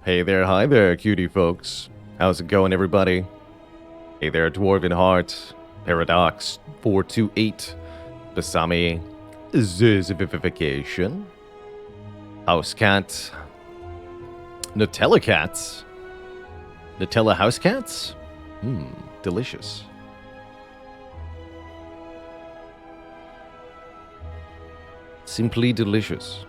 Hey there, hi there, cutie folks. How's it going, everybody? Hey there, Dwarven Heart, Paradox 428, Basami, Zizification, House Cat, Nutella Cats, Nutella House Cats? Delicious. Simply delicious.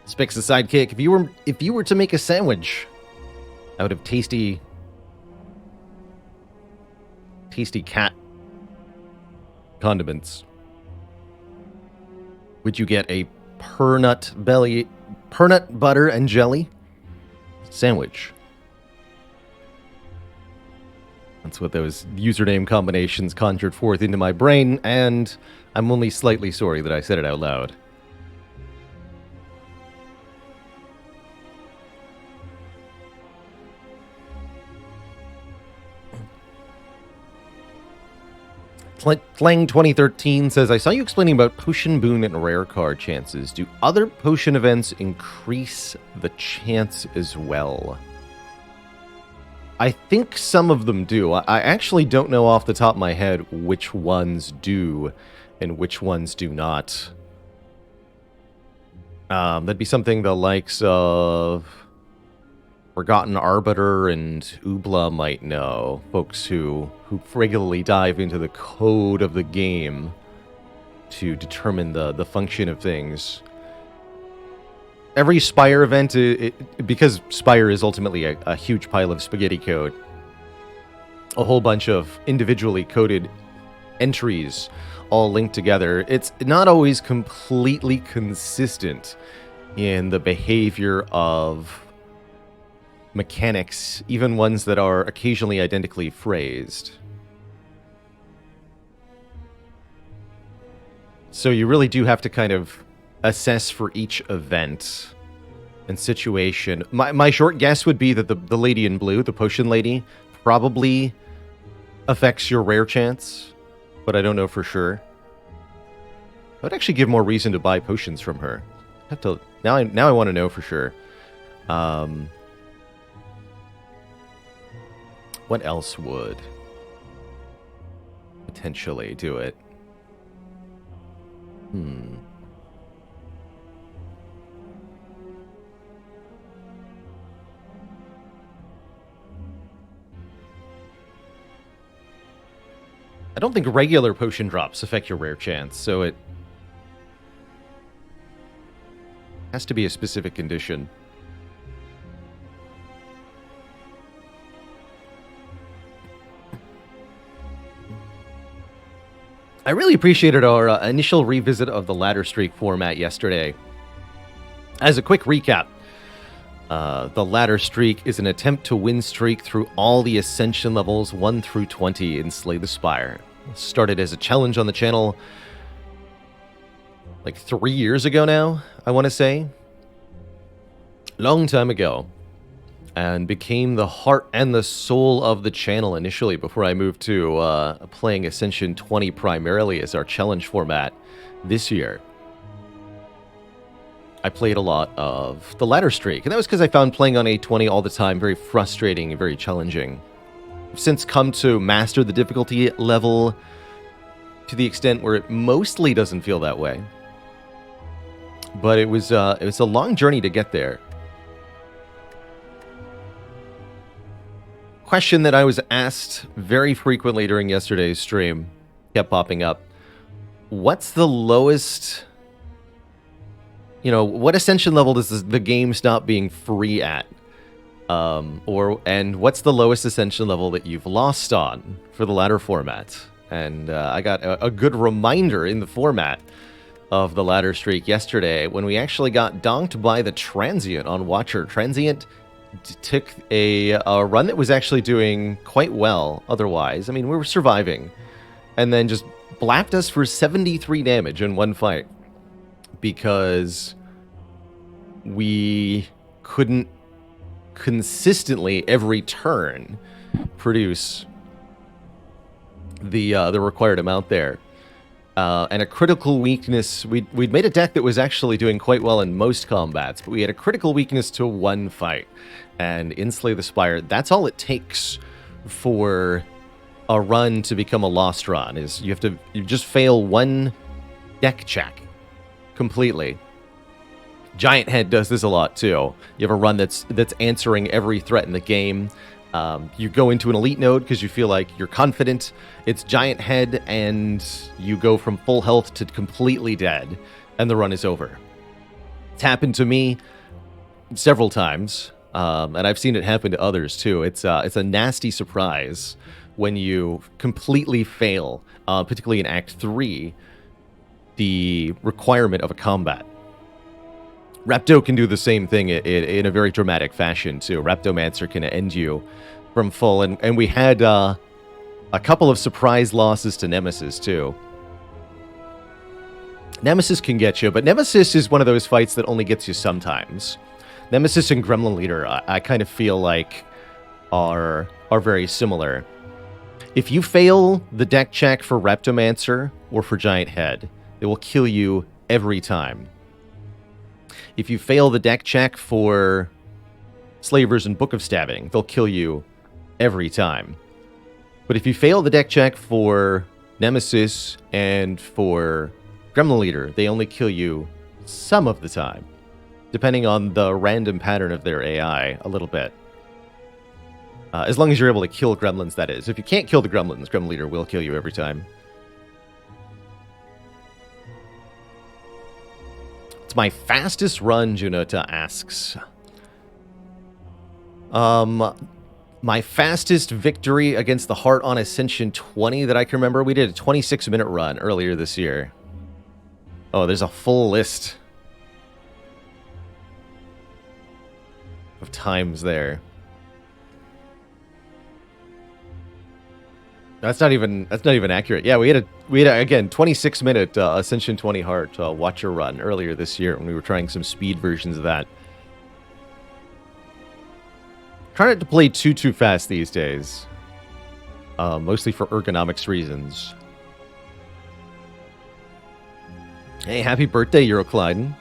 Spix the sidekick. If you were to make a sandwich out of tasty cat condiments, would you get a pernut butter and jelly sandwich? That's what those username combinations conjured forth into my brain, and I'm only slightly sorry that I said it out loud. Flang 2013 says, I saw you explaining about potion boon and rare card chances. Do other potion events increase the chance as well? I think some of them do. I actually don't know off the top of my head which ones do and which ones do not. That'd be something the likes of Forgotten Arbiter and Ubla might know. Folks who regularly dive into the code of the game to determine the function of things. Every Spire event, because Spire is ultimately a huge pile of spaghetti code, a whole bunch of individually coded entries all linked together, it's not always completely consistent in the behavior of mechanics, even ones that are occasionally identically phrased. So you really do have to kind of assess for each event and situation. My short guess would be that the lady in blue, the potion lady, probably affects your rare chance, but I don't know for sure. I would actually give more reason to buy potions from her. I have to now I want to know for sure. What else would potentially do it? I don't think regular potion drops affect your rare chance, so it has to be a specific condition. I really appreciated our initial revisit of the ladder streak format yesterday. As a quick recap, the ladder streak is an attempt to win streak through all the ascension levels 1 through 20 in Slay the Spire. It started as a challenge on the channel like 3 years ago now, I want to say. Long time ago. And became the heart and the soul of the channel initially before I moved to playing Ascension 20 primarily as our challenge format this year. I played a lot of the ladder streak, and that was because I found playing on A20 all the time very frustrating and very challenging. I've since come to master the difficulty level to the extent where it mostly doesn't feel that way. But it was a long journey to get there. Question that I was asked very frequently during yesterday's stream kept popping up. What's the lowest, what ascension level does the game stop being free at? And what's the lowest ascension level that you've lost on for the ladder format? And I got a good reminder in the format of the ladder streak yesterday when we actually got donked by the Transient on Watcher. Transient took a run that was actually doing quite well otherwise. I mean, we were surviving. And then just blapped us for 73 damage in one fight. Because we couldn't consistently every turn produce the required amount there. And a critical weakness, we'd made a deck that was actually doing quite well in most combats, but we had a critical weakness to one fight. And in Slay the Spire, that's all it takes for a run to become a lost run, is you just fail one deck check completely. Giant Head does this a lot too. You have a run that's answering every threat in the game. You go into an elite node because you feel like you're confident. It's Giant Head, and you go from full health to completely dead, and the run is over. It's happened to me several times, and I've seen it happen to others too. It's a nasty surprise when you completely fail, particularly in Act 3, the requirement of a combat. Rapto can do the same thing in a very dramatic fashion, too. Raptomancer can end you from full, and we had a couple of surprise losses to Nemesis, too. Nemesis can get you, but Nemesis is one of those fights that only gets you sometimes. Nemesis and Gremlin Leader, I kind of feel like, are very similar. If you fail the deck check for Raptomancer or for Giant Head, it will kill you every time. If you fail the deck check for Slavers and Book of Stabbing, they'll kill you every time. But if you fail the deck check for Nemesis and for Gremlin Leader, they only kill you some of the time, depending on the random pattern of their AI a little bit. As long as you're able to kill gremlins, that is. If you can't kill the gremlins, Gremlin Leader will kill you every time. It's my fastest run, Junota asks. My fastest victory against the Heart on Ascension 20 that I can remember, we did a 26-minute run earlier this year. Oh, there's a full list of times there. That's not even accurate. Yeah, we had again 26-minute Ascension 20 Heart Watcher run earlier this year when we were trying some speed versions of that. Trying not to play too fast these days, mostly for ergonomics reasons. Hey, happy birthday, Eurocliden.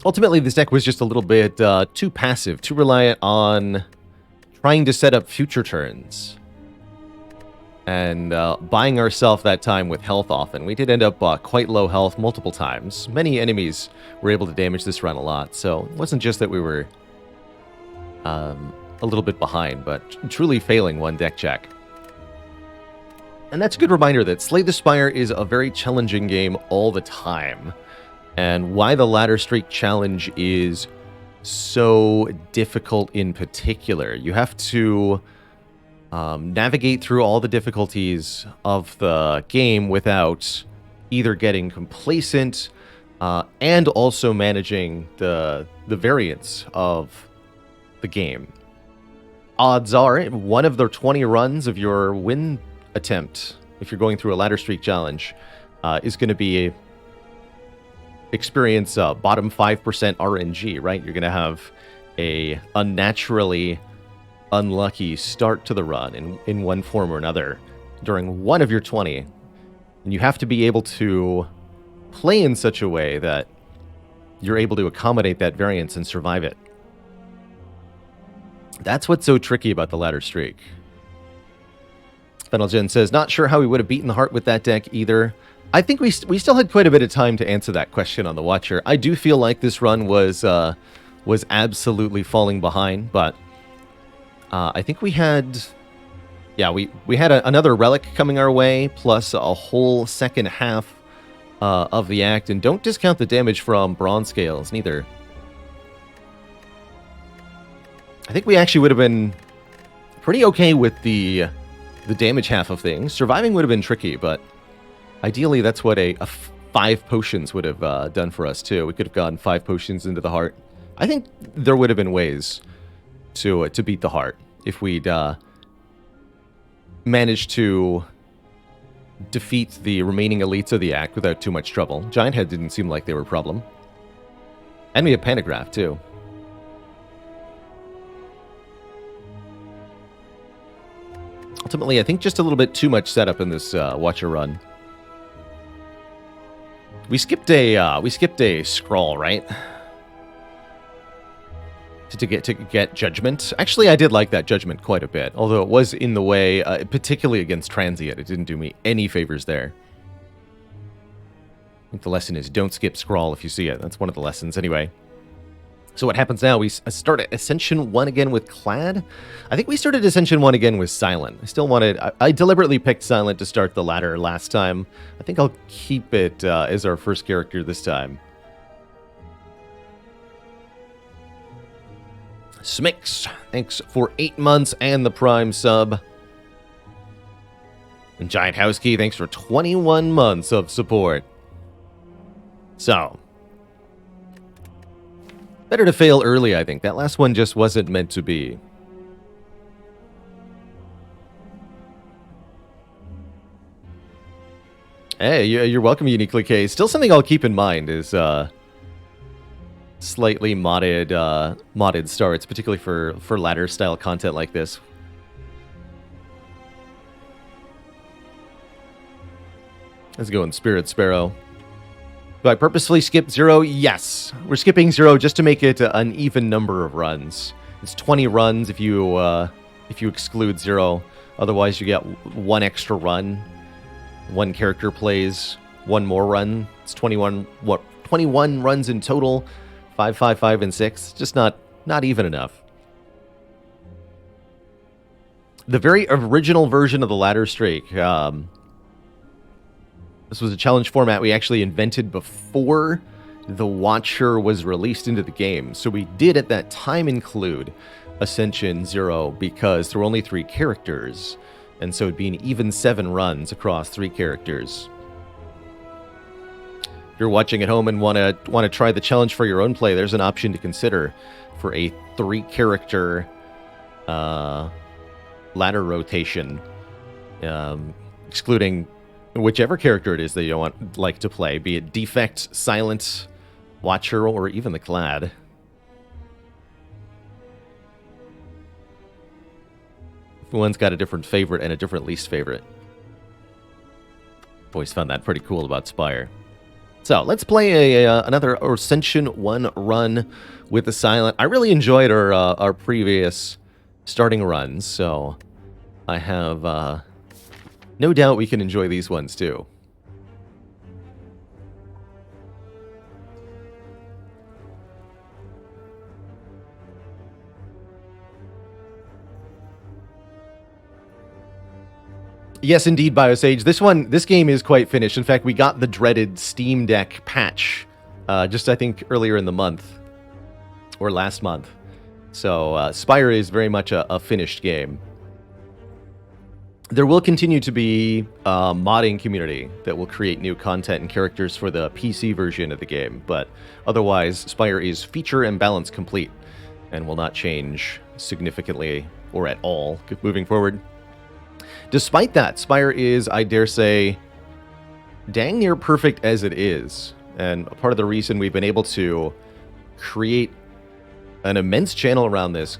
Ultimately, this deck was just a little bit too passive, too reliant on trying to set up future turns. And buying ourselves that time with health often. We did end up quite low health multiple times. Many enemies were able to damage this run a lot, so it wasn't just that we were a little bit behind, but truly failing one deck check. And that's a good reminder that Slay the Spire is a very challenging game all the time. And why the Ladder Streak Challenge is so difficult in particular. You have to navigate through all the difficulties of the game without either getting complacent and also managing the variance of the game. Odds are, one of the 20 runs of your win attempt, if you're going through a Ladder Streak Challenge, is going to be experience bottom 5% RNG, right? You're going to have a unnaturally unlucky start to the run in one form or another during one of your 20. And you have to be able to play in such a way that you're able to accommodate that variance and survive it. That's what's so tricky about the Ladder Streak. Fennelgen says, not sure how we would have beaten the Heart with that deck either. I think we still had quite a bit of time to answer that question on the Watcher. I do feel like this run was absolutely falling behind, but I think we had... Yeah, we had another Relic coming our way, plus a whole second half of the act, and don't discount the damage from Bronze Scales, neither. I think we actually would have been pretty okay with the damage half of things. Surviving would have been tricky, but ideally that's what a 5 potions would have done for us too. We could have gotten 5 potions into the heart. I think there would have been ways to beat the heart if we'd managed to defeat the remaining elites of the act without too much trouble. Giant Head didn't seem like they were a problem. And we have Pantograph too. Ultimately, I think just a little bit too much setup in this Watcher run. We skipped a scroll, right? To get Judgment. Actually, I did like that Judgment quite a bit, although it was in the way, particularly against Transient. It didn't do me any favors there. I think the lesson is don't skip Scrawl if you see it. That's one of the lessons anyway. So what happens now? We start at Ascension 1 again with Clad. I think we started Ascension 1 again with Silent. I still wanted... I deliberately picked Silent to start the ladder last time. I think I'll keep it as our first character this time. Smix, thanks for 8 months and the Prime sub. And Giant Housekey, thanks for 21 months of support. So... better to fail early, I think. That last one just wasn't meant to be. Hey, you're welcome, Uniquely K. Still something I'll keep in mind is slightly modded starts, particularly for ladder-style content like this. Let's go in Spirit Sparrow. Do I purposefully skip 0? Yes. We're skipping 0 just to make it an even number of runs. It's 20 runs if you exclude 0. Otherwise, you get 1 extra run. 1 character plays 1 more run. It's 21 runs in total. 5, 5, 5, and 6. Just not even enough. The very original version of the ladder streak. This was a challenge format we actually invented before the Watcher was released into the game. So we did at that time include Ascension 0 because there were only 3 characters. And so it'd be an even 7 runs across 3 characters. If you're watching at home and want to try the challenge for your own play, there's an option to consider for a 3-character ladder rotation, excluding whichever character it is that you like to play, be it Defect, Silent, Watcher, or even the Clad. Everyone's got a different favorite and a different least favorite. Always found that pretty cool about Spire. So, let's play another Ascension 1 run with the Silent. I really enjoyed our previous starting runs, so I have... no doubt we can enjoy these ones too. Yes, indeed, Biosage. This game is quite finished. In fact, we got the dreaded Steam Deck patch just, I think, earlier in the month. Or last month. So, Spire is very much a finished game. There will continue to be a modding community that will create new content and characters for the PC version of the game, but otherwise, Spire is feature and balance complete and will not change significantly or at all moving forward. Despite that, Spire is, I dare say, dang near perfect as it is, and part of the reason we've been able to create an immense channel around this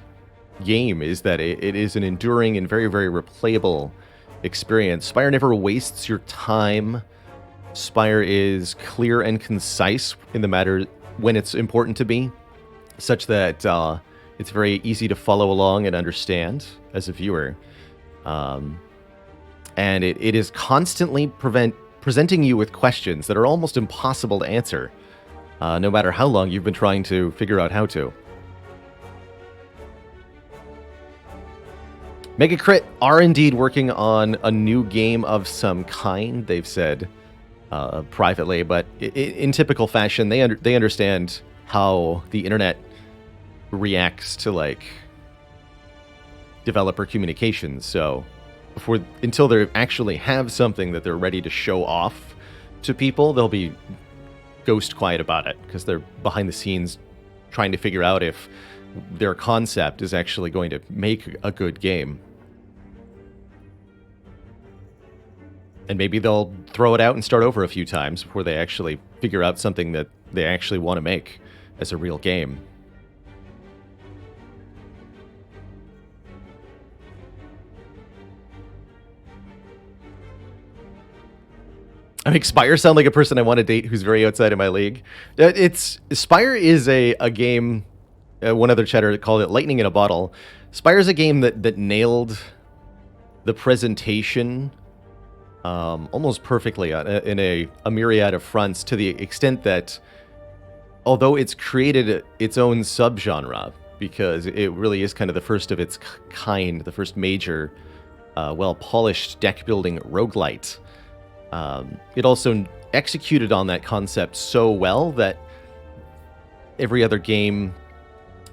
game is that it is an enduring and very, very replayable experience. Spire never wastes your time. Spire is clear and concise in the matter when it's important to be, such that it's very easy to follow along and understand as a viewer. And it is constantly presenting you with questions that are almost impossible to answer, no matter how long you've been trying to figure out how to. Megacrit are indeed working on a new game of some kind, they've said privately, but in typical fashion, they understand how the internet reacts to, like, developer communications. So until they actually have something that they're ready to show off to people, they'll be ghost quiet about it because they're behind the scenes trying to figure out if their concept is actually going to make a good game. And maybe they'll throw it out and start over a few times before they actually figure out something that they actually want to make as a real game. I make Spire sound like a person I want to date who's very outside of my league. Spire is a game. One other chatter called it lightning in a bottle. Spire is a game that nailed the presentation almost perfectly in a myriad of fronts, to the extent that although it's created its own subgenre, because it really is kind of the first of its kind, the first major well-polished deck-building roguelite. It also executed on that concept so well that every other game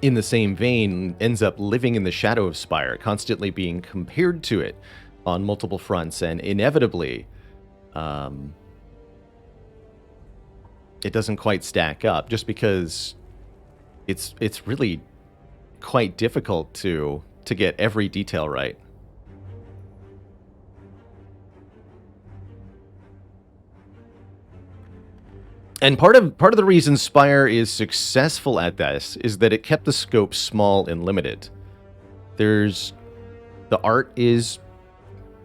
in the same vein ends up living in the shadow of Spire, constantly being compared to it on multiple fronts, and inevitably it doesn't quite stack up, just because it's really quite difficult to get every detail right. And part of the reason Spire is successful at this is that it kept the scope small and limited. The art is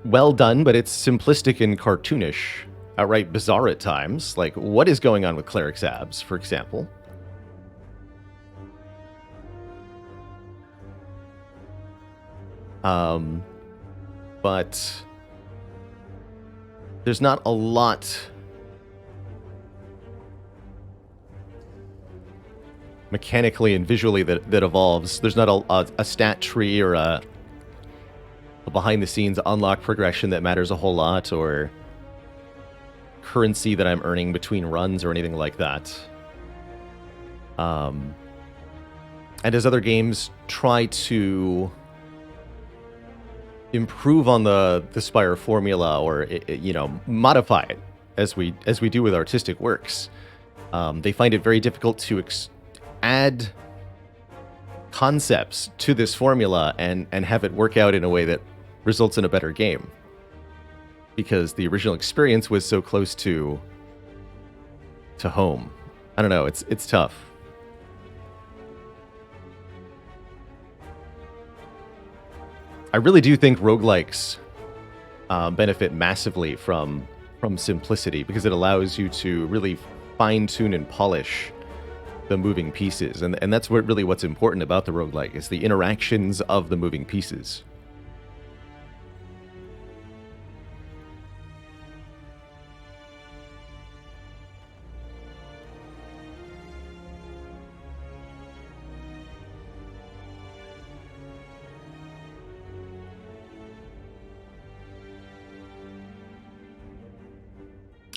well done, but it's simplistic and cartoonish, outright bizarre at times. Like, what is going on with Cleric's abs, for example? But there's not a lot mechanically and visually that evolves. There's not a stat tree or a behind-the-scenes unlock progression that matters a whole lot, or currency that I'm earning between runs or anything like that. And as other games try to improve on the Spire formula, or modify it as we do with artistic works, they find it very difficult to add concepts to this formula and have it work out in a way that results in a better game, because the original experience was so close to home. I don't know, it's tough. I really do think roguelikes benefit massively from simplicity, because it allows you to really fine-tune and polish the moving pieces, and that's what's important about the roguelike, is the interactions of the moving pieces.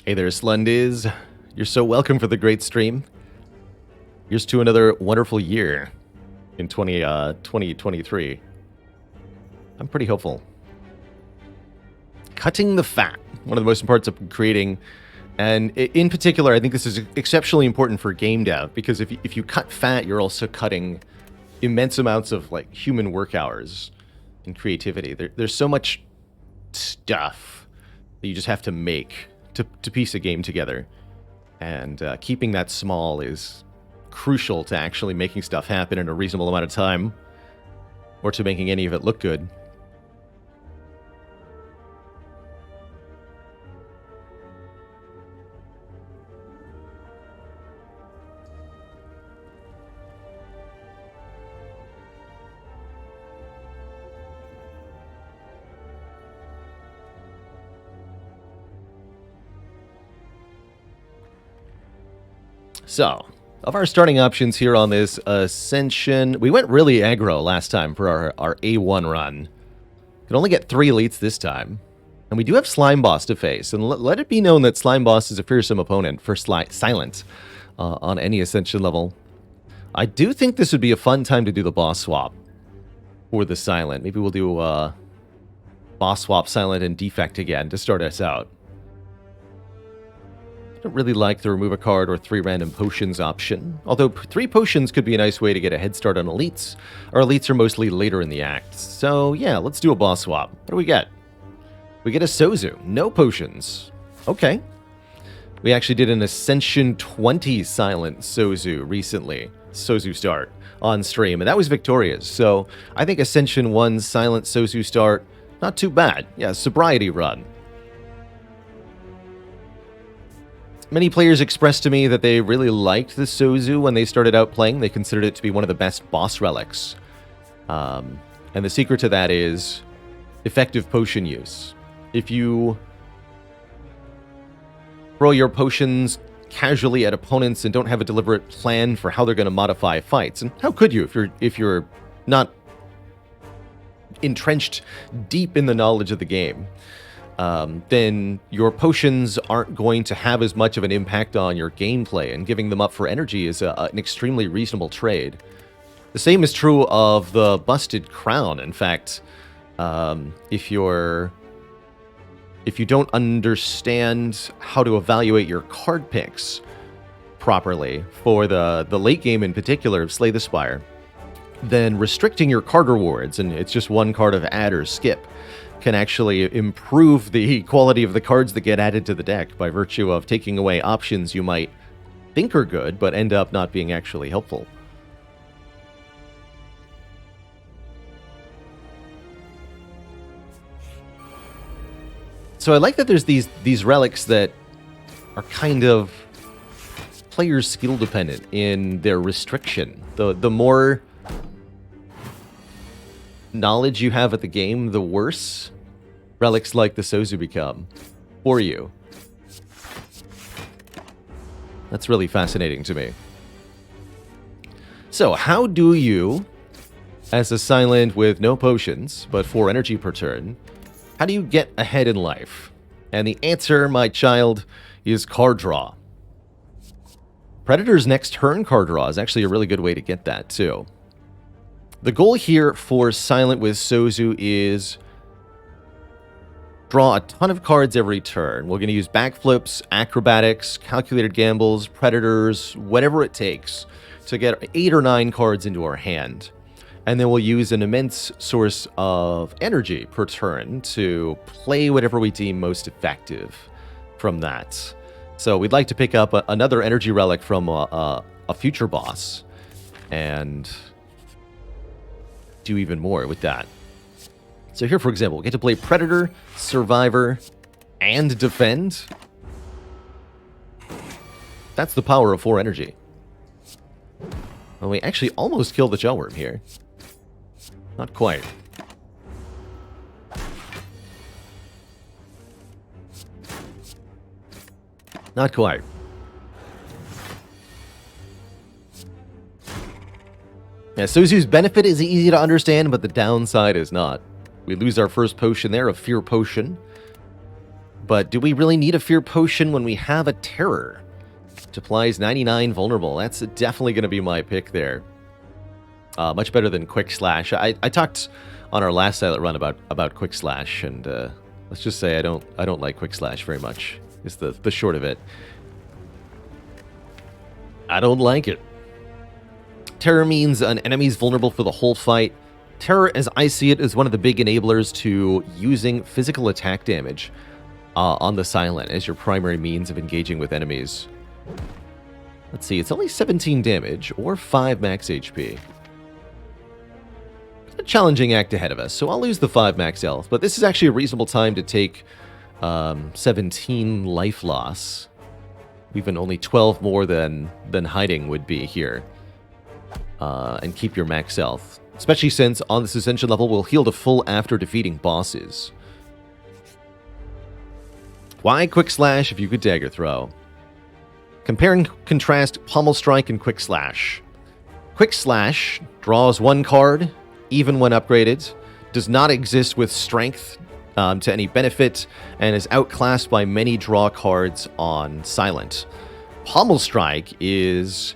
Hey there, Slundiz. You're so welcome for the great stream. Here's to another wonderful year in 2023. I'm pretty hopeful. Cutting the fat, one of the most important parts of creating, and in particular, I think this is exceptionally important for game dev, because if you cut fat, you're also cutting immense amounts of like human work hours and creativity. There's so much stuff that you just have to make to piece a game together, and keeping that small is crucial to actually making stuff happen in a reasonable amount of time, or to making any of it look good. So, of our starting options here on this Ascension, we went really aggro last time for our A1 run. Could only get 3 elites this time. And we do have Slime Boss to face, and let it be known that Slime Boss is a fearsome opponent for Silent on any Ascension level. I do think this would be a fun time to do the boss swap. for the Silent. Maybe we'll do boss swap Silent and Defect again to start us out. I don't really like the remove a card or 3 random potions option, although 3 potions could be a nice way to get a head start on elites. Our elites are mostly later in the act, so yeah, let's do a boss swap. What do we get? We get a Sozu, no potions. Okay. We actually did an Ascension 20 Silent Sozu recently, Sozu start, on stream, and that was victorious, so I think Ascension 1 Silent Sozu start, not too bad. Yeah, sobriety run. Many players expressed to me that they really liked the Sozu when they started out playing. They considered it to be one of the best boss relics. And the secret to that is effective potion use. If you throw your potions casually at opponents and don't have a deliberate plan for how they're going to modify fights, and how could you if you're not entrenched deep in the knowledge of the game, then your potions aren't going to have as much of an impact on your gameplay, and giving them up for energy is an extremely reasonable trade. The same is true of the Busted Crown. In fact, if you don't understand how to evaluate your card picks properly, for the late game in particular of Slay the Spire, then restricting your card rewards, and it's just 1 card of add or skip, can actually improve the quality of the cards that get added to the deck by virtue of taking away options you might think are good, but end up not being actually helpful. So I like that there's these relics that are kind of player skill dependent in their restriction. The more knowledge you have at the game, the worse relics like the Sozu become for you. That's really fascinating to me. So how do you, as a Silent with no potions, but 4 energy per turn, how do you get ahead in life? And the answer, my child, is card draw. Predator's next turn card draw is actually a really good way to get that, too. The goal here for Silent with Sozu is draw a ton of cards every turn. We're going to use backflips, acrobatics, calculated gambles, predators, whatever it takes to get 8 or 9 cards into our hand. And then we'll use an immense source of energy per turn to play whatever we deem most effective from that. So we'd like to pick up another energy relic from a future boss and do even more with that. So here, for example, we get to play Predator, Survivor, and Defend. That's the power of 4 energy. Well, we actually almost killed the Jawworm here. Not quite. Not quite. Yeah, Sozu's benefit is easy to understand, but the downside is not. We lose our first potion there, a Fear Potion. But do we really need a Fear Potion when we have a Terror? Which applies 99 vulnerable. That's definitely going to be my pick there. Much better than Quick Slash. I talked on our last Silent run about Quick Slash, and let's just say I don't like Quick Slash very much. Is the short of it. I don't like it. Terror means an enemy's vulnerable for the whole fight. Terror, as I see it, is one of the big enablers to using physical attack damage on the Silent as your primary means of engaging with enemies. Let's see, it's only 17 damage, or 5 max HP. It's a challenging act ahead of us, so I'll lose the 5 max health, but this is actually a reasonable time to take 17 life loss. Even only 12 more than hiding would be here. And keep your max health. Especially since on this Ascension level, we'll heal to full after defeating bosses. Why Quick Slash if you could Dagger Throw? Compare and contrast Pommel Strike and Quick Slash. Quick Slash draws 1 card, even when upgraded, does not exist with strength to any benefit, and is outclassed by many draw cards on Silent. Pommel Strike is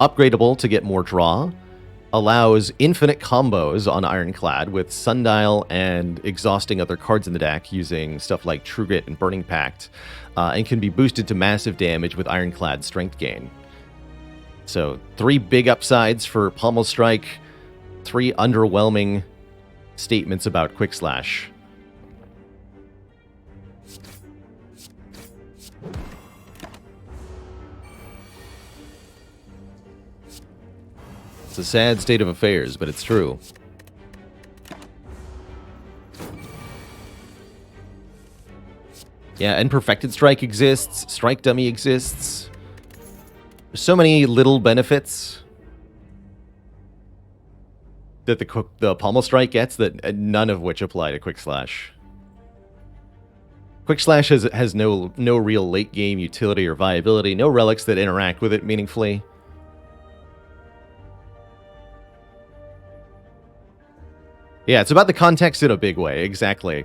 upgradable to get more draw, allows infinite combos on Ironclad with Sundial and exhausting other cards in the deck using stuff like True Grit and Burning Pact, and can be boosted to massive damage with Ironclad strength gain. So 3 big upsides for Pommel Strike, 3 underwhelming statements about Quick Slash. It's a sad state of affairs, but it's true. Yeah, and Perfected Strike exists, Strike Dummy exists. There's so many little benefits that the Pommel Strike gets that none of which apply to Quick Slash. Quick Slash has no real late game utility or viability, no relics that interact with it meaningfully. Yeah, it's about the context in a big way. Exactly.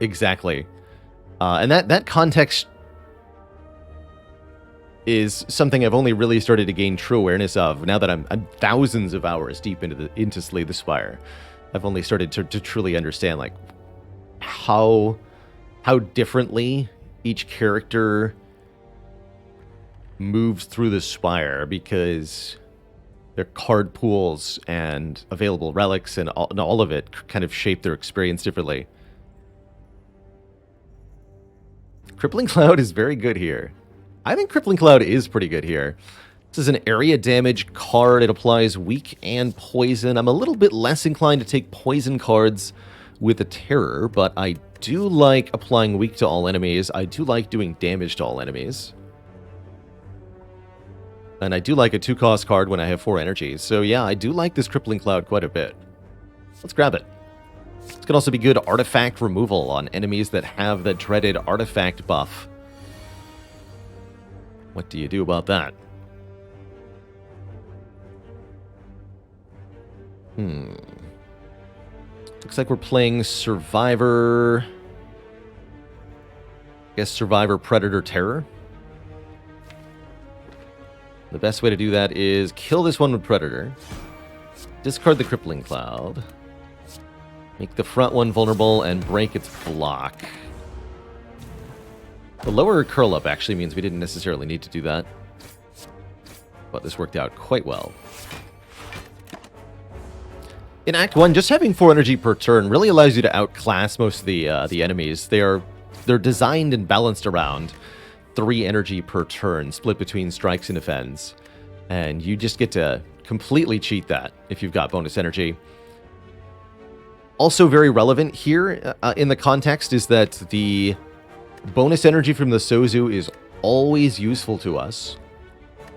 Exactly. And that context is something I've only really started to gain true awareness of now that I'm thousands of hours deep into Slay the Spire. I've only started to truly understand like how differently each character moves through the Spire, because their card pools and available relics and all of it kind of shape their experience differently. Crippling Cloud is very good here. I think Crippling Cloud is pretty good here. This is an area damage card. It applies weak and poison. I'm a little bit less inclined to take poison cards with a terror, but I do like applying weak to all enemies. I do like doing damage to all enemies. And I do like a 2-cost card when I have 4 energies. So yeah, I do like this Crippling Cloud quite a bit. Let's grab it. This could also be good artifact removal on enemies that have the dreaded artifact buff. What do you do about that? Looks like we're playing Survivor. I guess Survivor, Predator, Terror. The best way to do that is kill this one with Predator. Discard the Crippling Cloud. Make the front one vulnerable and break its block. The lower curl up actually means we didn't necessarily need to do that. But this worked out quite well. In Act 1, just having 4 energy per turn really allows you to outclass most of the enemies. They're designed and balanced around 3 energy per turn, split between strikes and defends. And you just get to completely cheat that if you've got bonus energy. Also very relevant here in the context is that the bonus energy from the Sozu is always useful to us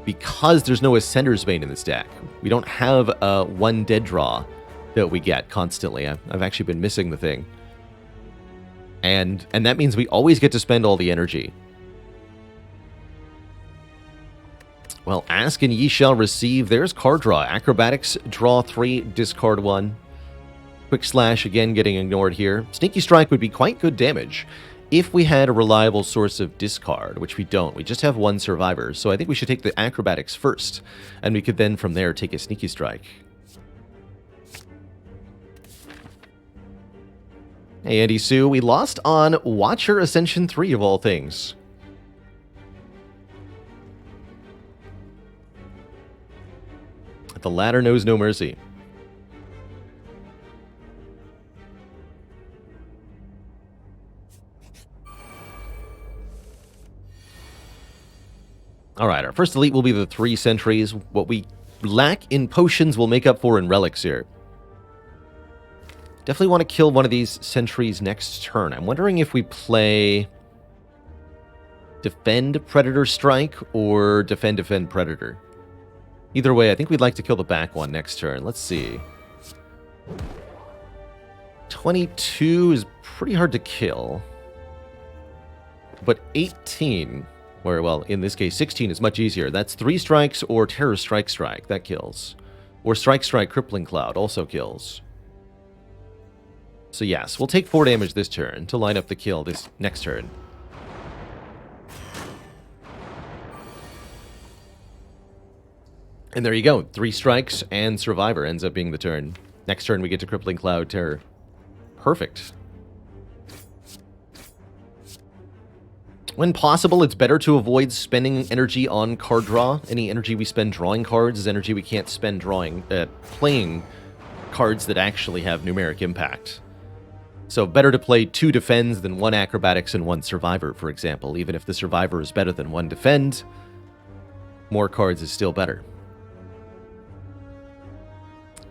because there's no Ascender's Bane in this deck. We don't have a 1 dead draw that we get constantly. I've actually been missing the thing. And that means we always get to spend all the energy. Well, ask and ye shall receive. There's card draw. Acrobatics, draw 3, discard 1. Quick Slash, again, getting ignored here. Sneaky Strike would be quite good damage if we had a reliable source of discard, which we don't. We just have 1 survivor, so I think we should take the Acrobatics first, and we could then from there take a Sneaky Strike. Hey, Andy Sue, we lost on Watcher Ascension 3 of all things. The ladder knows no mercy. Alright, our first elite will be the 3 sentries. What we lack in potions will make up for in relics here. Definitely want to kill one of these sentries next turn. I'm wondering if we play Defend Predator Strike or Defend Predator. Either way, I think we'd like to kill the back one next turn. Let's see. 22 is pretty hard to kill. But 18, or well, in this case, 16 is much easier. That's 3 strikes or Terror Strike Strike. That kills. Or Strike Strike Crippling Cloud also kills. So yes, we'll take 4 damage this turn to line up the kill this next turn. And there you go. 3 strikes and Survivor ends up being the turn. Next turn we get to Crippling Cloud Terror. Perfect. When possible, it's better to avoid spending energy on card draw. Any energy we spend drawing cards is energy we can't spend playing cards that actually have numeric impact. So better to play 2 defends than 1 acrobatics and 1 survivor, for example. Even if the survivor is better than 1 defend, more cards is still better.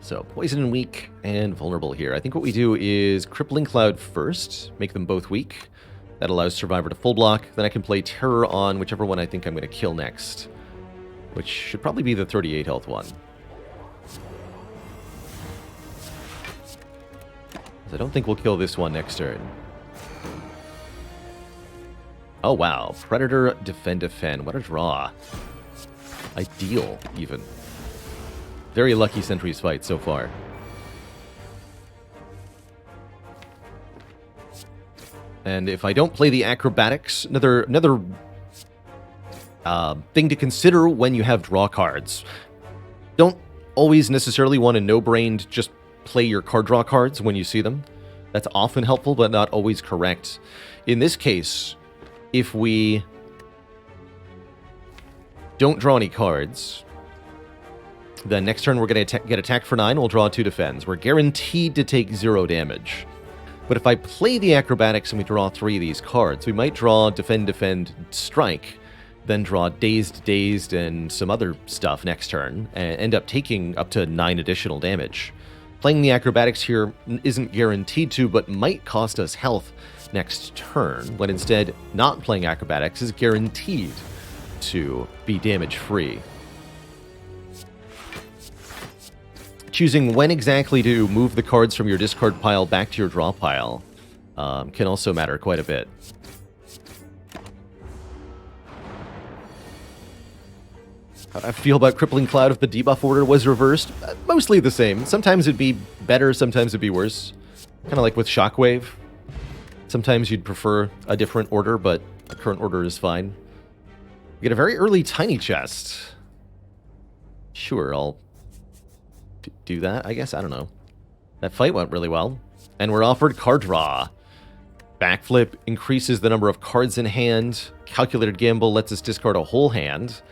So poison and weak and vulnerable here. I think what we do is Crippling Cloud first, make them both weak. That allows Survivor to full block. Then I can play Terror on whichever one I think I'm going to kill next, which should probably be the 38 health one. I don't think we'll kill this one next turn. Oh, wow. Predator, defend, defend. What a draw. Ideal, even. Very lucky Sentry's fight so far. And if I don't play the acrobatics, another thing to consider when you have draw cards. Don't always necessarily want to no-brained just play your card draw cards when you see them. That's often helpful, but not always correct. In this case, if we don't draw any cards, then next turn we're going to get attacked for 9, we'll draw 2 defends. We're guaranteed to take 0 damage. But if I play the acrobatics and we draw 3 of these cards, we might draw defend, defend, strike, then draw dazed, dazed, and some other stuff next turn, and end up taking up to 9 additional damage. Playing the acrobatics here isn't guaranteed to, but might cost us health next turn, when instead not playing acrobatics is guaranteed to be damage-free. Choosing when exactly to move the cards from your discard pile back to your draw pile can also matter quite a bit. How do I feel about Crippling Cloud if the debuff order was reversed? Mostly the same. Sometimes it'd be better, sometimes it'd be worse. Kind of like with Shockwave. Sometimes you'd prefer a different order, but the current order is fine. We get a very early tiny chest. Sure, I'll do that, I guess. I don't know. That fight went really well. And we're offered card draw. Backflip increases the number of cards in hand. Calculated Gamble lets us discard a whole hand.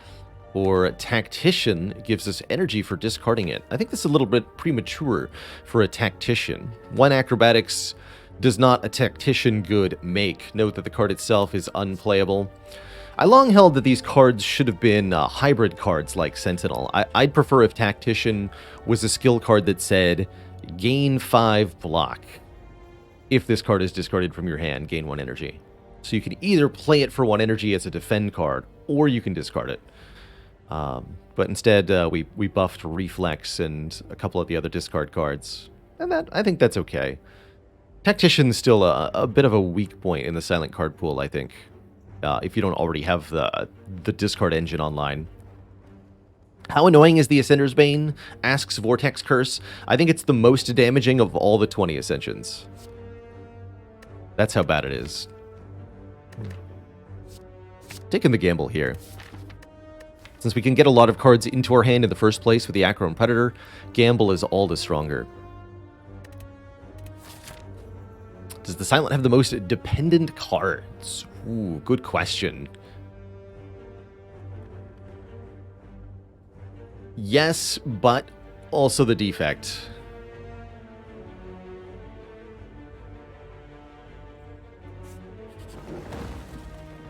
Or Tactician gives us energy for discarding it. I think this is a little bit premature for a Tactician. 1 acrobatics does not a Tactician good make. Note that the card itself is unplayable. I long held that these cards should have been hybrid cards like Sentinel. I'd prefer if Tactician was a skill card that said, gain 5 block. If this card is discarded from your hand, gain 1 energy. So you can either play it for 1 energy as a defend card, or you can discard it. But instead, we buffed Reflex and a couple of the other discard cards. And I think that's okay. Tactician's still a bit of a weak point in the silent card pool, I think. If you don't already have the discard engine online. How annoying is the Ascender's Bane? Asks Vortex Curse. I think it's the most damaging of all the 20 Ascensions. That's how bad it is. Taking the gamble here. Since we can get a lot of cards into our hand in the first place with the Acro and Predator, gamble is all the stronger. Does the Silent have the most dependent cards? Ooh, good question. Yes, but also the defect.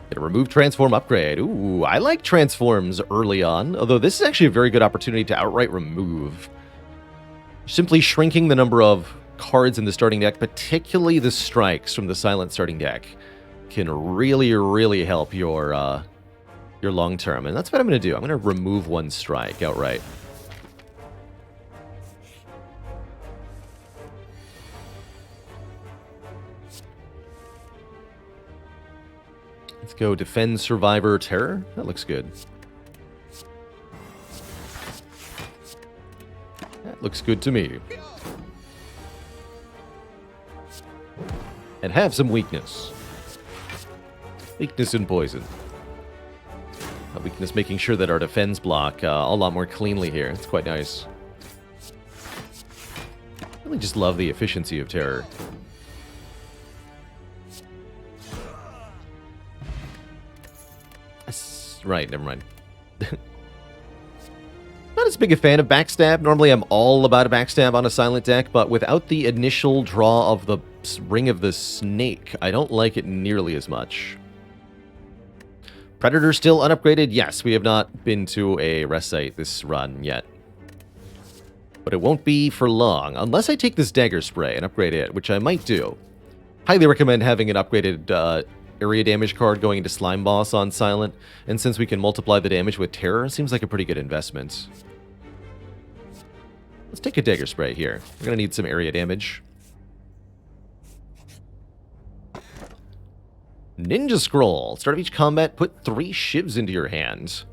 Get a remove transform upgrade. Ooh, I like transforms early on, although this is actually a very good opportunity to outright remove. Simply shrinking the number of cards in the starting deck, particularly the strikes from the Silent starting deck, can really, really help your long term. And that's what I'm going to do. I'm going to remove 1 strike outright. Let's go defend, survivor, terror. That looks good. That looks good to me. And have some weakness. Weakness and poison. weakness, making sure that our defense block a lot more cleanly here. It's quite nice. I really just love the efficiency of Terror. Right, never mind. Not as big a fan of backstab. Normally I'm all about a backstab on a silent deck, but without the initial draw of the Ring of the Snake, I don't like it nearly as much. Predator still unupgraded? Yes, we have not been to a rest site this run yet. But it won't be for long, unless I take this Dagger Spray and upgrade it, which I might do. Highly recommend having an upgraded area damage card going into Slime Boss on Silent, and since we can multiply the damage with Terror, it seems like a pretty good investment. Let's take a Dagger Spray here. We're going to need some area damage. Ninja Scroll. Start of each combat, put 3 shivs into your hand.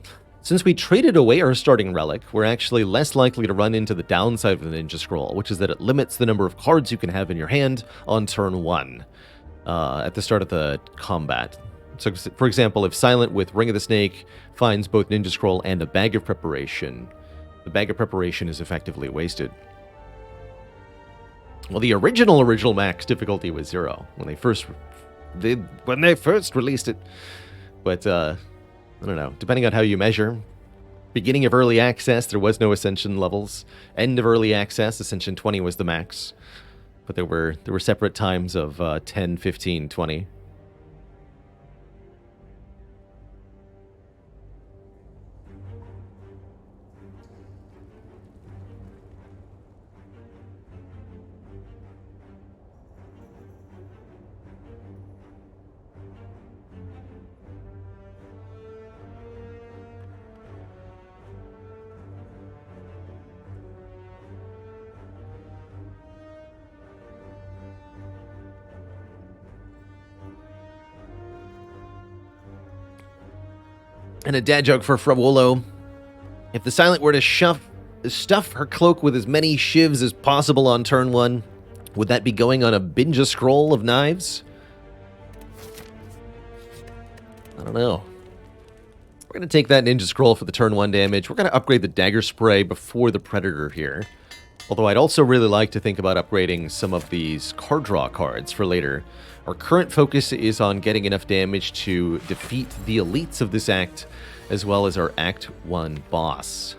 Since we traded away our starting relic, we're actually less likely to run into the downside of the Ninja Scroll, which is that it limits the number of cards you can have in your hand on turn 1 at the start of the combat. So, for example, if Silent with Ring of the Snake finds both Ninja Scroll and a Bag of Preparation, the Bag of Preparation is effectively wasted. Well, the original max difficulty was 0 when they first released it. But I don't know, depending on how you measure. Beginning of early access, there was no Ascension levels. End of early access, Ascension 20 was the max. But there were separate times of 10, 15, 20. And a dad joke for Frabolo. If the Silent were to stuff her cloak with as many shivs as possible on turn 1, would that be going on a Binja Scroll of knives? I don't know. We're going to take that Ninja Scroll for the turn 1 damage. We're going to upgrade the Dagger Spray before the Predator here. Although I'd also really like to think about upgrading some of these card draw cards for later. Our current focus is on getting enough damage to defeat the elites of this act, as well as our Act 1 boss.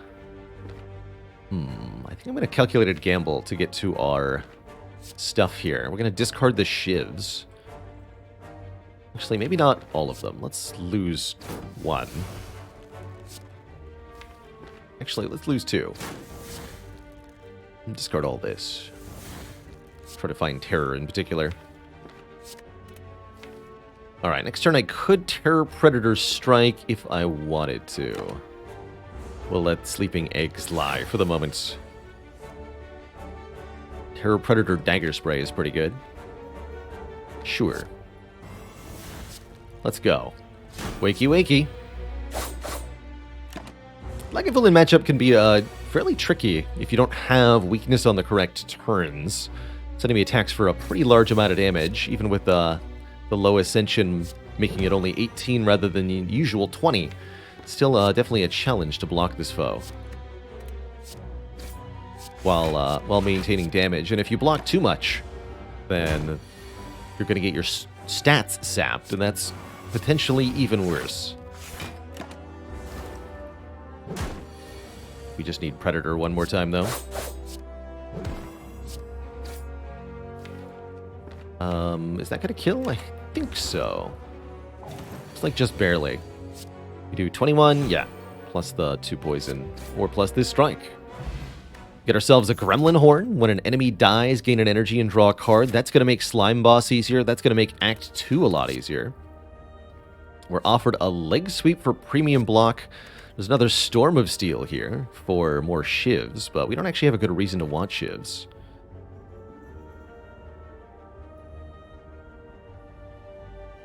I think I'm going to calculated gamble to get to our stuff here. We're going to discard the shivs. Actually, maybe not all of them. Let's lose 1. Actually, let's lose 2. And discard all this. Let's try to find Terror in particular. Alright, next turn I could Terror Predator Strike if I wanted to. We'll let Sleeping Eggs lie for the moment. Terror Predator Dagger Spray is pretty good. Sure. Let's go. Wakey wakey. Lack of Villain matchup can be fairly tricky if you don't have weakness on the correct turns. This enemy attacks for a pretty large amount of damage, even with the low Ascension making it only 18 rather than the usual 20. Still definitely a challenge to block this foe while maintaining damage. And if you block too much, then you're going to get your stats sapped, and that's potentially even worse. We just need Predator one more time, though. Is that going to kill? I think so. It's like just barely. We do 21, yeah. Plus the 2 poison. Or plus this strike. Get ourselves a Gremlin Horn. When an enemy dies, gain an energy and draw a card. That's going to make Slime Boss easier. That's going to make Act 2 a lot easier. We're offered a Leg Sweep for premium block. There's another Storm of Steel here for more shivs, but we don't actually have a good reason to want shivs.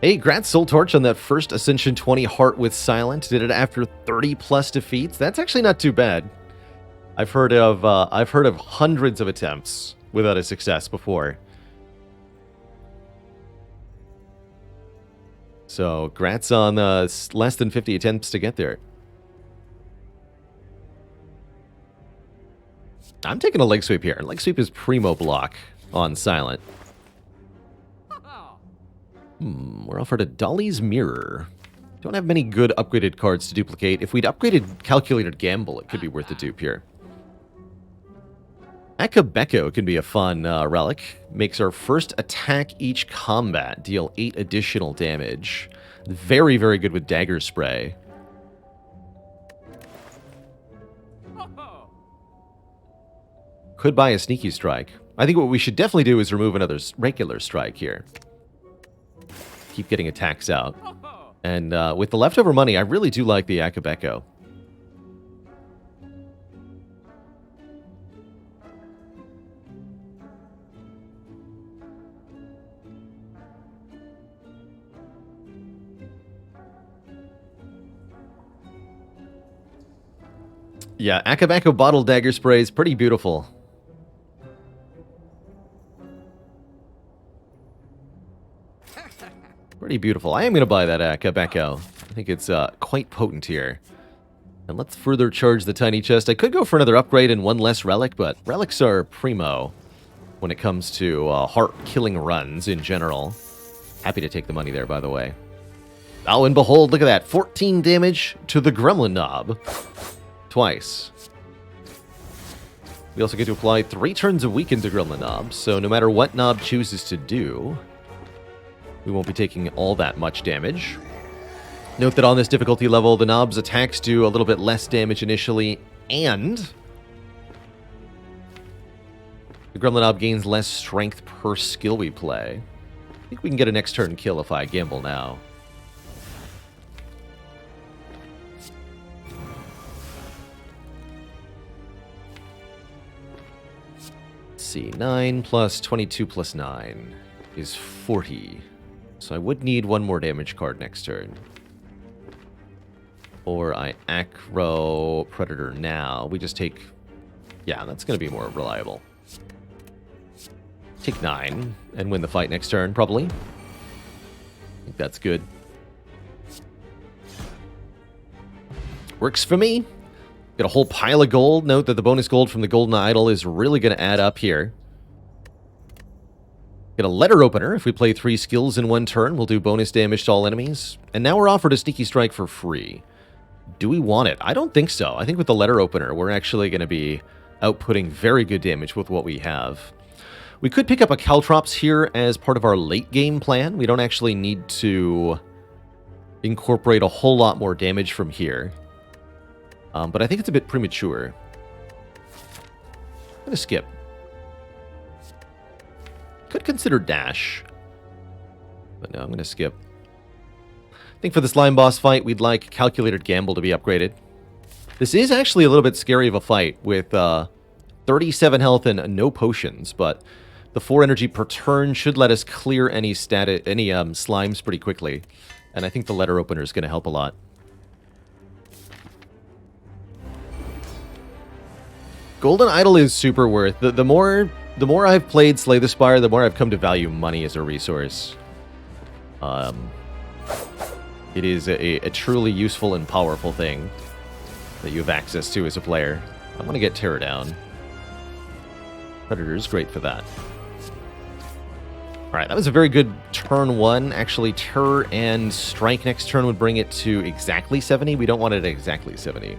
Hey, grats Soul Torch on that first Ascension 20 Heart with Silent. Did it after 30 plus defeats. That's actually not too bad. I've heard of hundreds of attempts without a success before. So, grats on less than 50 attempts to get there. I'm taking a leg sweep here. Leg sweep is primo block on silent. We're offered a Dolly's Mirror. Don't have many good upgraded cards to duplicate. If we'd upgraded Calculated Gamble, it could be worth the dupe here. Akabeko can be a fun relic. Makes our first attack each combat deal 8 additional damage. Very, very good with Dagger Spray. Could buy a Sneaky Strike. I think what we should definitely do is remove another regular strike here. Keep getting attacks out. And with the leftover money, I really do like the Akabeko. Yeah, Akabeko Bottle Dagger Spray is pretty beautiful. Pretty beautiful. I am going to buy that Akabeko. I think it's quite potent here. And let's further charge the tiny chest. I could go for another upgrade and one less relic, but relics are primo when it comes to heart-killing runs in general. Happy to take the money there, by the way. Oh, and behold, look at that. 14 damage to the Gremlin Knob. Twice. We also get to apply 3 turns of weaken to Gremlin Knob, so no matter what Knob chooses to do, we won't be taking all that much damage. Note that on this difficulty level, the Knob's attacks do a little bit less damage initially, and the Gremlin Knob gains less strength per skill we play. I think we can get a next turn kill if I gamble now. Let's see, 9 plus 22 plus 9 is 40. So I would need one more damage card next turn. Or I Acro Predator now. We just take... Yeah, that's going to be more reliable. Take 9 and win the fight next turn, probably. I think that's good. Works for me. Get a whole pile of gold. Note that the bonus gold from the Golden Idol is really going to add up here. Get a letter opener. If we play 3 skills in one turn, we'll do bonus damage to all enemies. And now we're offered a Sneaky Strike for free. Do we want it? I don't think so. I think with the letter opener, we're actually going to be outputting very good damage with what we have. We could pick up a Caltrops here as part of our late game plan. We don't actually need to incorporate a whole lot more damage from here. But I think it's a bit premature. I'm going to skip. Could consider dash. But no, I'm going to skip. I think for the slime boss fight, we'd like Calculated Gamble to be upgraded. This is actually a little bit scary of a fight with 37 health and no potions, but the 4 energy per turn should let us clear any slimes pretty quickly. And I think the letter opener is going to help a lot. Golden Idol is super worth. The more I've played Slay the Spire, the more I've come to value money as a resource. It is a truly useful and powerful thing that you have access to as a player. I want to get Terror down. Predator is great for that. Alright, that was a very good turn 1. Actually, Terror and Strike next turn would bring it to exactly 70. We don't want it at exactly 70.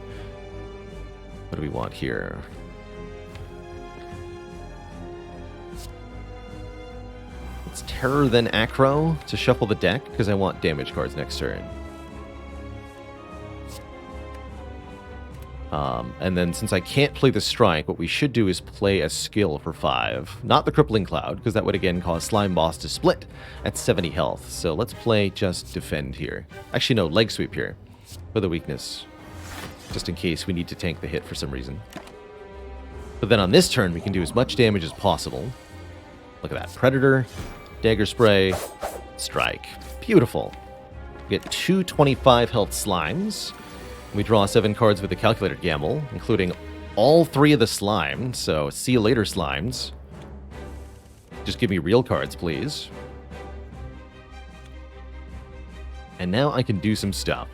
What do we want here? It's Terror then Acro to shuffle the deck, because I want damage cards next turn. And then since I can't play the Strike, what we should do is play a skill for 5. Not the Crippling Cloud, because that would again cause Slime Boss to split at 70 health. So let's play just Defend here. Actually, no, Leg Sweep here for the weakness. Just in case we need to tank the hit for some reason. But then on this turn, we can do as much damage as possible. Look at that. Predator, Dagger Spray, Strike. Beautiful. We get 2 25 health slimes. We draw 7 cards with the Calculated Gamble, including all 3 of the slime. So, see you later, slimes. Just give me real cards, please. And now I can do some stuff.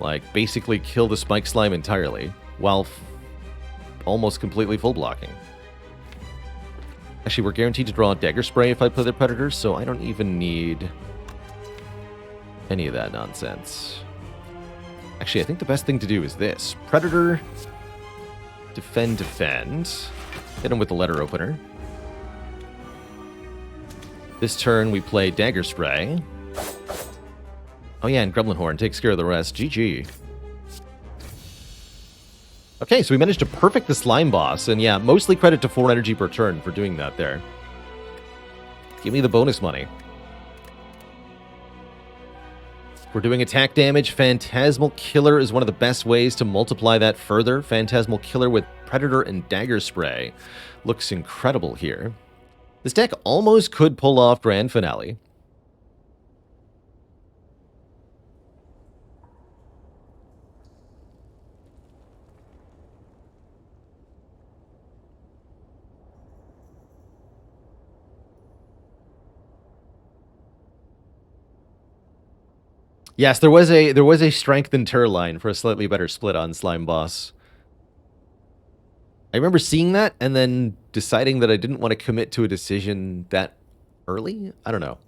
Like, basically kill the Spike Slime entirely, while almost completely full blocking. Actually, we're guaranteed to draw a Dagger Spray if I play the Predator, so I don't even need any of that nonsense. Actually, I think the best thing to do is this. Predator, defend, defend. Hit him with the letter opener. This turn, we play Dagger Spray. Oh yeah, and Gremlin Horn takes care of the rest. GG. Okay, so we managed to perfect the slime boss, and yeah, mostly credit to 4 energy per turn for doing that there. Give me the bonus money. We're doing attack damage. Phantasmal Killer is one of the best ways to multiply that further. Phantasmal Killer with Predator and Dagger Spray looks incredible here. This deck almost could pull off Grand Finale. Yes, there was a strengthened Tur line for a slightly better split on Slime Boss. I remember seeing that and then deciding that I didn't want to commit to a decision that early. I don't know.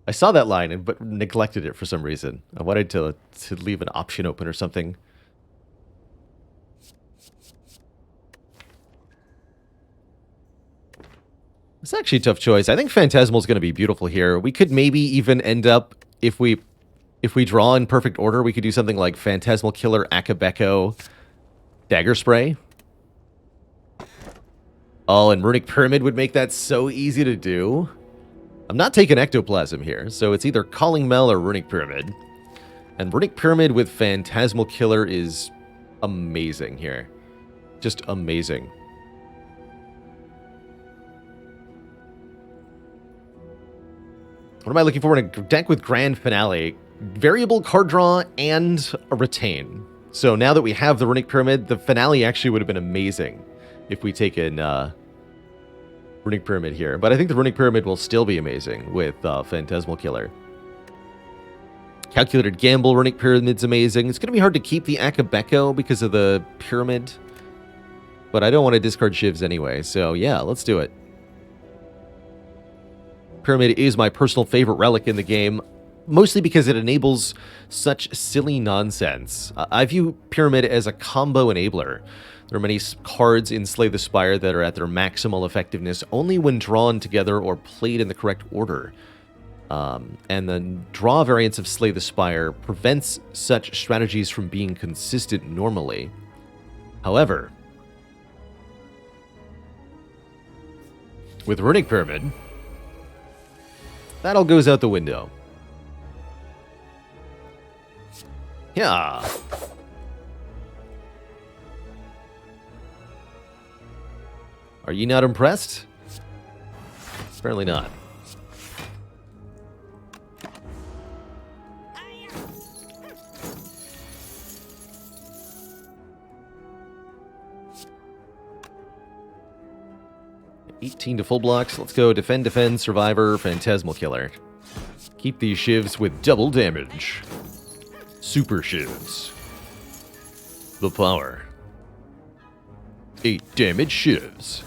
I saw that line but neglected it for some reason. I wanted to leave an option open or something. It's actually a tough choice. I think Phantasmal is going to be beautiful here. We could maybe even end up, if we draw in perfect order, we could do something like Phantasmal Killer, Akabeko, Dagger Spray. Oh, and Runic Pyramid would make that so easy to do. I'm not taking Ectoplasm here, so it's either Calling Mel or Runic Pyramid. And Runic Pyramid with Phantasmal Killer is amazing here. Just amazing. What am I looking for in a deck with Grand Finale? Variable card draw and a retain. So now that we have the Runic Pyramid, the Finale actually would have been amazing if we take in Runic Pyramid here. But I think the Runic Pyramid will still be amazing with Phantasmal Killer. Calculated Gamble, Runic Pyramid's amazing. It's going to be hard to keep the Akabeko because of the Pyramid. But I don't want to discard Shivs anyway, so yeah, let's do it. Pyramid is my personal favorite relic in the game, mostly because it enables such silly nonsense. I view Pyramid as a combo enabler. There are many cards in Slay the Spire that are at their maximal effectiveness only when drawn together or played in the correct order. And the draw variance of Slay the Spire prevents such strategies from being consistent normally. However, with Runic Pyramid, that all goes out the window. Yeah. Are you not impressed? Apparently not. $18 to full blocks. Let's go defend, defend, survivor, Phantasmal Killer. Keep these shivs with double damage. Super shivs. The power. 8 damage shivs.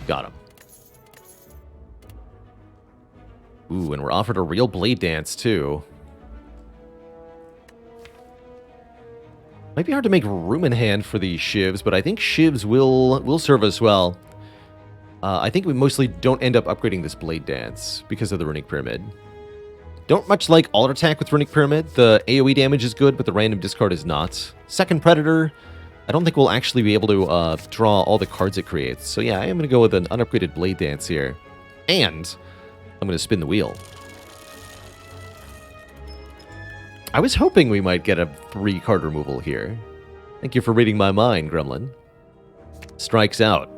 Got him. Ooh, and we're offered a real Blade Dance, too. Might be hard to make room in hand for these shivs, but I think shivs will serve us well. I think we mostly don't end up upgrading this Blade Dance because of the Runic Pyramid. Don't much like Alt Attack with Runic Pyramid. The AoE damage is good, but the random discard is not. Second Predator, I don't think we'll actually be able to draw all the cards it creates. So yeah, I am going to go with an unupgraded Blade Dance here. And I'm going to spin the wheel. I was hoping we might get a 3-card removal here. Thank you for reading my mind, Gremlin. Strikes out.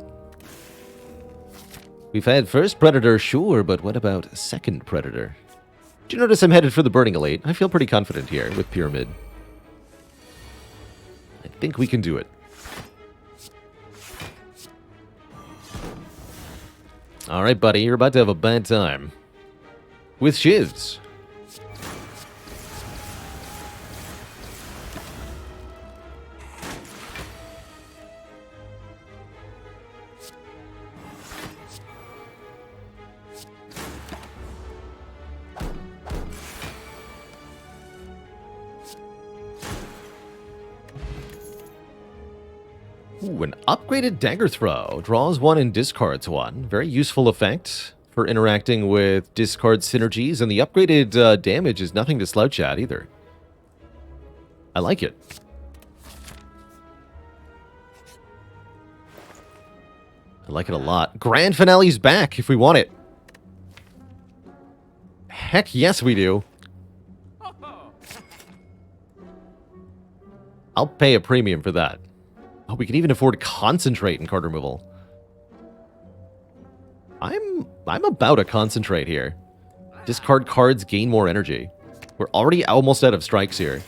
We've had first Predator, sure, but what about second Predator? Do you notice I'm headed for the Burning Elite? I feel pretty confident here with Pyramid. I think we can do it. Alright, buddy, you're about to have a bad time. With shivs. Ooh, an upgraded dagger throw. Draws 1 and discards 1. Very useful effect for interacting with discard synergies, and the upgraded damage is nothing to slouch at either. I like it. I like it a lot. Grand Finale's back if we want it. Heck yes, we do. I'll pay a premium for that. Oh, we can even afford Concentrate in card removal. I'm about to concentrate here. Discard cards, gain more energy. We're already almost out of strikes here.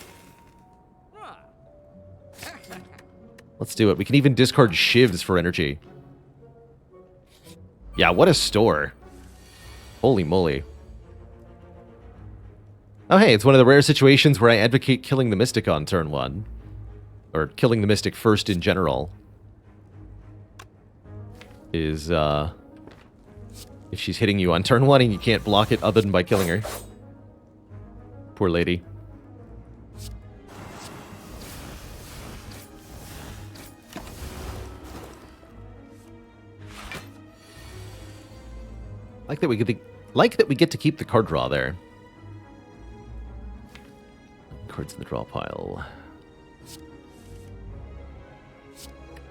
Let's do it. We can even discard shivs for energy. Yeah, what a store. Holy moly. Oh hey, it's one of the rare situations where I advocate killing the Mystic on turn 1. Or killing the Mystic first in general. Is, if she's hitting you on turn 1 and you can't block it other than by killing her. Poor lady. Like that we get to keep the card draw there. Cards in the draw pile.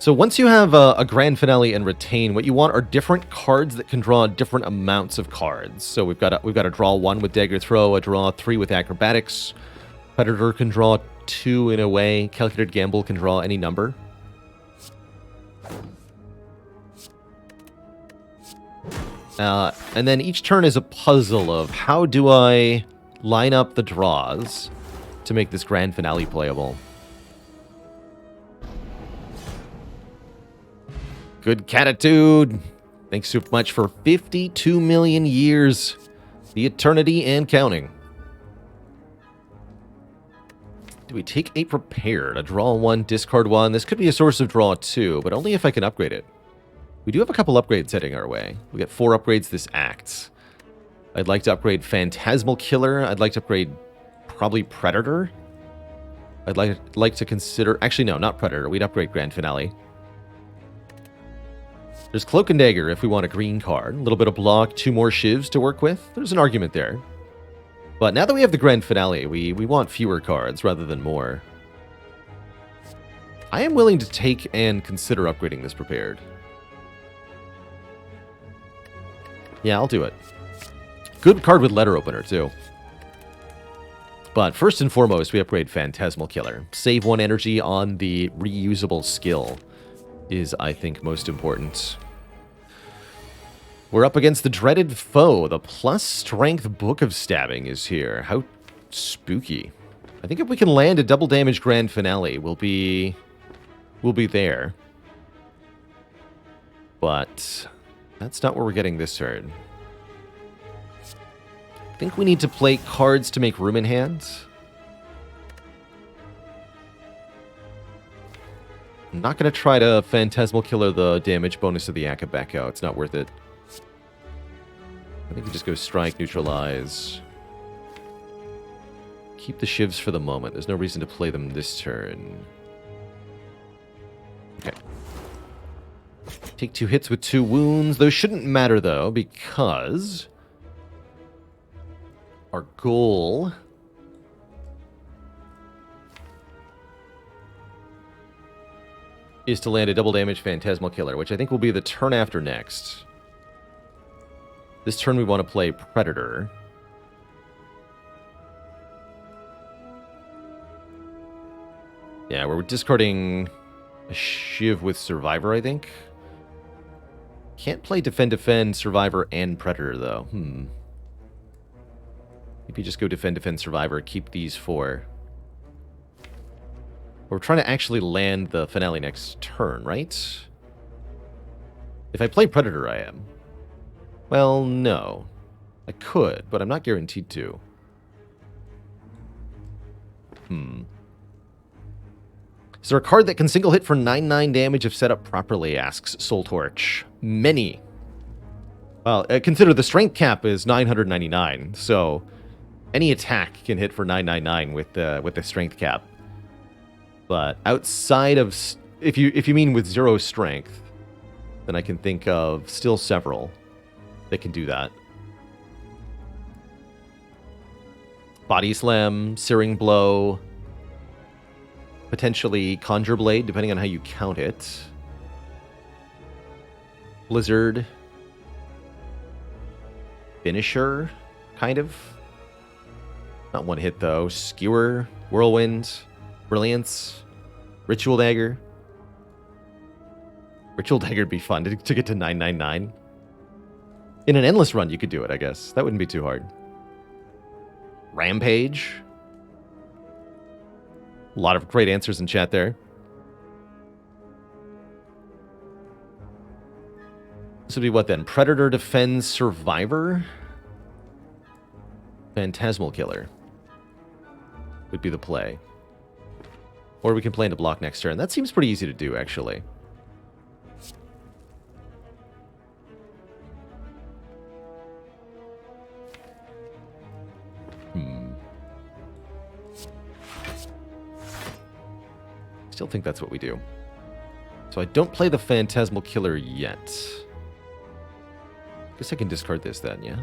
So once you have a Grand Finale and Retain, what you want are different cards that can draw different amounts of cards. So we've got a draw 1 with Dagger Throw, a draw 3 with Acrobatics. Predator can draw 2 in a way. Calculated Gamble can draw any number. And then each turn is a puzzle of how do I line up the draws to make this Grand Finale playable. Good catitude. Thanks so much for 52 million years. The eternity and counting. Do we take a Prepared? A draw 1, discard 1. This could be a source of draw 2, but only if I can upgrade it. We do have a couple upgrades heading our way. We get 4 upgrades this act. I'd like to upgrade Phantasmal Killer. I'd like to upgrade probably Predator. I'd like to consider... Actually, no, not Predator. We'd upgrade Grand Finale. There's Cloak and Dagger if we want a green card. A little bit of block, 2 more shivs to work with. There's an argument there. But now that we have the Grand Finale, we want fewer cards rather than more. I am willing to take and consider upgrading this Prepared. Yeah, I'll do it. Good card with Letter Opener, too. But first and foremost, we upgrade Phantasmal Killer. Save 1 energy on the reusable skill is, I think, most important. We're up against the dreaded foe. The plus strength Book of Stabbing is here. How spooky. I think if we can land a double damage Grand Finale, we'll be there. But that's not where we're getting this turn. I think we need to play cards to make room in hand. I'm not going to try to Phantasmal Killer the damage bonus of the Akabeko. It's not worth it. I think we just go Strike, Neutralize. Keep the shivs for the moment. There's no reason to play them this turn. Okay. Take 2 hits with 2 wounds. Those shouldn't matter, though, because our goal is to land a double damage Phantasmal Killer, which I think will be the turn after next. This turn we want to play Predator. Yeah, we're discarding a Shiv with Survivor, I think. Can't play Defend, Survivor, and Predator, though. Maybe just go Defend, Survivor, keep these 4. We're trying to actually land the finale next turn, right? If I play Predator, I am. Well, no. I could, but I'm not guaranteed to. Is there a card that can single hit for 9/9 damage if set up properly, asks Soul Torch. Many. Well, consider the strength cap is 999, so any attack can hit for 999 with the strength cap. But outside of if you mean with 0 strength, then I can think of still several that can do that. Body Slam, Searing Blow, potentially Conjure Blade, depending on how you count it. Blizzard. Finisher, kind of. Not one hit, though. Skewer, Whirlwind, Brilliance, Ritual Dagger. Ritual Dagger would be fun to get to 999. In an endless run, you could do it, I guess. That wouldn't be too hard. Rampage. A lot of great answers in chat there. This would be what then? Predator defends Survivor? Phantasmal Killer would be the play. Or we can play into block next turn. That seems pretty easy to do, actually. Still think that's what we do. So I don't play the Phantasmal Killer yet. Guess I can discard this then, yeah?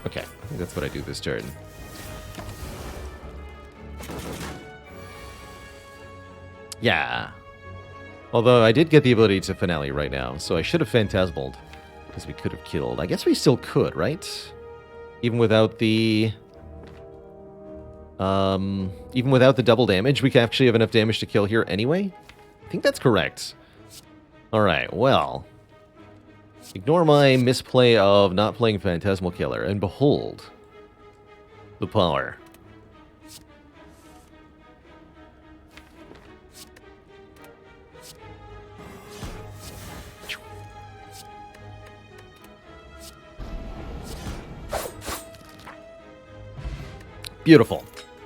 Okay, I think that's what I do this turn. Yeah. Although I did get the ability to Finale right now, so I should have Phantasmaled, because we could have killed. I guess we still could, right? Even without the... even without the double damage, we can actually have enough damage to kill here anyway? I think that's correct. Alright, well. Ignore my misplay of not playing Phantasmal Killer, and behold the power. Beautiful.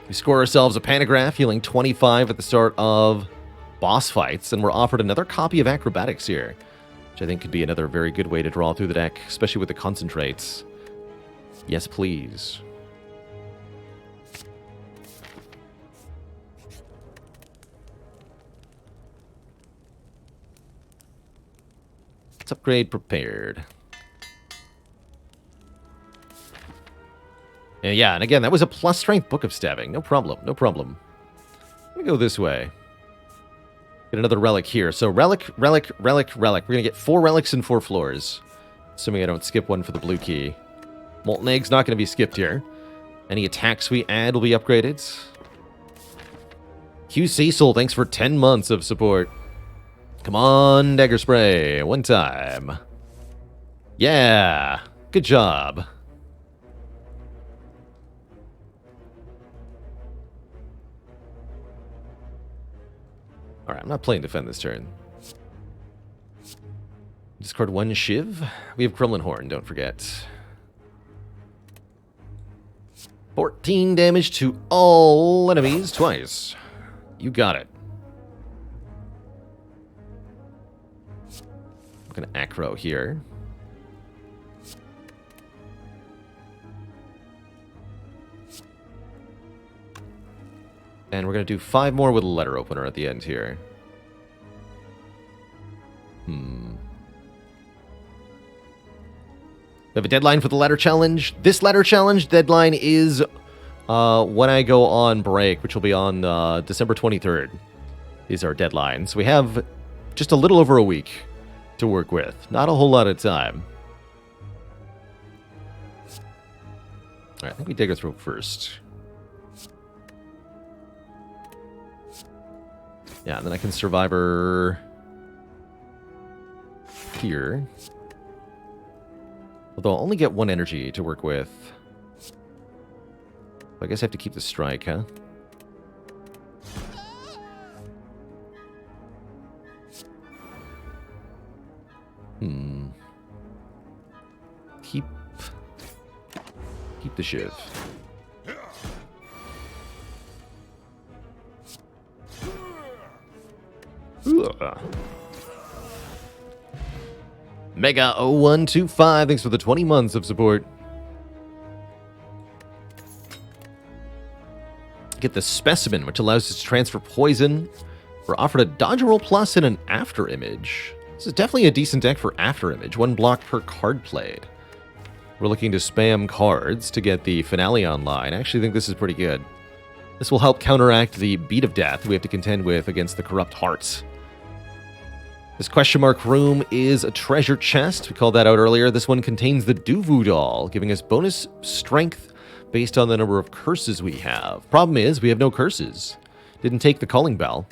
We score ourselves a Pantograph, healing 25 at the start of boss fights, and we're offered another copy of Acrobatics here, which I think could be another very good way to draw through the deck, especially with the concentrates. Yes, please. Let's upgrade Prepared. Yeah, and again, that was a plus strength Book of Stabbing. No problem, no problem. Let me go this way. Get another relic here. So relic, relic, relic, relic. We're going to get 4 relics and 4 floors. Assuming I don't skip one for the blue key. Molten Egg's not going to be skipped here. Any attacks we add will be upgraded. Hugh Cecil, thanks for 10 months of support. Come on, Dagger Spray. One time. Yeah. Good job. Alright, I'm not playing Defend this turn. Discard 1 Shiv. We have Kremlin Horn, don't forget. 14 damage to all enemies twice. You got it. I'm going to Acro here. And we're going to do 5 more with a letter opener at the end here. We have a deadline for the ladder challenge. This ladder challenge deadline is when I go on break, which will be on December 23rd, is our deadline. So we have just a little over a week to work with. Not a whole lot of time. All right, I think we dig our throat first. Yeah, and then I can Survivor here. Although I'll only get 1 energy to work with. I guess I have to keep the strike, huh? Keep the Shiv. Mega 0125, thanks for the 20 months of support. Get the Specimen, which allows us to transfer poison. We're offered a dodge roll plus and an after image. This is definitely a decent deck for after image. 1 block per card played. We're looking to spam cards to get the finale online. I actually think this is pretty good. This will help counteract the beat of death we have to contend with against the Corrupt Hearts. This question mark room is a treasure chest. We called that out earlier. This one contains the Duvu doll, giving us bonus strength based on the number of curses we have. Problem is, we have no curses. Didn't take the calling bell.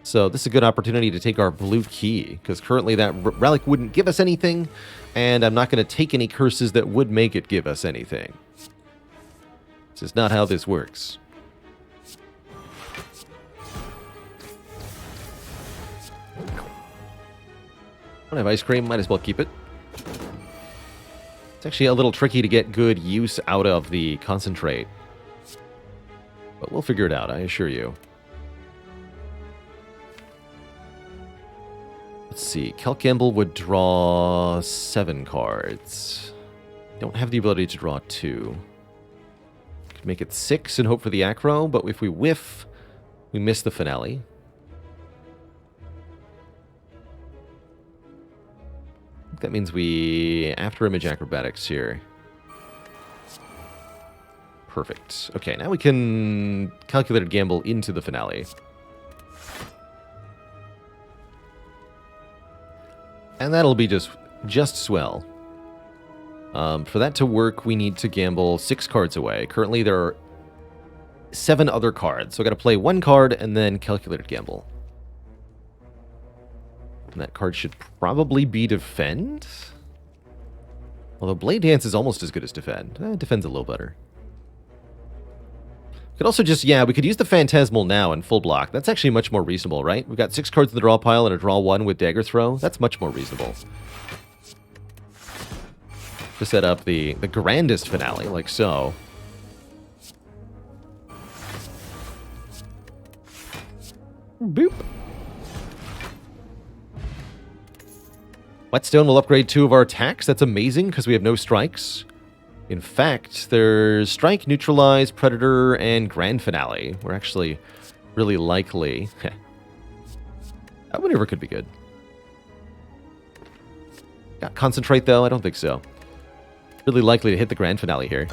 So this is a good opportunity to take our blue key, because currently that relic wouldn't give us anything, and I'm not going to take any curses that would make it give us anything. This is not how this works. I don't have ice cream, might as well keep it. It's actually a little tricky to get good use out of the concentrate. But we'll figure it out, I assure you. Let's see, Kelk Gamble would draw 7 cards. Don't have the ability to draw 2. Could make it 6 and hope for the acro, but if we whiff, we miss the finale. That means we after image acrobatics here. Perfect. Okay, now we can calculated gamble into the finale. And that'll be just swell. For that to work, we need to gamble 6 cards away. Currently, there are 7 other cards, so I got to play 1 card and then calculated gamble. And that card should probably be Defend. Although Blade Dance is almost as good as Defend. Defend's a little better. Could also just, yeah, we could use the Phantasmal now in full block. That's actually much more reasonable, right? We've got 6 cards in the draw pile and a draw 1 with Dagger Throw. That's much more reasonable. To set up the grandest finale, like so. Boop. Whetstone will upgrade 2 of our attacks. That's amazing because we have no strikes. In fact, there's Strike, Neutralize, Predator, and Grand Finale. We're actually really likely. That maneuver could be good. Got Concentrate, though? I don't think so. Really likely to hit the Grand Finale here.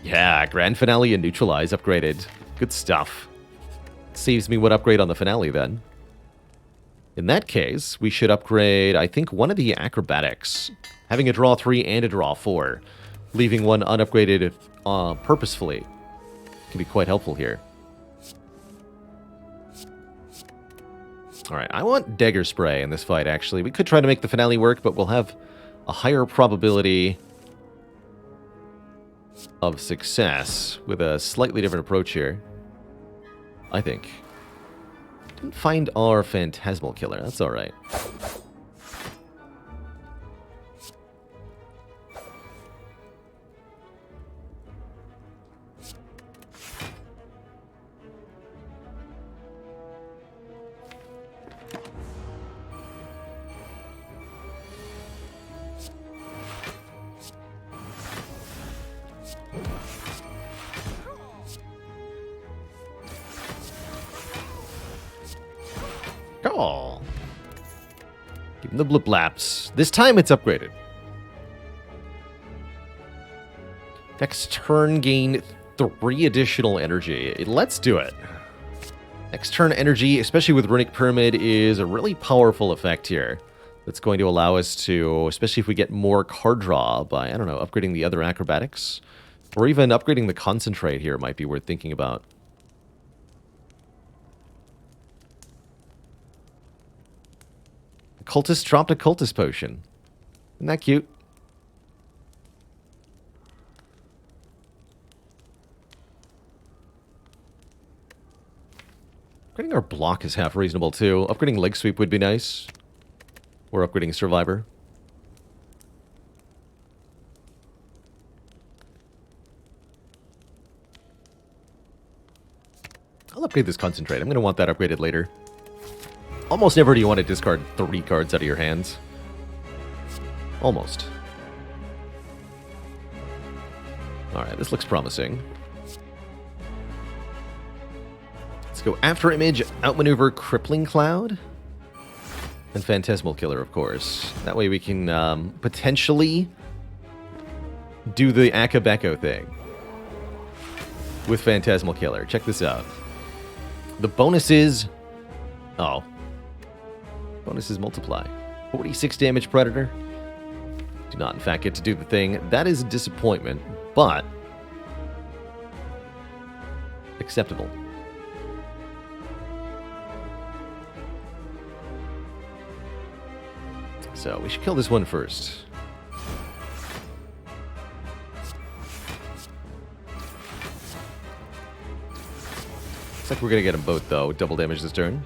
Yeah, Grand Finale and Neutralize upgraded. Good stuff. Saves me what upgrade on the finale, then. In that case, we should upgrade, I think, one of the acrobatics. Having a draw 3 and a draw 4. Leaving one unupgraded purposefully can be quite helpful here. Alright, I want Dagger Spray in this fight, actually. We could try to make the finale work, but we'll have a higher probability of success with a slightly different approach here. I think. Didn't find our Phantasmal Killer. That's alright. Oh. Give him the blip laps. This time it's upgraded. Next turn, gain 3 additional energy. Let's do it. Next turn energy, especially with Runic Pyramid, is a really powerful effect here. That's going to allow us to, especially if we get more card draw by, I don't know, upgrading the other acrobatics. Or even upgrading the Concentrate here might be worth thinking about. Cultist dropped a Cultist Potion. Isn't that cute? Upgrading our block is half reasonable, too. Upgrading Leg Sweep would be nice. Or upgrading Survivor. I'll upgrade this Concentrate. I'm going to want that upgraded later. Almost never do you want to discard 3 cards out of your hands. Almost. Alright, this looks promising. Let's go After Image, Outmaneuver, Crippling Cloud, and Phantasmal Killer, of course. That way we can potentially do the Akabeko thing with Phantasmal Killer. Check this out. The bonuses... Oh. Bonuses multiply. 46 damage Predator. Do not, in fact, get to do the thing. That is a disappointment, but acceptable. So, we should kill this one first. Looks like we're going to get them both, though. Double damage this turn.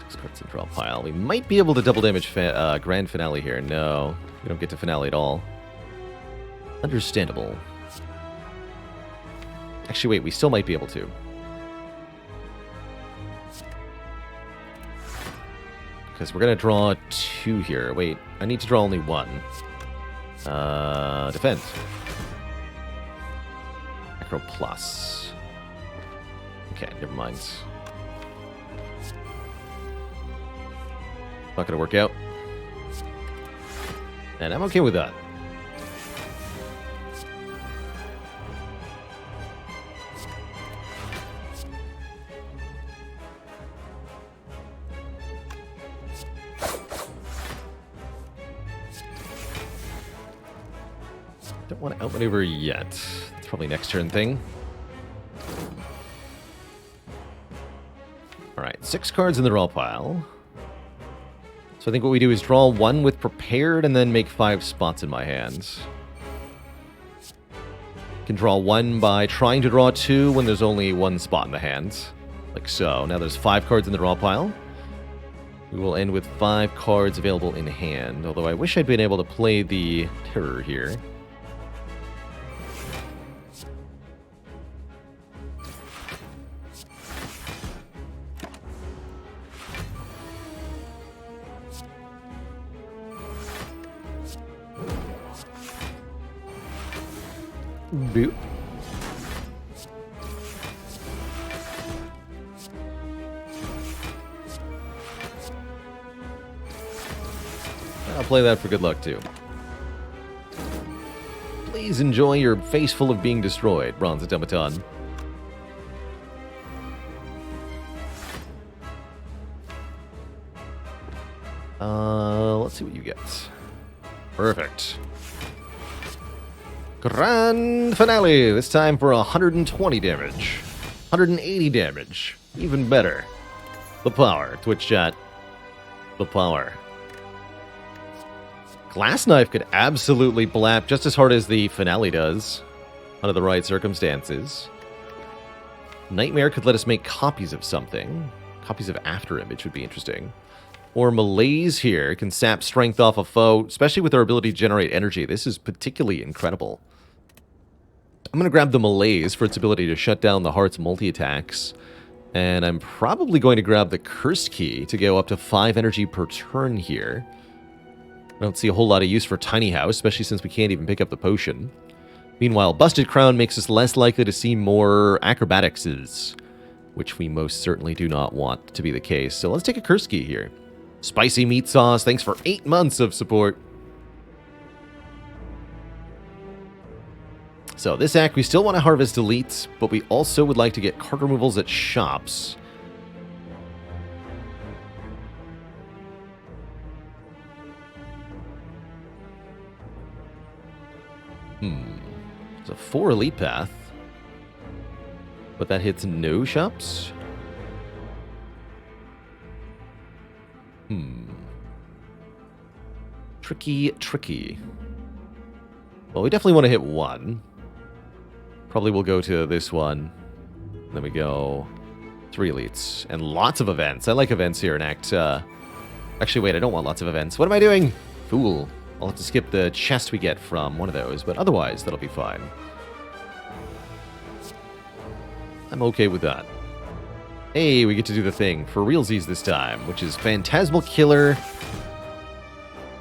6 cards in draw pile. We might be able to double damage Grand Finale here. No, we don't get to Finale at all. Understandable. Actually, wait, we still might be able to. Because we're going to draw 2 here. Wait, I need to draw only 1. Defend. Acro plus. Okay, never mind. Not going to work out. And I'm okay with that. Don't want to outmaneuver yet. It's probably next turn thing. Alright, 6 cards in the draw pile. So I think what we do is draw 1 with prepared and then make 5 spots in my hands. Can draw 1 by trying to draw 2 when there's only 1 spot in the hands. Like so. Now there's 5 cards in the draw pile. We will end with 5 cards available in hand. Although I wish I'd been able to play the Terror here. Boop. I'll play that for good luck, too. Please enjoy your face full of being destroyed, Bronze Automaton. Let's see what you get. Perfect. Grand Finale! This time for 120 damage. 180 damage. Even better. The power. Twitch chat. The power. Glass Knife could absolutely blap just as hard as the Finale does. Under the right circumstances. Nightmare could let us make copies of something. Copies of After Image would be interesting. Or Malaise here can sap strength off a foe, especially with our ability to generate energy. This is particularly incredible. I'm going to grab the Malaise for its ability to shut down the Heart's multi-attacks. And I'm probably going to grab the Curse Key to go up to 5 energy per turn here. I don't see a whole lot of use for Tiny House, especially since we can't even pick up the potion. Meanwhile, Busted Crown makes us less likely to see more acrobaticses, which we most certainly do not want to be the case. So let's take a Curse Key here. Spicy Meat Sauce, thanks for 8 months of support. So this act, we still want to harvest elites, but we also would like to get card removals at shops. It's a 4 elite path, but that hits no shops. Tricky. Well, we definitely want to hit 1. Probably we'll go to this one. Then we go 3 elites. And lots of events. I like events here in Act... Actually, wait, I don't want lots of events. What am I doing? Fool. I'll have to skip the chest we get from one of those, but otherwise, that'll be fine. I'm okay with that. Hey, we get to do the thing for realsies this time, which is Phantasmal Killer,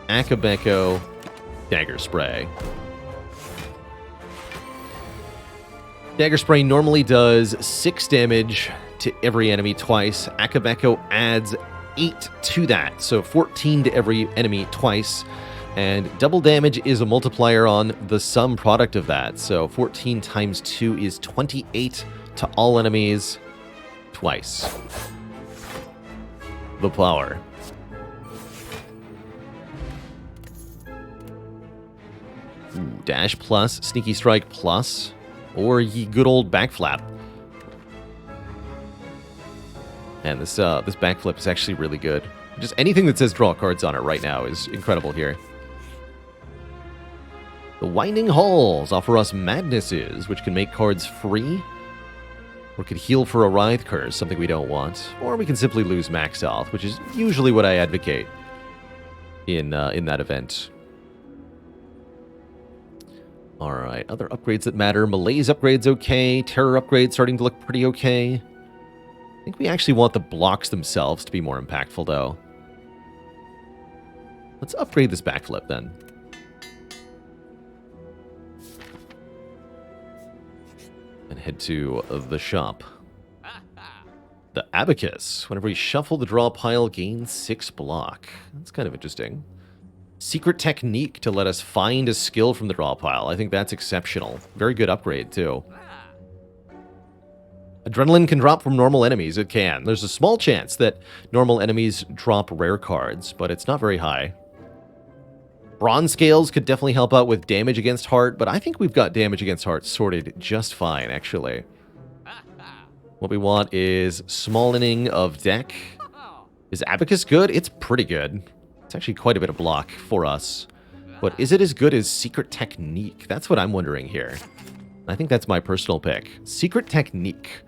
Akabeko, Dagger Spray. Dagger Spray normally does 6 damage to every enemy twice. Akabeko adds 8 to that, so 14 to every enemy twice. And double damage is a multiplier on the sum product of that. So 14 times 2 is 28 to all enemies twice. The power. Ooh, dash plus, sneaky strike plus, or ye good old backflap. And this backflip is actually really good. Just anything that says draw cards on it right now is incredible here. The Winding Halls offer us Madnesses, which can make cards free, or could heal for a Writhe Curse, something we don't want, or we can simply lose max health, which is usually what I advocate in that event. Alright, other upgrades that matter. Malaise upgrade's okay. Terror upgrade starting to look pretty okay. I think we actually want the blocks themselves to be more impactful, though. Let's upgrade this backflip, then. And head to the shop. The Abacus. Whenever we shuffle the draw pile, gain 6 block. That's kind of interesting. Secret Technique to let us find a skill from the draw pile. I think that's exceptional. Very good upgrade, too. Adrenaline can drop from normal enemies. It can. There's a small chance that normal enemies drop rare cards, but it's not very high. Bronze Scales could definitely help out with damage against heart, but I think we've got damage against heart sorted just fine, actually. What we want is smallening of deck. Is Abacus good? It's pretty good. It's actually quite a bit of block for us. But is it as good as Secret Technique? That's what I'm wondering here. I think that's my personal pick. Secret Technique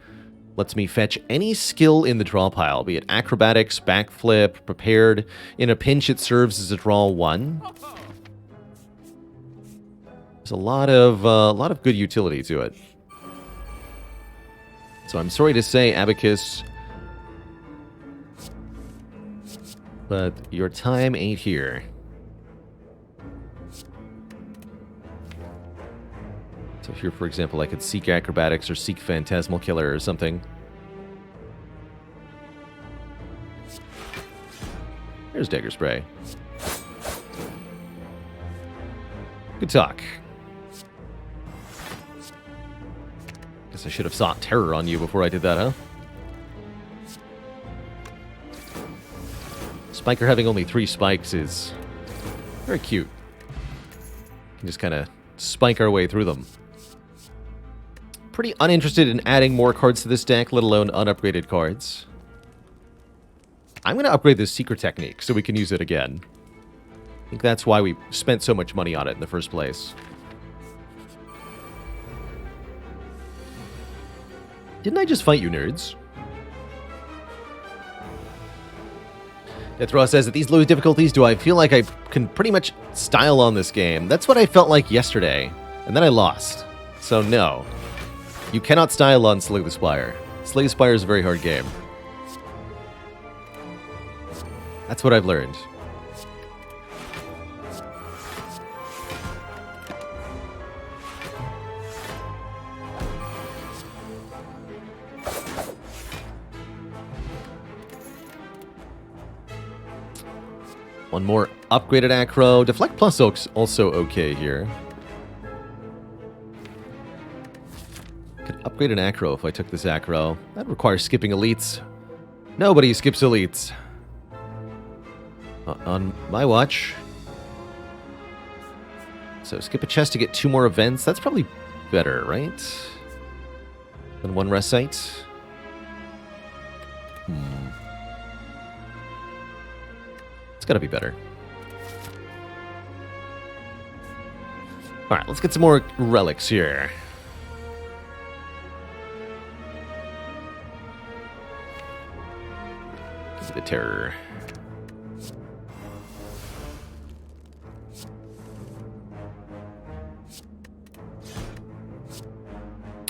lets me fetch any skill in the draw pile, be it acrobatics, backflip, prepared. In a pinch, it serves as a draw 1. There's a lot of good utility to it. So I'm sorry to say, Abacus, but your time ain't here. So here, for example, I could seek acrobatics or seek Phantasmal Killer or something. There's Dagger Spray. Good talk. Guess I should have sought terror on you before I did that, huh? Spiker having only 3 spikes is very cute. We can just kind of spike our way through them. Pretty uninterested in adding more cards to this deck, let alone unupgraded cards. I'm going to upgrade this Secret Technique so we can use it again. I think that's why we spent so much money on it in the first place. Didn't I just fight you, nerds? Deathraw says, at these low difficulties, do I feel like I can pretty much style on this game? That's what I felt like yesterday, and then I lost. So no. You cannot style on Slay the Spire. Slay the Spire is a very hard game. That's what I've learned. One more upgraded Acro. Deflect Plus also okay here. Could upgrade an Acro if I took this Acro. That requires skipping Elites. Nobody skips Elites. On my watch. So skip a chest to get 2 more events. That's probably better, right? Than 1 rest site. It's gotta be better. Alright, let's get some more relics here. Give me the terror.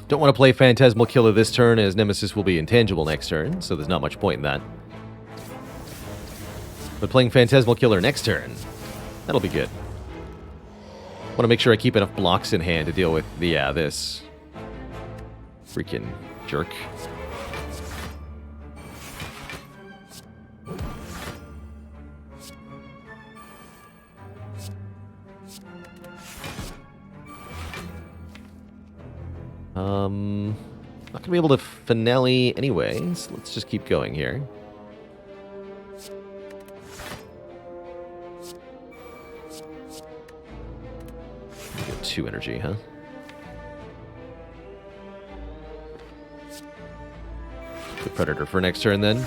Don't want to play Phantasmal Killer this turn, as Nemesis will be intangible next turn, so there's not much point in that. But playing Phantasmal Killer next turn, that'll be good. Want to make sure I keep enough blocks in hand to deal with this. Freaking jerk. Not gonna be able to finale anyway, so let's just keep going here. Get 2 energy, huh? The Predator for next turn then.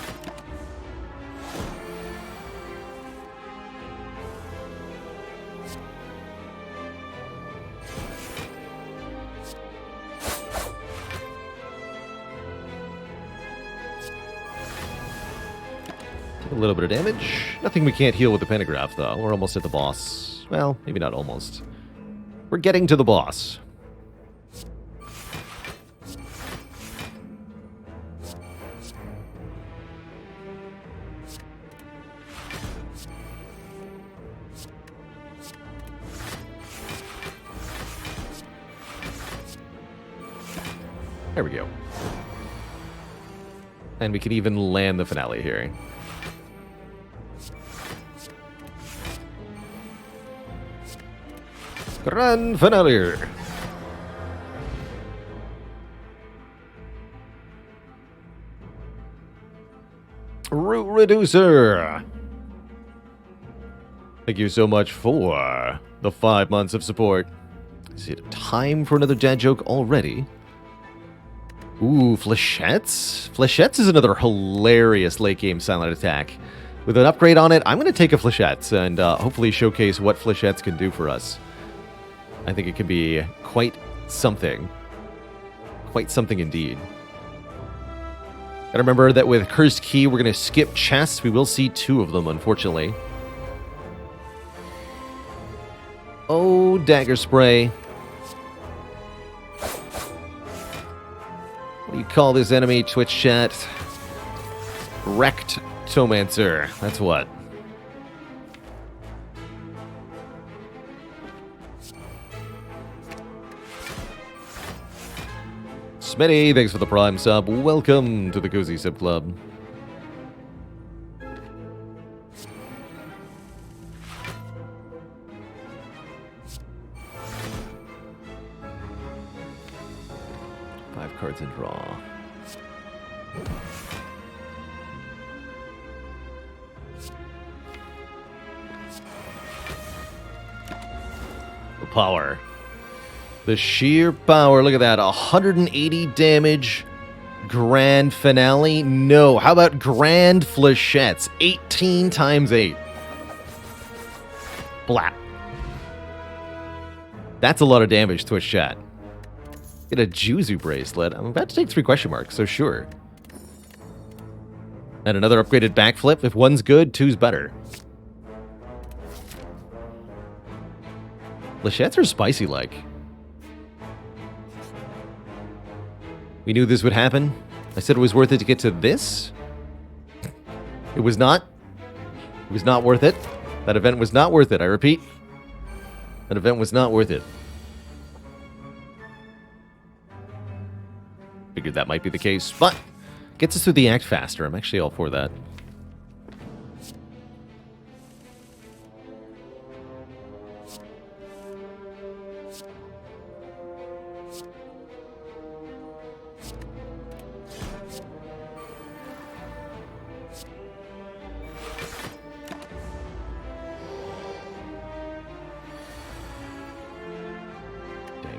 A little bit of damage. Nothing we can't heal with the pentagraph, though. We're almost at the boss. Well, maybe not almost. We're getting to the boss. There we go. And we can even land the finale here. Grand finale. Root Reducer. Thank you so much for the 5 months of support. Is it time for another dad joke already? Ooh, Flechettes? Flechettes is another hilarious late-game silent attack. With an upgrade on it, I'm going to take a Flechettes and hopefully showcase what Flechettes can do for us. I think it can be quite something. Quite something indeed. Gotta remember that with Cursed Key, we're going to skip chests. We will see 2 of them, unfortunately. Oh, Dagger Spray. What do you call this enemy, Twitch chat? Wrecked Tomancer. That's what. Smitty, thanks for the Prime sub. Welcome to the Cozy Sub Club. Five cards in draw. The power. The sheer power. Look at that. 180 damage. Grand finale. No. How about grand flechettes? 18 times 8. Blat. That's a lot of damage, Twitch chat. Get a Juzu bracelet. I'm about to take 3 question marks, so sure. And another upgraded backflip. If one's good, 2's better. Flechettes are spicy like. We knew this would happen. I said it was worth it to get to this. It was not. It was not worth it. That event was not worth it. I repeat. That event was not worth it. Figured that might be the case, but gets us through the act faster. I'm actually all for that.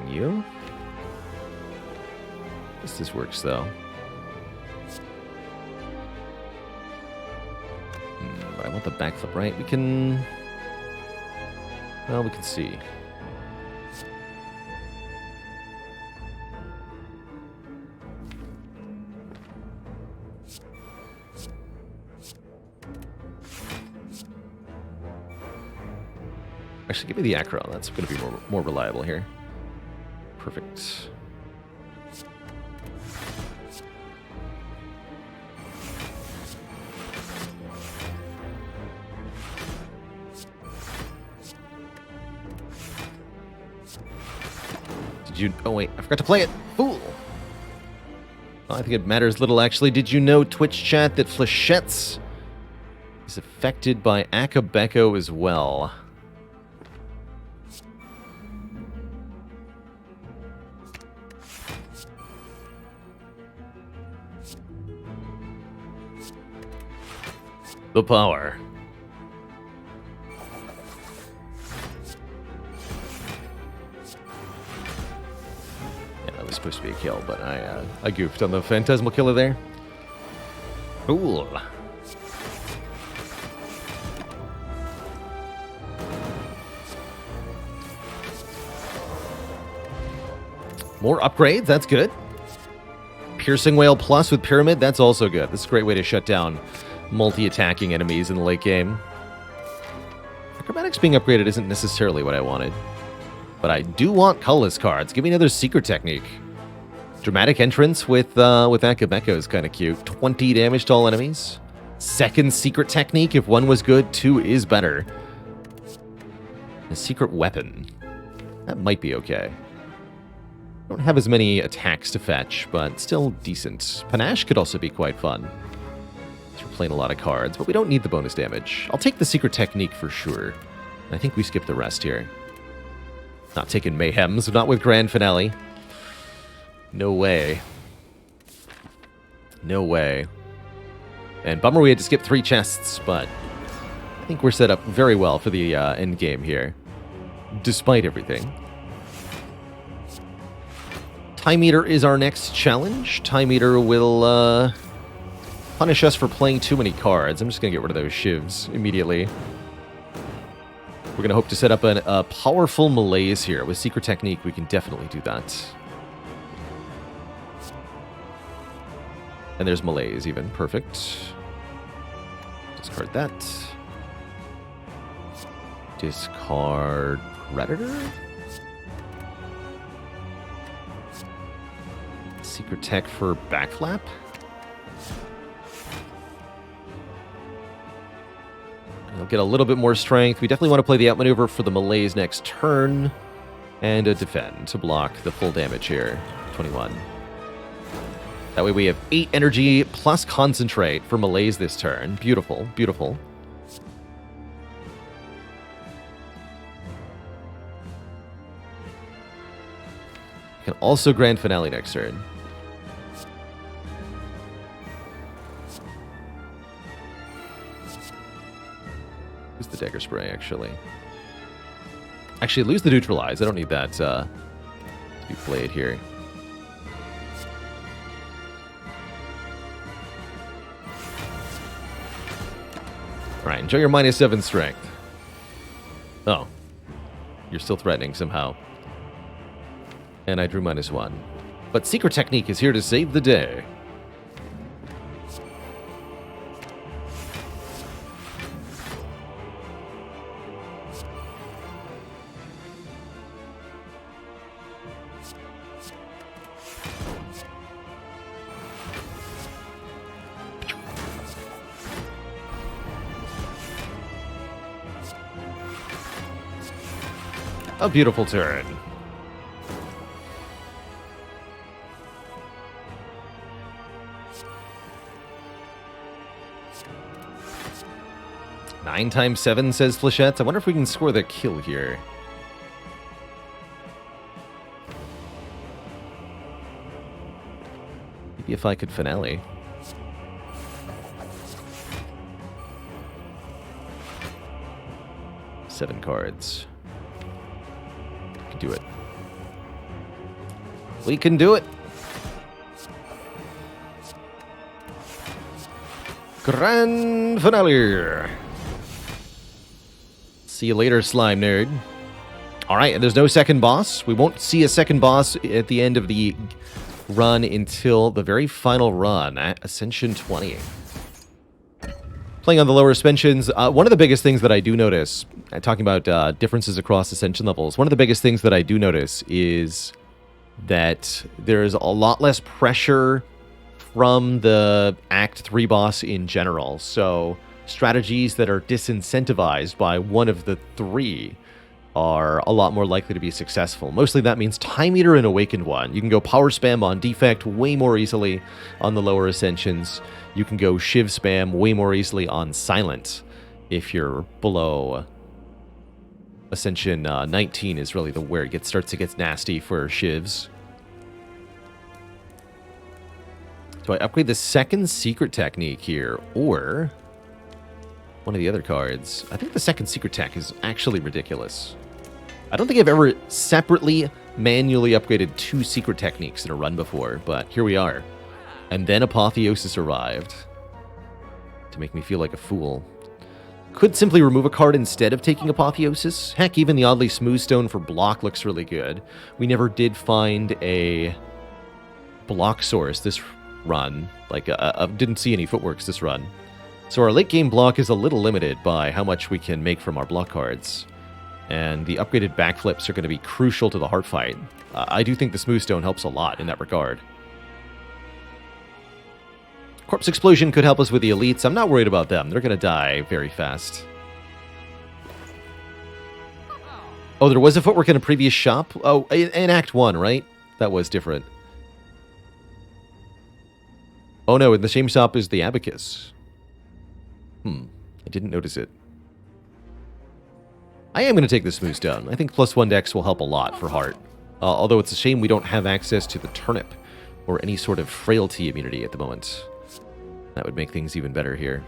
You? This works though. But I want the backflip, right? We can. Well, we can see. Actually, give me the acro. That's going to be more reliable here. Perfect. Did you... Oh, wait. I forgot to play it. Fool. I think it matters little, actually. Did you know, Twitch chat, that Flechette's is affected by Akabeko as well? The power. Yeah, that was supposed to be a kill, but I goofed on the Phantasmal Killer there. Cool. More upgrades, that's good. Piercing Whale Plus with Pyramid, that's also good. This is a great way to shut down multi-attacking enemies in the late game. Acrobatics being upgraded isn't necessarily what I wanted, but I do want colorless cards. Give me another secret technique. Dramatic entrance with Akabeko is kind of cute. 20 damage to all enemies. Second secret technique, if one was good, 2 is better. A secret weapon. That might be okay. Don't have as many attacks to fetch, but still decent. Panache could also be quite fun. We're playing a lot of cards, but we don't need the bonus damage. I'll take the secret technique for sure. I think we skip the rest here. Not taking Mayhems, not with Grand Finale. No way. No way. And bummer we had to skip 3 chests, but I think we're set up very well for the end game here. Despite everything. Time Eater is our next challenge. Time Eater will punish us for playing too many cards. I'm just going to get rid of those shivs immediately. We're going to hope to set up a powerful malaise here. With Secret Technique, we can definitely do that. And there's malaise even. Perfect. Discard that. Discard Predator? Secret Tech for Backflap? I'll get a little bit more strength. We definitely want to play the outmaneuver for the malaise next turn. And a defend to block the full damage here. 21. That way we have 8 energy plus concentrate for malaise this turn. Beautiful, beautiful. Can also Grand Finale next turn. Lose the Dagger Spray, actually. Actually, lose the Neutralize. I don't need that to be played here. Alright, enjoy your -7 strength. Oh. You're still threatening somehow. And I drew -1. But Secret Technique is here to save the day. A beautiful turn. Nine times 7, says Flechette. I wonder if we can score the kill here. Maybe if I could finale. Seven cards. Do it. We can do it. Grand finale. See you later, slime nerd. All right, and there's no second boss. We won't see a second boss at the end of the run until the very final run at Ascension 20. Playing on the lower ascensions, one of the biggest things that I do notice, talking about differences across ascension levels, one of the biggest things that I do notice is that there's a lot less pressure from the Act 3 boss in general. So strategies that are disincentivized by one of the 3 are a lot more likely to be successful. Mostly that means Time Eater and Awakened One. You can go Power Spam on Defect way more easily on the lower Ascensions. You can go Shiv Spam way more easily on Silent if you're below Ascension 19 is really where it starts to get nasty for Shivs. Do I upgrade the second secret technique here, or one of the other cards? I think the second secret tech is actually ridiculous. I don't think I've ever separately, manually upgraded 2 secret techniques in a run before, but here we are. And then Apotheosis arrived to make me feel like a fool. Could simply remove a card instead of taking Apotheosis. Heck, even the Oddly Smooth Stone for block looks really good. We never did find a block source this run. Like, I didn't see any footworks this run. So our late game block is a little limited by how much we can make from our block cards. And the upgraded backflips are going to be crucial to the heart fight. I do think the Smooth Stone helps a lot in that regard. Corpse Explosion could help us with the elites. I'm not worried about them. They're going to die very fast. Oh, there was a footwork in a previous shop? Oh, in Act 1, right? That was different. Oh no, in the same shop is the Abacus. I didn't notice it. I am going to take the Smooth Stone. I think +1 dex will help a lot for Heart. Although it's a shame we don't have access to the Turnip or any sort of Frailty immunity at the moment. That would make things even better here.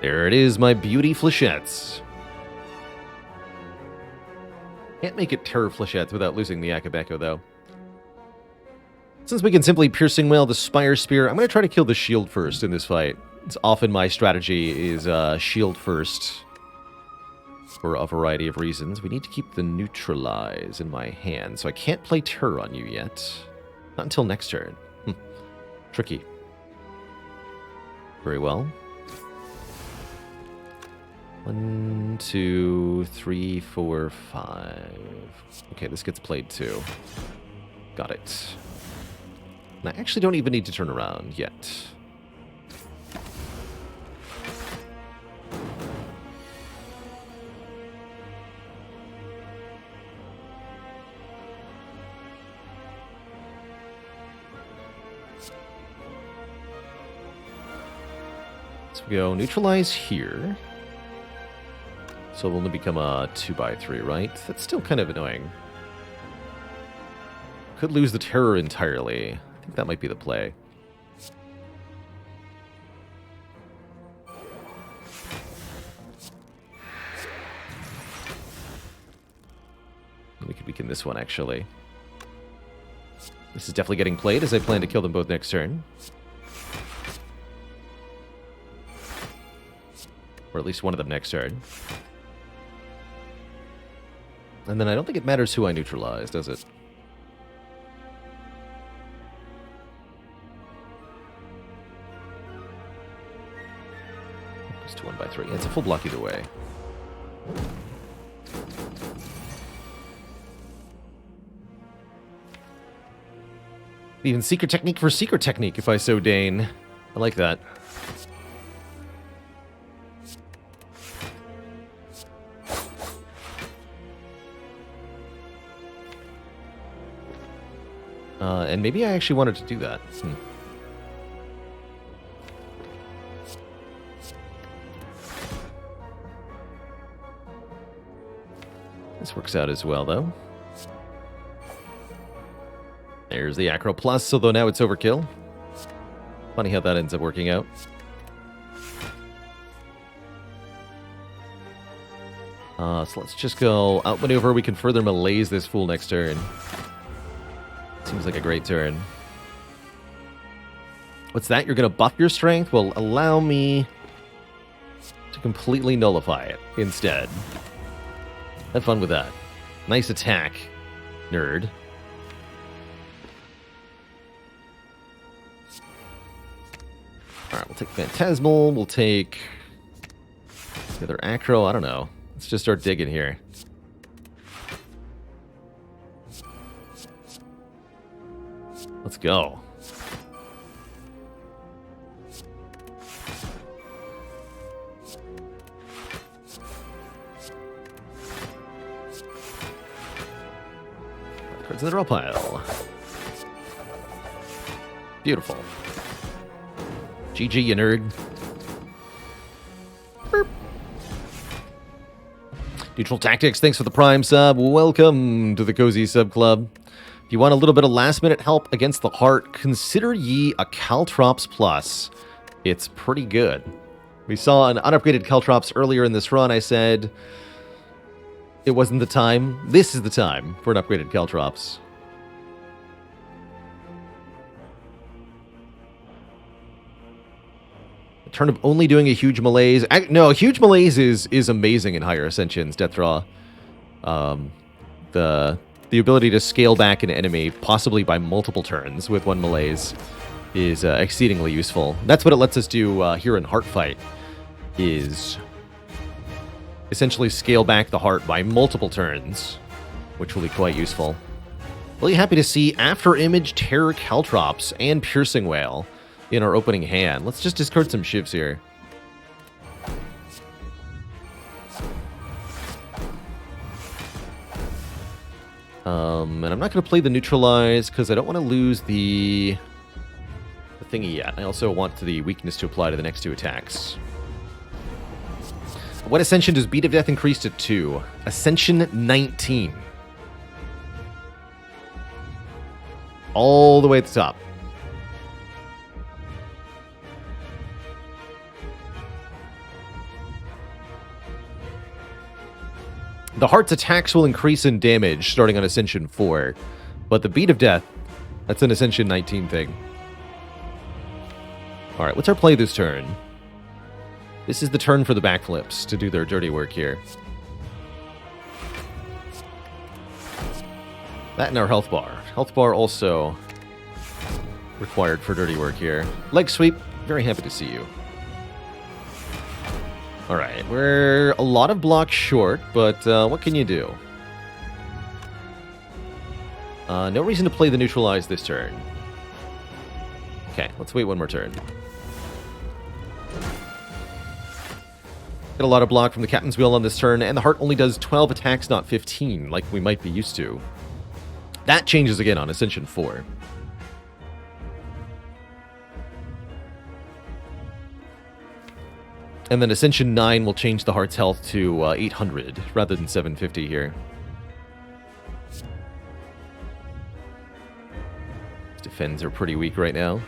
There it is, my beauty flechettes. Can't make it Terror Flechettes without losing the Akabeko, though. Since we can simply Piercing Wail the Spire Spear, I'm going to try to kill the shield first in this fight. It's often my strategy is shield first for a variety of reasons. We need to keep the Neutralize in my hand, so I can't play Terror on you yet. Not until next turn. Tricky. Very well. 1, 2, 3, 4, 5. Okay, this gets played too. Got it. And I actually don't even need to turn around yet. So we go Neutralize here. So it'll only become a 2x3, right? That's still kind of annoying. Could lose the Terror entirely. I think that might be the play. We could weaken this one, actually. This is definitely getting played, as I plan to kill them both next turn. Or at least one of them next turn. And then I don't think it matters who I neutralize, does it? Just 1x3. Yeah, it's a full block either way. Even Secret Technique for Secret Technique, if I so deign. I like that. And maybe I actually wanted to do that. This works out as well, though. There's the Acro Plus, although now it's overkill. Funny how that ends up working out. So let's just go outmaneuver. We can further malaise this fool next turn. Seems like a great turn. What's that? You're going to buff your strength? Well, allow me to completely nullify it instead. Have fun with that. Nice attack, nerd. Alright, we'll take Phantasmal. We'll take the other Acro. I don't know. Let's just start digging here. Let's go. cards in the draw pile. Beautiful. GG, you nerd. Burp. Neutral Tactics, thanks for the Prime sub. Welcome to the Cozy Sub Club. If you want a little bit of last-minute help against the heart, consider ye a Caltrops Plus. It's pretty good. We saw an unupgraded Caltrops earlier in this run. I said it wasn't the time. This is the time for an upgraded Caltrops. A turn of only doing a huge malaise. No, a huge malaise is amazing in higher ascensions, Deathdraw. The ability to scale back an enemy, possibly by multiple turns with one malaise, is exceedingly useful. That's what it lets us do here in Heartfight, is essentially scale back the heart by multiple turns, which will be quite useful. Really happy to see After Image, Terror Caltrops, and Piercing Whale in our opening hand. Let's just discard some shivs here. And I'm not going to play the Neutralize because I don't want to lose the thingy yet. I also want the weakness to apply to the next two attacks. What Ascension does Beat of Death increase to 2? Ascension 19. All the way at the top. The heart's attacks will increase in damage starting on Ascension 4, but the Beat of Death, that's an Ascension 19 thing. Alright, what's our play this turn? This is the turn for the backflips to do their dirty work here. That and our health bar. Health bar also required for dirty work here. Leg sweep, very happy to see you. Alright, we're a lot of blocks short, but what can you do? No reason to play the Neutralize this turn. Okay, let's wait one more turn. Get a lot of block from the Captain's Wheel on this turn, and the heart only does 12 attacks, not 15, like we might be used to. That changes again on Ascension 4. And then Ascension 9 will change the heart's health to 800 rather than 750 here. His defends are pretty weak right now.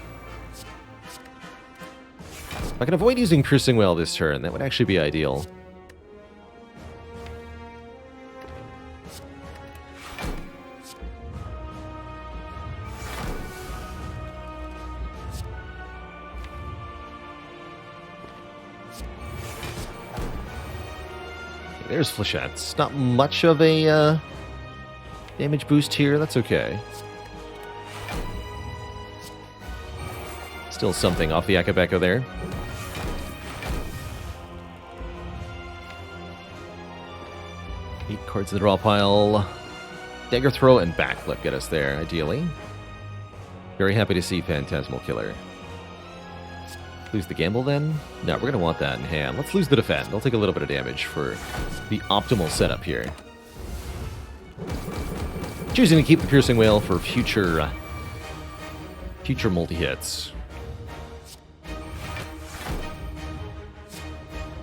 If I can avoid using Piercing Whale this turn, that would actually be ideal. There's Flechettes. Not much of a damage boost here. That's okay. Still something off the Akabeko there. Eight cards in the draw pile. Dagger Throw and Backflip get us there, ideally. Very happy to see Phantasmal Killer. Lose the gamble then? No, we're going to want that in hand. Let's lose the defend. I'll take a little bit of damage for the optimal setup here. Choosing to keep the Piercing Whale for future multi-hits.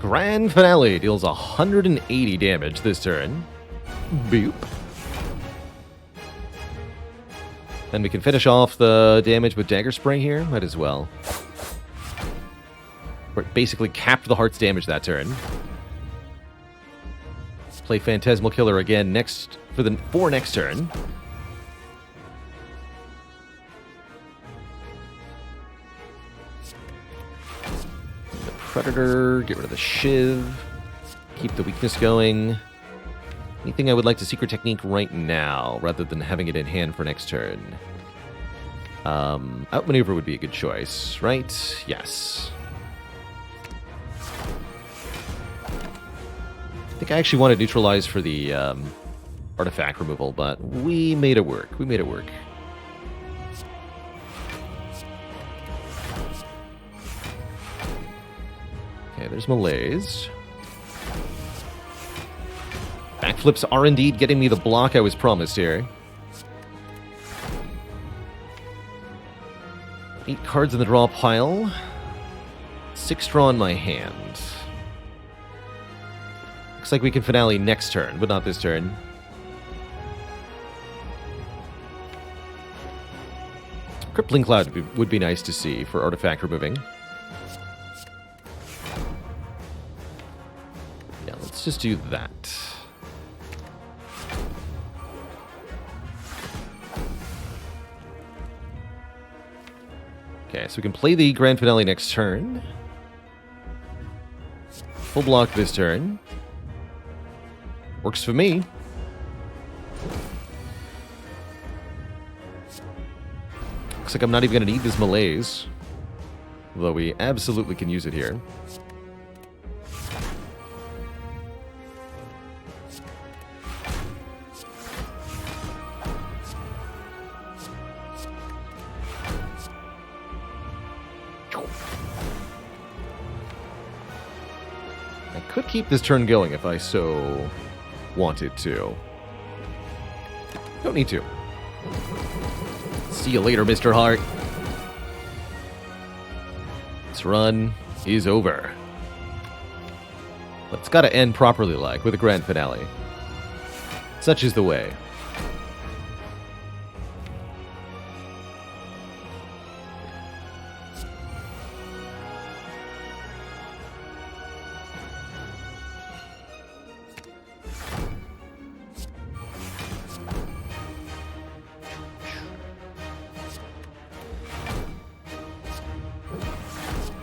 Grand Finale deals 180 damage this turn. Boop. And we can finish off the damage with Dagger Spray here. Might as well. We're basically capped the heart's damage that turn. Let's play Phantasmal Killer again next for next turn. The Predator, get rid of the Shiv, keep the weakness going. Anything I would like to Secret Technique right now, rather than having it in hand for next turn? Outmaneuver would be a good choice, right? Yes. I think I actually wanted Neutralize for the artifact removal, but we made it work. We made it work. Okay, there's Malaise. Backflips are indeed getting me the block I was promised here. 8 cards in the draw pile. 6 draw in my hand. Looks like we can finale next turn, but not this turn. Crippling Cloud would be nice to see for artifact removing. Yeah, let's just do that. Okay, so we can play the Grand Finale next turn. Full block this turn. Works for me. Looks like I'm not even going to need this malaise. Although we absolutely can use it here. I could keep this turn going if I so wanted to. Don't need to. See you later, Mr. Hart. This run is over. But it's got to end properly, like, with a grand finale. Such is the way.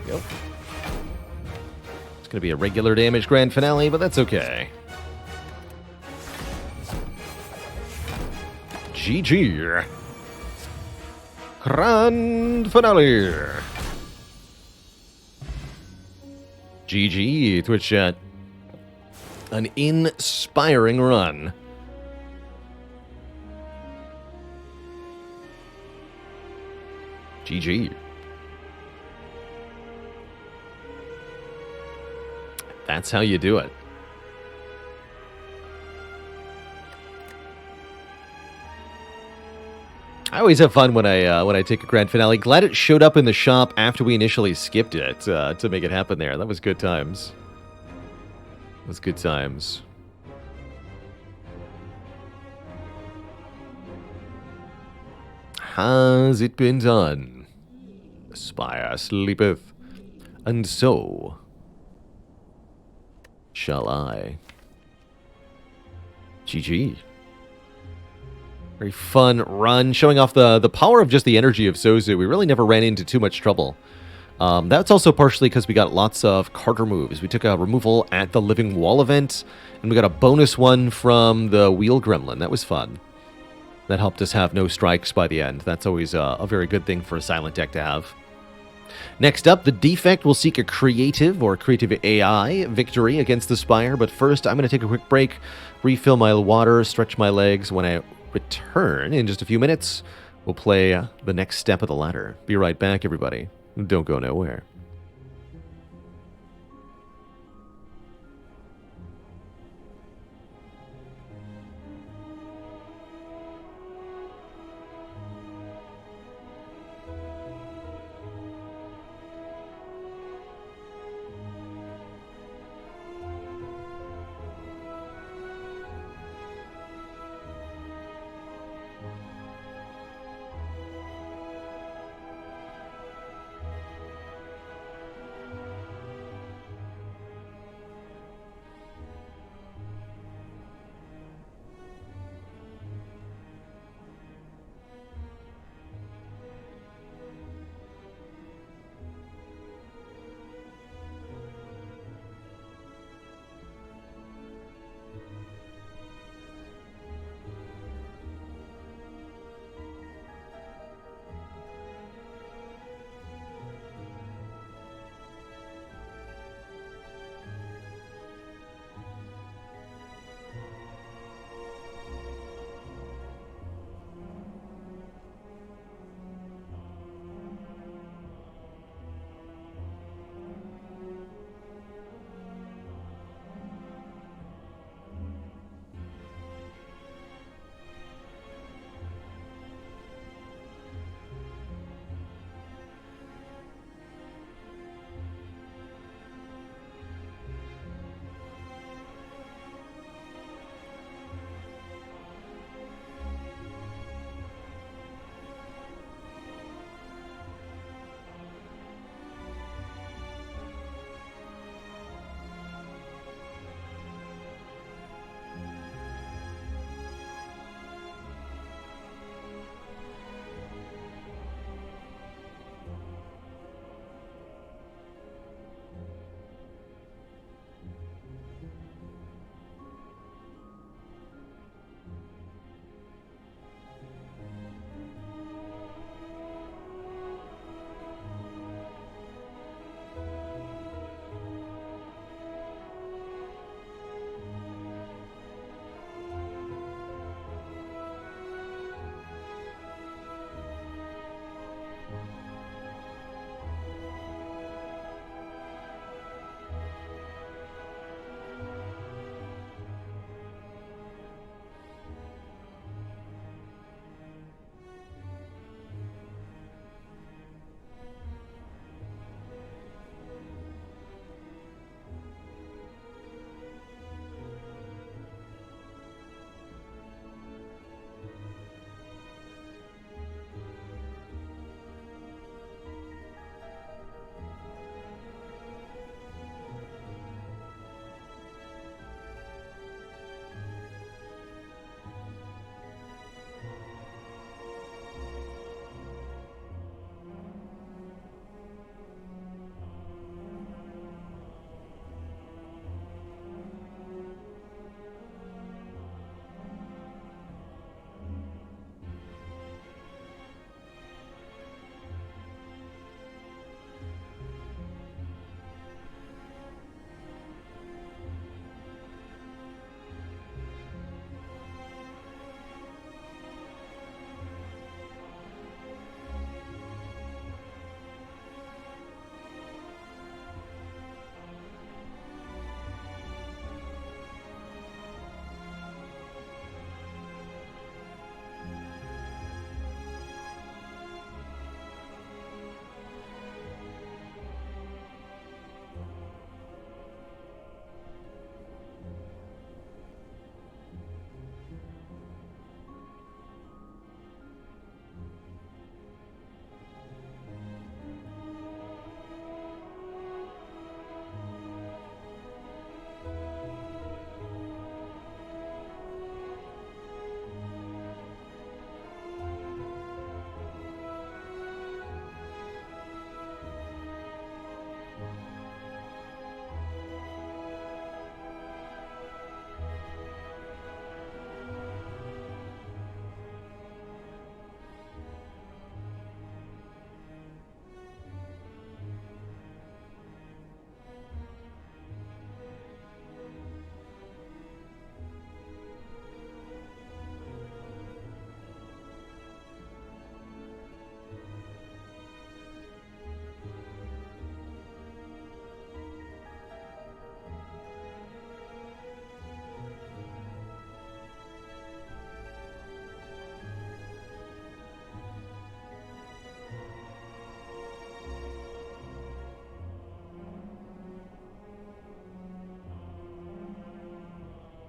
Yep. It's going to be a regular damage grand finale, but that's okay. GG. Grand finale. GG, Twitch chat. An inspiring run. GG. That's how you do it. I always have fun when I take a grand finale. Glad it showed up in the shop after we initially skipped it to make it happen there. That was good times. It was good times. Has it been done? Spire sleepeth, and so shall I. GG. Very fun run, showing off the power of just the energy of Sozu. We really never ran into too much trouble. That's also partially because we got lots of card removes. We took a removal at the Living Wall event, and we got a bonus one from the Wheel Gremlin. That was fun. That helped us have no strikes by the end. That's always a very good thing for a silent deck to have. Next up, the Defect will seek a creative or creative AI victory against the Spire, but first I'm going to take a quick break, refill my water, stretch my legs. When I return in just a few minutes, we'll play the next step of the ladder. Be right back, everybody. Don't go nowhere.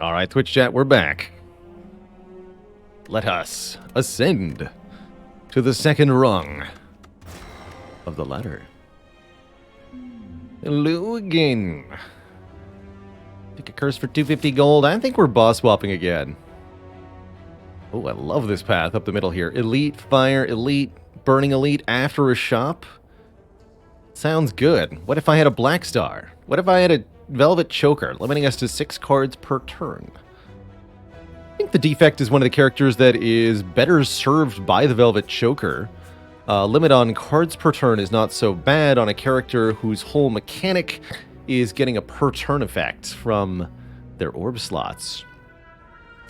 Alright, Twitch chat, we're back. Let us ascend to the second rung of the ladder. Hello again. Pick a curse for 250 gold. I think we're boss swapping again. Oh, I love this path up the middle here. Elite, fire, elite, burning elite after a shop. Sounds good. What if I had a black star? What if I had a velvet choker, limiting us to 6 cards per turn? I think the defect is one of the characters that is better served by the velvet choker. Limit on cards per turn is not so bad on a character whose whole mechanic is getting a per turn effect from their orb slots.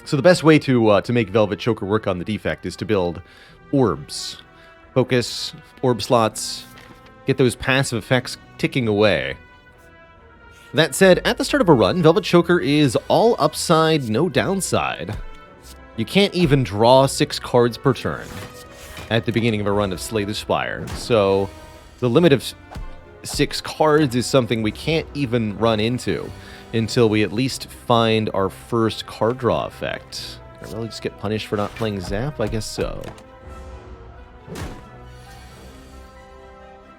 So the best way to make Velvet Choker work on the defect is to build orbs. Focus, orb slots, get those passive effects ticking away. That said, at the start of a run, Velvet Choker is all upside, no downside. You can't even draw 6 cards per turn at the beginning of a run of Slay the Spire. So the limit of 6 cards is something we can't even run into until we at least find our first card draw effect. Can I really just get punished for not playing Zap? I guess so.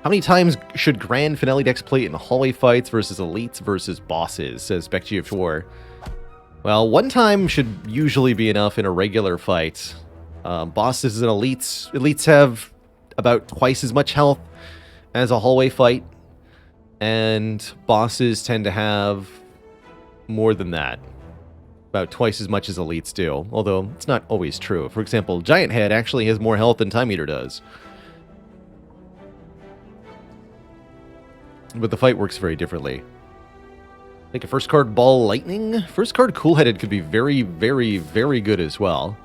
How many times should Grand Finale decks play in hallway fights versus elites versus bosses, says Spectre of War. Well, 1 time should usually be enough in a regular fight. Bosses and elites have about twice as much health as a hallway fight, and bosses tend to have more than that. About twice as much as elites do, although it's not always true. For example, Giant Head actually has more health than Time Eater does. But the fight works very differently. Take a first card, Ball Lightning. First card, Cool Headed could be very, very, very good as well.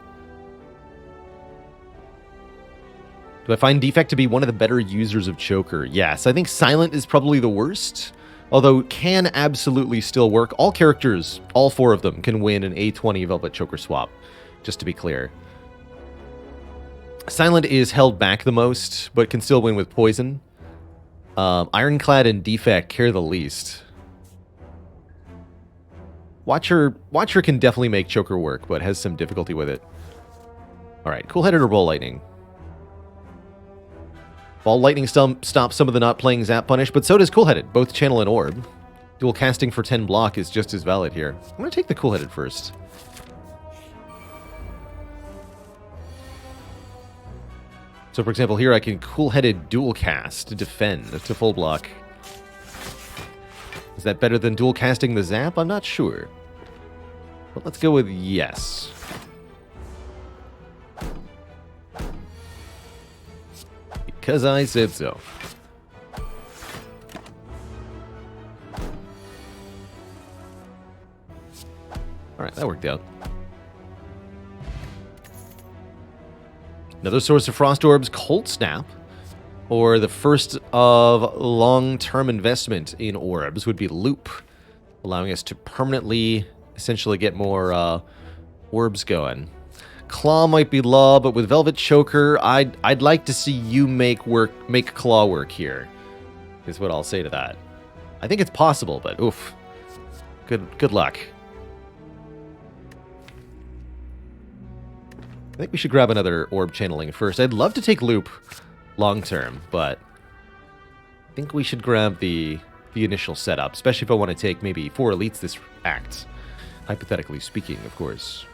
Do I find Defect to be one of the better users of Choker? Yes, I think Silent is probably the worst, although can absolutely still work. All characters, all 4 of them, can win an A20 Velvet Choker swap, just to be clear. Silent is held back the most, but can still win with Poison. Ironclad and Defect care the least. Watcher can definitely make Choker work, but has some difficulty with it. Alright, Cool Headed or Ball Lightning? Ball Lightning stops some of the not playing Zap punish, but so does Cool Headed, both channel and orb. Dual casting for 10 block is just as valid here. I'm going to take the Cool Headed first. So for example, here I can Cool Headed dual cast to defend to full block. Is that better than dual casting the Zap? I'm not sure. But let's go with yes. Because I said so. Alright, that worked out. Another source of Frost Orbs, Cold Snap, or the first of long-term investment in orbs would be Loop, allowing us to permanently, essentially get more orbs going. Claw might be law, but with Velvet Choker, I'd like to see you make Claw work here, is what I'll say to that. I think it's possible, but oof. Good luck. I think we should grab another orb channeling first. I'd love to take Loop long term, but I think we should grab the initial setup, especially if I want to take maybe 4 elites this act. Hypothetically speaking, of course.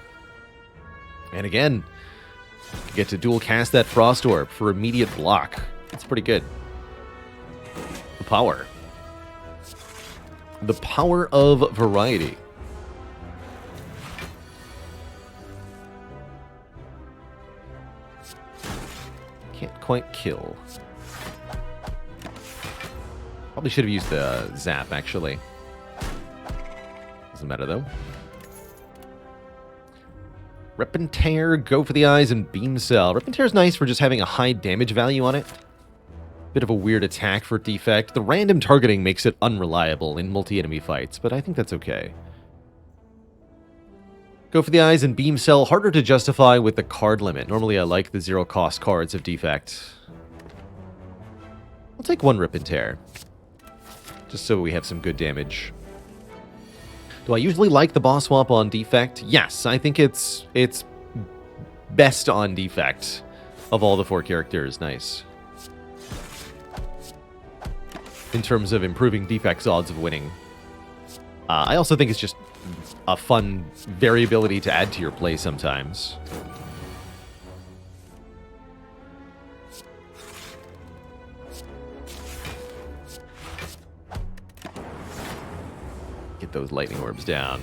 And again, get to dual cast that Frost Orb for immediate block. That's pretty good. The power. The power of variety. Can't quite kill. Probably should have used the Zap, actually. Doesn't matter, though. Rip and Tear, go for the eyes, and Beam Cell. Rip and Tear is nice for just having a high damage value on it. Bit of a weird attack for defect. The random targeting makes it unreliable in multi-enemy fights, but I think that's okay. Go for the eyes and Beam Cell, harder to justify with the card limit. Normally I like the 0-cost cards of defect. I'll take 1 Rip and Tear, just so we have some good damage. Do I usually like the boss swap on defect? Yes, I think it's best on defect of all the 4 characters. Nice. In terms of improving defect's odds of winning. I also think it's just a fun variability to add to your play sometimes. Get those lightning orbs down.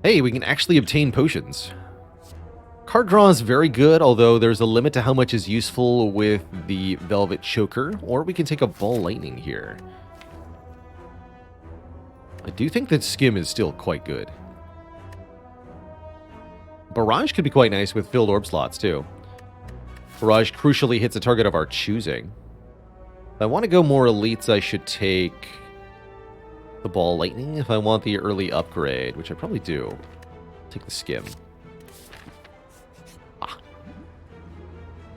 Hey, we can actually obtain potions. Card draw is very good, although there's a limit to how much is useful with the Velvet Choker, or we can take a Ball Lightning here. I do think that Skim is still quite good. Barrage could be quite nice with filled orb slots, too. Barrage crucially hits a target of our choosing. If I want to go more elites, I should take the Ball Lightning. If I want the early upgrade, which I probably do, take the Skim.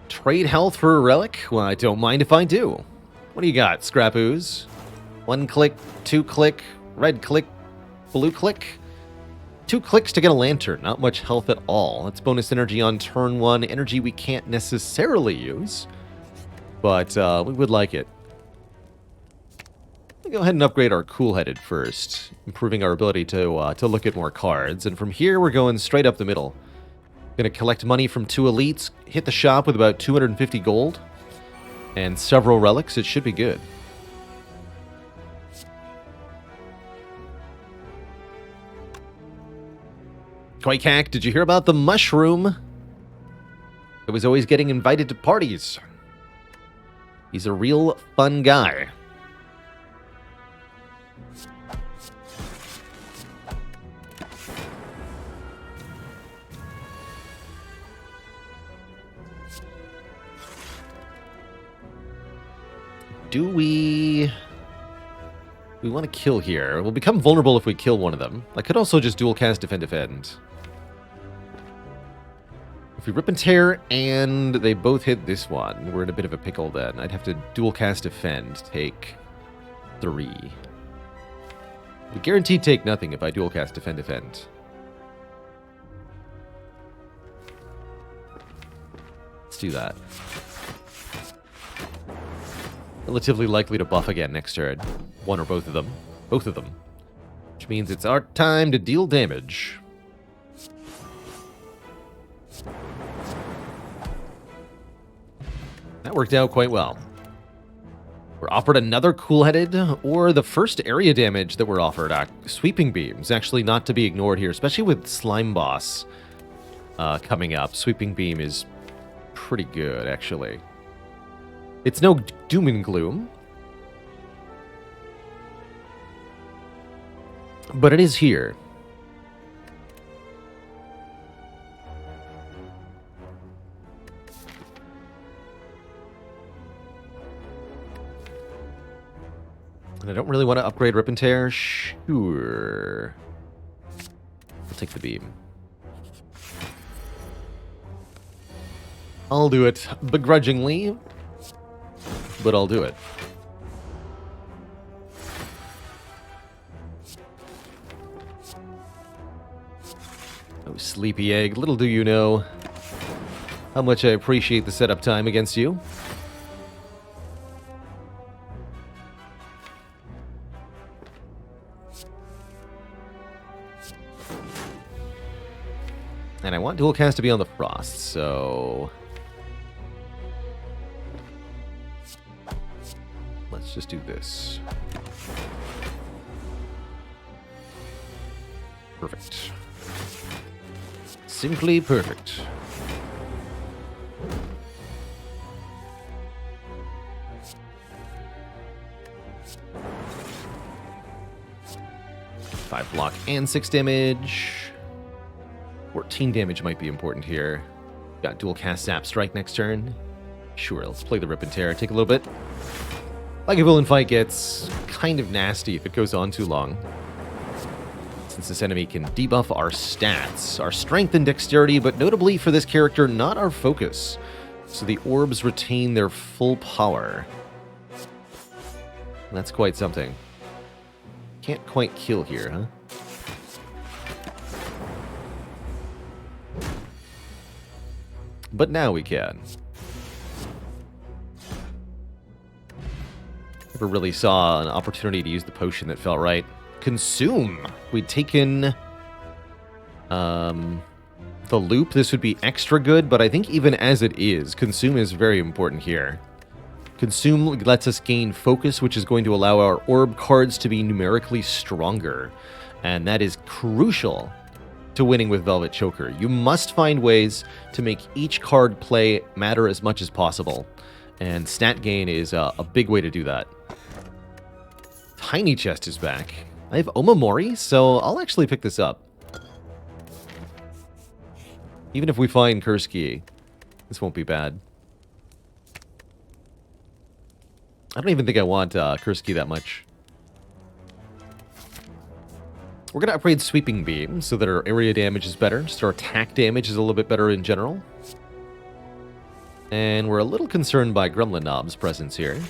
Trade health for a relic? Well, I don't mind if I do. What do you got, Scrap Ooze? 1 click, 2 click, red click, blue click? 2 clicks to get a lantern. Not much health at all. That's bonus energy on turn 1. Energy we can't necessarily use, but we would like it. We'll go ahead and upgrade our Cool-Headed first, improving our ability to look at more cards. And from here, we're going straight up the middle. Going to collect money from 2 elites, hit the shop with about 250 gold, and several relics. It should be good. Koikak, did you hear about the mushroom? I was always getting invited to parties. He's a real fun guy. Do we want to kill here? We'll become vulnerable if we kill one of them. I could also just dual cast Defend Defend. If we rip and tear and they both hit this one, we're in a bit of a pickle then. I'd have to dual cast Defend, take 3. We guaranteed take nothing if I dual cast Defend Defend. Let's do that. Relatively likely to buff again next turn. One or both of them. Both of them. Which means it's our time to deal damage. That worked out quite well. We're offered another Cool-Headed, or the first area damage that we're offered. Sweeping Beams, actually not to be ignored here, especially with Slime Boss coming up. Sweeping Beam is pretty good, actually. It's no doom and gloom, but it is here. And I don't really want to upgrade Rip and Tear. Sure. I'll take the beam. I'll do it begrudgingly, but I'll do it. Oh, sleepy egg. Little do you know how much I appreciate the setup time against you. And I want dual cast to be on the Frost, so let's just do this. Perfect. Simply perfect. Five block and 6 damage. 14 damage might be important here. Got dual cast Zap Strike next turn. Sure, let's play the Rip and Tear. Take a little bit. Like a villain fight gets kind of nasty if it goes on too long, since this enemy can debuff our stats, our strength and dexterity, but notably for this character, not our focus. So the orbs retain their full power. That's quite something. Can't quite kill here, huh? But now we can. Never really saw an opportunity to use the potion that felt right. Consume! We'd taken... the loop, this would be extra good, but I think even as it is, Consume is very important here. Consume lets us gain focus, which is going to allow our orb cards to be numerically stronger. And that is crucial to winning with Velvet Choker. You must find ways to make each card play matter as much as possible. And stat gain is a big way to do that. Tiny Chest is back. I have Omamori, so I'll actually pick this up. Even if we find Kurski, this won't be bad. I don't even think I want Kurski that much. We're going to upgrade Sweeping Beam so that our area damage is better, so our attack damage is a little bit better in general. And we're a little concerned by Gremlin Knob's presence here.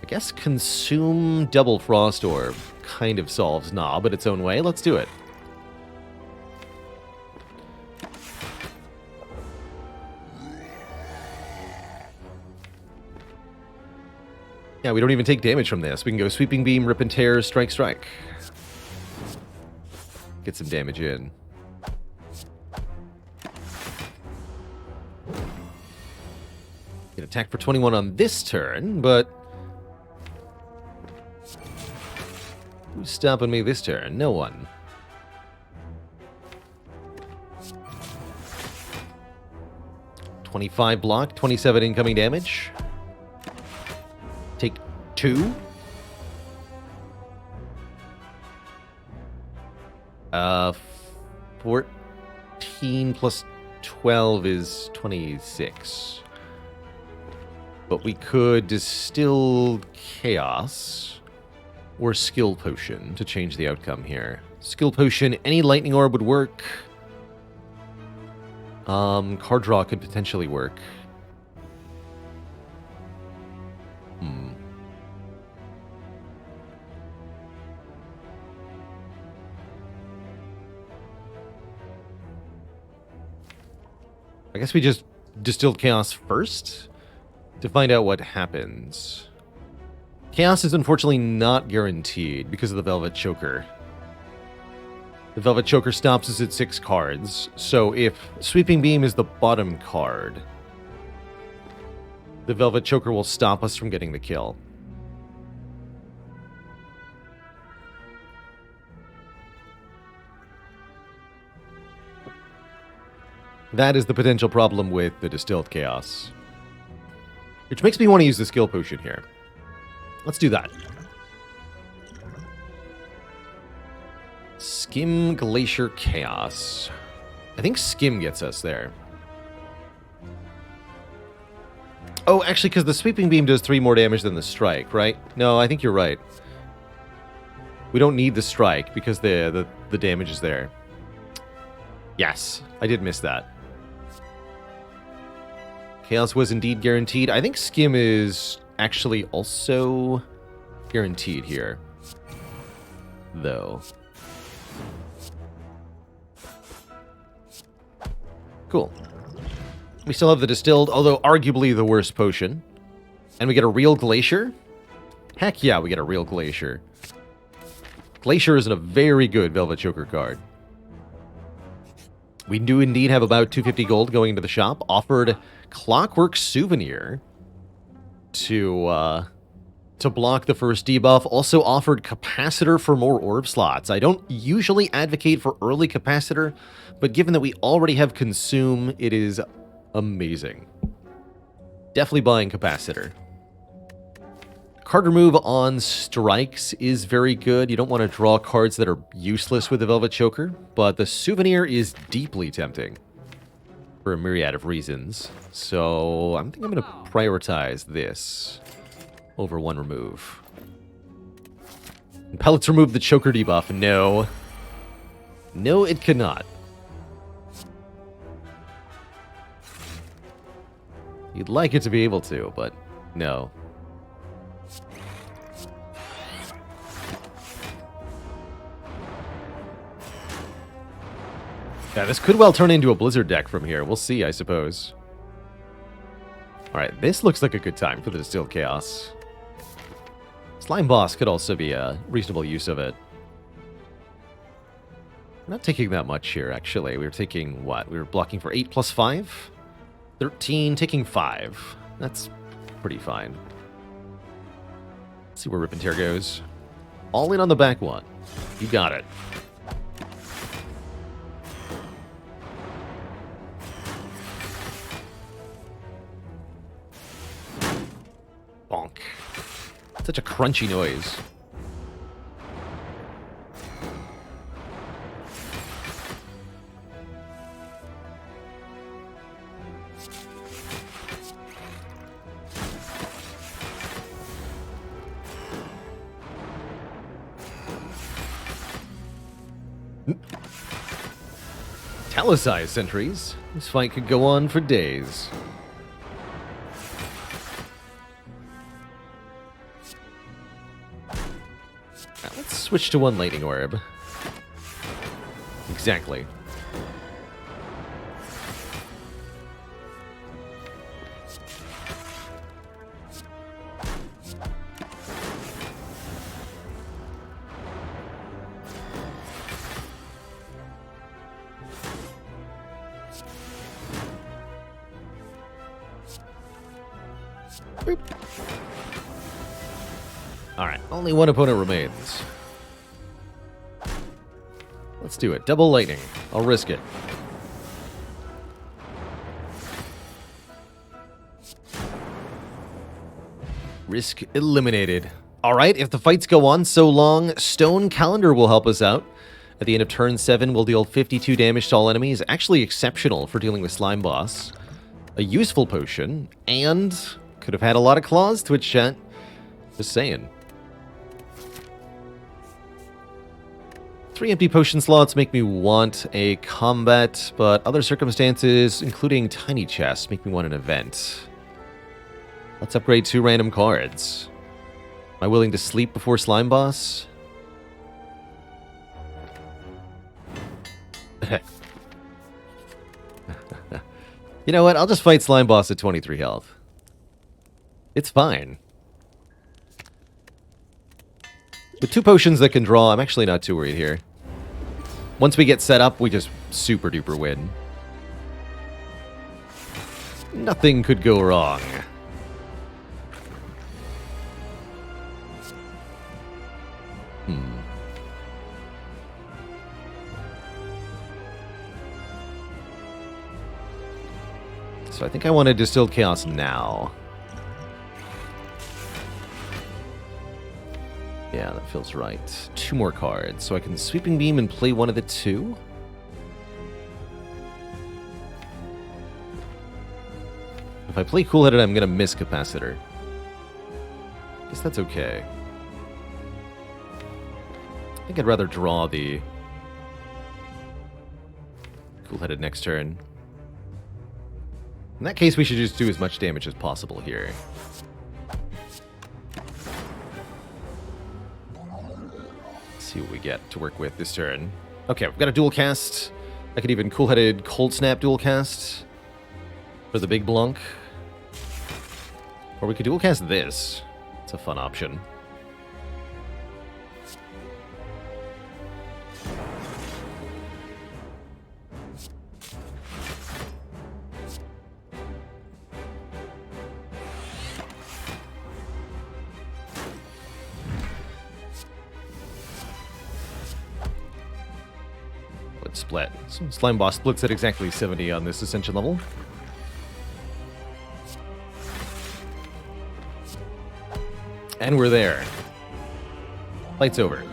I guess Consume Double Frost Orb kind of solves Knob in its own way. Let's do it. Yeah, we don't even take damage from this. We can go Sweeping Beam, Rip and Tear, Strike, Strike. Get some damage in. Get attack for 21 on this turn, but... who's stopping me this turn? No one. $25 block, 27 incoming damage. Take 2. 14 plus 12 is 26. But we could distill Chaos or Skill Potion to change the outcome here. Skill Potion, any Lightning Orb would work. Card Draw could potentially work. I guess we just distilled Chaos first to find out what happens. Chaos is unfortunately not guaranteed because of the Velvet Choker. The Velvet Choker stops us at 6 cards, so if Sweeping Beam is the bottom card, the Velvet Choker will stop us from getting the kill. That is the potential problem with the Distilled Chaos. Which makes me want to use the Skill Potion here. Let's do that. Skim Glacier Chaos. I think Skim gets us there. Oh, actually, because the Sweeping Beam does 3 more damage than the Strike, right? No, I think you're right. We don't need the Strike because the damage is there. Yes, I did miss that. Chaos was indeed guaranteed. I think Skim is actually also guaranteed here, though. Cool. We still have the Distilled, although arguably the worst potion. And we get a real Glacier? Heck yeah, we get a real Glacier. Glacier is a very good Velvet Choker card. We do indeed have about 250 gold going into the shop. Offered Clockwork Souvenir to block the first debuff. Also offered Capacitor for more orb slots. I don't usually advocate for early Capacitor, but given that we already have Consume, it is amazing. Definitely buying Capacitor. Card remove on strikes is very good. You don't want to draw cards that are useless with the Velvet Choker, but the Souvenir is deeply tempting for a myriad of reasons. So I think I'm going to prioritize this over one remove. And pellets remove the Choker debuff. No. No, it cannot. You'd like it to be able to, but no. Yeah, this could well turn into a Blizzard deck from here. We'll see, I suppose. Alright, this looks like a good time for the Distilled Chaos. Slime Boss could also be a reasonable use of it. We're not taking that much here, actually. We were taking, what? We were blocking for 8 plus 5? 13, taking 5. That's pretty fine. Let's see where Rip and Tear goes. All in on the back one. You got it. Bonk. Such a crunchy noise. Italicized sentries. This fight could go on for days. Now let's switch to one lightning orb. Exactly. Boop. Alright, only one opponent remains. Let's do it. Double lightning. I'll risk it. Risk eliminated. Alright, if the fights go on so long, Stone Calendar will help us out. At the end of turn 7, we'll deal 52 damage to all enemies. Actually exceptional for dealing with Slime Boss. A useful potion, and could have had a lot of claws, Twitch chat. Just saying. 3 empty potion slots make me want a combat, but other circumstances, including tiny chests, make me want an event. Let's upgrade 2 random cards. Am I willing to sleep before Slime Boss? You know what? I'll just fight Slime Boss at 23 health. It's fine. With 2 potions that can draw, I'm actually not too worried here. Once we get set up, we just super duper win. Nothing could go wrong. So I think I want to Distilled Chaos now. Yeah, that feels right. 2 more cards, so I can Sweeping Beam and play one of the 2. If I play Cool-Headed, I'm going to miss Capacitor. Guess that's okay. I think I'd rather draw the Cool-Headed next turn. In that case, we should just do as much damage as possible here. See what we get to work with this turn. Okay, we've got a dual cast. I could even Cool-Headed Cold Snap dual cast for the big blunk. Or we could dual cast this. It's a fun option. Split. So Slime Boss splits at exactly 70 on this Ascension level. And we're there. Fight's over.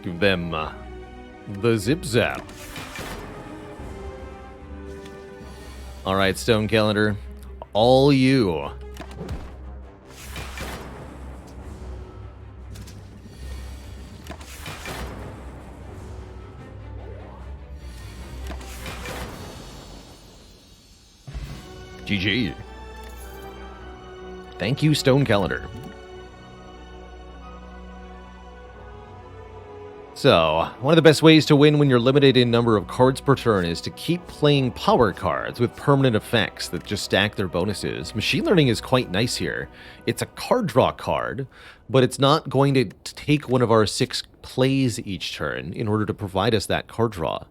Give them the Zip Zap. Alright, Stone Calendar. All you. GG. Thank you, Stone Calendar. So, one of the best ways to win when you're limited in number of cards per turn is to keep playing power cards with permanent effects that just stack their bonuses. Machine Learning is quite nice here. It's a card draw card, but it's not going to take one of our 6 plays each turn in order to provide us that card draw.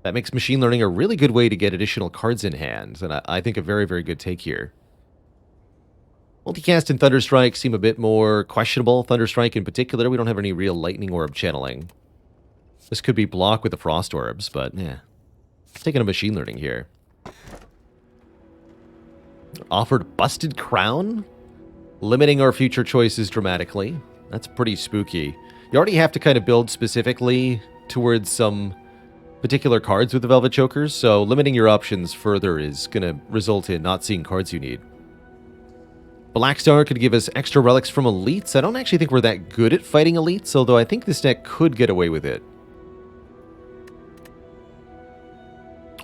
That makes Machine Learning a really good way to get additional cards in hand, and I think a very, very good take here. Multicast and Thunderstrike seem a bit more questionable. Thunderstrike in particular, we don't have any real Lightning Orb channeling. This could be block with the Frost Orbs, but yeah. Taking a Machine Learning here. Offered Busted Crown? Limiting our future choices dramatically. That's pretty spooky. You already have to kind of build specifically towards some particular cards with the Velvet Chokers, so limiting your options further is going to result in not seeing cards you need. Black Star could give us extra relics from elites. I don't actually think we're that good at fighting elites, although I think this deck could get away with it.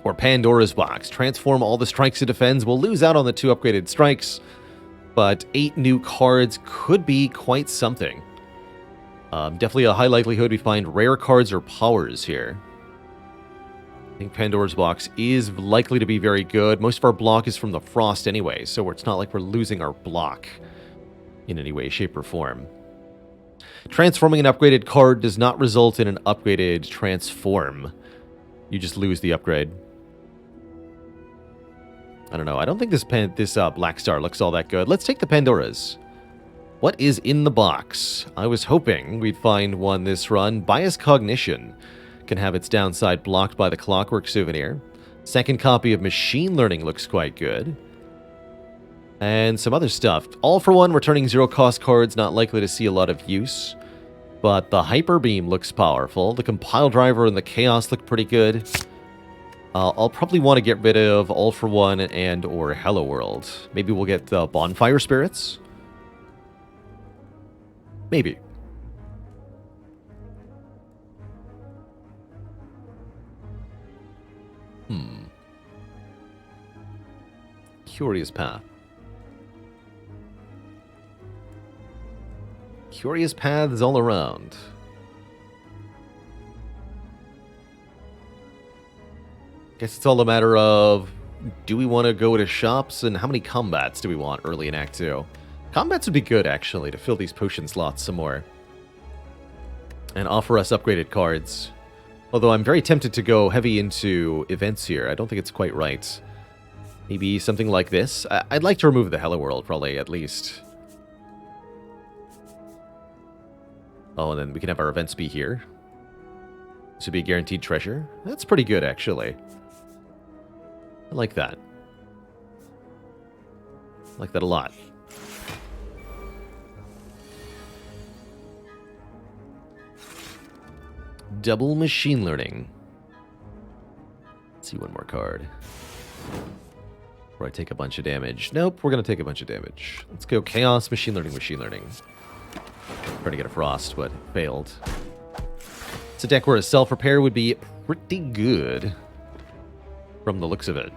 Or Pandora's Box. Transform all the strikes it defends. We'll lose out on the 2 upgraded strikes, but 8 new cards could be quite something. Definitely a high likelihood we find rare cards or powers here. I think Pandora's Box is likely to be very good. Most of our block is from the Frost anyway, so it's not like we're losing our block in any way, shape, or form. Transforming an upgraded card does not result in an upgraded transform. You just lose the upgrade. I don't know. I don't think this Black Star looks all that good. Let's take the Pandoras. What is in the box? I was hoping we'd find one this run. Bias Cognition can have its downside blocked by the Clockwork Souvenir. Second copy of Machine Learning looks quite good. And some other stuff. All for one, returning 0-cost cards, not likely to see a lot of use. But the Hyper Beam looks powerful. The Compile Driver and the Chaos look pretty good. I'll probably want to get rid of All for One and or Hello World. Maybe we'll get the Bonfire Spirits? Maybe. Curious Path. Curious paths all around. Guess it's all a matter of, do we want to go to shops, and how many combats do we want early in Act 2? Combats would be good, actually, to fill these potion slots some more. And offer us upgraded cards. Although I'm very tempted to go heavy into events here. I don't think it's quite right. Maybe something like this. I'd like to remove the Hello World, probably, at least. Oh, and then we can have our events be here. This would be a guaranteed treasure. That's pretty good, actually. I like that. I like that a lot. Double Machine Learning. Let's see one more card. Before I take a bunch of damage. Nope, we're going to take a bunch of damage. Let's go Chaos, Machine Learning, Machine Learning. Trying to get a Frost, but failed. It's a deck where a self-repair would be pretty good from the looks of it.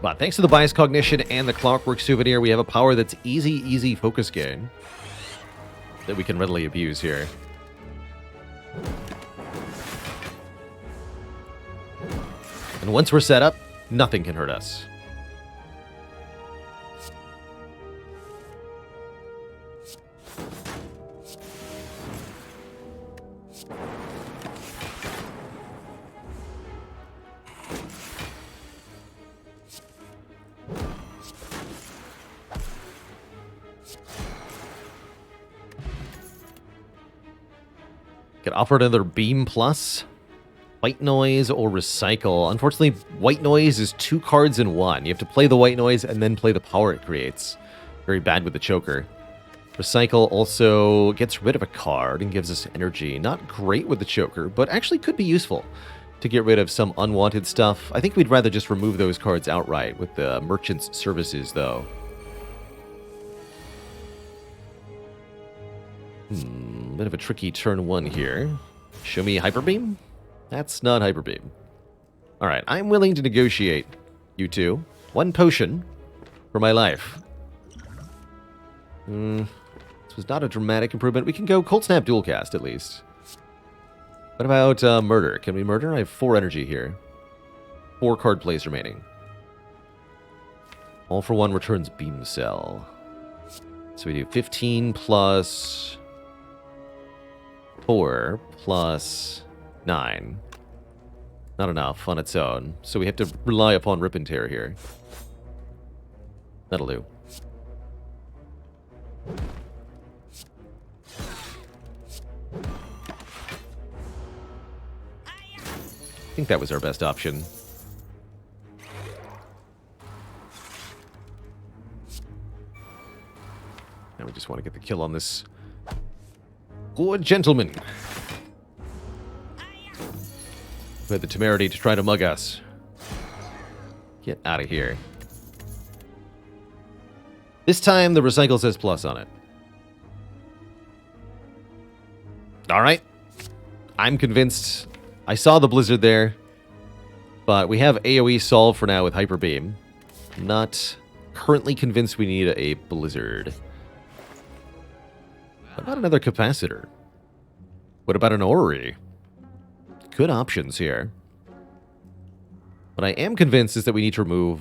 But thanks to the Bias Cognition and the Clockwork Souvenir, we have a power that's easy focus gain that we can readily abuse here. And once we're set up, nothing can hurt us. Get offered another Beam Plus, White Noise, or Recycle. Unfortunately, White Noise is 2 cards in 1. You have to play the White Noise and then play the power it creates. Very bad with the Choker. Recycle also gets rid of a card and gives us energy. Not great with the Choker, but actually could be useful to get rid of some unwanted stuff. I think we'd rather just remove those cards outright with the Merchant's Services, though. Bit of a tricky turn 1 here. Show me Hyper Beam? That's not Hyper Beam. Alright, I'm willing to negotiate, you two. 1 potion for my life. This was not a dramatic improvement. We can go Cold Snap Dual Cast, at least. What about Murder? Can we Murder? I have 4 energy here. 4 card plays remaining. All for 1 returns Beam Cell. So we do 15 plus 4 plus 9. Not enough on its own. So we have to rely upon Rip and Tear here. That'll do. I think that was our best option. Now we just want to get the kill on this good gentleman who had the temerity to try to mug us. Get out of here. This time the recycle says plus on it. Alright. I'm convinced. I saw the blizzard there, but we have AoE solved for now with Hyper Beam. Not currently convinced we need a blizzard. What about another capacitor? What about an Ori? Good options here. What I am convinced is that we need to remove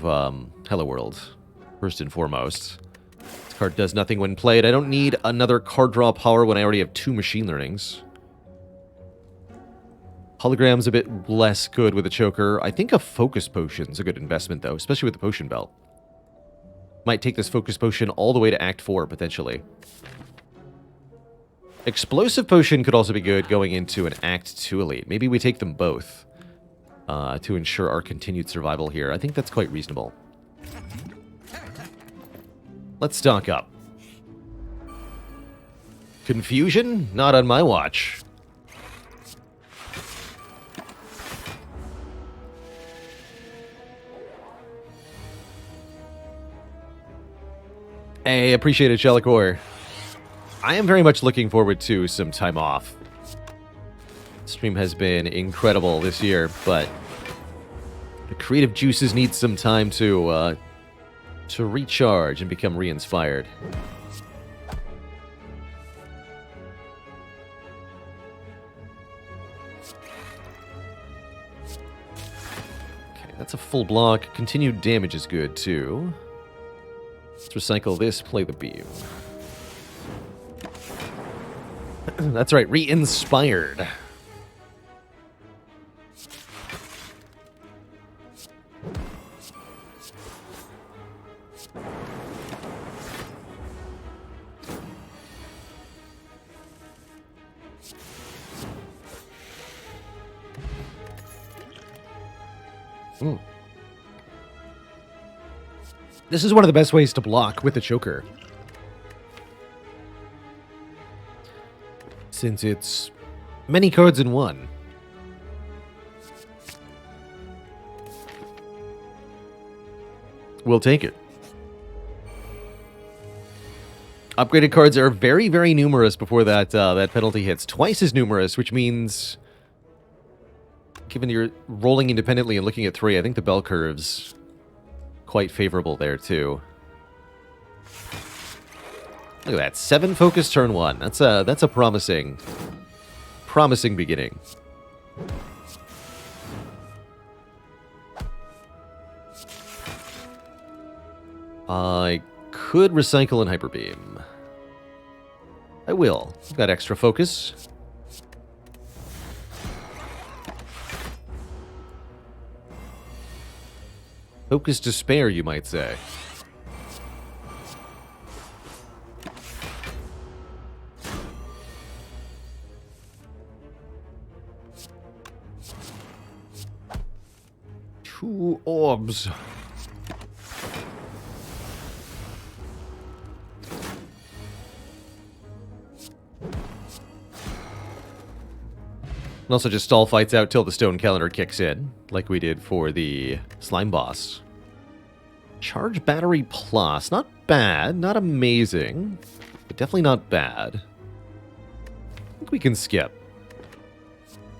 Hello World, first and foremost. This card does nothing when played. I don't need another card draw power when I already have 2 Machine Learnings. Hologram's a bit less good with a choker. I think a Focus Potion's a good investment, though, especially with the Potion Belt. Might take this Focus Potion all the way to Act 4, potentially. Explosive Potion could also be good going into an Act 2 Elite. Maybe we take them both to ensure our continued survival here. I think that's quite reasonable. Let's stock up. Confusion? Not on my watch. Hey, appreciate it, Shellicor. I am very much looking forward to some time off. Stream has been incredible this year, but the creative juices need some time to recharge and become re-inspired. Okay, that's a full block. Continued damage is good, too. Let's recycle this, play the beam. That's right, re-inspired. This is one of the best ways to block with the choker. Since it's many cards in one. We'll take it. Upgraded cards are very, very numerous before that penalty hits. Twice as numerous, which means, given you're rolling independently and looking at 3, I think the bell curve's quite favorable there, too. Look at that. 7 focus turn 1. That's a promising beginning. I could recycle and Hyper Beam. I will. I've got extra focus. Focus to spare, you might say. Two orbs. And also just stall fights out till the stone calendar kicks in, like we did for the slime boss. Charge battery plus. Not bad, not amazing, but definitely not bad. I think we can skip.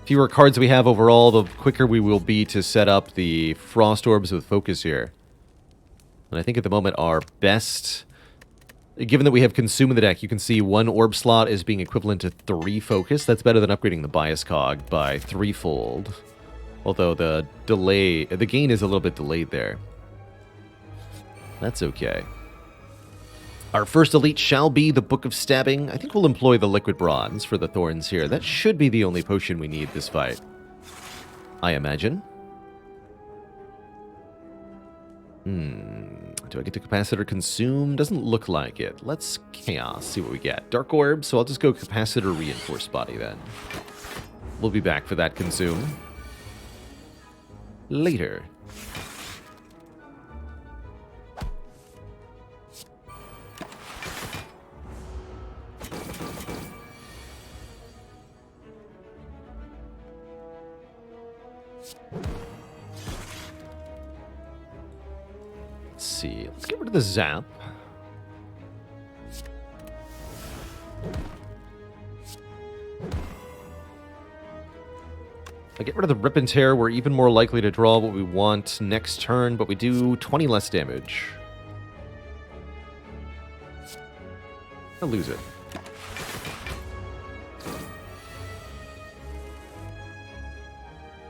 Fewer cards we have overall, the quicker we will be to set up the frost orbs with focus here. And I think at the moment our best... Given that we have Consume in the deck, you can see 1 orb slot is being equivalent to 3 focus. That's better than upgrading the bias cog by 3-fold. Although the gain is a little bit delayed there. That's okay. Our first elite shall be the Book of Stabbing. I think we'll employ the Liquid Bronze for the Thorns here. That should be the only potion we need this fight, I imagine. Do I get to Capacitor Consume? Doesn't look like it. Let's Chaos, see what we get. Dark Orb, so I'll just go Capacitor Reinforced Body then. We'll be back for that Consume later. Let's see. Let's get rid of the Zap. If I get rid of the Rip and Tear, we're even more likely to draw what we want next turn, but we do 20 less damage. I'll lose it.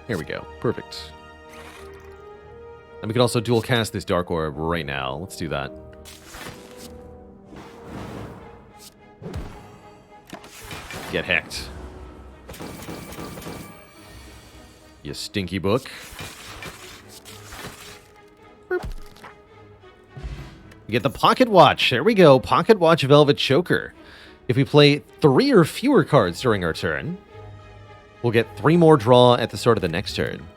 Here we go. Perfect. And we can also dual cast this Dark Orb right now. Let's do that. Get hecked. You stinky book. You get the Pocket Watch. There we go. Pocket Watch Velvet Choker. If we play 3 or fewer cards during our turn, we'll get 3 more draw at the start of the next turn.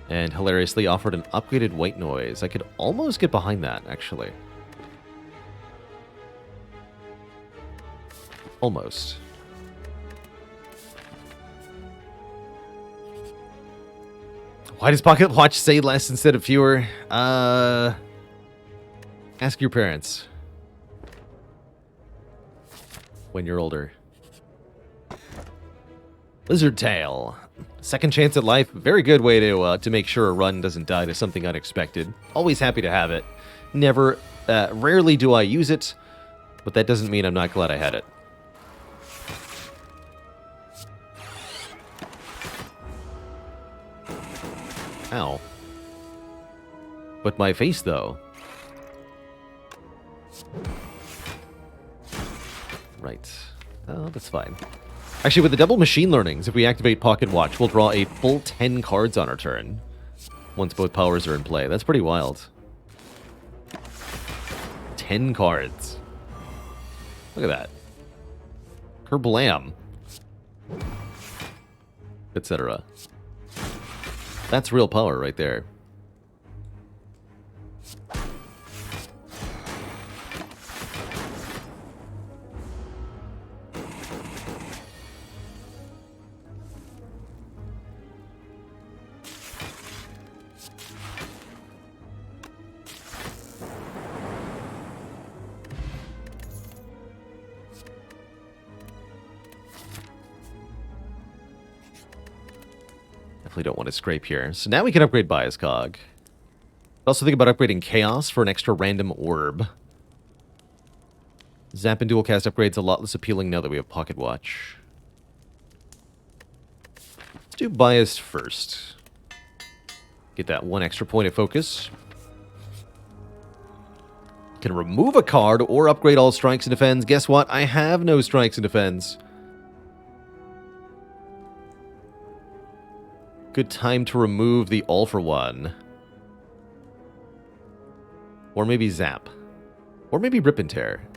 And hilariously offered an upgraded White Noise. I could almost get behind that, actually. Almost. Why does Pocket Watch say less instead of fewer? Ask your parents. When you're older. Lizard Tail. Second chance at life. Very good way to make sure a run doesn't die to something unexpected. Always happy to have it. Never, rarely do I use it, but that doesn't mean I'm not glad I had it. Ow. But my face, though. Right. Oh, that's fine. Actually, with the double machine learnings, if we activate Pocket Watch, we'll draw a full 10 cards on our turn. Once both powers are in play. That's pretty wild. 10 cards. Look at that. Kerblam. Etc. That's real power right there. Don't want to scrape here. So now we can upgrade Bias Cog. Also think about upgrading Chaos for an extra random orb. Zap and dual cast upgrades a lot less appealing now that we have Pocket Watch. Let's do Biased first. Get that 1 extra point of focus. Can remove a card or upgrade all strikes and defends. Guess what? I have no strikes and defends. Good time to remove the All for One. Or maybe Zap. Or maybe Rip and Tear.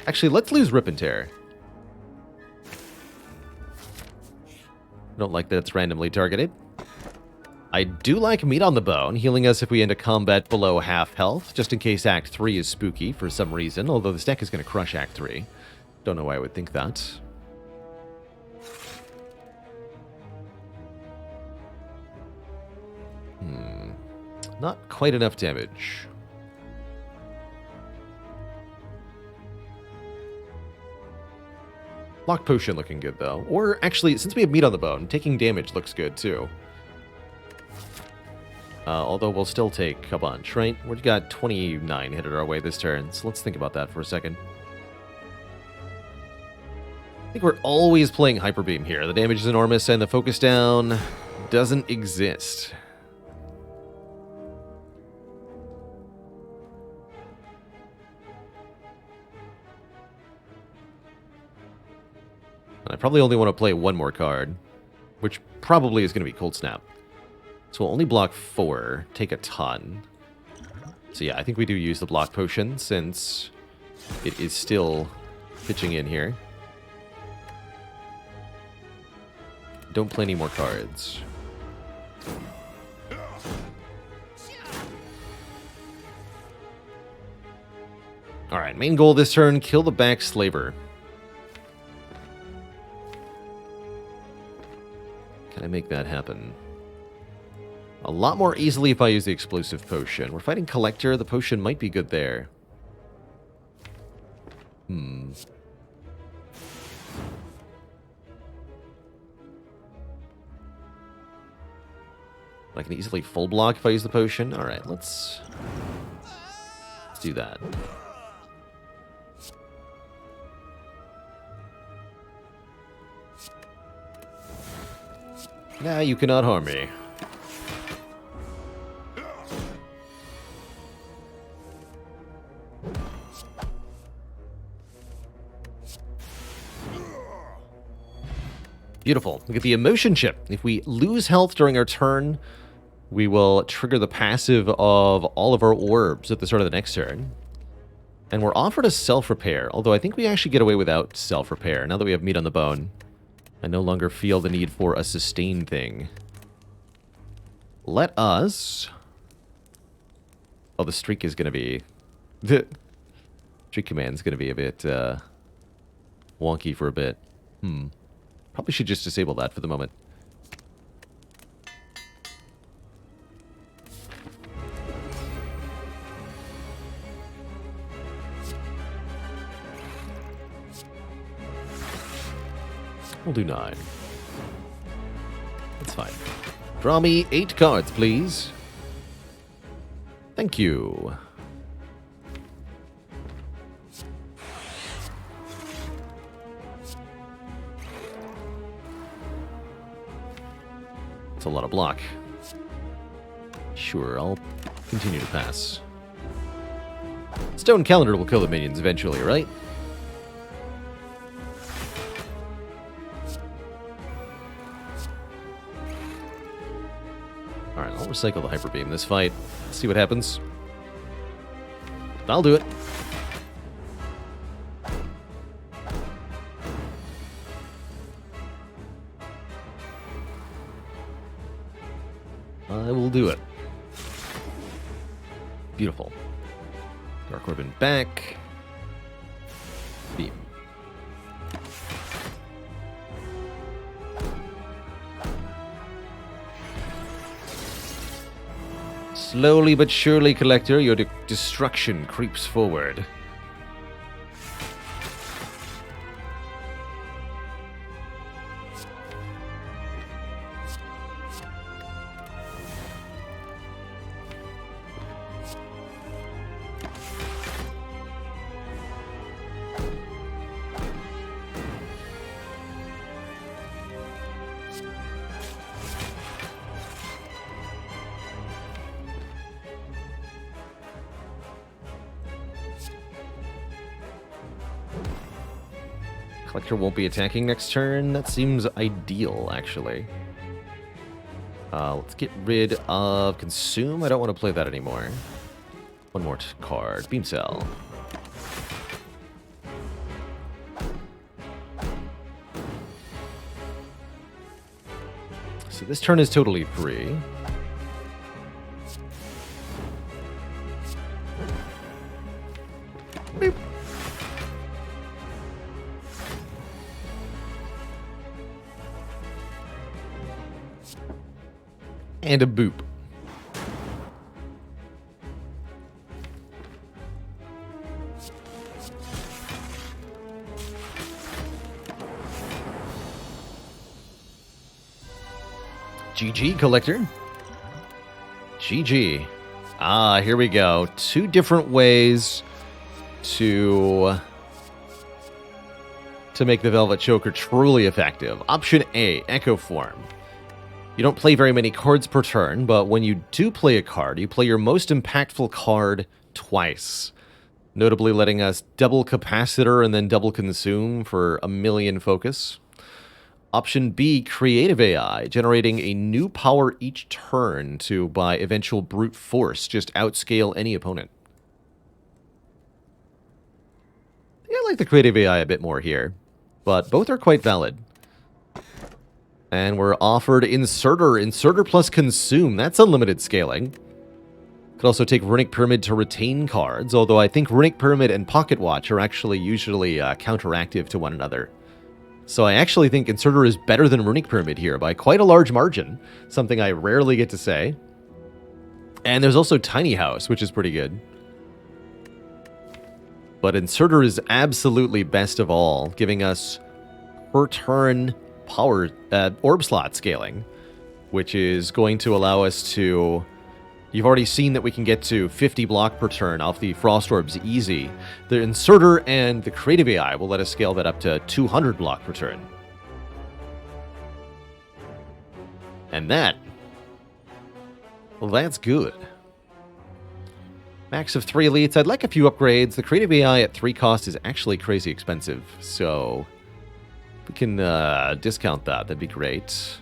Actually, let's lose Rip and Tear. I don't like that it's randomly targeted. I do like Meat on the Bone, healing us if we enter combat below half health, just in case Act 3 is spooky for some reason, although this deck is going to crush Act 3. Don't know why I would think that. Not quite enough damage. Lock Potion looking good, though. Or, actually, since we have Meat on the Bone, taking damage looks good, too. Although we'll still take a bunch, right? We've got 29 headed our way this turn, so let's think about that for a second. I think we're always playing Hyper Beam here. The damage is enormous, and the focus down doesn't exist. I probably only want to play one more card, which probably is going to be Cold Snap. So we'll only block 4, take a ton. So yeah, I think we do use the block potion since it is still pitching in here. Don't play any more cards. Alright, main goal this turn, kill the back slaver. Can I make that happen? A lot more easily if I use the explosive potion. We're fighting Collector. The potion might be good there. I can easily full block if I use the potion. Alright, let's do that. Nah, you cannot harm me. Beautiful. Look at the emotion chip. If we lose health during our turn, we will trigger the passive of all of our orbs at the start of the next turn. And we're offered a self-repair, although I think we actually get away without self-repair. Now that we have meat on the bone, I no longer feel the need for a sustain thing. Let us... Oh, the streak is going to be... The streak command is going to be a bit wonky for a bit. Probably should just disable that for the moment. We'll do 9. That's fine. Draw me 8 cards, please. Thank you. That's a lot of block. Sure, I'll continue to pass. Stone Calendar will kill the minions eventually, right? Alright, I'll recycle the Hyper Beam this fight. See what happens. I'll do it. I will do it. Beautiful. Dark Orbin back. Beam. Slowly but surely, Collector, your destruction creeps forward. Collector won't be attacking next turn. That seems ideal, actually. Let's get rid of Consume. I don't want to play that anymore. One more card. Beam Cell. So this turn is totally free. Boop. And a boop. GG, Collector. GG. Ah, here we go. 2 different ways to make the Velvet Choker truly effective. Option A, Echo Form. You don't play very many cards per turn, but when you do play a card, you play your most impactful card twice. Notably letting us double Capacitor and then double Consume for 1,000,000 focus. Option B, Creative AI, generating a new power each turn to, by eventual brute force, just outscale any opponent. Yeah, I like the Creative AI a bit more here, but both are quite valid. And we're offered Inserter. Inserter plus Consume. That's unlimited scaling. Could also take Runic Pyramid to retain cards, although I think Runic Pyramid and Pocket Watch are actually usually counteractive to one another. So I actually think Inserter is better than Runic Pyramid here by quite a large margin, something I rarely get to say. And there's also Tiny House, which is pretty good. But Inserter is absolutely best of all, giving us per turn power orb slot scaling, which is going to allow us to... You've already seen that we can get to 50 block per turn off the Frost Orbs easy. The Inserter and the Creative AI will let us scale that up to 200 block per turn. And that... well, that's good. Max of 3 elites. I'd like a few upgrades. The Creative AI at 3 cost is actually crazy expensive, so... if we can discount that, that'd be great.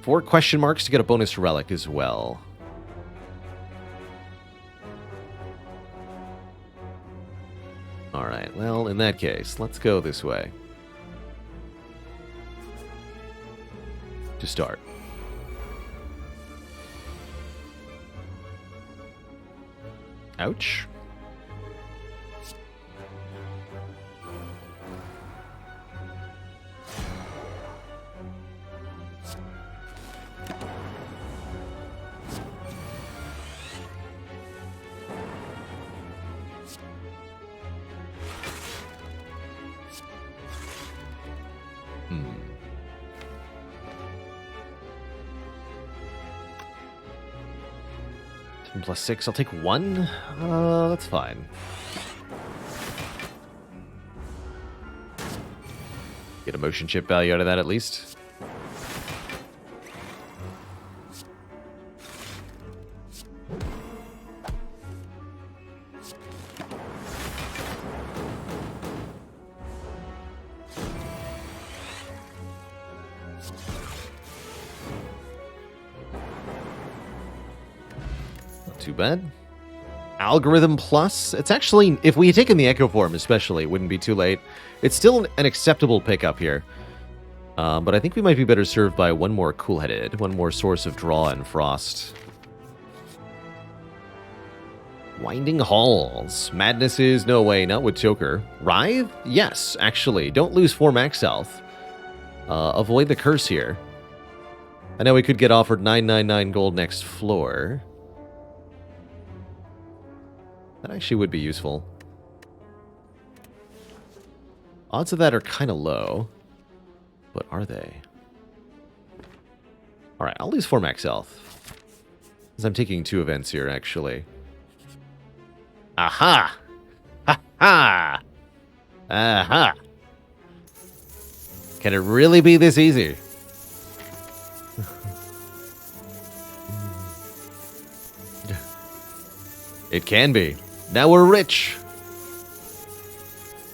4 question marks to get a bonus relic as well. Alright, well, in that case, let's go this way. To start. Ouch. Plus 6, I'll take 1. That's fine. Get a motion chip value out of that at least. Too bad. Algorithm Plus. It's actually, if we had taken the Echo Form especially, it wouldn't be too late. It's still an acceptable pickup here. But I think we might be better served by one more Cool-Headed, one more source of draw and frost. Winding Halls. Madness is no way, not with Choker. Writhe? Yes, actually. Don't lose 4 max health. Avoid the curse here. I know we could get offered 999 gold next floor. That actually would be useful. Odds of that are kind of low. But are they? Alright, I'll lose 4 max health. Because I'm taking 2 events here, actually. Aha! Ha-ha! Aha! Can it really be this easy? It can be. Now we're rich.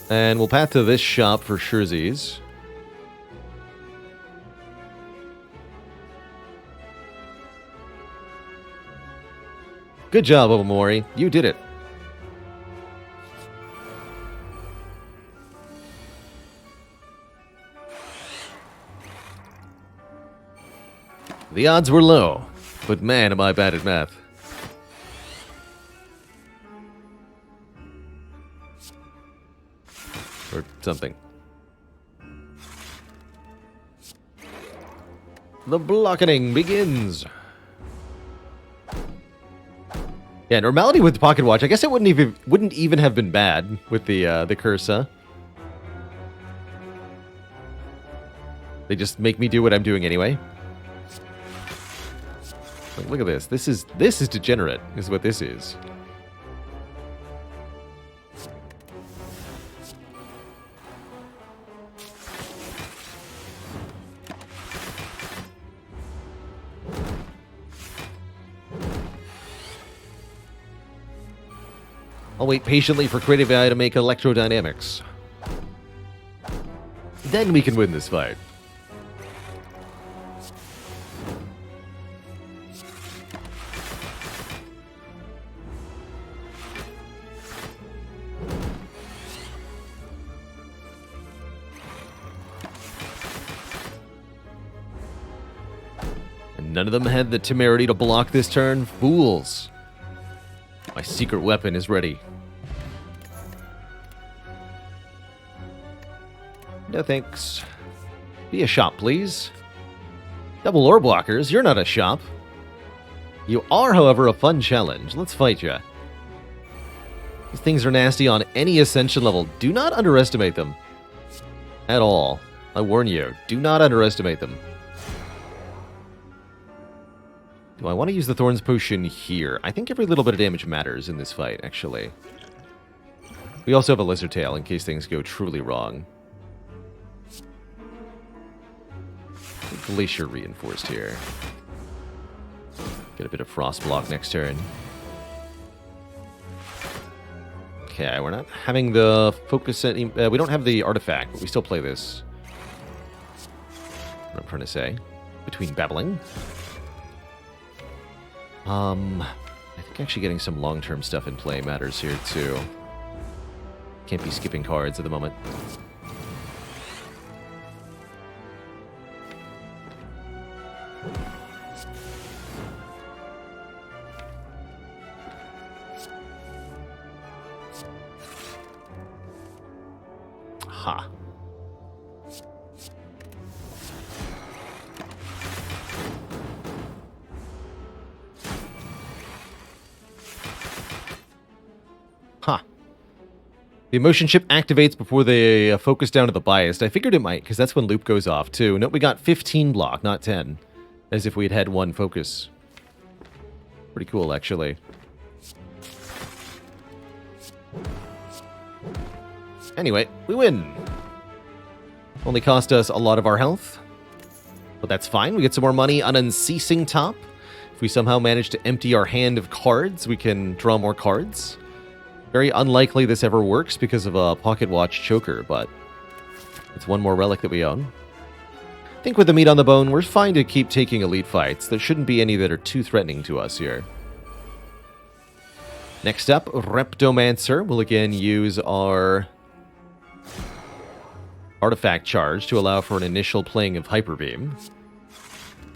And we'll path to this shop for surezies. Good job, Omori. You did it. The odds were low, but man, am I bad at math. Or something. The blocketing begins. Yeah, normality with the Pocket Watch. I guess it wouldn't even have been bad with the curse, huh? They just make me do what I'm doing anyway. Like, look at this. This is degenerate, is what this is. I'll wait patiently for creative AI to make electrodynamics. Then we can win this fight. And none of them had the temerity to block this turn. Fools. My secret weapon is ready. No thanks. Be a shop, please. Double ore blockers, you're not a shop. You are, however, a fun challenge. Let's fight ya. These things are nasty on any ascension level. Do not underestimate them. At all. I warn you, do not underestimate them. Do I want to use the Thorns Potion here? I think every little bit of damage matters in this fight, actually. We also have a Lizard Tail in case things go truly wrong. Glacier reinforced here. Get a bit of Frost Block next turn. Okay, we're not having the focus... we don't have the artifact, but we still play this. What I'm trying to say. Between babbling. I think actually getting some long-term stuff in play matters here, too. Can't be skipping cards at the moment. Ha. Ha. The emotion chip activates before they focus down to the biased. I figured it might, because that's when loop goes off, too. Note we got 15 block, not 10. As if we had had one focus. Pretty cool, actually. Anyway, we win. Only cost us a lot of our health. But that's fine. We get some more money on Unceasing Top. If we somehow manage to empty our hand of cards, we can draw more cards. Very unlikely this ever works because of a Pocket Watch Choker, but it's one more relic that we own. I think with the meat on the bone, we're fine to keep taking elite fights. There shouldn't be any that are too threatening to us here. Next up, Reptomancer. We'll again use our artifact charge to allow for an initial playing of Hyper Beam.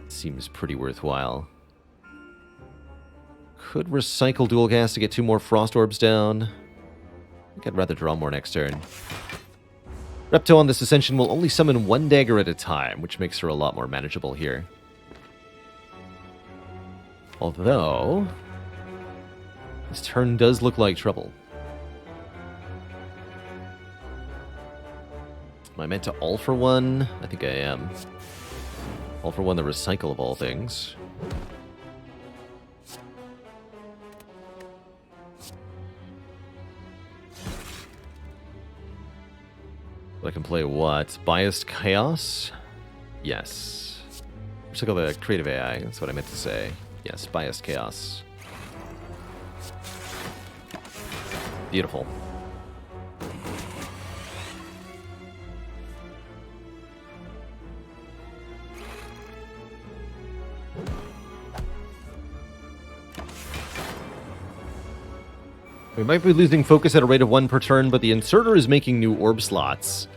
Seems pretty worthwhile. Could recycle Dual Gas to get 2 more Frost Orbs down. I think I'd rather draw more next turn. Repto on this Ascension will only summon 1 dagger at a time, which makes her a lot more manageable here. Although, this turn does look like trouble. Am I meant to all for one? I think I am. All for one, the recycle of all things. I can play what? Biased Chaos? Yes. Recycle the creative AI, that's what I meant to say. Yes, Biased Chaos. Beautiful. We might be losing focus at a rate of 1 per turn, but the inserter is making new orb slots.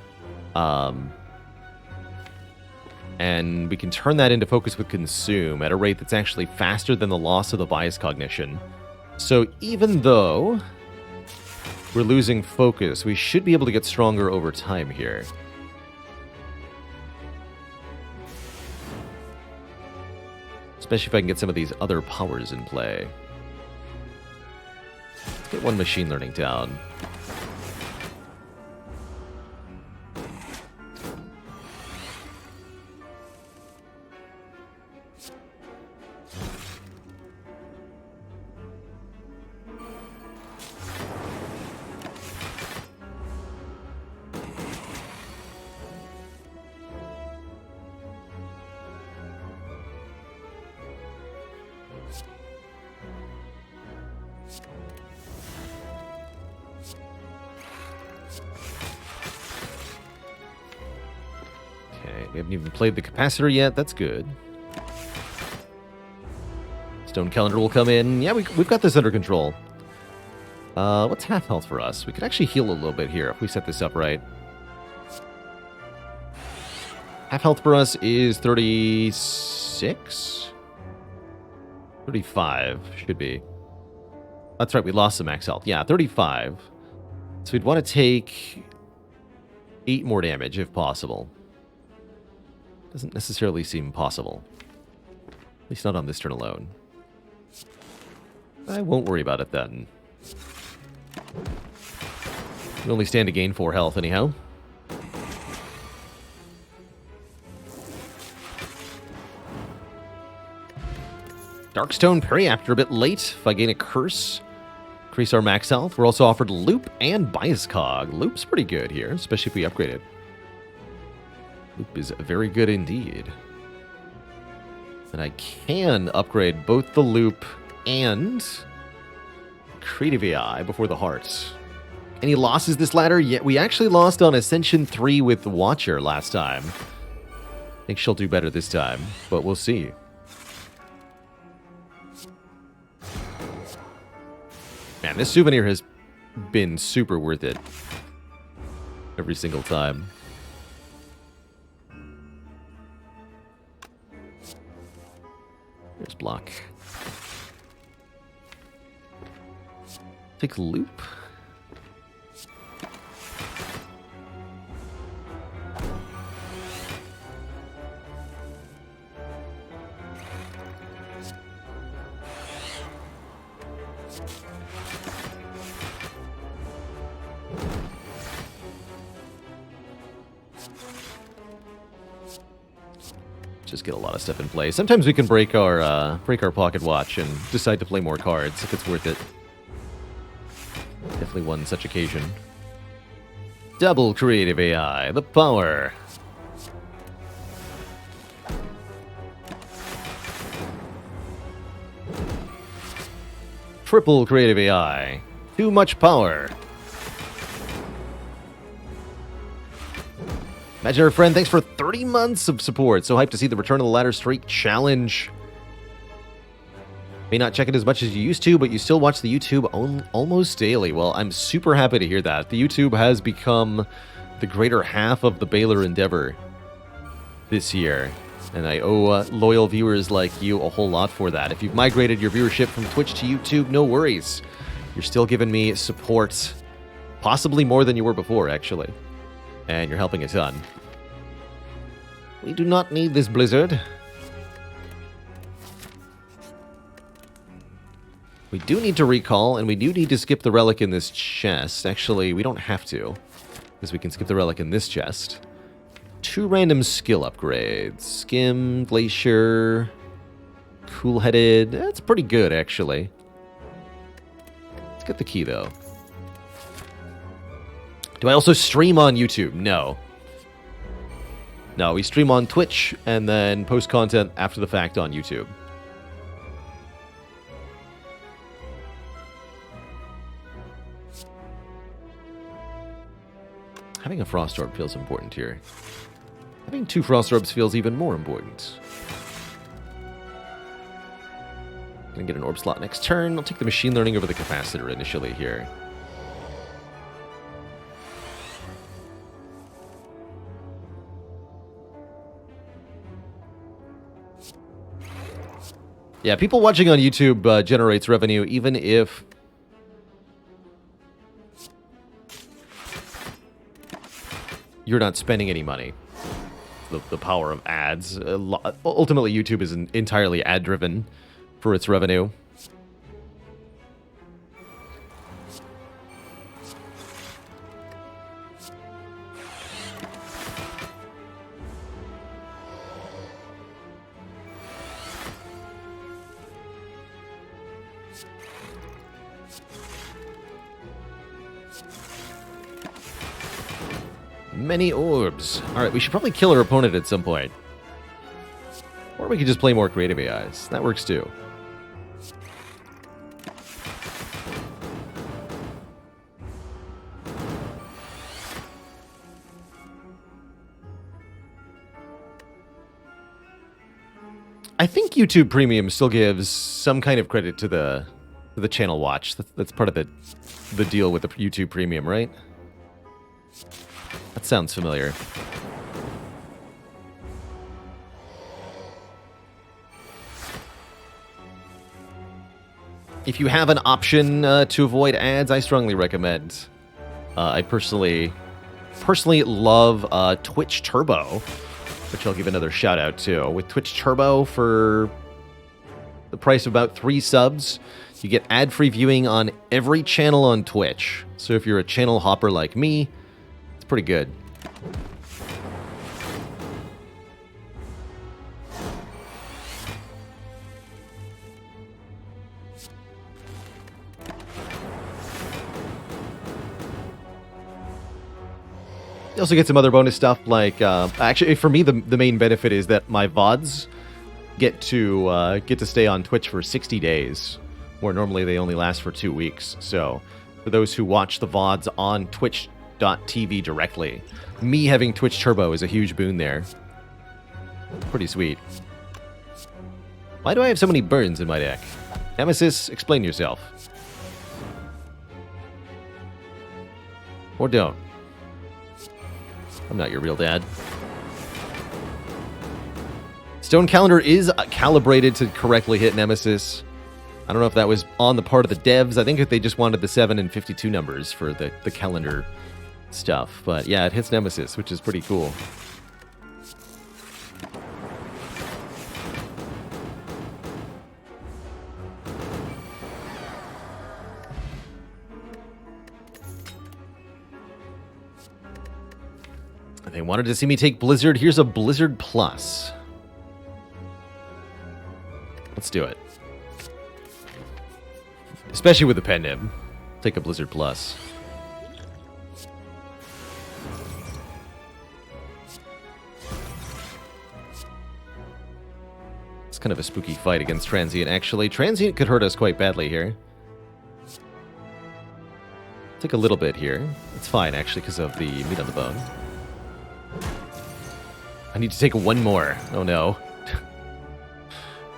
And we can turn that into focus with consume at a rate that's actually faster than the loss of the bias cognition. So even though we're losing focus, we should be able to get stronger over time here. Especially if I can get some of these other powers in play. Let's get 1 machine learning down. Alright, we haven't even played the capacitor yet. That's good. Stone calendar will come in. Yeah, we've got this under control. What's half health for us? We could actually heal a little bit here if we set this up right. Half health for us is 36? 35 should be. That's right, we lost some max health. Yeah, 35. So we'd want to take 8 more damage if possible. Doesn't necessarily seem possible. At least not on this turn alone. I won't worry about it then. We only stand to gain 4 health anyhow. Darkstone Periapter a bit late. If I gain a curse, increase our max health. We're also offered Loop and Bias Cog. Loop's pretty good here, especially if we upgrade it. Loop is very good indeed. And I can upgrade both the Loop and Creative AI before the Hearts. Any losses this ladder? Yeah, we actually lost on Ascension 3 with the Watcher last time. I think she'll do better this time, but we'll see. Man, this souvenir has been super worth it. Every single time. There's block. Take Loop. Just get a lot of stuff in play. Sometimes we can break our pocket watch and decide to play more cards if it's worth it. Definitely one such occasion. Double Creative AI, the power. Triple Creative AI, too much power. Imaginary Friend, thanks for 30 months of support. So hyped to see the Return of the Ladder Streak challenge. May not check it as much as you used to, but you still watch the YouTube almost daily. Well, I'm super happy to hear that. The YouTube has become the greater half of the Baylor endeavor this year. And I owe loyal viewers like you a whole lot for that. If you've migrated your viewership from Twitch to YouTube, no worries. You're still giving me support, possibly more than you were before, actually. And you're helping a ton. We do not need this blizzard. We do need to recall, and we do need to skip the relic in this chest. Actually, we don't have to, because we can skip the relic in this chest. 2 random skill upgrades. Skim, Glacier, Cool-Headed. That's pretty good, actually. Let's get the key, though. Do I also stream on YouTube? No. No, we stream on Twitch and then post content after the fact on YouTube. Having a Frost Orb feels important here. Having 2 Frost Orbs feels even more important. Gonna get an Orb slot next turn. I'll take the Machine Learning over the Capacitor initially here. Yeah, people watching on YouTube generates revenue even if you're not spending any money. The power of ads. Ultimately, YouTube is entirely ad-driven for its revenue. Many orbs. Alright, we should probably kill our opponent at some point. Or we could just play more creative AIs. That works too. I think YouTube Premium still gives some kind of credit to the channel watch. That's part of the deal with the YouTube Premium, right? That sounds familiar. If you have an option to avoid ads, I strongly recommend. I personally love Twitch Turbo, which I'll give another shout out to. With Twitch Turbo, for the price of about 3 subs, you get ad-free viewing on every channel on Twitch. So if you're a channel hopper like me, it's pretty good. You also get some other bonus stuff, like actually for me the main benefit is that my VODs get to stay on Twitch for 60 days, where normally they only last for 2 weeks. So for those who watch the VODs on twitch.tv directly, me having Twitch Turbo is a huge boon there. Pretty sweet. Why do I have so many burns in my deck? Nemesis, explain yourself. Or don't. I'm not your real dad. Stone Calendar is calibrated to correctly hit Nemesis. I don't know if that was on the part of the devs. I think if they just wanted the 7 and 52 numbers for the calendar stuff. But yeah, it hits Nemesis, which is pretty cool. They wanted to see me take Blizzard. Here's a Blizzard Plus. Let's do it. Especially with the pen nib. Take a Blizzard Plus. It's kind of a spooky fight against Transient, actually. Transient could hurt us quite badly here. Take a little bit here. It's fine, actually, because of the meat on the bone. I need to take one more. Oh no.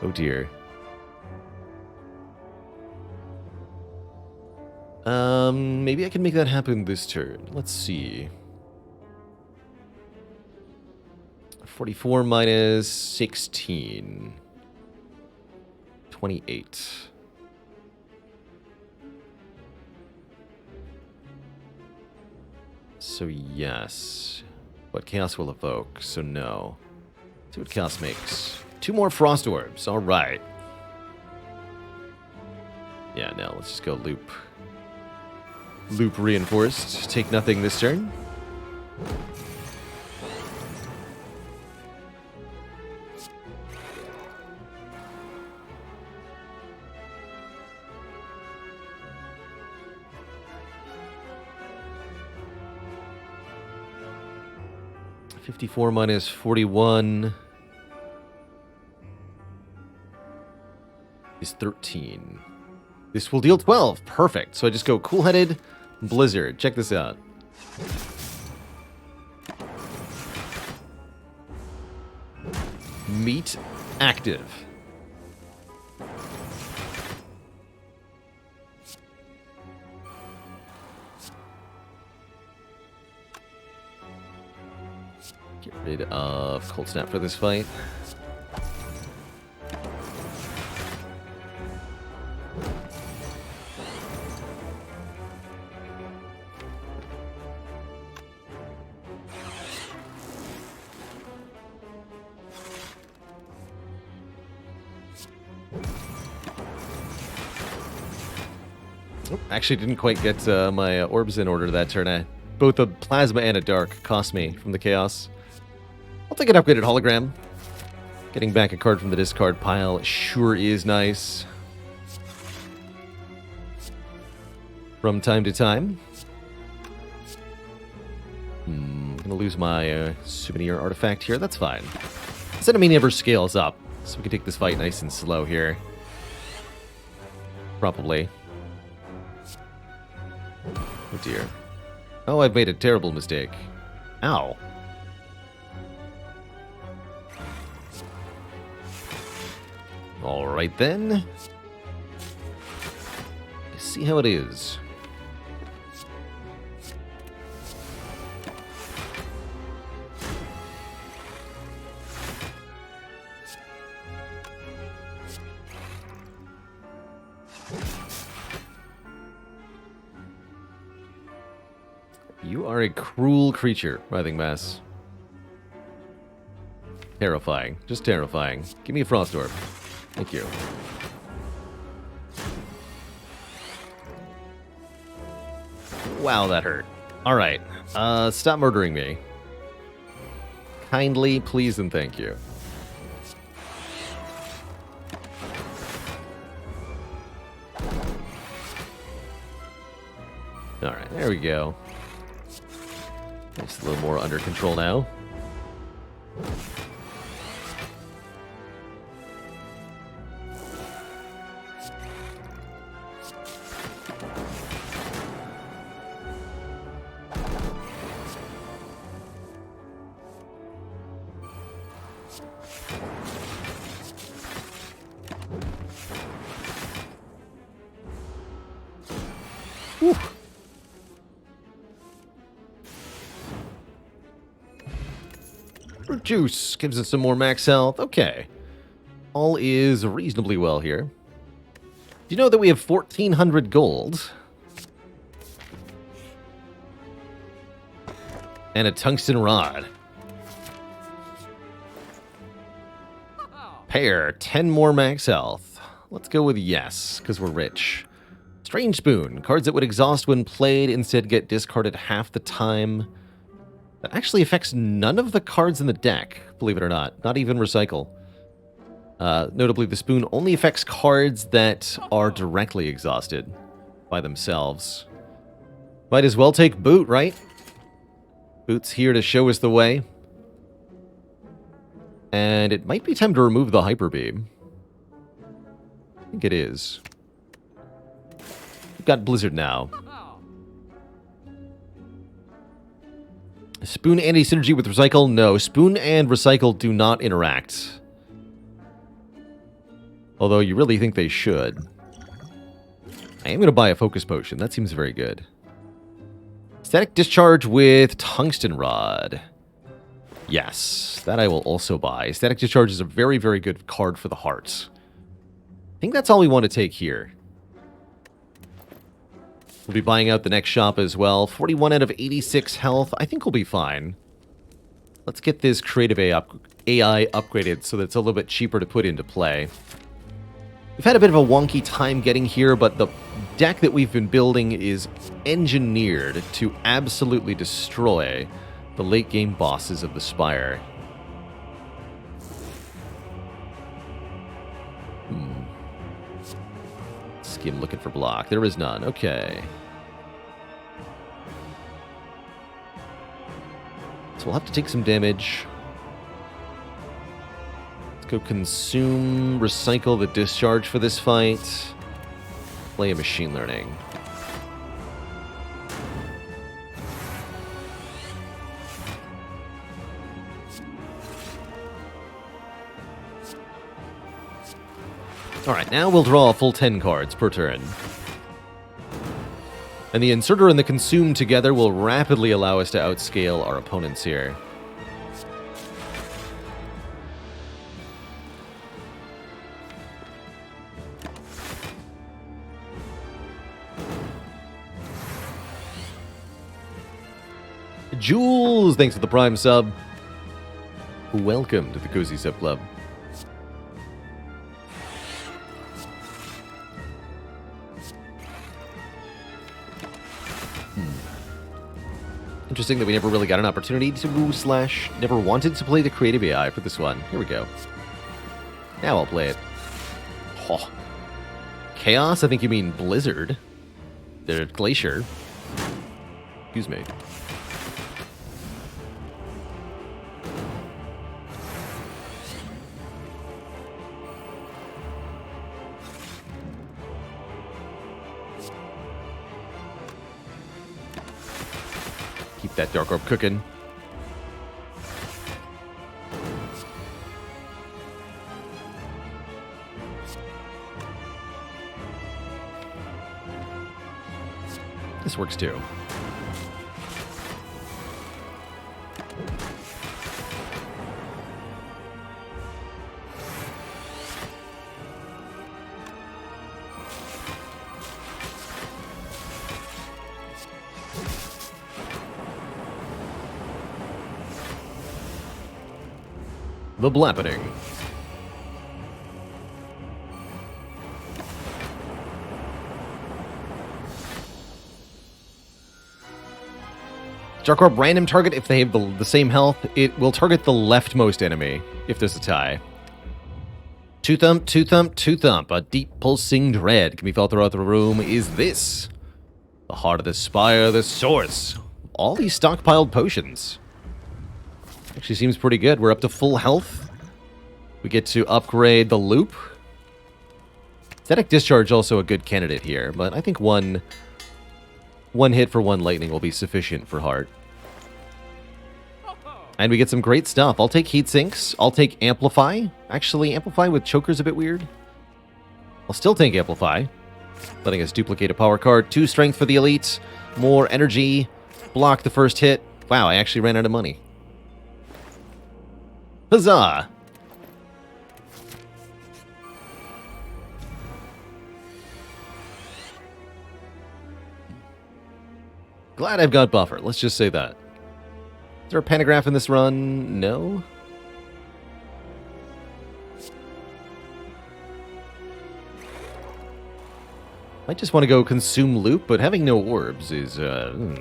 Oh dear. Maybe I can make that happen this turn. Let's see. 44 minus 16. 28. So yes. But Chaos will evoke, so no. Let's see what Chaos makes. 2 more Frost Orbs, alright. Yeah, no, let's just go loop. Loop reinforced. Take nothing this turn. $54 minus 41 is 13. This will deal 12. Perfect. So I just go Cool-Headed Blizzard. Check this out. Meat active. Get rid of Cold Snap for this fight. Actually didn't quite get my orbs in order that turn. Both a plasma and a dark cost me from the chaos. I'll take an upgraded hologram. Getting back a card from the discard pile sure is nice. From time to time. I'm gonna lose my souvenir artifact here. That's fine. This enemy never scales up, so we can take this fight nice and slow here. Probably. Oh dear. Oh, I've made a terrible mistake. Ow. Alright then. Let's see how it is. You are a cruel creature, Writhing Mass. Terrifying. Just terrifying. Give me a Frost Orb. Thank you. Wow, that hurt. Alright. Stop murdering me. Kindly, please, and thank you. Alright, there we go. It's a little more under control now. Whew. Fruit juice gives us some more max health. Okay. All is reasonably well here. Do you know that we have 1,400 gold? And a tungsten rod. Pear, 10 more max health. Let's go with yes, because we're rich. Strange Spoon. Cards that would exhaust when played instead get discarded half the time. That actually affects none of the cards in the deck, believe it or not. Not even Recycle. Notably, the Spoon only affects cards that are directly exhausted by themselves. Might as well take Boot, right? Boot's here to show us the way. And it might be time to remove the Hyper Beam. I think it is. We've got Blizzard now. Spoon anti-synergy with Recycle? No. Spoon and Recycle do not interact. Although you really think they should. I am going to buy a Focus Potion. That seems very good. Static Discharge with Tungsten Rod. Yes, that I will also buy. Static Discharge is a very, very good card for the hearts. I think that's all we want to take here. We'll be buying out the next shop as well. 41 out of 86 health. I think we'll be fine. Let's get this creative AI upgraded so that it's a little bit cheaper to put into play. We've had a bit of a wonky time getting here, but the deck that we've been building is engineered to absolutely destroy the late game bosses of the Spire. Skim looking for block. There is none. Okay. So we'll have to take some damage. Let's go consume, recycle the discharge for this fight. Play a machine learning. Alright, now we'll draw a full 10 cards per turn. And the Inserter and the Consume together will rapidly allow us to outscale our opponents here. Jules, thanks for the Prime sub. Welcome to the Cozy Sub Club. Interesting that we never really got an opportunity to never wanted to play the creative AI for this one. Here we go. Now I'll play it. Oh. Chaos? I think you mean Blizzard. The Glacier. Excuse me. Keep that Dark Orb cooking. This works too. The Blappening. Darkorb random target if they have the same health. It will target the leftmost enemy if there's a tie. Two thump, two thump, two thump. A deep pulsing dread can be felt throughout the room. Is this the heart of the Spire, the source? All these stockpiled potions. Actually seems pretty good. We're up to full health. We get to upgrade the loop. Static Discharge also a good candidate here, but I think one hit for one lightning will be sufficient for heart. And we get some great stuff. I'll take Heat Sinks. I'll take Amplify. Actually, Amplify with Choker's a bit weird. I'll still take Amplify, letting us duplicate a power card. 2 Strength for the Elite. More energy. Block the first hit. Wow, I actually ran out of money. Huzzah! Glad I've got buffer. Let's just say that. Is there a pantograph in this run? No? I just want to go consume loot, but having no orbs is, I'll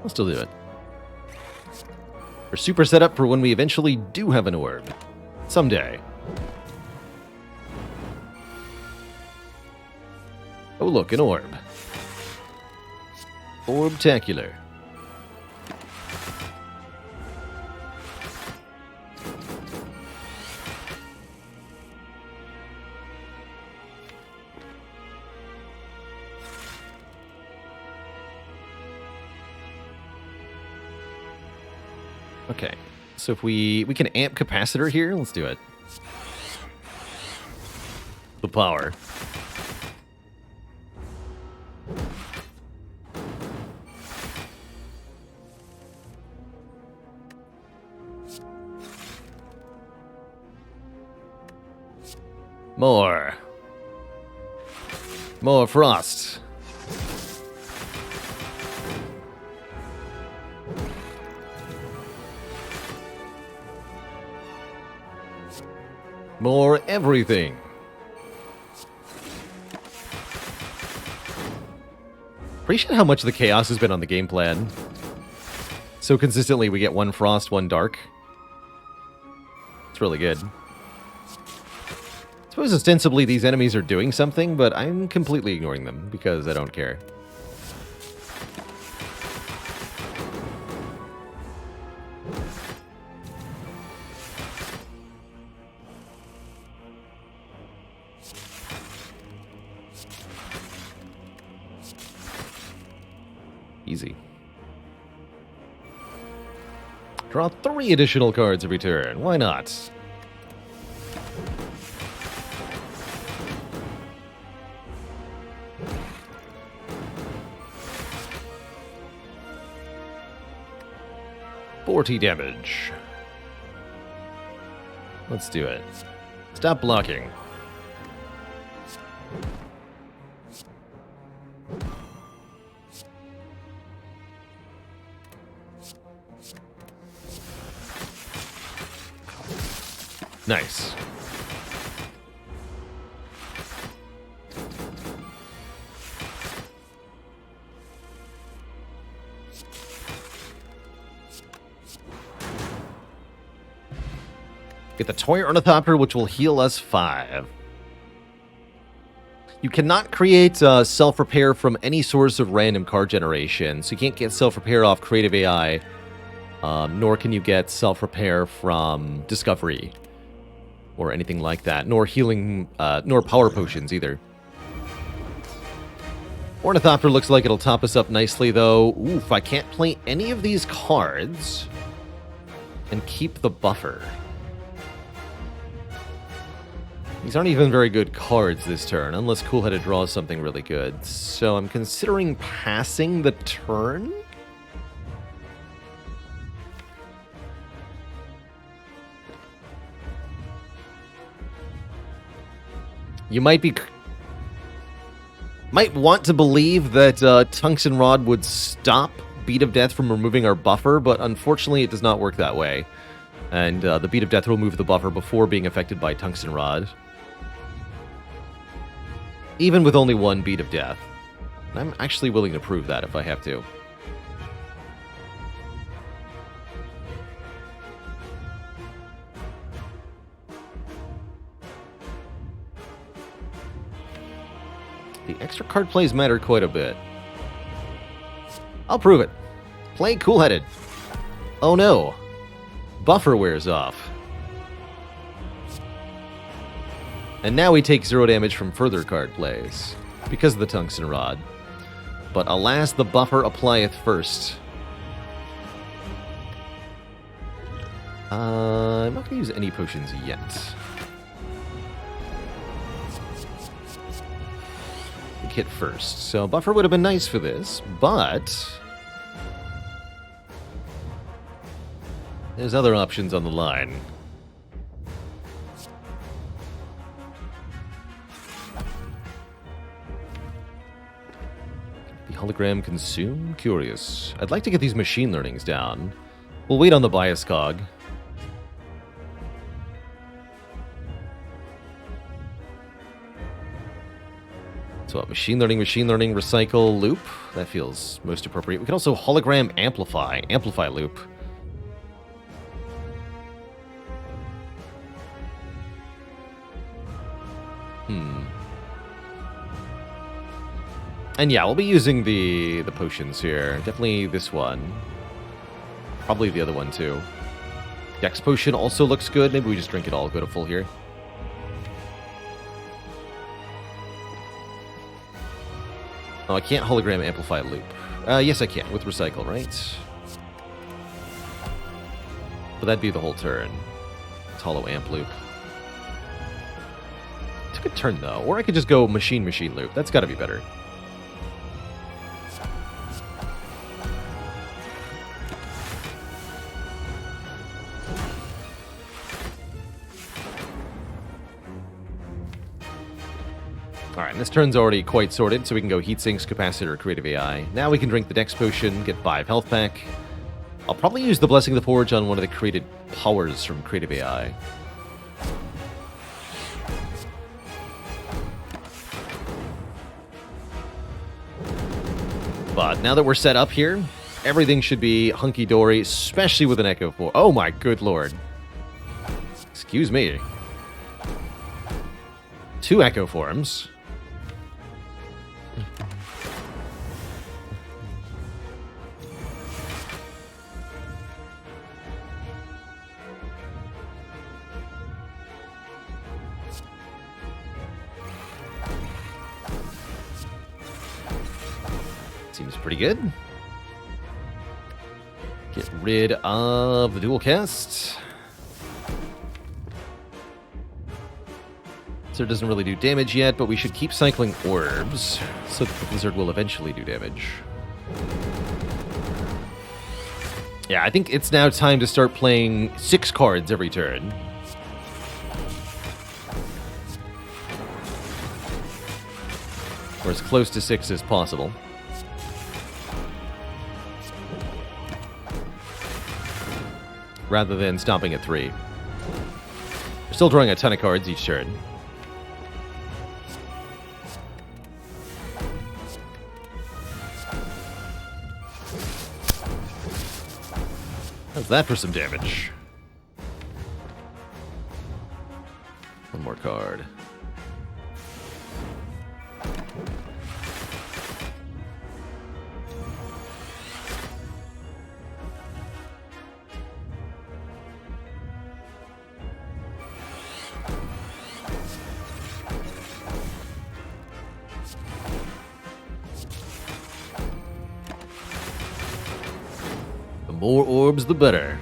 still do it. We're super set up for when we eventually do have an orb. Someday. Oh look, an orb. Orbtacular. Okay, so if we can amp capacitor here, let's do it. The power. More. More frost. More everything. Appreciate how much the chaos has been on the game plan. So consistently we get 1 frost, 1 dark. It's really good. I suppose ostensibly these enemies are doing something, but I'm completely ignoring them because I don't care. Easy. Draw 3 additional cards every turn. Why not? Damage. Let's do it. Stop blocking. Nice. Get the Toy Ornithopter, which will heal us 5. You cannot create self-repair from any source of random card generation, so you can't get self-repair off Creative AI, nor can you get self-repair from Discovery, or anything like that, nor healing, nor power potions either. Ornithopter looks like it'll top us up nicely, though. Oof, I can't play any of these cards and keep the buffer. These aren't even very good cards this turn, unless Cool-Headed draws something really good. So I'm considering passing the turn? You might want to believe that Tungsten Rod would stop Beat of Death from removing our buffer, but unfortunately it does not work that way. And the Beat of Death will remove the buffer before being affected by Tungsten Rod. Even with only one Beat of Death. I'm actually willing to prove that if I have to. The extra card plays matter quite a bit. I'll prove it. Play Cool-Headed. Oh no. Buffer wears off. And now we take 0 damage from further card plays, because of the Tungsten Rod. But alas, the buffer applieth first. I'm not going to use any potions yet. The kit first. So buffer would have been nice for this, but there's other options on the line. Hologram consume? Curious. I'd like to get these machine learnings down. We'll wait on the bias cog. So what, machine learning, recycle, loop? That feels most appropriate. We can also hologram amplify loop. And yeah, we'll be using the potions here. Definitely this one. Probably the other one too. Dex potion also looks good. Maybe we just drink it all, go to full here. Oh, I can't hologram amplify loop. Yes, I can, with recycle, right? But that'd be the whole turn. It's holo amp loop. It's a good turn though. Or I could just go machine loop. That's gotta be better. Alright, this turn's already quite sorted, so we can go Heat Sinks, Capacitor, Creative AI. Now we can drink the Dex Potion, get 5 health back. I'll probably use the Blessing of the Forge on one of the created powers from Creative AI. But now that we're set up here, everything should be hunky-dory, especially with an Echo Form. Oh my good lord. Excuse me. 2 Echo Forms. Seems pretty good. Get rid of the dual cast. So it doesn't really do damage yet, but we should keep cycling orbs so that the Blizzard will eventually do damage. Yeah, I think it's now time to start playing 6 cards every turn. Or as close to 6 as possible. Rather than stopping at 3. We're still drawing a ton of cards each turn. How's that for some damage? One more card. The more orbs, the better.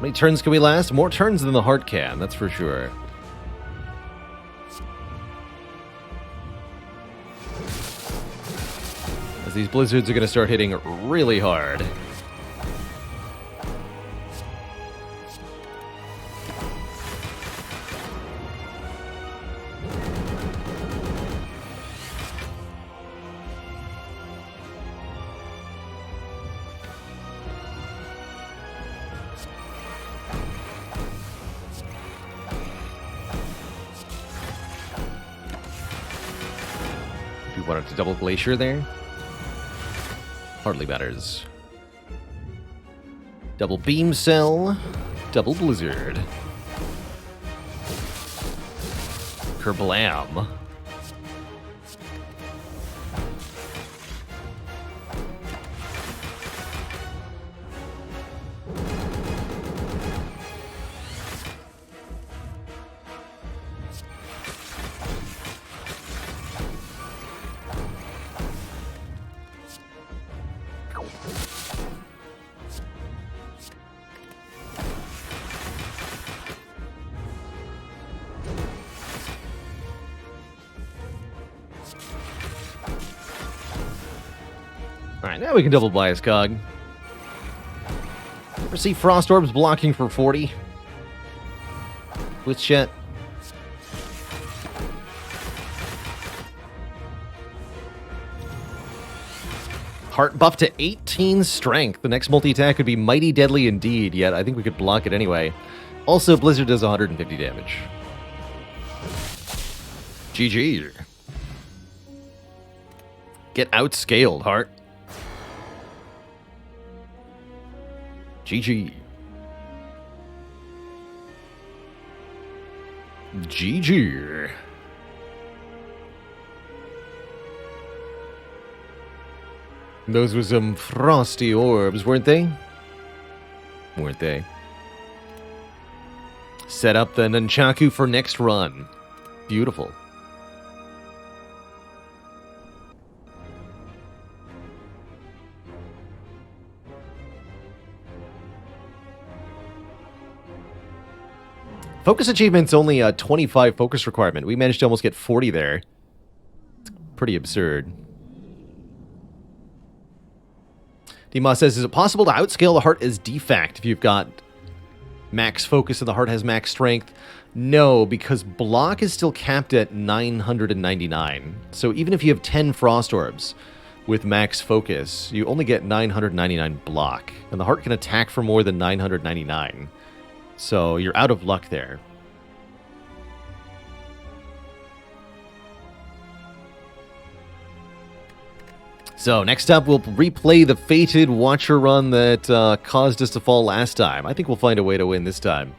many turns can we last? More turns than the heart can, that's for sure. As these blizzards are going to start hitting really hard. You wanted to double Glacier there? Hardly matters. Double Beam Cell, double Blizzard. Kerblam. Alright, now we can double Bias Cog. Ever see Frost Orbs blocking for 40? With shit. Heart buff to 18 strength. The next multi-attack could be mighty deadly indeed, yet I think we could block it anyway. Also, Blizzard does 150 damage. GG. Get outscaled, Heart. GG. GG. Those were some frosty orbs, weren't they? Weren't they? Set up the Nunchaku for next run. Beautiful. Focus achievement's only a 25 focus requirement. We managed to almost get 40 there. It's pretty absurd. Dima says, is it possible to outscale the heart as defact if you've got max focus and the heart has max strength? No, because block is still capped at 999. So even if you have 10 frost orbs with max focus, you only get 999 block. And the heart can attack for more than 999. So you're out of luck there. So next up, we'll replay the fated Watcher run that caused us to fall last time. I think we'll find a way to win this time.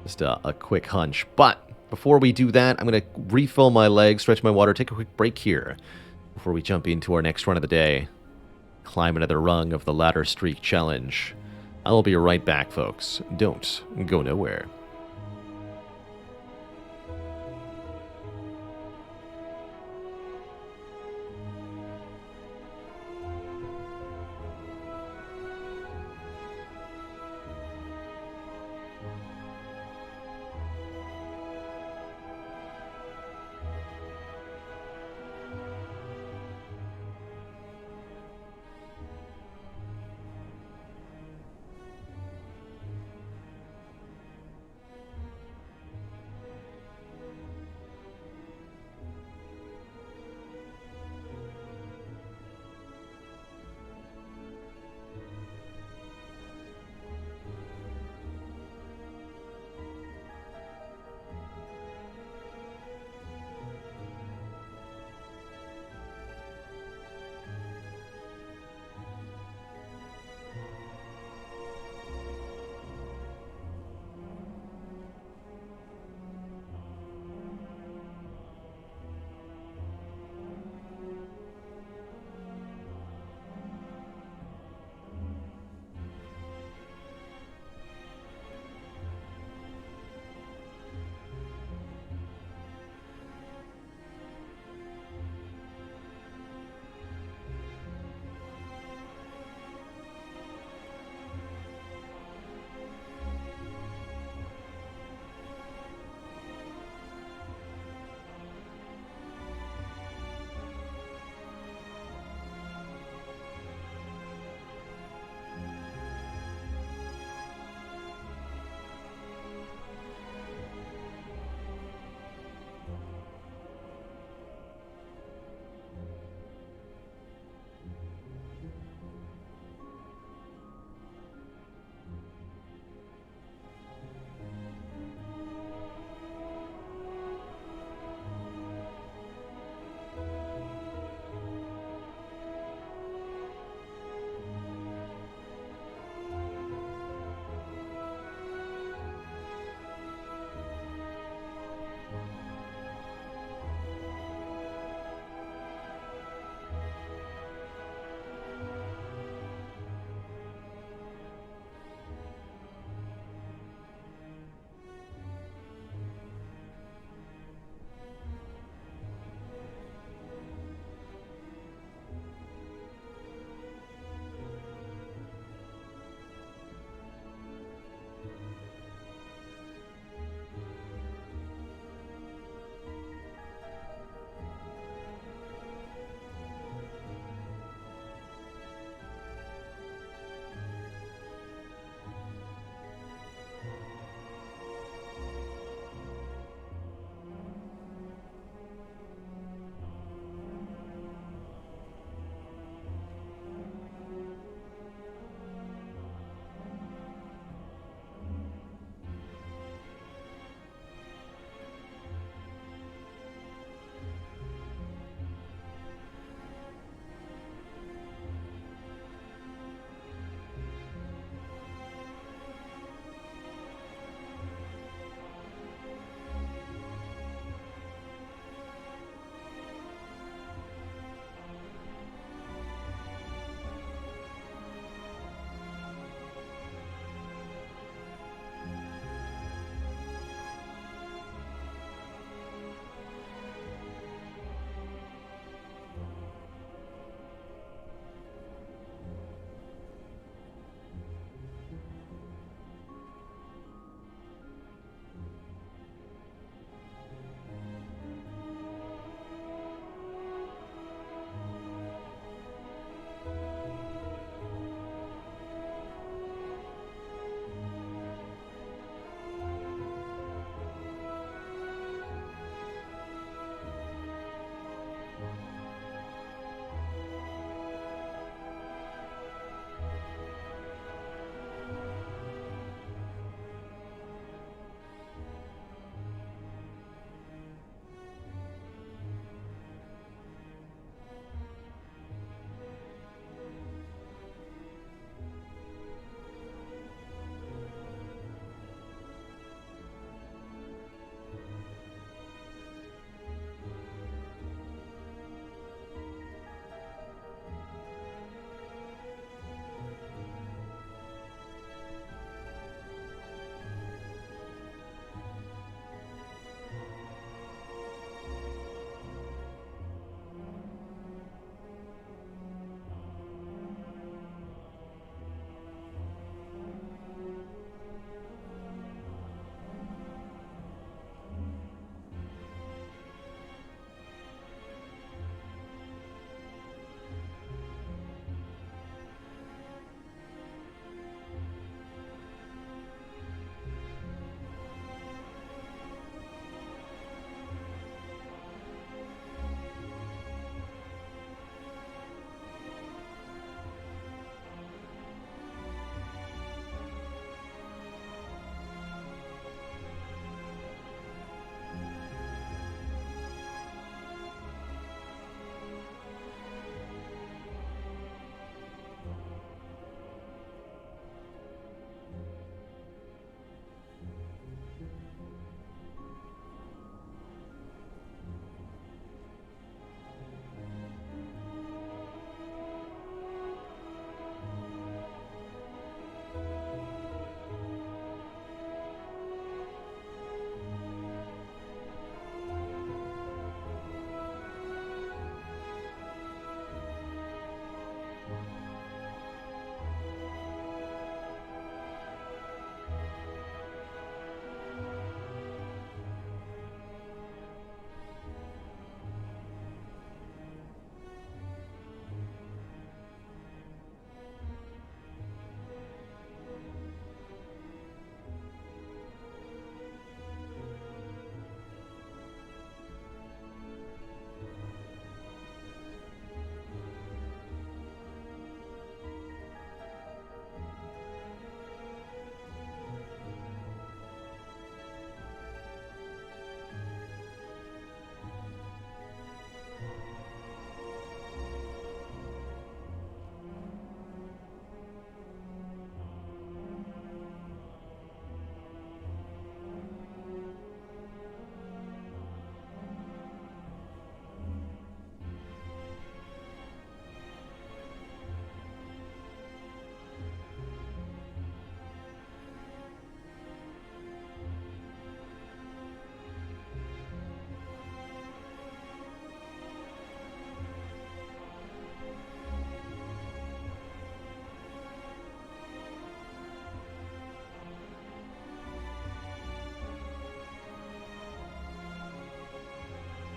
Just a quick hunch. But before we do that, I'm going to refill my legs, stretch my water, take a quick break here before we jump into our next run of the day. Climb another rung of the Ladder Streak Challenge. I'll be right back, folks. Don't go nowhere.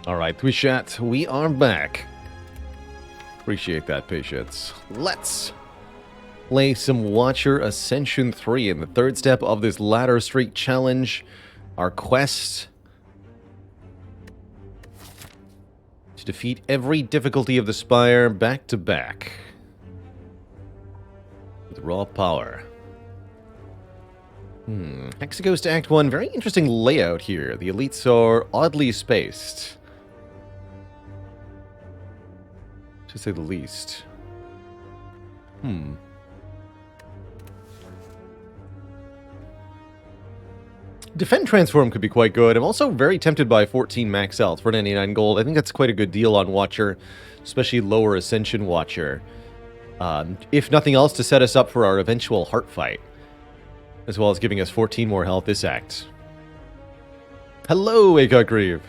Alright, Twishat, we are back. Appreciate that patience. Let's play some Watcher Ascension 3 in the third step of this Ladder Streak Challenge. Our quest to defeat every difficulty of the Spire back to back with raw power. Hexa goes to Act 1. Very interesting layout here. The elites are oddly spaced, to say the least. Defend Transform could be quite good. I'm also very tempted by 14 max health for 99 gold. I think that's quite a good deal on Watcher, especially lower Ascension Watcher. If nothing else, to set us up for our eventual heart fight, as well as giving us 14 more health this act. Hello, Akot Grieve.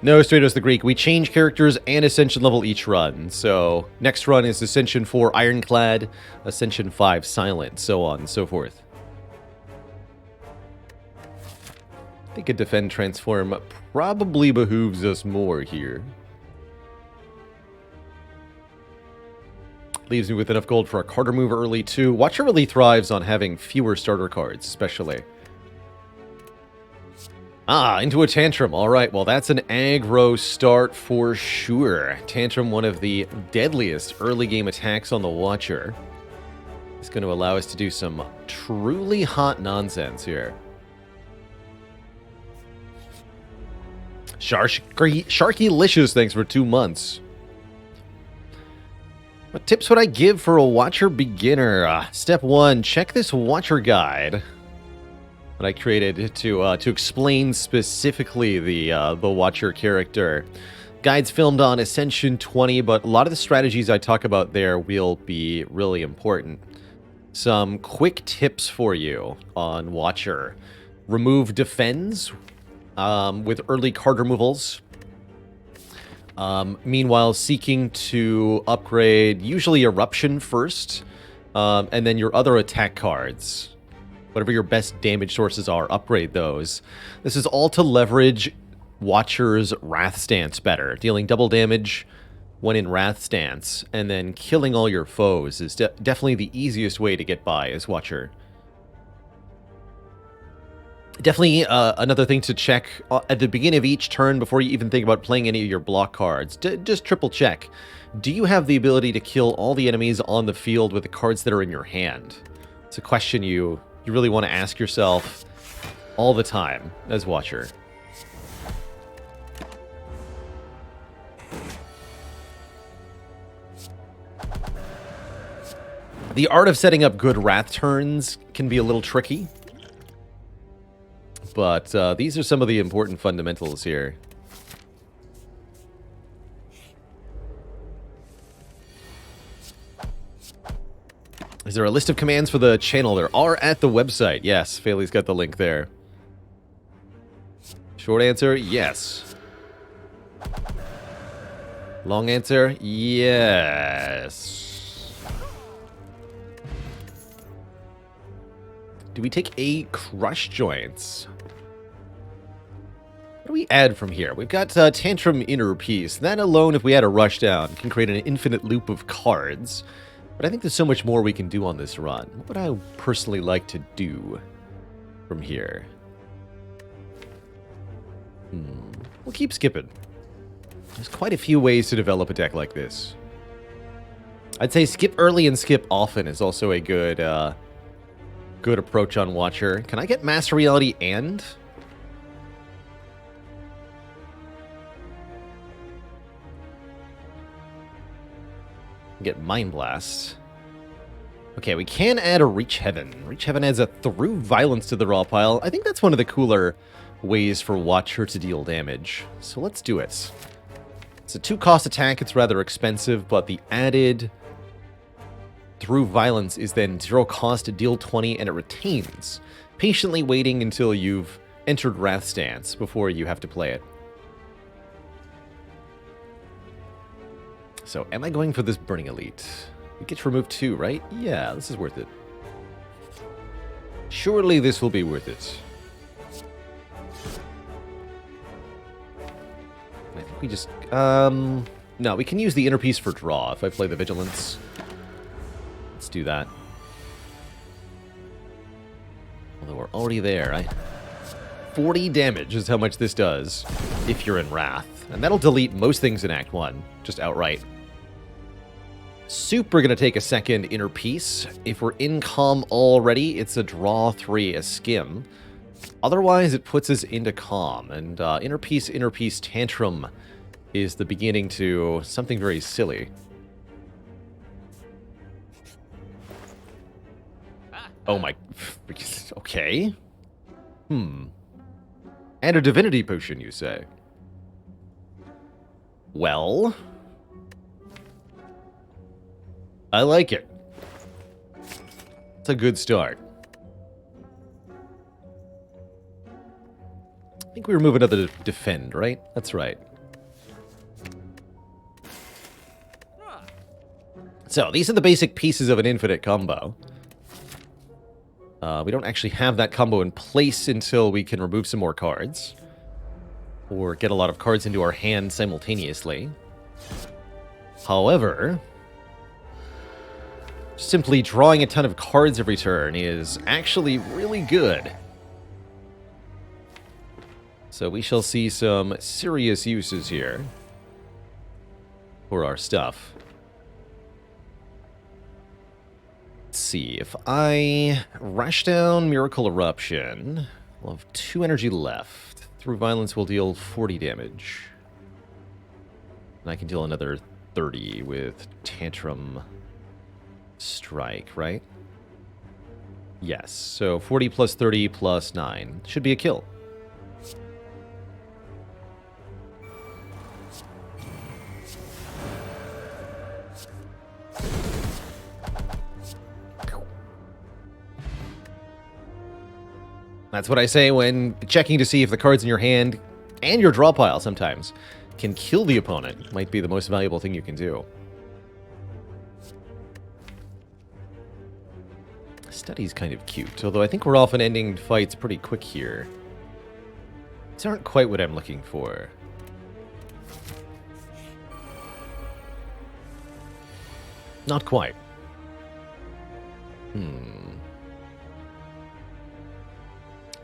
No, Stratos the Greek. We change characters and Ascension level each run. So, next run is Ascension 4 Ironclad, Ascension 5 Silent, so on and so forth. I think a Defend Transform probably behooves us more here. Leaves me with enough gold for a Carter move early, too. Watcher really thrives on having fewer starter cards, especially. Into a Tantrum. Alright, well that's an aggro start for sure. Tantrum, one of the deadliest early game attacks on the Watcher. It's going to allow us to do some truly hot nonsense here. Sharky-licious, thanks for 2 months. What tips would I give for a Watcher beginner? Step 1, check this Watcher guide that I created to explain specifically the Watcher character. Guide's filmed on Ascension 20, but a lot of the strategies I talk about there will be really important. Some quick tips for you on Watcher. Remove Defends with early card removals. Meanwhile, seeking to upgrade usually Eruption first, and then your other attack cards. Whatever your best damage sources are, upgrade those. This is all to leverage Watcher's Wrath Stance better. Dealing double damage when in Wrath Stance, and then killing all your foes is definitely the easiest way to get by as Watcher. Definitely another thing to check at the beginning of each turn before you even think about playing any of your block cards. Just triple check. Do you have the ability to kill all the enemies on the field with the cards that are in your hand? It's a question you really want to ask yourself all the time as Watcher. The art of setting up good Wrath turns can be a little tricky, but these are some of the important fundamentals here. Is there a list of commands for the channel? There are at the website. Yes, Faley's got the link there. Short answer, yes. Long answer, yes. Do we take a Crush Joints? What do we add from here? We've got Tantrum Inner Peace. That alone, if we add a Rushdown, can create an infinite loop of cards. But I think there's so much more we can do on this run. What would I personally like to do from here? We'll keep skipping. There's quite a few ways to develop a deck like this. I'd say skip early and skip often is also a good good approach on Watcher. Can I get Master Reality and... get Mind Blast. Okay, we can add a Reach Heaven. Reach Heaven adds a Through Violence to the raw pile. I think that's one of the cooler ways for Watcher to deal damage. So let's do it. It's a 2-cost attack. It's rather expensive, but the added Through Violence is then 0 cost to deal 20, and it retains, patiently waiting until you've entered Wrath Stance before you have to play it. So, am I going for this Burning Elite? We get to remove 2, right? Yeah, this is worth it. Surely this will be worth it. I think we just... No, we can use the inner piece for draw if I play the Vigilance. Let's do that. Although we're already there, right? 40 damage is how much this does if you're in Wrath. And that'll delete most things in Act 1, just outright. Super gonna take a second inner piece. If we're in Calm already, it's a draw 3, a skim. Otherwise, it puts us into Calm. And inner piece Tantrum is the beginning to something very silly. Oh my... Okay. And a Divinity Potion, you say? Well... I like it. It's a good start. I think we remove another defend, right? That's right. So, these are the basic pieces of an infinite combo. We don't actually have that combo in place until we can remove some more cards. Or get a lot of cards into our hand simultaneously. However... simply drawing a ton of cards every turn is actually really good. So we shall see some serious uses here for our stuff. Let's see, if I rush down Miracle Eruption, we'll have 2 energy left. Through Violence will deal 40 damage. And I can deal another 30 with Tantrum Strike, right? Yes, so 40 plus 30 plus 9. Should be a kill. That's what I say when checking to see if the cards in your hand and your draw pile sometimes can kill the opponent. Might be the most valuable thing you can do. Study's kind of cute, although I think we're often ending fights pretty quick here. These aren't quite what I'm looking for. Not quite.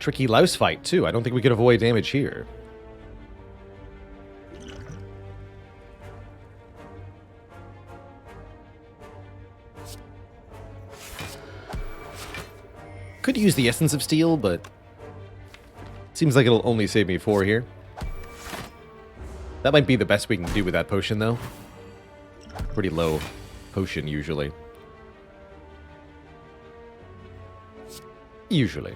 Tricky louse fight, too. I don't think we could avoid damage here. Could use the Essence of Steel, but seems like it'll only save me 4 here. That might be the best we can do with that potion, though. Pretty low potion, usually. Usually.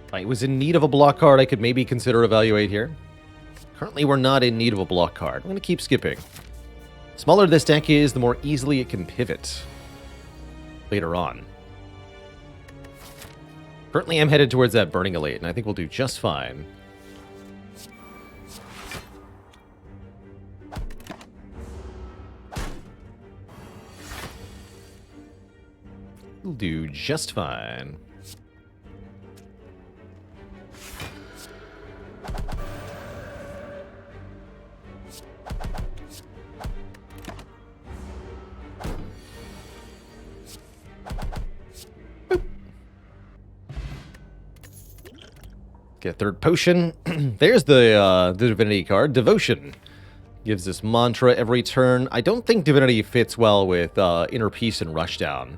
If I was in need of a block card, I could maybe consider evaluate here. Currently, we're not in need of a block card. I'm going to keep skipping. Smaller this deck is, the more easily it can pivot later on. Currently, I'm headed towards that Burning Elite, and I think we'll do just fine. We'll do just fine. Get a third potion. There's the Divinity card. Devotion. Gives us mantra every turn. I don't think Divinity fits well with Inner Peace and Rushdown.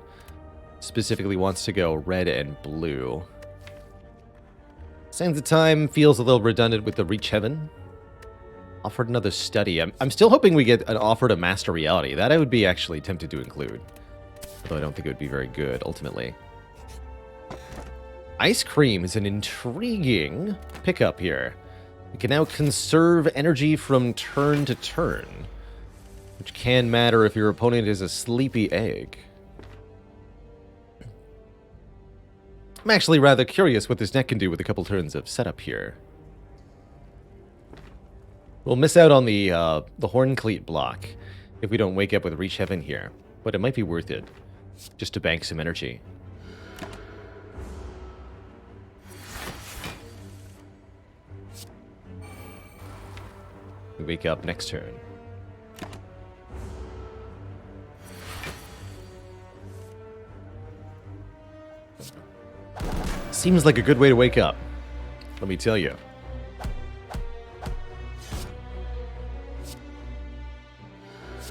Specifically wants to go red and blue. Sands of Time feels a little redundant with the Reach Heaven. Offered another study. I'm still hoping we get an offer to Master Reality. That I would be actually tempted to include. Although I don't think it would be very good, ultimately. Ice Cream is an intriguing pickup here. We can now conserve energy from turn to turn, which can matter if your opponent is a sleepy egg. I'm actually rather curious what this deck can do with a couple turns of setup here. We'll miss out on the Horn Cleat block if we don't wake up with Reach Heaven here, but it might be worth it just to bank some energy. We wake up next turn. Seems like a good way to wake up, let me tell you.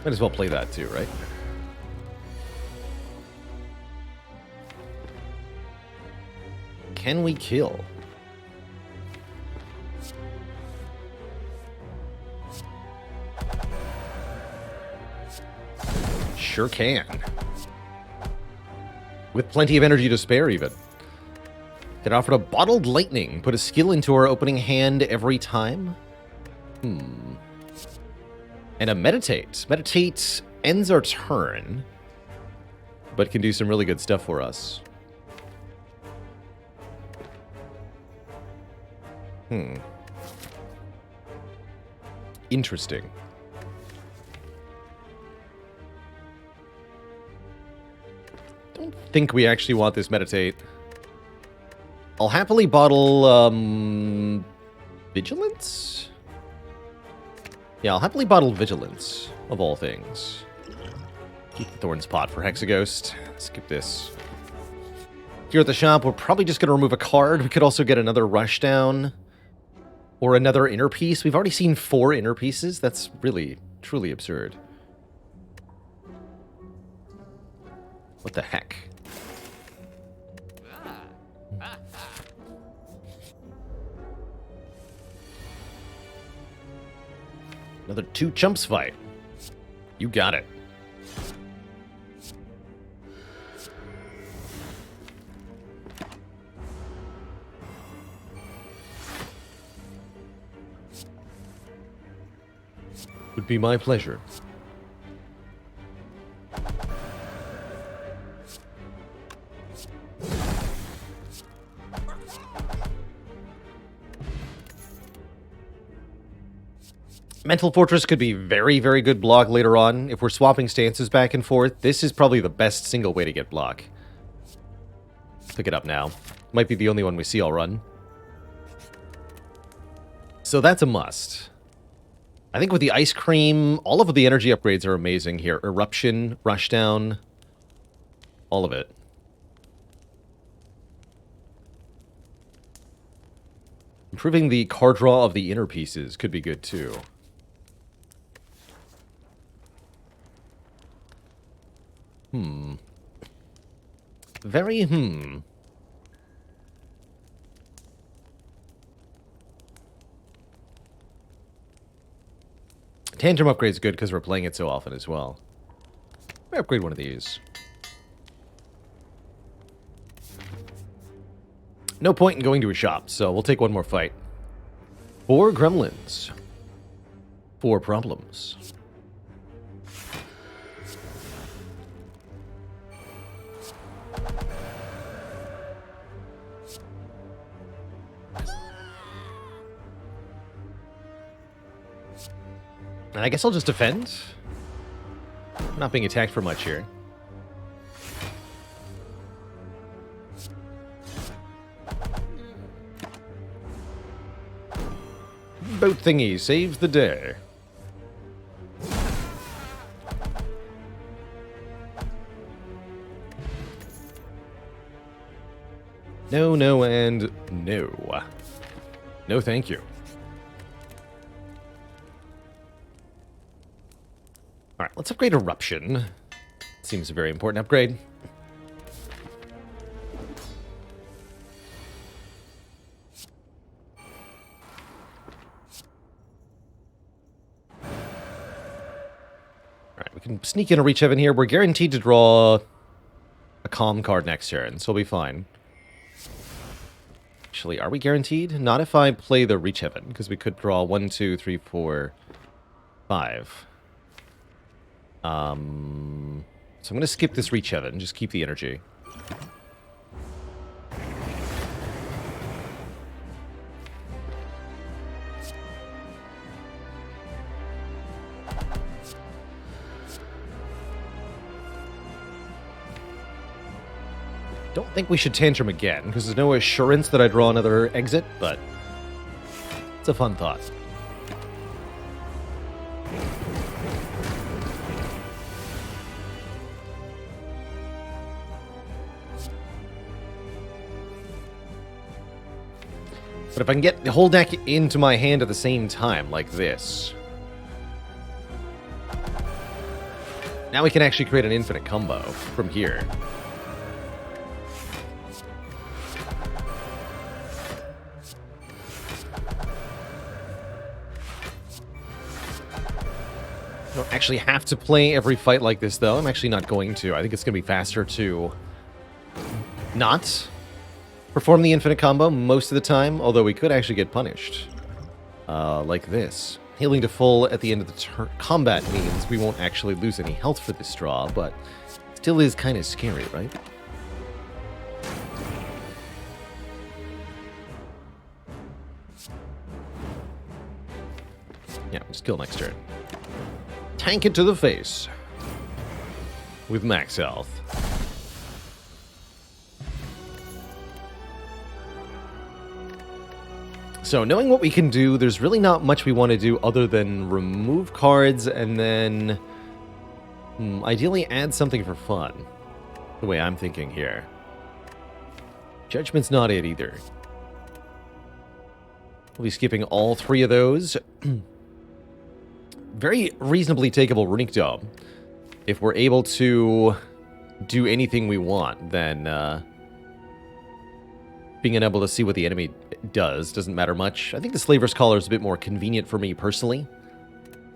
Might as well play that too, right? Can we kill? Sure can. With plenty of energy to spare, even. Get offered a Bottled Lightning. Put a skill into our opening hand every time. And a Meditate. Meditate ends our turn, but can do some really good stuff for us. Interesting. Don't think we actually want this Meditate. I'll happily bottle, Vigilance? Yeah, I'll happily bottle Vigilance, of all things. Keep the Thorn's Pot for Hexaghost. Skip this. Here at the shop, we're probably just going to remove a card. We could also get another Rushdown. Or another Inner Piece. We've already seen 4 Inner Pieces. That's really, truly absurd. What the heck? Another 2 chumps fight. You got it. Would be my pleasure. Mental Fortress could be very, very good block later on. If we're swapping stances back and forth, this is probably the best single way to get block. Pick it up now. Might be the only one we see all run. So that's a must. I think with the Ice Cream, all of the energy upgrades are amazing here. Eruption, Rushdown, all of it. Improving the card draw of the inner pieces could be good too. Very, Tantrum upgrade's good because we're playing it so often as well. Let me upgrade one of these. No point in going to a shop, so we'll take one more fight. 4 gremlins. 4 problems. And I guess I'll just defend. I'm not being attacked for much here. Boat thingy saves the day. No, no, and no. No, thank you. Alright, let's upgrade Eruption. Seems a very important upgrade. Alright, we can sneak in a Reach Heaven here. We're guaranteed to draw a Calm card next turn, so we'll be fine. Actually, are we guaranteed? Not if I play the Reach Heaven, because we could draw 1, 2, 3, 4, 5. So I'm going to skip this Reach Heaven, just keep the energy. Don't think we should tantrum again, because there's no assurance that I draw another exit, but it's a fun thought. But if I can get the whole deck into my hand at the same time, like this, now we can actually create an infinite combo from here. I don't actually have to play every fight like this, though. I'm actually not going to. I think it's going to be faster to not perform the infinite combo most of the time, although we could actually get punished. Like this. Healing to full at the end of the combat means we won't actually lose any health for this draw, but still is kind of scary, right? Yeah, just kill next turn. Tank it to the face with max health. So, knowing what we can do, there's really not much we want to do other than remove cards and then ideally add something for fun. The way I'm thinking here. Judgment's not it either. We'll be skipping all three of those. Very reasonably takeable Runic Dome. If we're able to do anything we want, then being unable to see what the enemy doesn't matter much. I think the Slaver's Collar is a bit more convenient for me personally.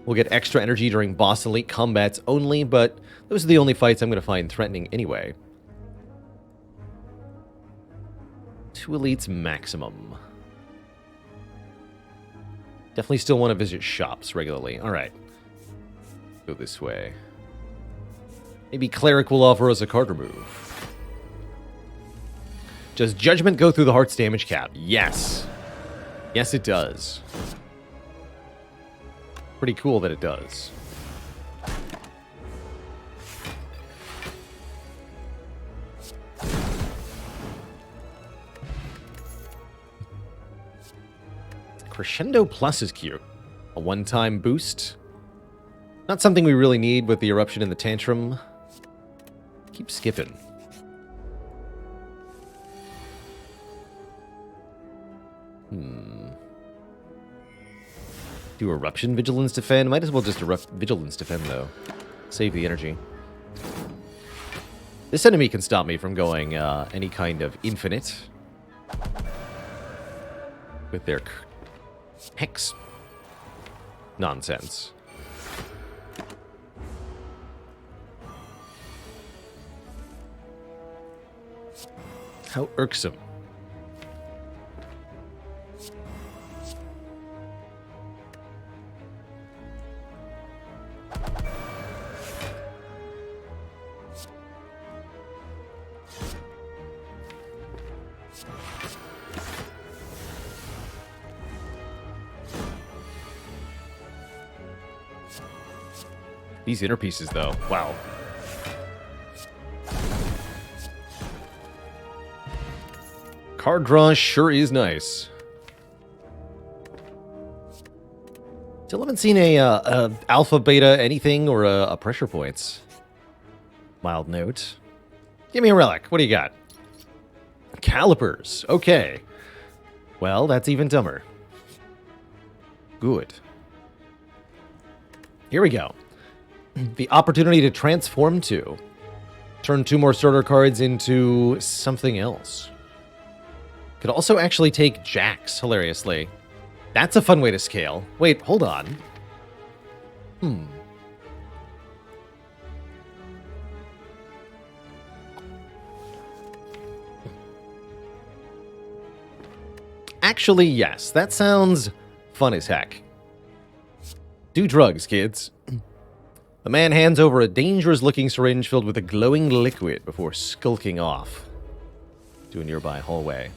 We'll get extra energy during boss elite combats only, but those are the only fights I'm going to find threatening anyway. 2 elites maximum. Definitely still want to visit shops regularly. Alright. Go this way. Maybe Cleric will offer us a card remove. Does Judgment go through the Heart's damage cap? Yes. Yes, it does. Pretty cool that it does. Crescendo Plus is cute. A one-time boost. Not something we really need with the Eruption and the Tantrum. Keep skipping. Do Eruption Vigilance Defend? Might as well just Vigilance Defend, though. Save the energy. This enemy can stop me from going any kind of infinite. With their Hex nonsense. How irksome. These inner pieces, though. Wow. Card draw sure is nice. Still haven't seen a alpha, beta, anything, or a pressure points. Mild note. Give me a relic. What do you got? Calipers. Okay. Well, that's even dumber. Good. Here we go. The opportunity to transform to. Turn 2 more starter cards into something else. Could also actually take Jax, hilariously. That's a fun way to scale. Wait, hold on. Actually, yes. That sounds fun as heck. Do drugs, kids. The man hands over a dangerous-looking syringe filled with a glowing liquid before skulking off to a nearby hallway.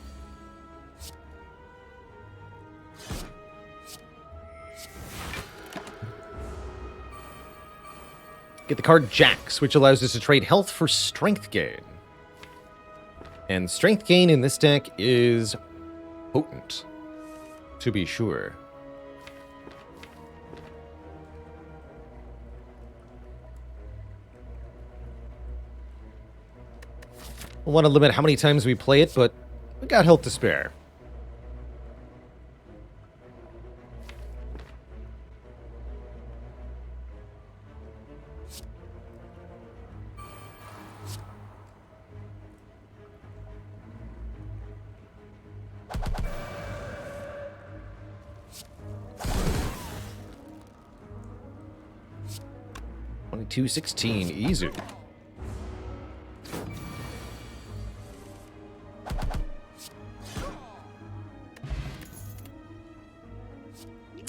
Get the card Jax, which allows us to trade health for strength gain. And strength gain in this deck is potent, to be sure. I want to limit how many times we play it, but we got health to spare. $22.16, easy.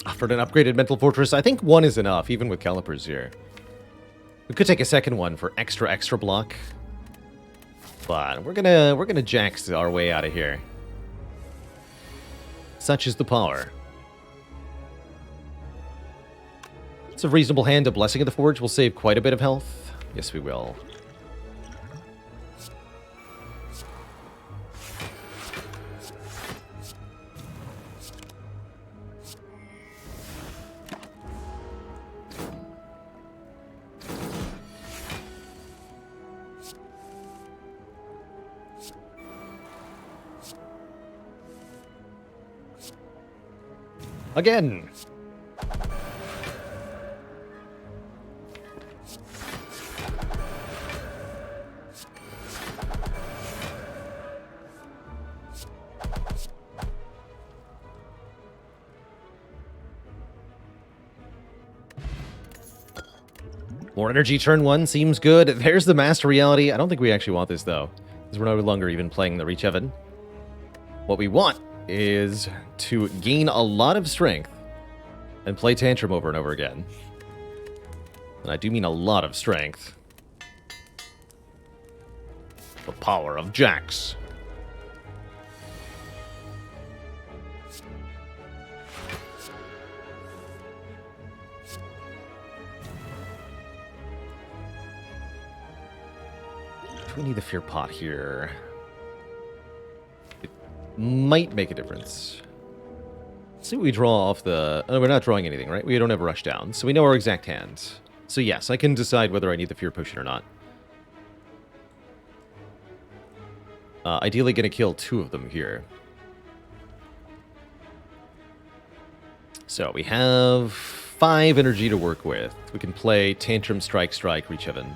Offered an upgraded mental fortress. I think one is enough, even with calipers here. We could take a second one for extra block, but we're gonna Jax our way out of here. Such is the power. It's a reasonable hand. A Blessing of the Forge will save quite a bit of health. Yes, we will. Again! More energy turn 1 seems good. There's the Master Reality. I don't think we actually want this, though, because we're no longer even playing the Reach Heaven. What we want is to gain a lot of strength and play Tantrum over and over again. And I do mean a lot of strength. The power of Jax. Do we need the Fear Pot here? It might make a difference. Let's see what we draw off the... Oh, we're not drawing anything, right? We don't have a rush down, so we know our exact hand. So yes, I can decide whether I need the Fear Potion or not. Ideally going to kill 2 of them here. So we have 5 energy to work with. We can play Tantrum, Strike, Reach Heaven.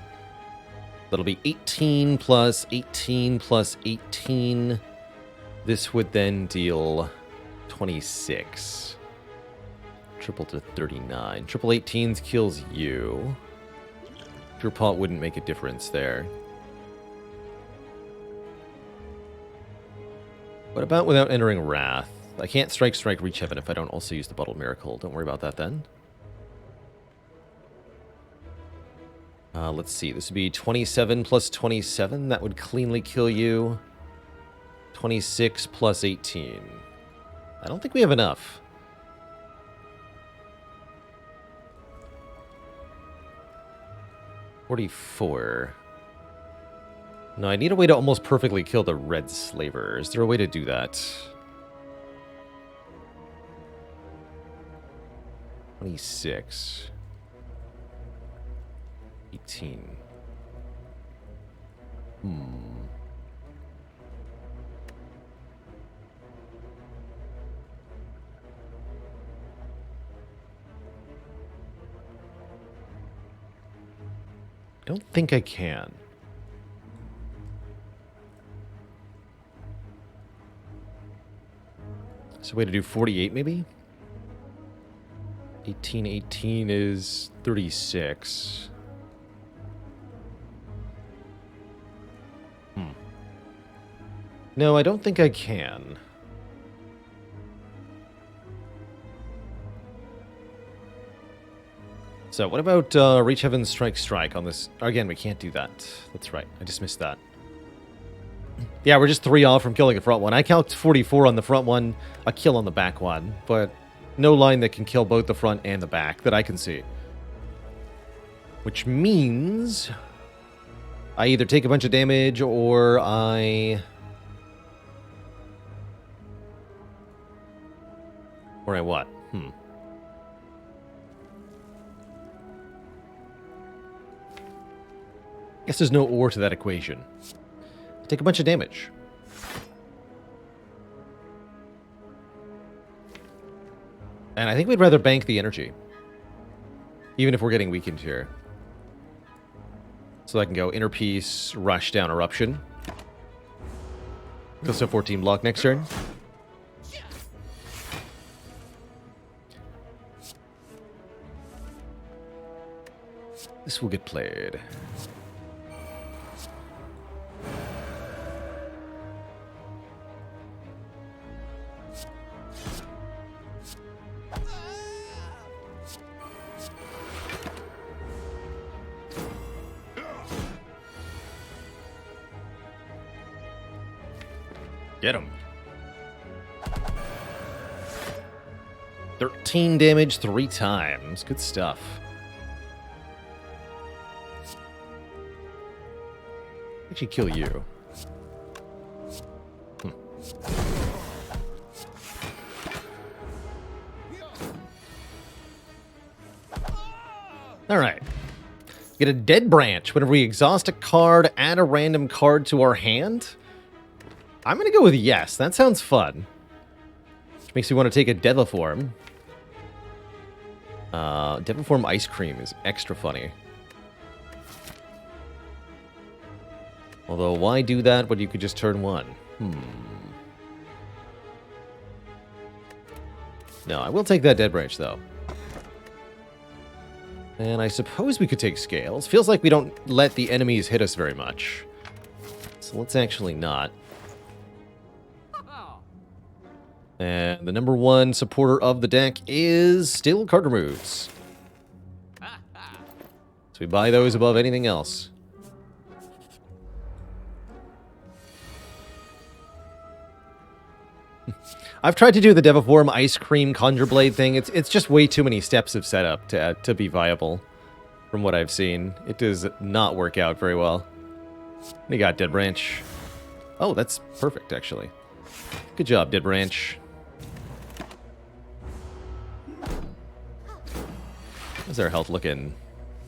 That'll be 18 plus 18 plus 18. This would then deal 26. Triple to 39. Triple 18s kills you. Pure Pot wouldn't make a difference there. What about without entering Wrath? I can't Strike, Reach Heaven if I don't also use the Bottled Miracle. Don't worry about that then. Let's see. This would be 27 plus 27. That would cleanly kill you. 26 plus 18. I don't think we have enough. $44. No, I need a way to almost perfectly kill the Red Slaver. Is there a way to do that? 26. 18. Don't think I can. So way to do 48 maybe? 18 is 36. No, I don't think I can. So what about Reach Heaven, Strike on this? Again, we can't do that. That's right. I just missed that. Yeah, we're just 3 off from killing the front one. I calced 44 on the front one, a kill on the back one, but no line that can kill both the front and the back that I can see. Which means I either take a bunch of damage or I Or I what? Guess there's no or to that equation. Take a bunch of damage. And I think we'd rather bank the energy. Even if we're getting weakened here. So I can go Inner Peace, Rush down Eruption. He'll still 14 block next turn. This will get played. Get him. 13 damage 3 times. Good stuff. Actually kill you. Alright. Get a Dead Branch. Whenever we exhaust a card, add a random card to our hand. I'm going to go with yes. That sounds fun. Which makes me want to take a Deviform. Deviform Ice Cream is extra funny. Although, why do that when you could just turn 1? No, I will take that Dead Branch, though. And I suppose we could take Scales. Feels like we don't let the enemies hit us very much. So let's actually not. And the number 1 supporter of the deck is still card removes. So we buy those above anything else. I've tried to do the Deviform Ice Cream Conjure Blade thing. It's just way too many steps of setup to be viable. From what I've seen, it does not work out very well. We got Dead Branch. Oh, that's perfect, actually. Good job, Dead Branch. How's our health looking?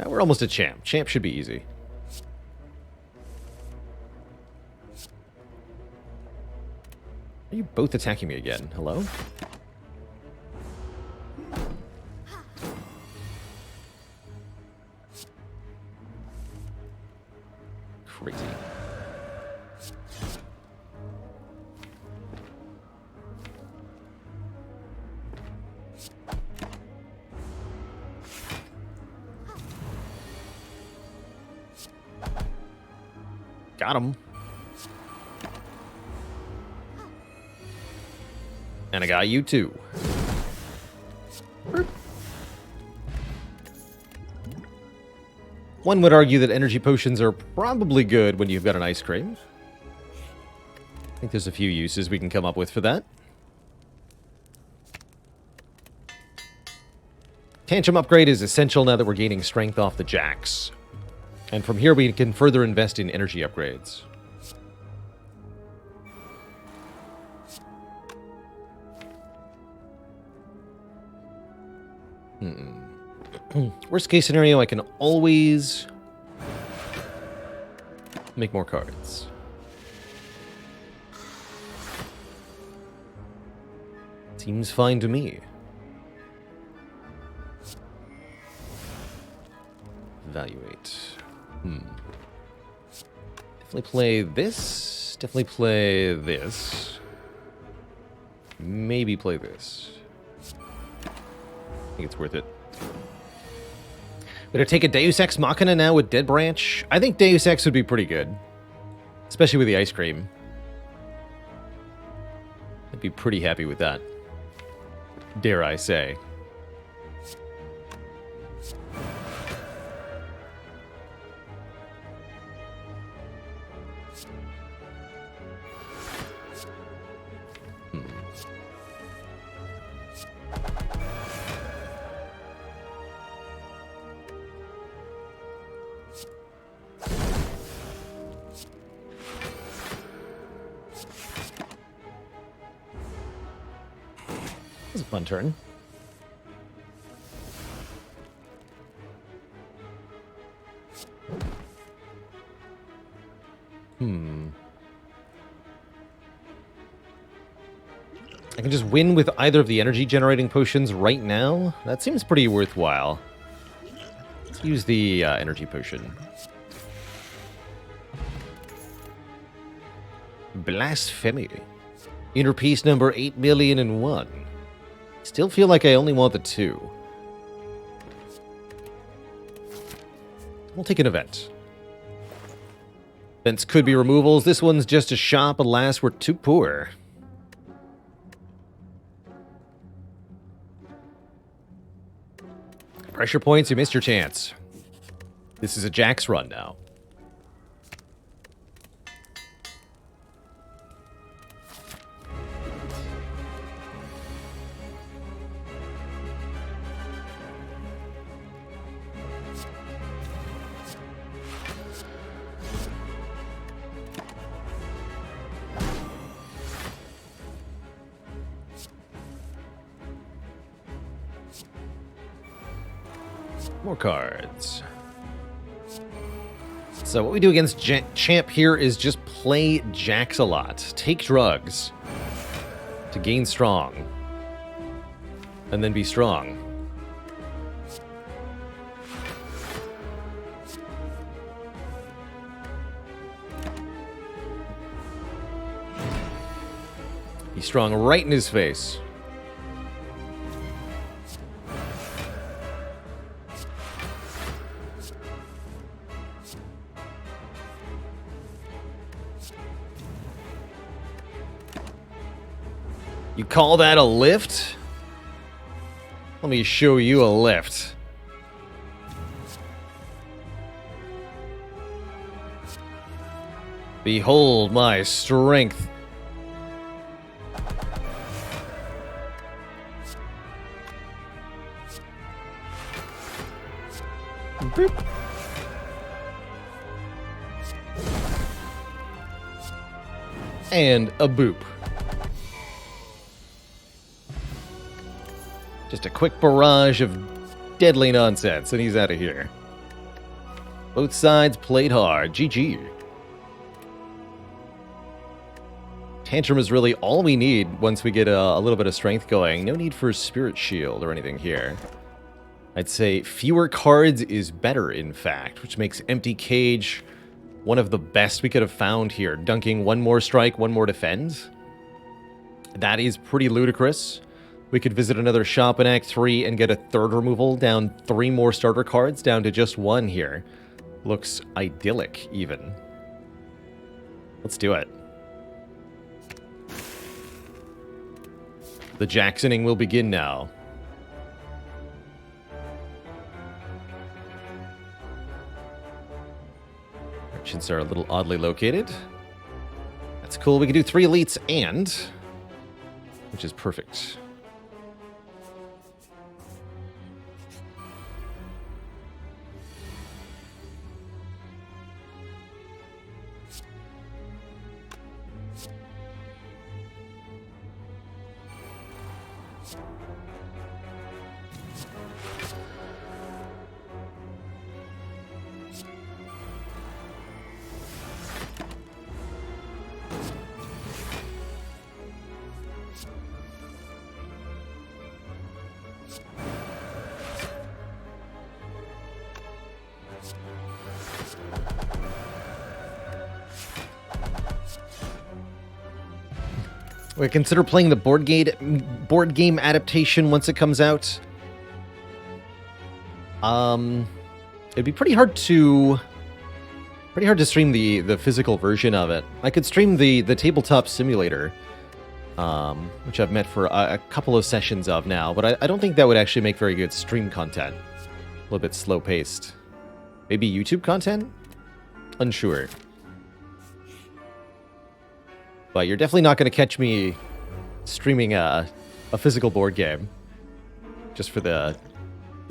We're almost a champ. Champ should be easy. Are you both attacking me again? Hello? Crazy. Got him. And I got you too. One would argue that energy potions are probably good when you've got an ice cream. I think there's a few uses we can come up with for that. Tantrum upgrade is essential now that we're gaining strength off the jacks. And from here we can further invest in energy upgrades. Worst case scenario, I can always make more cards. Seems fine to me. Evaluate. Definitely play this. Definitely play this. Maybe play this. I think it's worth it. Better take a Deus Ex Machina now with Dead Branch. I think Deus Ex would be pretty good. Especially with the ice cream. I'd be pretty happy with that. Dare I say. was a fun turn. I can just win with either of the energy generating potions right now. That seems pretty worthwhile. Let's use the energy potion. Blasphemy. Inner piece number 8,000,001. Still feel like I only want the 2. We'll take an event. Events could be removals. This one's just a shop. Alas, we're too poor. Pressure points, you missed your chance. This is a Jax run now. More cards. So what we do against Champ here is just play Jax a lot. Take drugs to gain strong. And then be strong. Be strong right in his face. You call that a lift? Let me show you a lift. Behold my strength. Boop. And a boop. Just a quick barrage of deadly nonsense, and he's out of here. Both sides played hard. GG. Tantrum is really all we need once we get a little bit of strength going. No need for Spirit Shield or anything here. I'd say fewer cards is better, in fact, which makes Empty Cage one of the best we could have found here. Dunking one more strike, one more defend. That is pretty ludicrous. We could visit another shop in Act 3 and get a third removal, down 3 more starter cards, down to just 1 here. Looks idyllic, even. Let's do it. The Jacksoning will begin now. Merchants are a little oddly located. That's cool. We can do 3 elites and... which is perfect. We consider playing the board game adaptation once it comes out. It'd be pretty hard to stream the physical version of it. I could stream the tabletop simulator, which I've met for a couple of sessions of now, but I don't think that would actually make very good stream content. A little bit slow paced. Maybe YouTube content? Unsure. But you're definitely not going to catch me streaming a physical board game. Just for the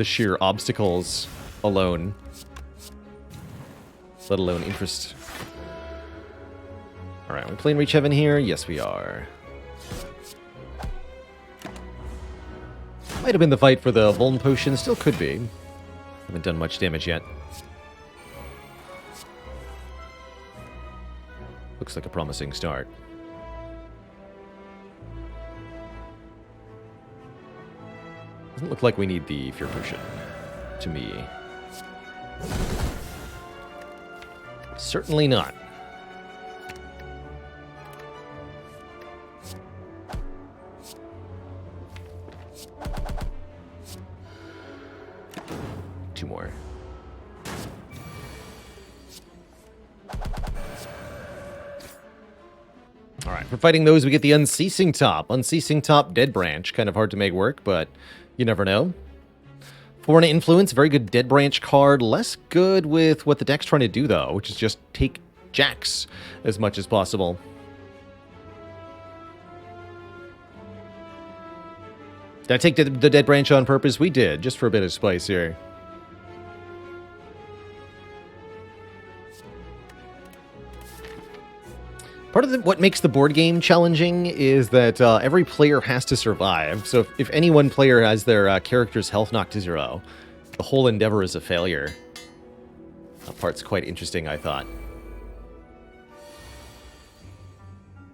sheer obstacles alone. Let alone interest. Alright, we playing Reach Heaven here? Yes, we are. Might have been the fight for the Vuln Potion, still could be. Haven't done much damage yet. Looks like a promising start. Doesn't look like we need the Fear Potion, to me. Certainly not. Two more. Alright, for fighting those, we get the Unceasing Top. Unceasing Top, Dead Branch. Kind of hard to make work, but you never know. Foreign Influence, very good Dead Branch card. Less good with what the deck's trying to do, though, which is just take Jacks as much as possible. Did I take the Dead Branch on purpose? We did, just for a bit of spice here. Part of what makes the board game challenging is that every player has to survive. So if any one player has their character's health knocked to 0, the whole endeavor is a failure. That part's quite interesting, I thought.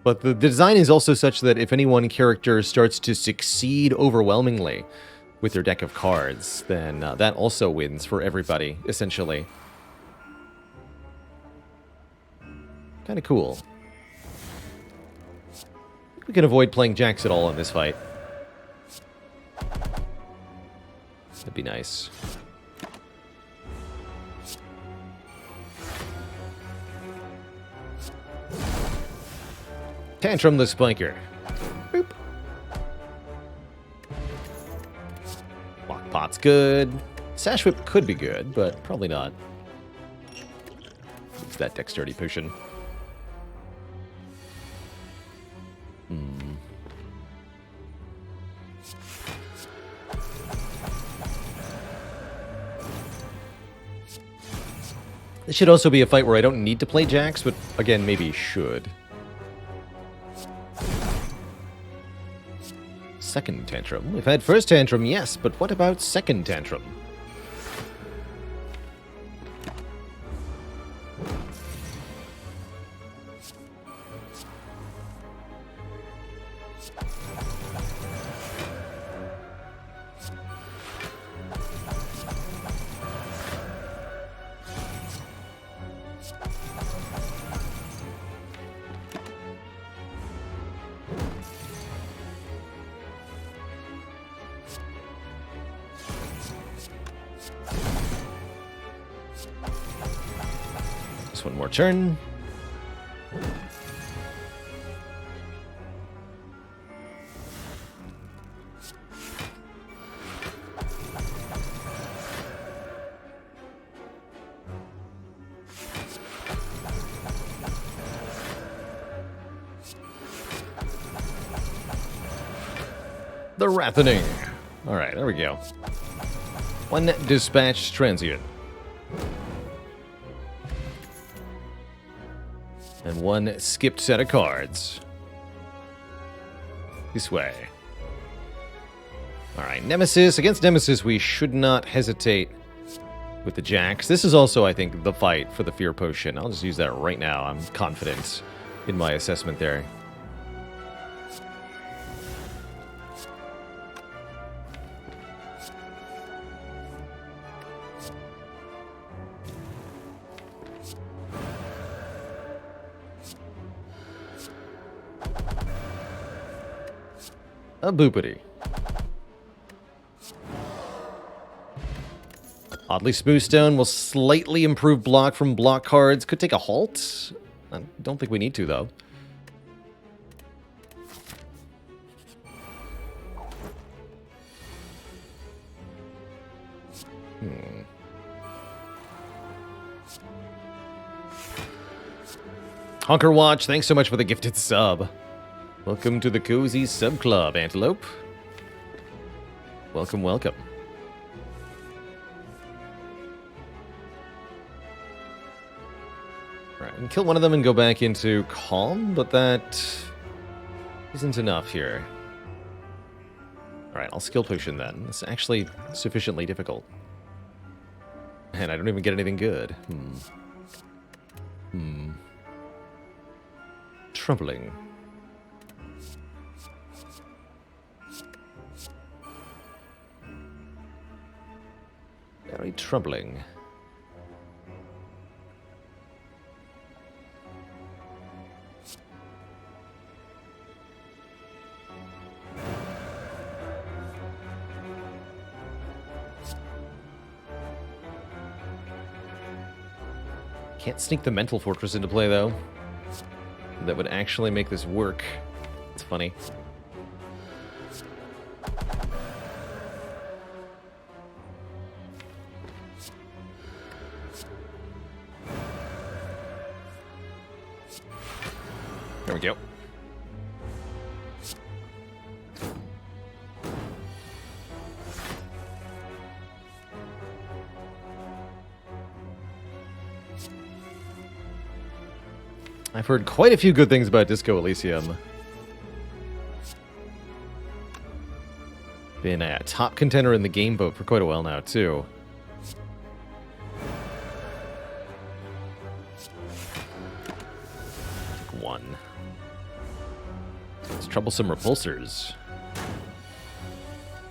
But the design is also such that if any one character starts to succeed overwhelmingly with their deck of cards, then that also wins for everybody, essentially. Kind of cool. We can avoid playing Jacks at all in this fight. That'd be nice. Tantrum the Spiker. Boop. Lock Pot's good. Sash Whip could be good, but probably not. It's that Dexterity Potion. This should also be a fight where I don't need to play Jacks, but again, maybe should. Second Tantrum. We've had first Tantrum, yes, but what about second Tantrum? One more turn. The Wrathening. All right, there we go. One dispatched transient. And one skipped set of cards. This way. Alright, Nemesis. Against Nemesis, we should not hesitate with the Jacks. This is also, I think, the fight for the Fear Potion. I'll just use that right now. I'm confident in my assessment there. A boopity. Oddly Smooth Stone will slightly improve block from block cards. Could take a halt. I don't think we need to, though. Honker Watch, thanks so much for the gifted sub. Welcome to the Cozy Sub Club, Antelope. Welcome, welcome. Alright, we can kill one of them and go back into Calm, but that isn't enough here. Alright, I'll skill potion then. It's actually sufficiently difficult. And I don't even get anything good. Troubling. Very troubling. Can't sneak the mental fortress into play, though. That would actually make this work. It's funny. There we go. I've heard quite a few good things about Disco Elysium. Been a top contender in the game vote for quite a while now, too. Take one. It's troublesome repulsors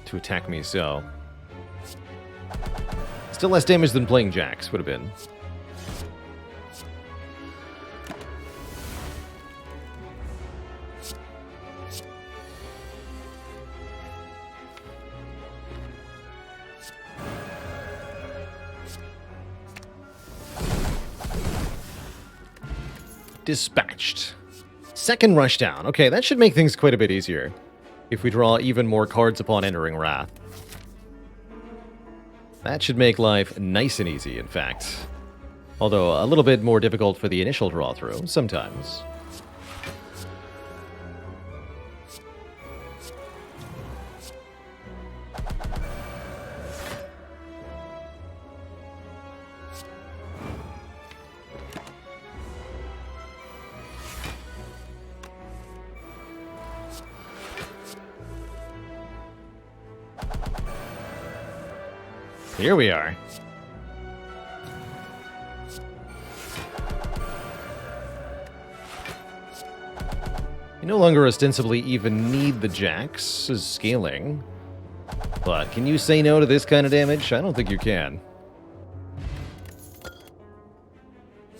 to attack me, so. Still less damage than playing Jax would have been. Dispatched. Second rushdown. Okay, that should make things quite a bit easier if we draw even more cards upon entering Wrath. That should make life nice and easy, in fact. Although a little bit more difficult for the initial draw through, sometimes. Here we are. You no longer ostensibly even need the Jax as scaling. But can you say no to this kind of damage? I don't think you can.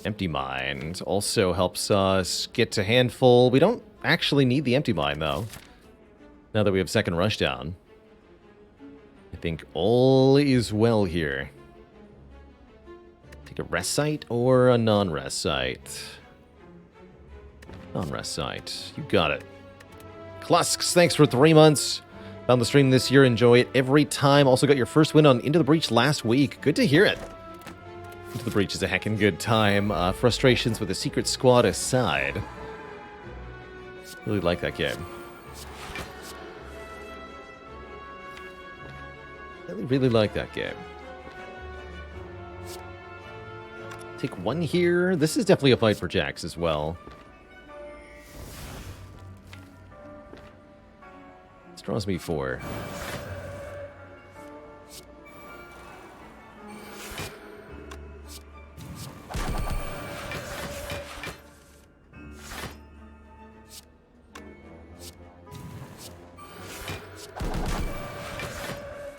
Empty Mind also helps us get to handful. We don't actually need the Empty Mind, though, now that we have second rushdown. I think all is well here. Take a rest site or a non-rest site? Non-rest site. You got it. Clusks, thanks for 3 months. Found the stream this year. Enjoy it every time. Also got your first win on Into the Breach last week. Good to hear it. Into the Breach is a heckin' good time. Frustrations with the Secret Squad aside. Really like that game. Really like that game. Take one here. This is definitely a fight for Jax as well. This draws me 4.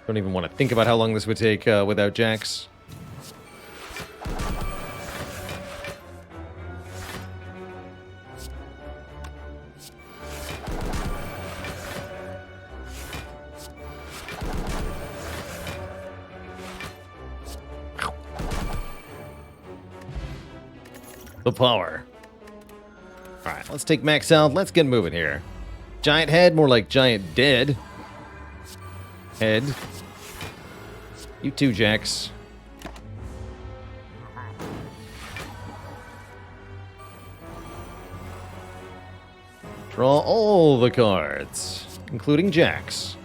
Don't even want to think about how long this would take without Jax. The power. Alright, let's take Max out. Let's get moving here. Giant head, more like giant dead. Head. You too, Jax. Draw all the cards, including Jax.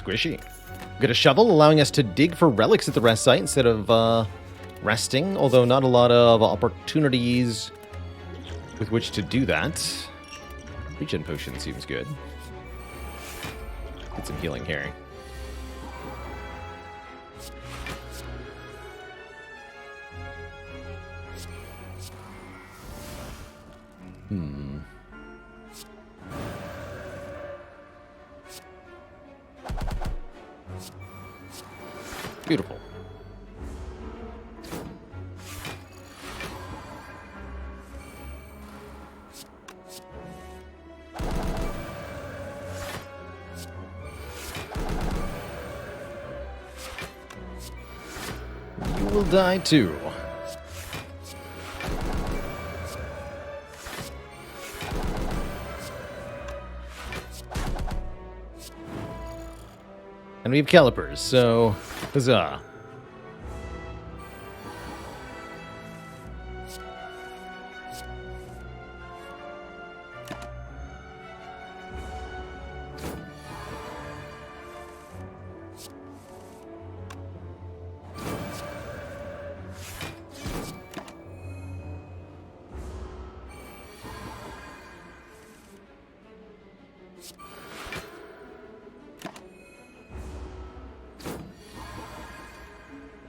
Squishy. Get a shovel, allowing us to dig for relics at the rest site instead of resting, although not a lot of opportunities with which to do that. Regen potion seems good. Get some healing here. Beautiful. You will die too. And we have calipers, so huzzah.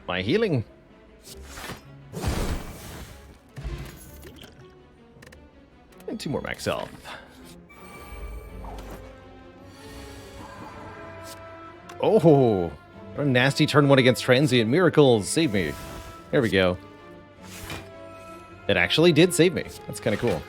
My healing. And 2 more max health. Oh, what a nasty turn 1 against Transient. Miracles, save me. There we go. It actually did save me. That's kind of cool.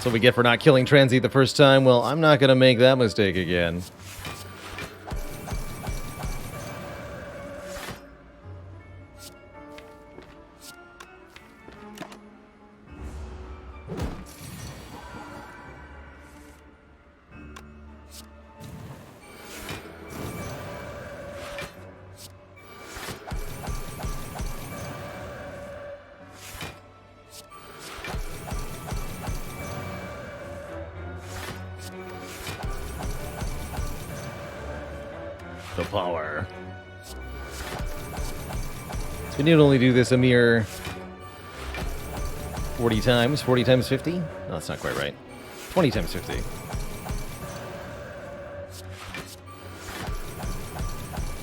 So we get for not killing Transient the first time. Well, I'm not going to make that mistake again. The power. So we need to only do this a mere 40 times. 40 times 50? No, that's not quite right. 20 times 50.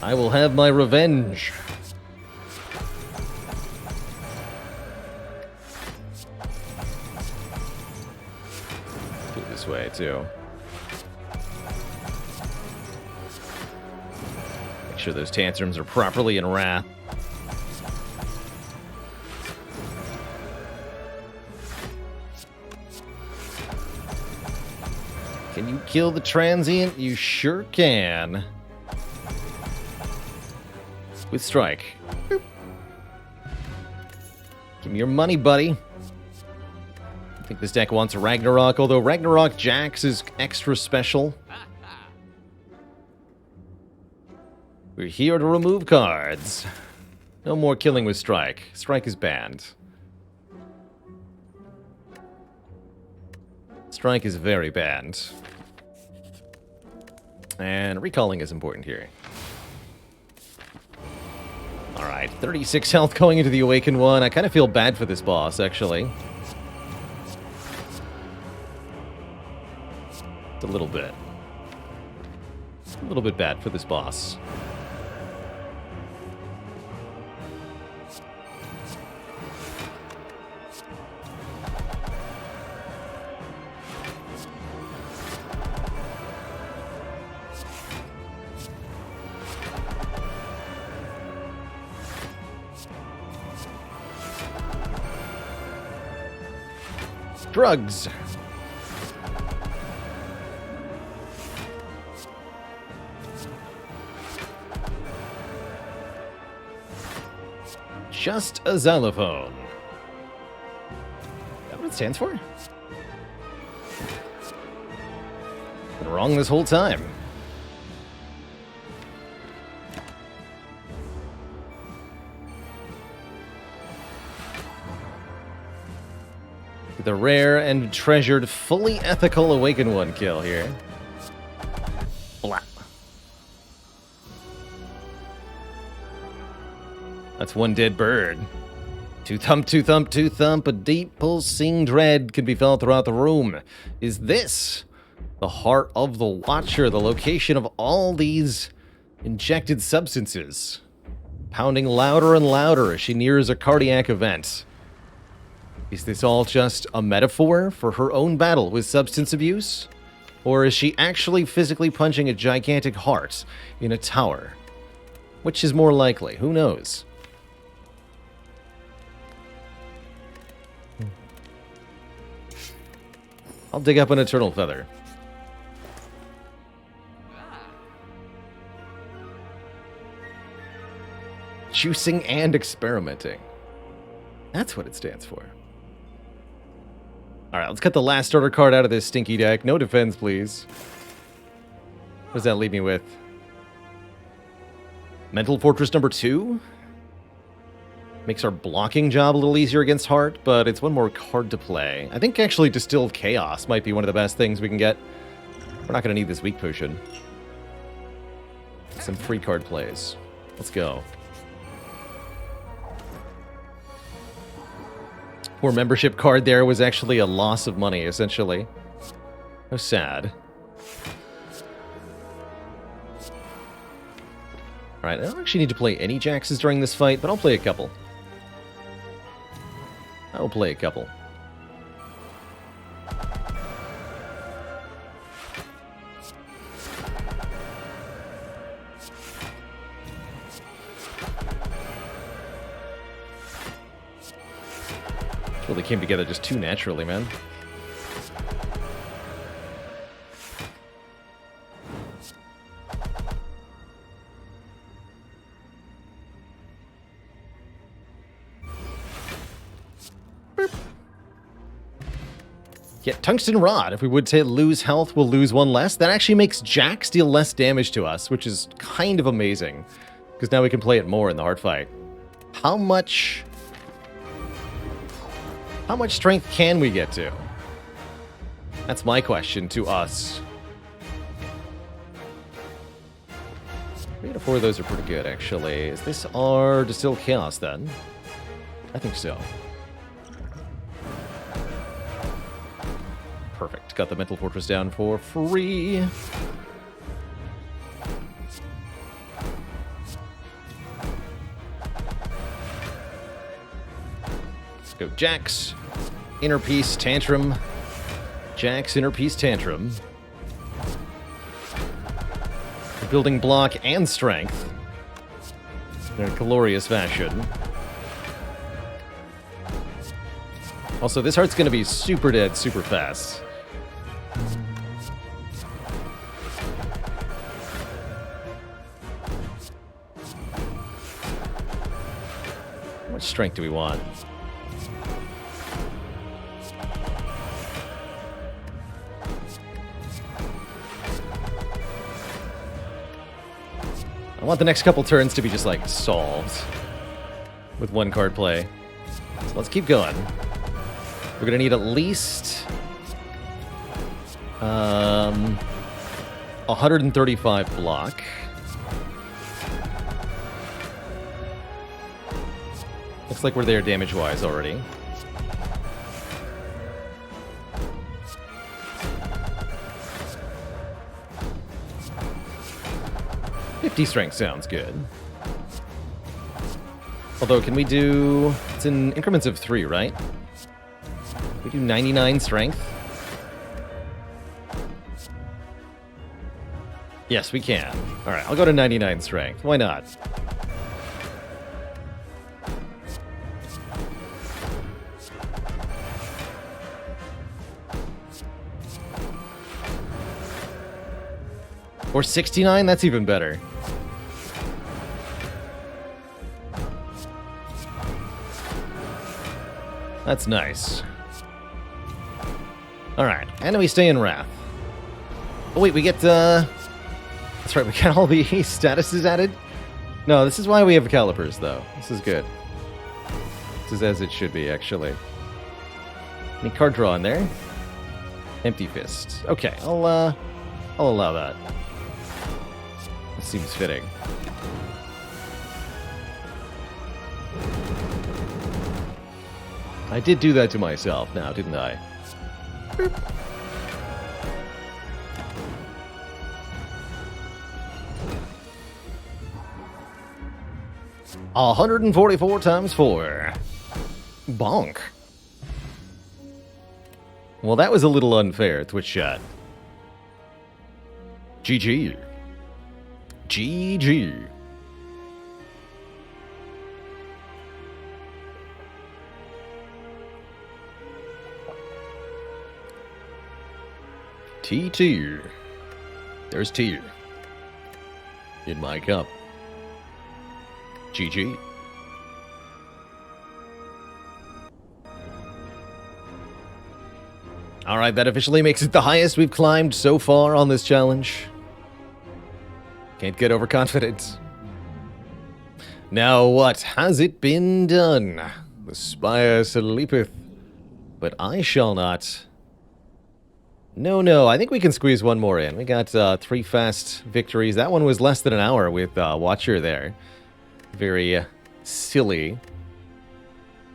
I will have my revenge. Do it this way, too. Make sure those tantrums are properly in wrath. Can you kill the Transient? You sure can. With Strike. Boop. Give me your money, buddy. I think this deck wants a Ragnarok, although Ragnarok Jax is extra special. We're here to remove cards. No more killing with Strike. Strike is banned. Strike is very banned. And recalling is important here. Alright, 36 health going into the Awakened one. I kind of feel bad for this boss, actually. It's a little bit. A little bit bad for this boss. Drugs. Just a xylophone. Is that what it stands for? Been wrong this whole time. The rare and treasured fully ethical Awaken 1 kill here. Blah. That's one dead bird. Two thump, two thump, two thump. A deep pulsing dread can be felt throughout the room. Is this the heart of the Watcher, the location of all these injected substances? Pounding louder and louder as she nears a cardiac event. Is this all just a metaphor for her own battle with substance abuse? Or is she actually physically punching a gigantic heart in a tower? Which is more likely? Who knows? I'll dig up an Eternal Feather. Juicing and experimenting. That's what it stands for. Alright, let's cut the last starter card out of this stinky deck. No defense, please. What does that leave me with? Mental Fortress number 2? Makes our blocking job a little easier against Heart, but it's one more card to play. I think actually Distilled Chaos might be one of the best things we can get. We're not going to need this weak potion. Some free card plays. Let's go. Poor membership card there was actually a loss of money, essentially. How sad. Alright, I don't actually need to play any Jaxes during this fight, but I'll play a couple. I'll play a couple. Well, they came together just too naturally, man. Get Tungsten Rod. If we would lose health, we'll lose one less. That actually makes Jax deal less damage to us, which is kind of amazing. Because now we can play it more in the hard fight. How much strength can we get to? That's my question to us. 3 to 4 of those are pretty good, actually. Is this our Distilled Chaos, then? I think so. Perfect. Got the Mental Fortress down for free. Let's go Jax. Inner Peace Tantrum. Jax, Inner Peace Tantrum. Building block and strength. In a glorious fashion. Also, this heart's gonna be super dead super fast. How much strength do we want? I want the next couple turns to be just, like, solved with one card play. So let's keep going. We're going to need at least 135 block. Looks like we're there damage-wise already. Strength sounds good. Although, can we do... It's in increments of 3, right? Can we do 99 strength? Yes, we can. Alright, I'll go to 99 strength. Why not? Or 69? That's even better. That's nice. Alright, and then we stay in Wrath. Oh wait, we get, that's right, we get all the statuses added? No, this is why we have calipers, though. This is good. This is as it should be, actually. Any card draw in there? Empty Fist. Okay, I'll allow that. That seems fitting. I did do that to myself now, didn't I? Boop. 144 times 4. Bonk. Well, that was a little unfair, Twitch chat. GG. GG. TT. There's tea in my cup. GG. Alright, that officially makes it the highest we've climbed so far on this challenge. Can't get overconfident. Now what has it been done? The Spire sleepeth, but I shall not. No, I think we can squeeze one more in. We got 3 fast victories. That one was less than an hour with Watcher there. Very silly.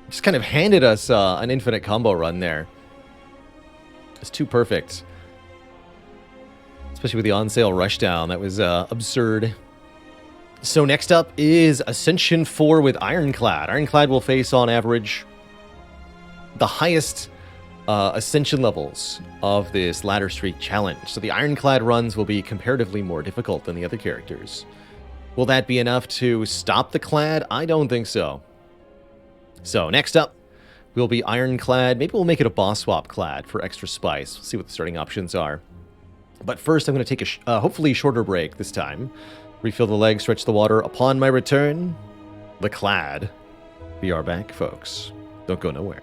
Just kind of handed us an infinite combo run there. It's too perfect. Especially with the on-sale rushdown. That was absurd. So next up is Ascension 4 with Ironclad. Ironclad will face, on average, the highest Ascension levels of this Ladder Streak challenge. So the Ironclad runs will be comparatively more difficult than the other characters. Will that be enough to stop the Clad? I don't think so. So next up will be Ironclad. Maybe we'll make it a boss swap Clad for extra spice. We'll see what the starting options are. But first, I'm going to take a hopefully shorter break this time. Refill the leg, stretch the water. Upon my return, the Clad. We are back, folks. Don't go nowhere.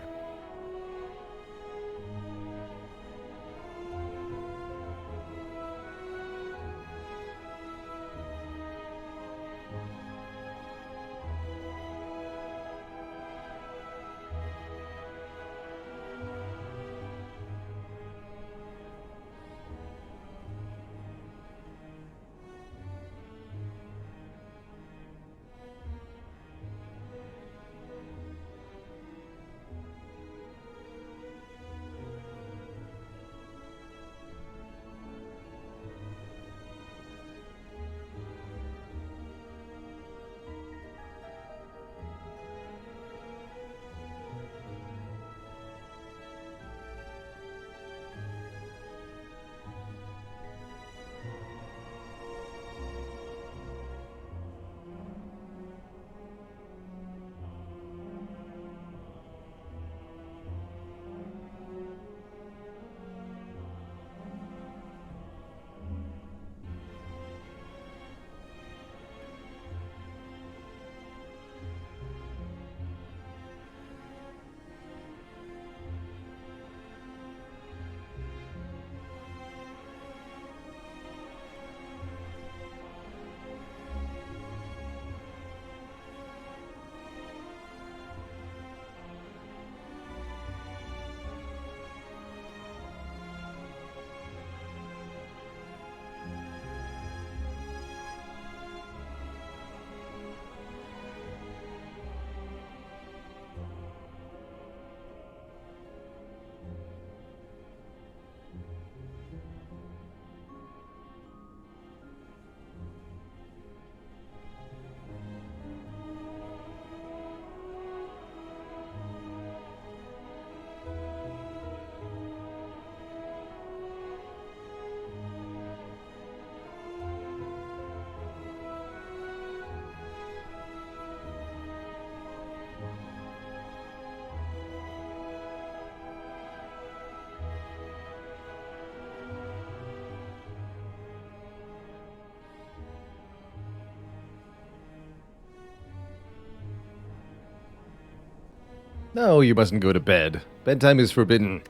No, you mustn't go to bed. Bedtime is forbidden.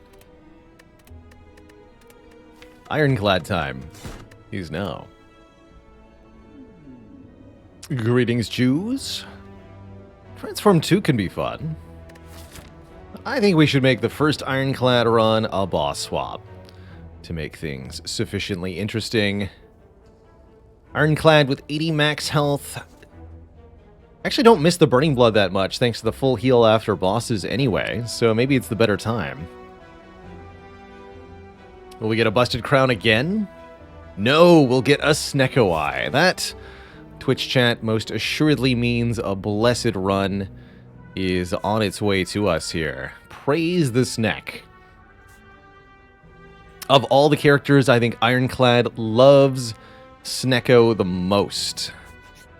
Ironclad time is now. Greetings, Jews. Transform 2 can be fun. I think we should make the first Ironclad run a boss swap to make things sufficiently interesting. Ironclad with 80 max health. Actually don't miss the Burning Blood that much thanks to the full heal after bosses anyway, so maybe it's the better time. Will we get a Busted Crown again? No, we'll get a Snecko Eye. That, Twitch chat, most assuredly means a blessed run is on its way to us here. Praise the Sneck. Of all the characters, I think Ironclad loves Snecko the most.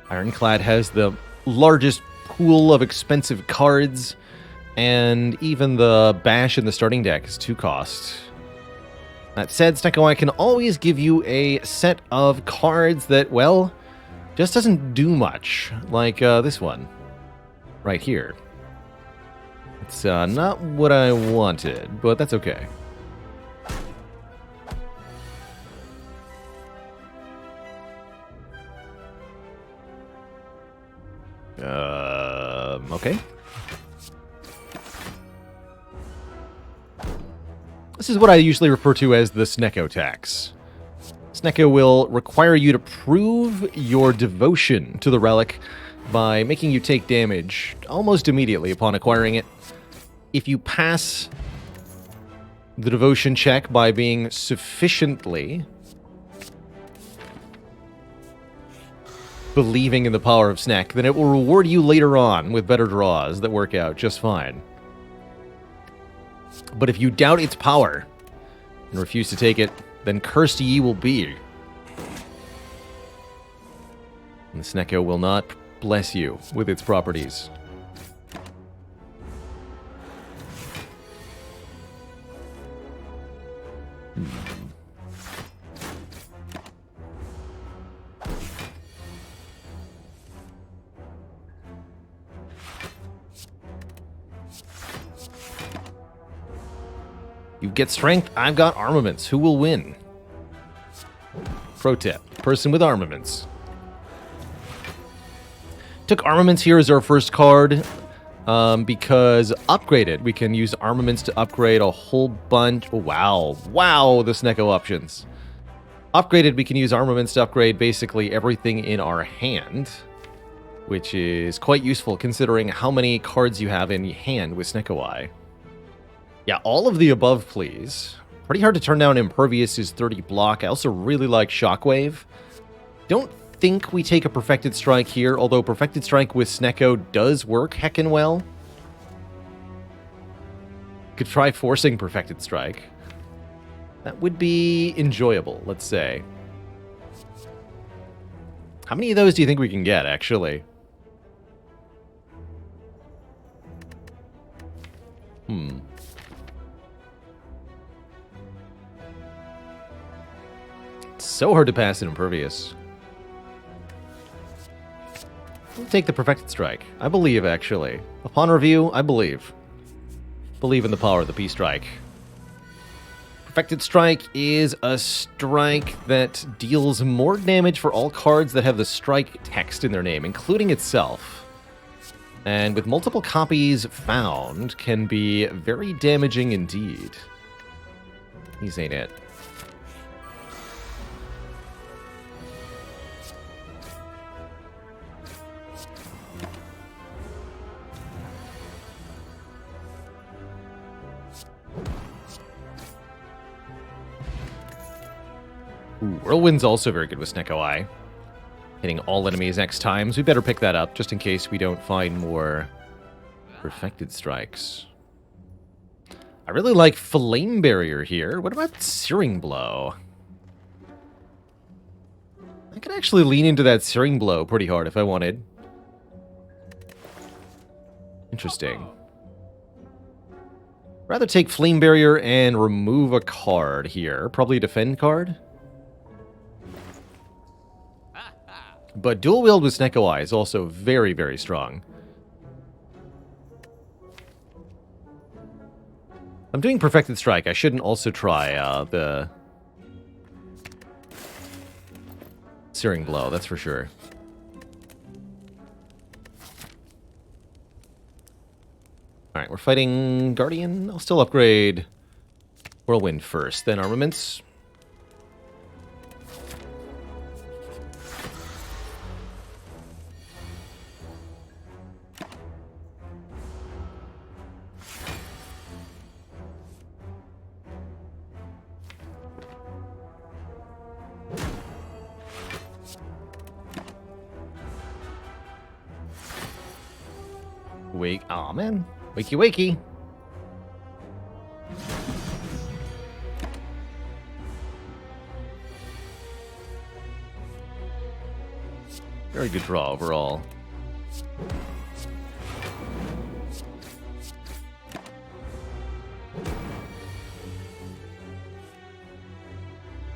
Ironclad has the largest pool of expensive cards, and even the Bash in the starting deck is 2 cost. That said, Snecko Eye can always give you a set of cards that, well, just doesn't do much, like this one right here. It's not what I wanted, but that's okay. Okay. This is what I usually refer to as the Snecko tax. Snecko will require you to prove your devotion to the relic by making you take damage almost immediately upon acquiring it. If you pass the devotion check by being sufficiently believing in the power of Sneck, then it will reward you later on with better draws that work out just fine. But if you doubt its power and refuse to take it, then cursed ye will be. And the Snecko will not bless you with its properties. You get strength, I've got armaments. Who will win? Pro tip, person with armaments. Took armaments here as our first card because upgraded. We can use armaments to upgrade a whole bunch. Oh, wow. Wow, the Snecko options. Upgraded, we can use armaments to upgrade basically everything in our hand, which is quite useful considering how many cards you have in hand with Snecko Eye. Yeah, all of the above, please. Pretty hard to turn down Impervious's 30 block. I also really like Shockwave. Don't think we take a Perfected Strike here, although Perfected Strike with Snecko does work heckin' well. Could try forcing Perfected Strike. That would be enjoyable, let's say. How many of those do you think we can get, actually? So hard to pass an Impervious. We'll take the Perfected Strike. I believe, actually. Upon review, I believe. Believe in the power of the P-Strike. Perfected Strike is a strike that deals more damage for all cards that have the strike text in their name, including itself. And with multiple copies found, can be very damaging indeed. These ain't it. Ooh, Whirlwind's also very good with Snecko Eye. Hitting all enemies X times. We better pick that up, just in case we don't find more Perfected Strikes. I really like Flame Barrier here. What about Searing Blow? I could actually lean into that Searing Blow pretty hard if I wanted. Interesting. Rather take Flame Barrier and remove a card here. Probably a Defend card. But Dual Wield with Snecko Eye is also very, very strong. I'm doing Perfected Strike. I shouldn't also try the Searing Blow, that's for sure. Alright, we're fighting Guardian. I'll still upgrade Whirlwind first, then Armaments. Wake. Aw, man. Wakey, wakey. Very good draw overall.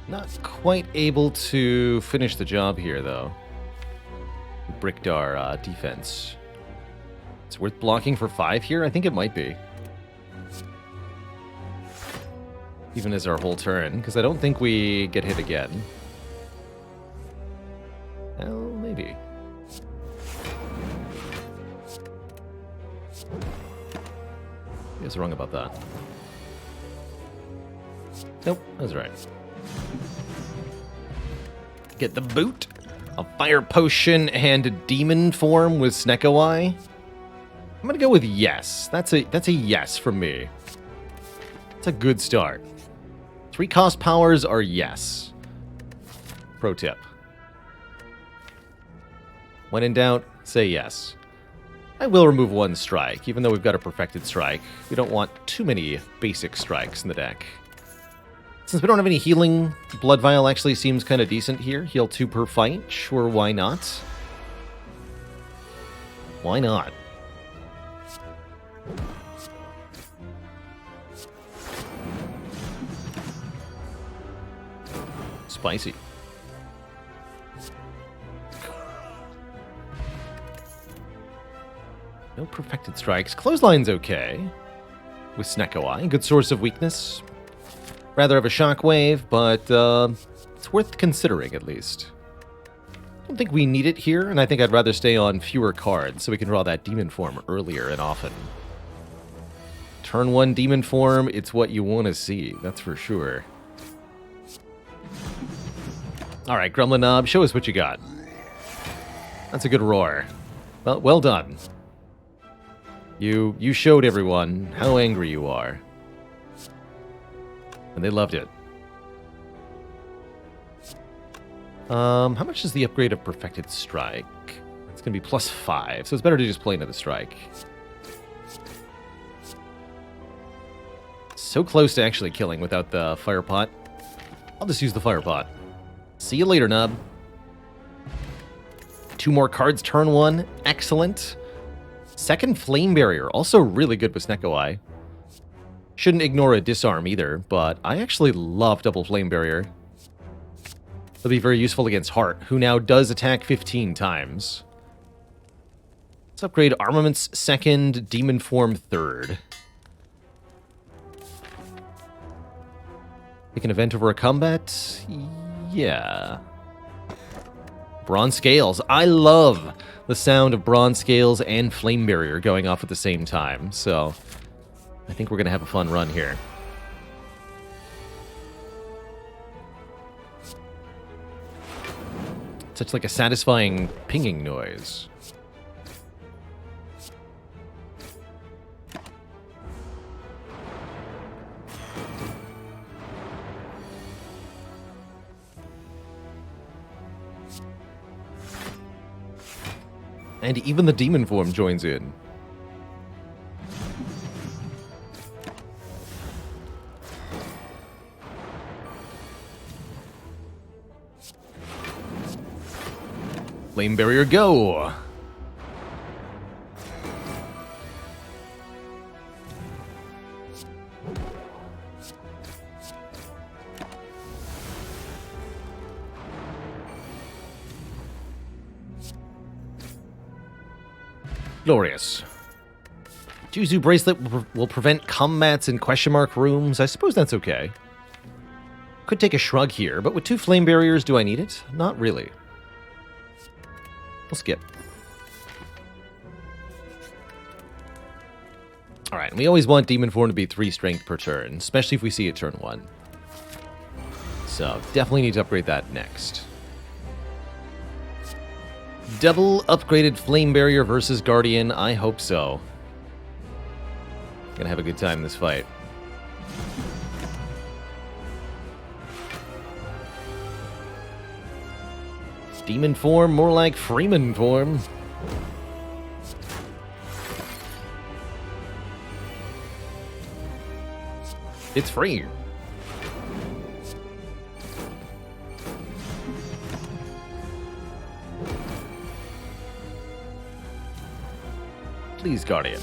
Not quite able to finish the job here, though. Bricked our defense. It's worth blocking for 5 here? I think it might be. Even as our whole turn, because I don't think we get hit again. Well, maybe. I was wrong about that. Nope, I was right. Get the boot. A fire potion and a demon form with Snekowai. I'm gonna go with yes. That's a yes from me. It's a good start. 3 cost powers are yes. Pro tip. When in doubt, say yes. I will remove 1 strike, even though we've got a perfected strike. We don't want too many basic strikes in the deck. Since we don't have any healing, Blood Vial actually seems kind of decent here. Heal 2 per fight. Sure, why not? Why not? Spicy. No perfected strikes. Clothesline's okay. With Snekowai. Good source of weakness. Rather have a shockwave, but it's worth considering at least. I don't think we need it here, and I think I'd rather stay on fewer cards so we can draw that demon form earlier and often. Turn 1 demon form, it's what you want to see, that's for sure. Alright, Gremlin Knob, show us what you got. That's a good roar. Well done. You showed everyone how angry you are. And they loved it. How much is the upgrade of Perfected Strike? It's going to be +5, so it's better to just play another strike. So close to actually killing without the Fire Pot. I'll just use the Fire Pot. See you later, Nub. 2 more cards, turn 1. Excellent. Second Flame Barrier, also really good with Snekowai. Shouldn't ignore a disarm either, but I actually love double Flame Barrier. It'll be very useful against Heart, who now does attack 15 times. Let's upgrade Armaments 2nd, Demon Form 3rd. Pick an event over a combat? Yeah. Bronze Scales. I love the sound of Bronze Scales and Flame Barrier going off at the same time, so I think we're going to have a fun run here. Such like a satisfying pinging noise. And even the demon form joins in. Flame Barrier, go! Glorious. Juzu Bracelet will prevent combats in question mark rooms. I suppose that's okay. Could take a shrug here, but with 2 Flame Barriers, do I need it? Not really. We'll skip. Alright, we always want Demon Form to be 3 strength per turn, especially if we see it turn 1. So, definitely need to upgrade that next. Double upgraded Flame Barrier versus Guardian, I hope so. Gonna have a good time in this fight. Demon Form, more like Freeman Form. It's free. Please, Guardian,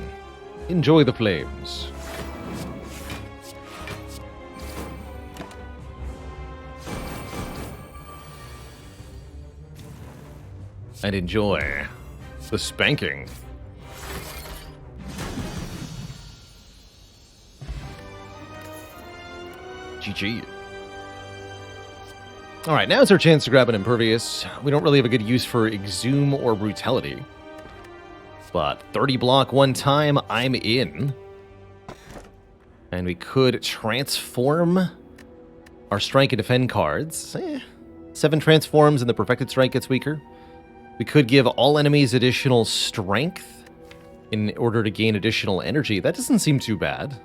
enjoy the flames. And enjoy the spanking. GG. Alright, now it's our chance to grab an Impervious. We don't really have a good use for Exhume or Brutality. But 30 block one time, I'm in. And we could transform our Strike and Defend cards. 7 transforms and the Perfected Strike gets weaker. We could give all enemies additional strength in order to gain additional energy. That doesn't seem too bad.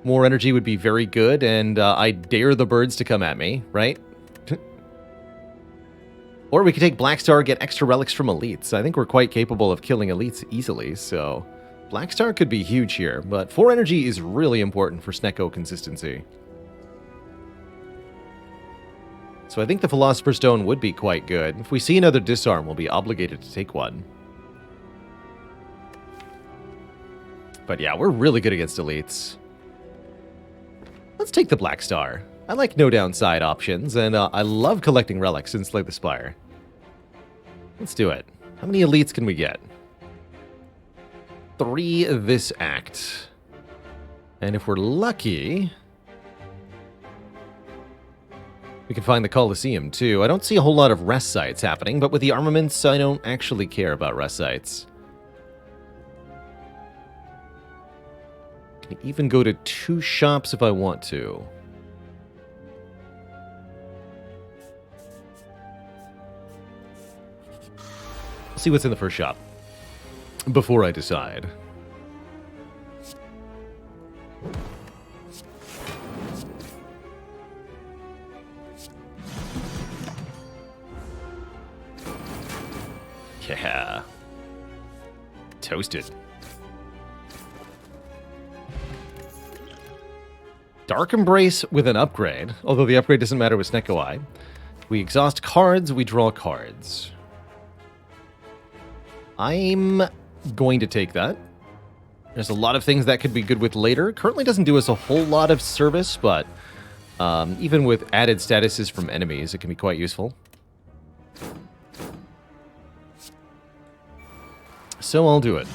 More energy would be very good, and I dare the birds to come at me, right? Or we could take Blackstar, get extra relics from elites. I think we're quite capable of killing elites easily, so Blackstar could be huge here, but 4 energy is really important for Snecko consistency. So I think the Philosopher's Stone would be quite good. If we see another disarm, we'll be obligated to take one. But yeah, we're really good against elites. Let's take the Black Star. I like no downside options, and I love collecting relics in Slay the Spire. Let's do it. How many elites can we get? 3 this act. And if we're lucky, we can find the Colosseum, too. I don't see a whole lot of rest sites happening, but with the armaments, I don't actually care about rest sites. Can even go to 2 shops if I want to. Let's see what's in the first shop before I decide. Yeah. Toasted. Dark Embrace with an upgrade, although the upgrade doesn't matter with Snecko Eye. We exhaust cards, we draw cards. I'm going to take that. There's a lot of things that could be good with later. Currently doesn't do us a whole lot of service, but even with added statuses from enemies, it can be quite useful. So I'll do it.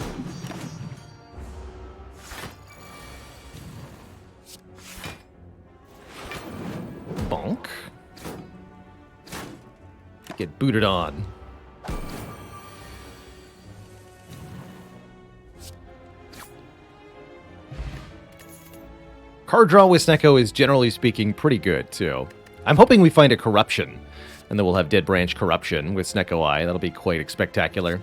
Bonk. Get booted on. Card draw with Snecko is, generally speaking, pretty good, too. I'm hoping we find a Corruption, and then we'll have Dead Branch Corruption with Snecko Eye. That'll be quite spectacular.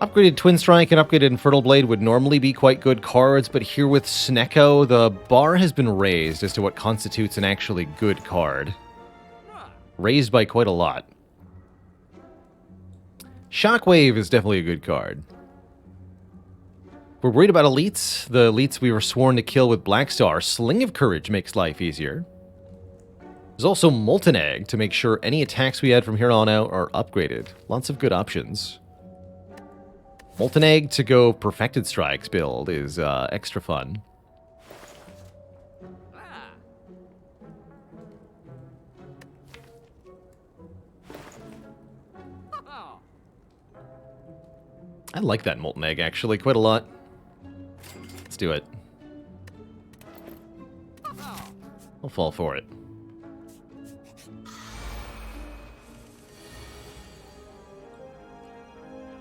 Upgraded Twin Strike and upgraded Infernal Blade would normally be quite good cards, but here with Snecko, the bar has been raised as to what constitutes an actually good card. Raised by quite a lot. Shockwave is definitely a good card. We're worried about elites. The elites we were sworn to kill with Blackstar. Sling of Courage makes life easier. There's also Molten Egg to make sure any attacks we add from here on out are upgraded. Lots of good options. Molten Egg to go Perfected Strikes build is extra fun. I like that Molten Egg, actually, quite a lot. Let's do it. I'll fall for it.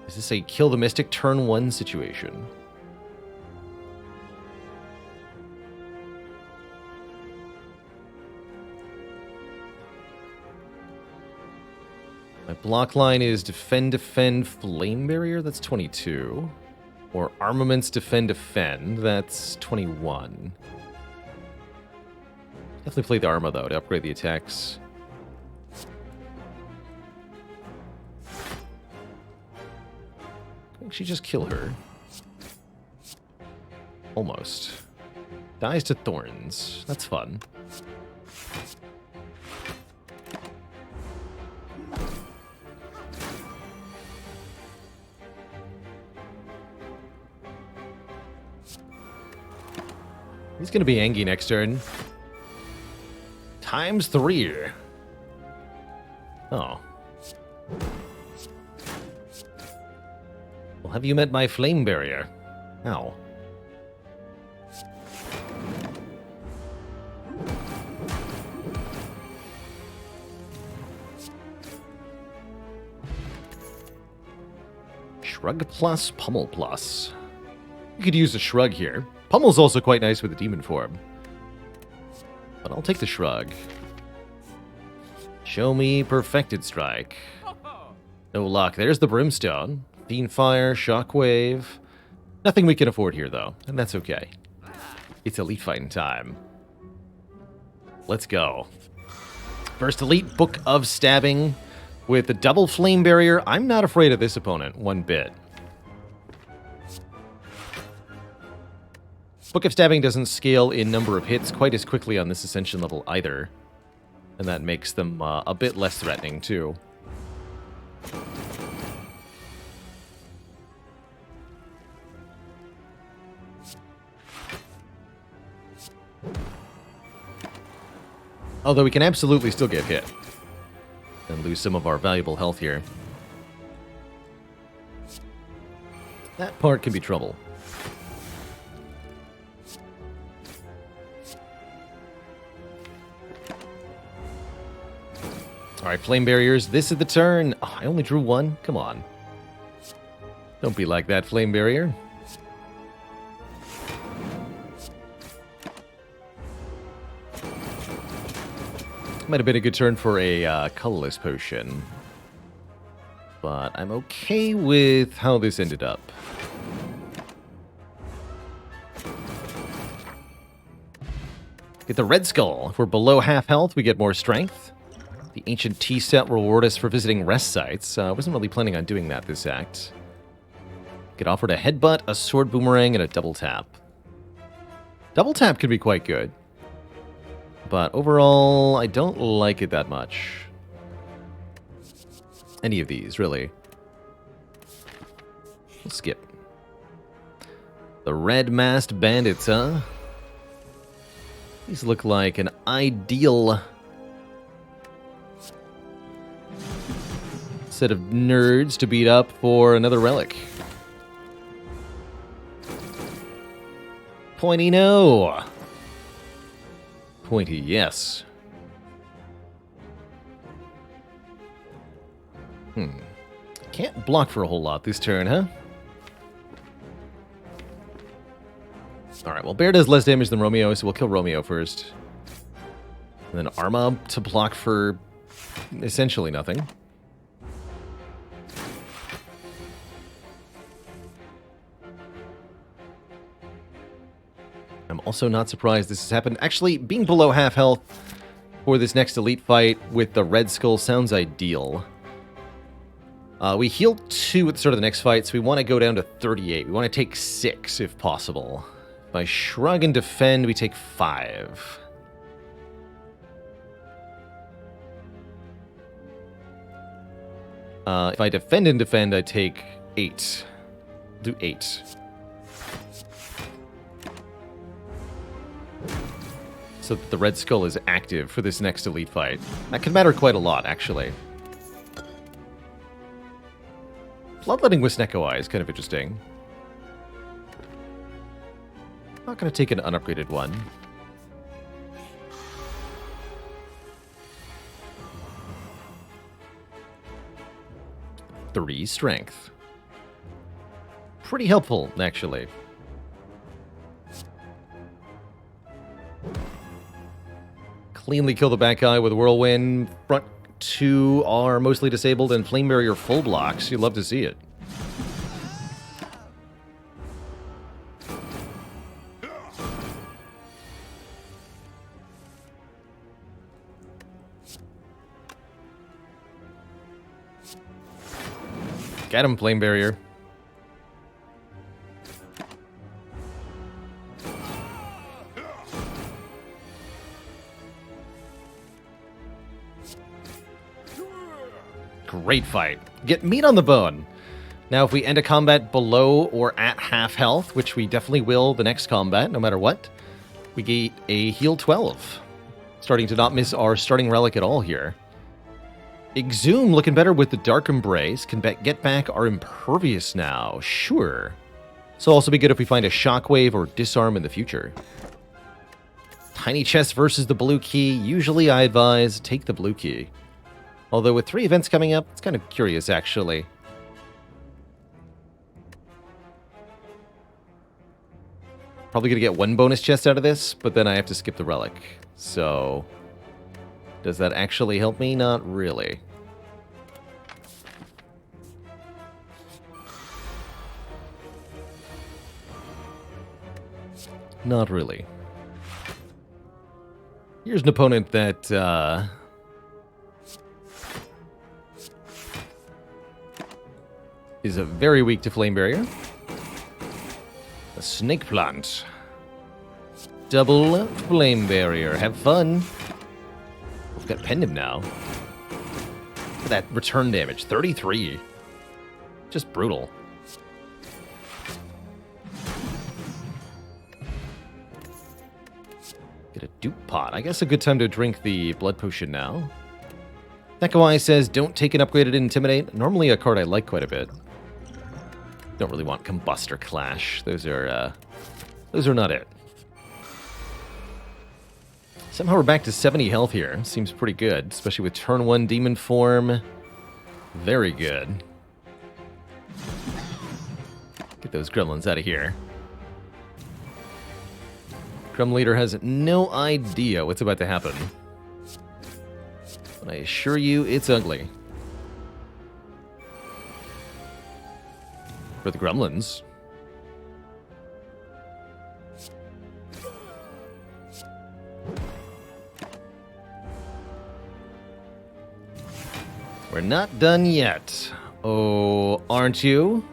Is this a Kill the Mystic turn 1 situation? My block line is defend, defend, flame barrier. That's 22. Or armaments, defend, defend. That's 21. Definitely play the armor, though, to upgrade the attacks. Can she just kill her? Almost. Dies to thorns. That's fun. He's going to be Angie next turn. Times 3. Oh. Well, have you met my flame barrier? Ow. Shrug plus, pummel plus. You could use a shrug here. Pummel's also quite nice with the demon form. But I'll take the shrug. Show me perfected strike. No luck. There's the brimstone. Fiend fire, shockwave. Nothing we can afford here, though, and that's okay. It's elite fighting time. Let's go. First elite, Book of Stabbing. With the double flame barrier, I'm not afraid of this opponent one bit. Book of Stabbing doesn't scale in number of hits quite as quickly on this Ascension level either. And that makes them a bit less threatening, too. Although we can absolutely still get hit. And lose some of our valuable health here. That part can be trouble. Alright, flame barriers. This is the turn. Oh, I only drew one? Come on. Don't be like that, flame barrier. Might have been a good turn for a colorless potion. But I'm okay with how this ended up. Get the red skull. If we're below half health, we get more strength. The ancient tea set will reward us for visiting rest sites. I wasn't really planning on doing that this act. Get offered a headbutt, a sword boomerang, and a double tap. Double tap could be quite good. But overall, I don't like it that much. Any of these, really. We'll skip. The red masked bandits, huh? These look like an ideal set of nerds to beat up for another relic. Pointy no. Pointy yes. Can't block for a whole lot this turn, huh? Alright, well, Bear does less damage than Romeo, so we'll kill Romeo first. And then Arma to block for essentially nothing. I'm also not surprised this has happened. Actually, being below half health for this next elite fight with the Red Skull sounds ideal. We heal 2 at the start of the next fight, so we want to go down to 38. We want to take 6 if possible. If I shrug and defend, we take 5. If I defend and defend, I take 8. Do 8. So that the Red Skull is active for this next elite fight. That could matter quite a lot, actually. Bloodletting with Snecko Eye is kind of interesting. Not going to take an unupgraded one. Three strength. Pretty helpful, actually. Cleanly kill the back guy with Whirlwind. Front 2 are mostly disabled and Flame Barrier full blocks. You'd love to see it. Get him, Flame Barrier. Great fight. Get meat on the bone. Now, if we end a combat below or at half health, which we definitely will the next combat, no matter what, we get a heal 12. Starting to not miss our starting relic at all here. Exhume looking better with the Dark Embrace. Can get back our Impervious now. Sure. This will also be good if we find a Shockwave or Disarm in the future. Tiny Chest versus the Blue Key. Usually I advise take the Blue Key. Although with 3 events coming up, it's kind of curious, actually. Probably going to get 1 bonus chest out of this, but then I have to skip the relic. So, does that actually help me? Not really. Not really. Here's an opponent that, is a very weak to Flame Barrier. A Snake Plant. Double Flame Barrier. Have fun. We've got Pendant now. Look at that return damage. 33. Just brutal. Get a Dupe Pot. I guess a good time to drink the Blood Potion now. Nekawai says, don't take an upgraded Intimidate. Normally a card I like quite a bit. Don't really want Combust or Clash. Those are not it. Somehow we're back to 70 health here. Seems pretty good, especially with turn 1 Demon Form. Very good. Get those gremlins out of here. Grem Leader has no idea what's about to happen. But I assure you, it's ugly. For the gremlins. We're not done yet. Oh, aren't you?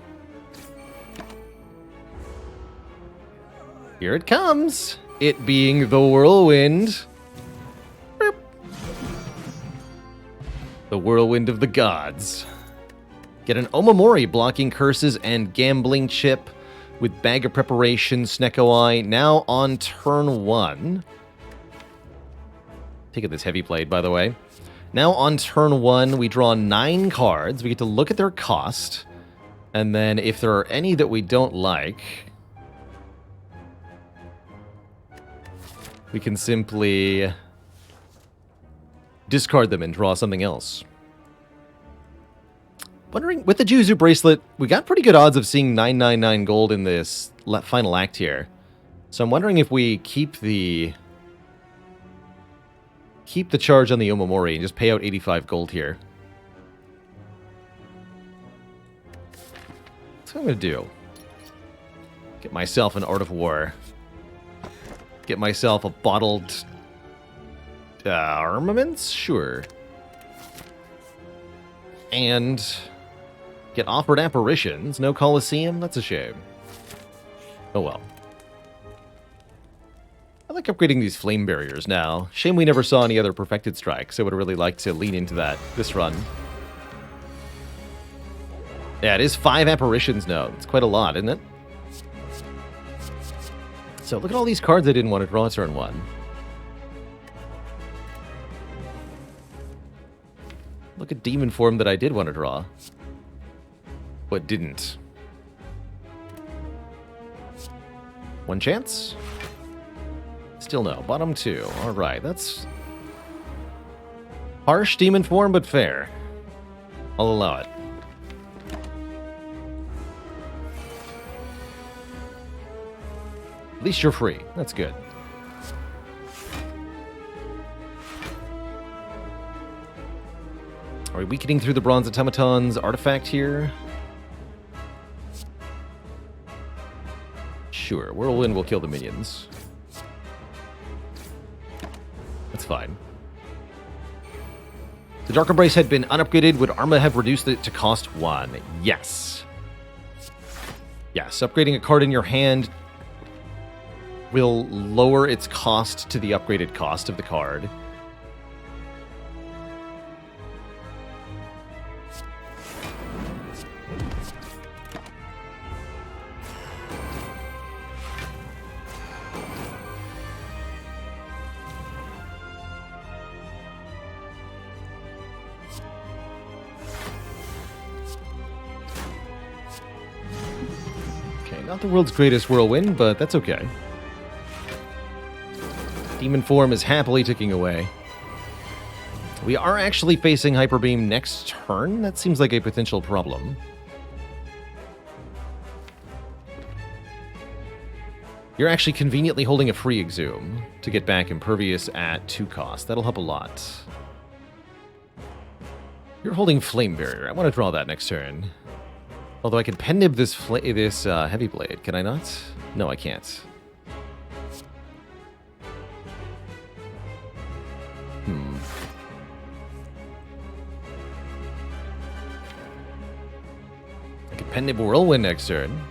Here it comes. It being the whirlwind. Burp. The whirlwind of the gods. Get an Omamori blocking curses and gambling chip with Bag of Preparation, Sneko-Eye, now on turn 1. Take it this heavy blade, by the way. Now on turn 1, we draw 9 cards. We get to look at their cost. And then if there are any that we don't like, we can simply discard them and draw something else. Wondering, with the Juzu Bracelet, we got pretty good odds of seeing 999 gold in this final act here. So I'm wondering if we keep the charge on the Omamori and just pay out 85 gold here. That's what I'm going to do. Get myself an Art of War. Get myself a bottled armaments? Sure. And get offered apparitions. No Colosseum? That's a shame. Oh well. I like upgrading these flame barriers now. Shame we never saw any other perfected strikes. I would have really liked to lean into that this run. Yeah, it is 5 apparitions now. It's quite a lot, isn't it? So look at all these cards I didn't want to draw turn 1. Look at Demon Form that I did want to draw, but didn't. One chance? Still no. Bottom 2. Alright, that's harsh Demon Form, but fair. I'll allow it. At least you're free. That's good. Are we weakening through the Bronze Automaton's artifact here? Sure, Whirlwind will kill the minions. That's fine. The Dark Embrace had been unupgraded. Would Arma have reduced it to cost 1? Yes. Yes, upgrading a card in your hand will lower its cost to the upgraded cost of the card. Not the world's greatest Whirlwind, but that's okay. Demon form is happily ticking away. We are actually facing Hyper Beam next turn. That seems like a potential problem. You're actually conveniently holding a free Exhume to get back Impervious at 2 cost. That'll help a lot. You're holding Flame Barrier. I want to draw that next turn. Although I can pen nib this Heavy Blade, can I not? No, I can't. I can pen nib Whirlwind next turn.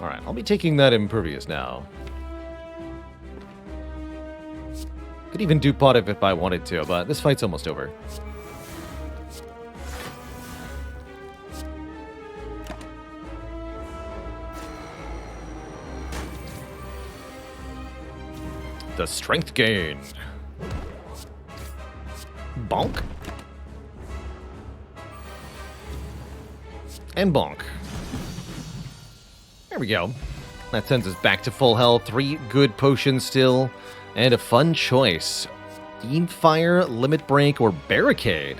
Alright, I'll be taking that Impervious now. Could even dupe pot it if I wanted to, but this fight's almost over. The strength gain. Bonk. And bonk. There we go. That sends us back to full health. 3 good potions still. And a fun choice. Fiend Fire, Limit Break, or Barricade.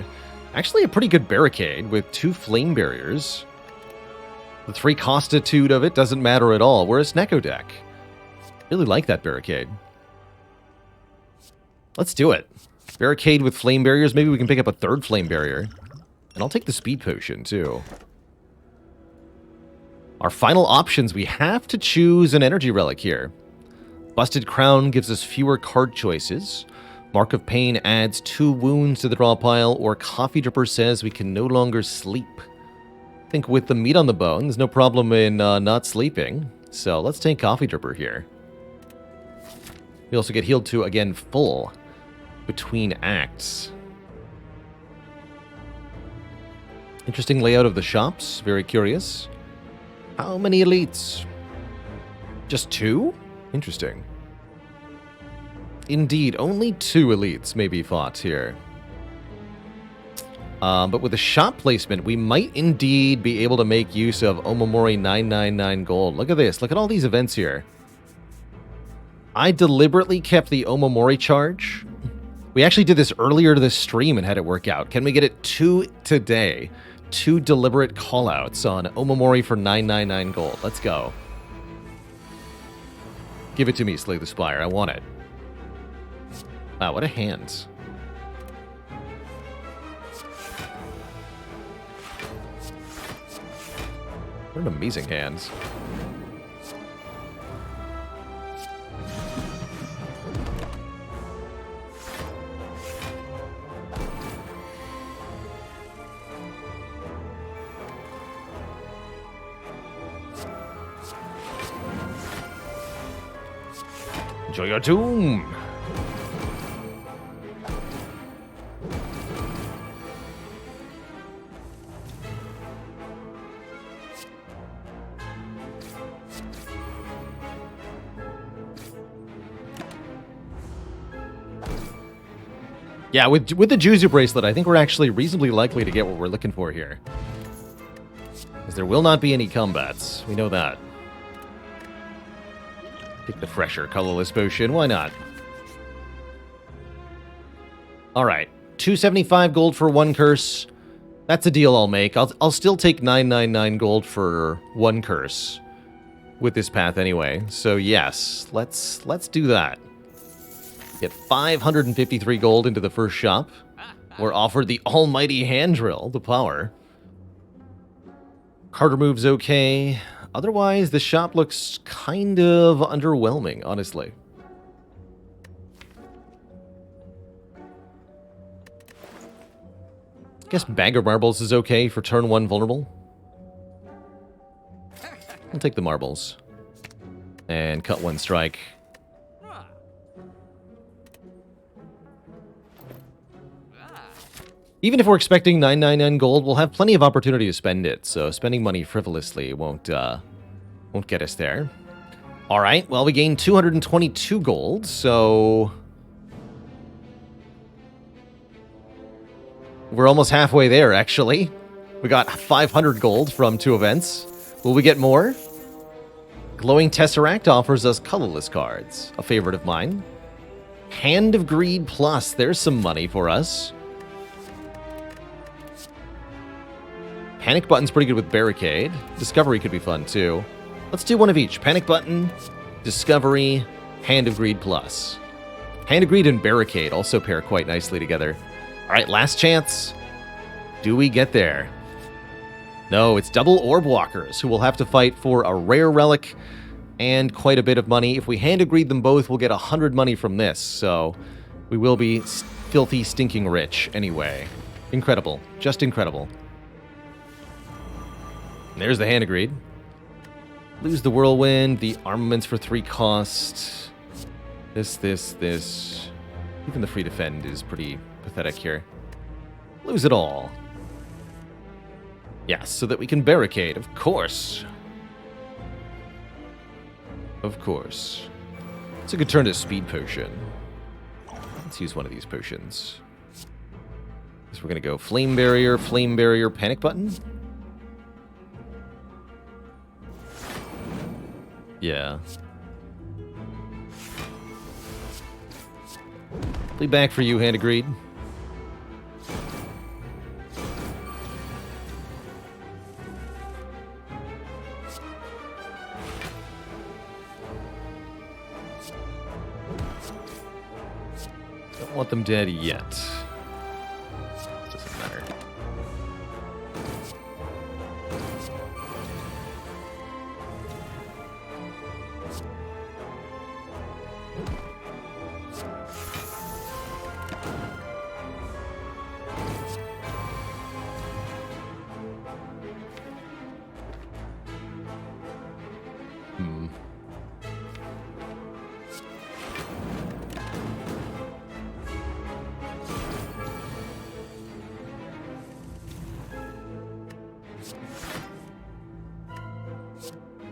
Actually a pretty good Barricade with 2 Flame Barriers. The 3 costitude of it doesn't matter at all. We're a Snecko deck. Really like that Barricade. Let's do it. Barricade with Flame Barriers. Maybe we can pick up a 3rd Flame Barrier. And I'll take the Speed Potion too. Our final options, we have to choose an Energy Relic here. Busted Crown gives us fewer card choices. Mark of Pain adds 2 wounds to the draw pile, or Coffee Dripper says we can no longer sleep. I think with the meat on the bone, there's no problem in not sleeping. So let's take Coffee Dripper here. We also get healed to, again, full between acts. Interesting layout of the shops, very curious. How many elites? Just 2? Interesting. Indeed, only 2 elites may be fought here. But with the shop placement, we might indeed be able to make use of Omamori 999 gold. Look at this. Look at all these events here. I deliberately kept the Omamori charge. We actually did this earlier this stream and had it work out. Can we get it 2 today? 2 deliberate callouts on Omamori for 999 gold. Let's go. Give it to me, Slay the Spire. I want it. Wow, what a hand. What an amazing hand. Enjoy your doom! Yeah, with the Juzu Bracelet, I think we're actually reasonably likely to get what we're looking for here. Because there will not be any combats. We know that. Take the fresher colorless potion. Why not? All right. 275 gold for one curse. That's a deal I'll make. I'll still take 999 gold for one curse with this path anyway. So yes, let's do that. Get 553 gold into the first shop. We're offered the almighty hand drill, the power. Carter move's okay. Otherwise, the shop looks kind of underwhelming, honestly. I guess Bag of Marbles is okay for turn 1 vulnerable. I'll take the marbles. And cut 1 strike. Even if we're expecting 999 gold, we'll have plenty of opportunity to spend it, so spending money frivolously won't get us there. Alright, well, we gained 222 gold, so we're almost halfway there, actually. We got 500 gold from 2 events. Will we get more? Glowing Tesseract offers us colorless cards, a favorite of mine. Hand of Greed Plus, there's some money for us. Panic Button's pretty good with Barricade. Discovery could be fun, too. Let's do one of each. Panic Button, Discovery, Hand of Greed Plus. Hand of Greed and Barricade also pair quite nicely together. Alright, last chance. Do we get there? No, it's double Orb Walkers, who will have to fight for a rare relic and quite a bit of money. If we Hand of Greed them both, we'll get 100 money from this, so we will be filthy, stinking rich anyway. Incredible. Just incredible. There's the Hand of Greed. Lose the Whirlwind, the armaments for 3 cost. This. Even the free defend is pretty pathetic here. Lose it all. Yes, so that we can barricade, of course. Of course. It's a good turn to Speed Potion. Let's use one of these potions. So we're going to go Flame Barrier, Panic Button. Yeah. Bleed back for you, Hand of Greed. Don't want them dead yet. Doesn't matter.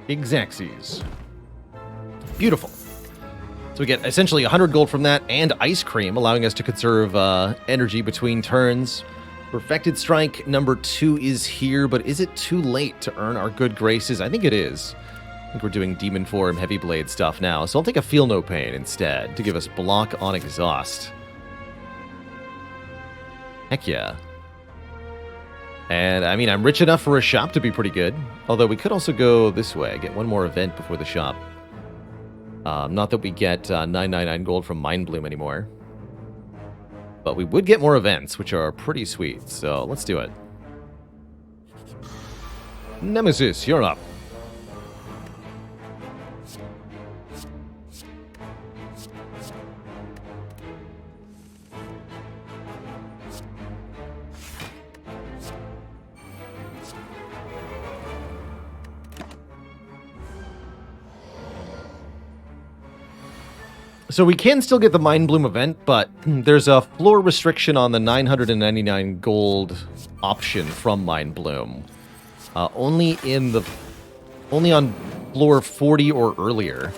Exacxies. Beautiful. So we get essentially 100 gold from that and Ice Cream, allowing us to conserve energy between turns. Perfected Strike number 2 is here, but is it too late to earn our good graces? I think it is. I think we're doing Demon Form Heavy Blade stuff now, so I'll take a Feel No Pain instead to give us block on exhaust. Heck yeah. And, I mean, I'm rich enough for a shop to be pretty good. Although we could also go this way, get one more event before the shop. Not that we get 999 gold from Mind Bloom anymore. But we would get more events, which are pretty sweet. So, let's do it. Nemesis, you're up. So we can still get the Mind Bloom event, but there's a floor restriction on the 999 gold option from Mind Bloom. Only on floor 40 or earlier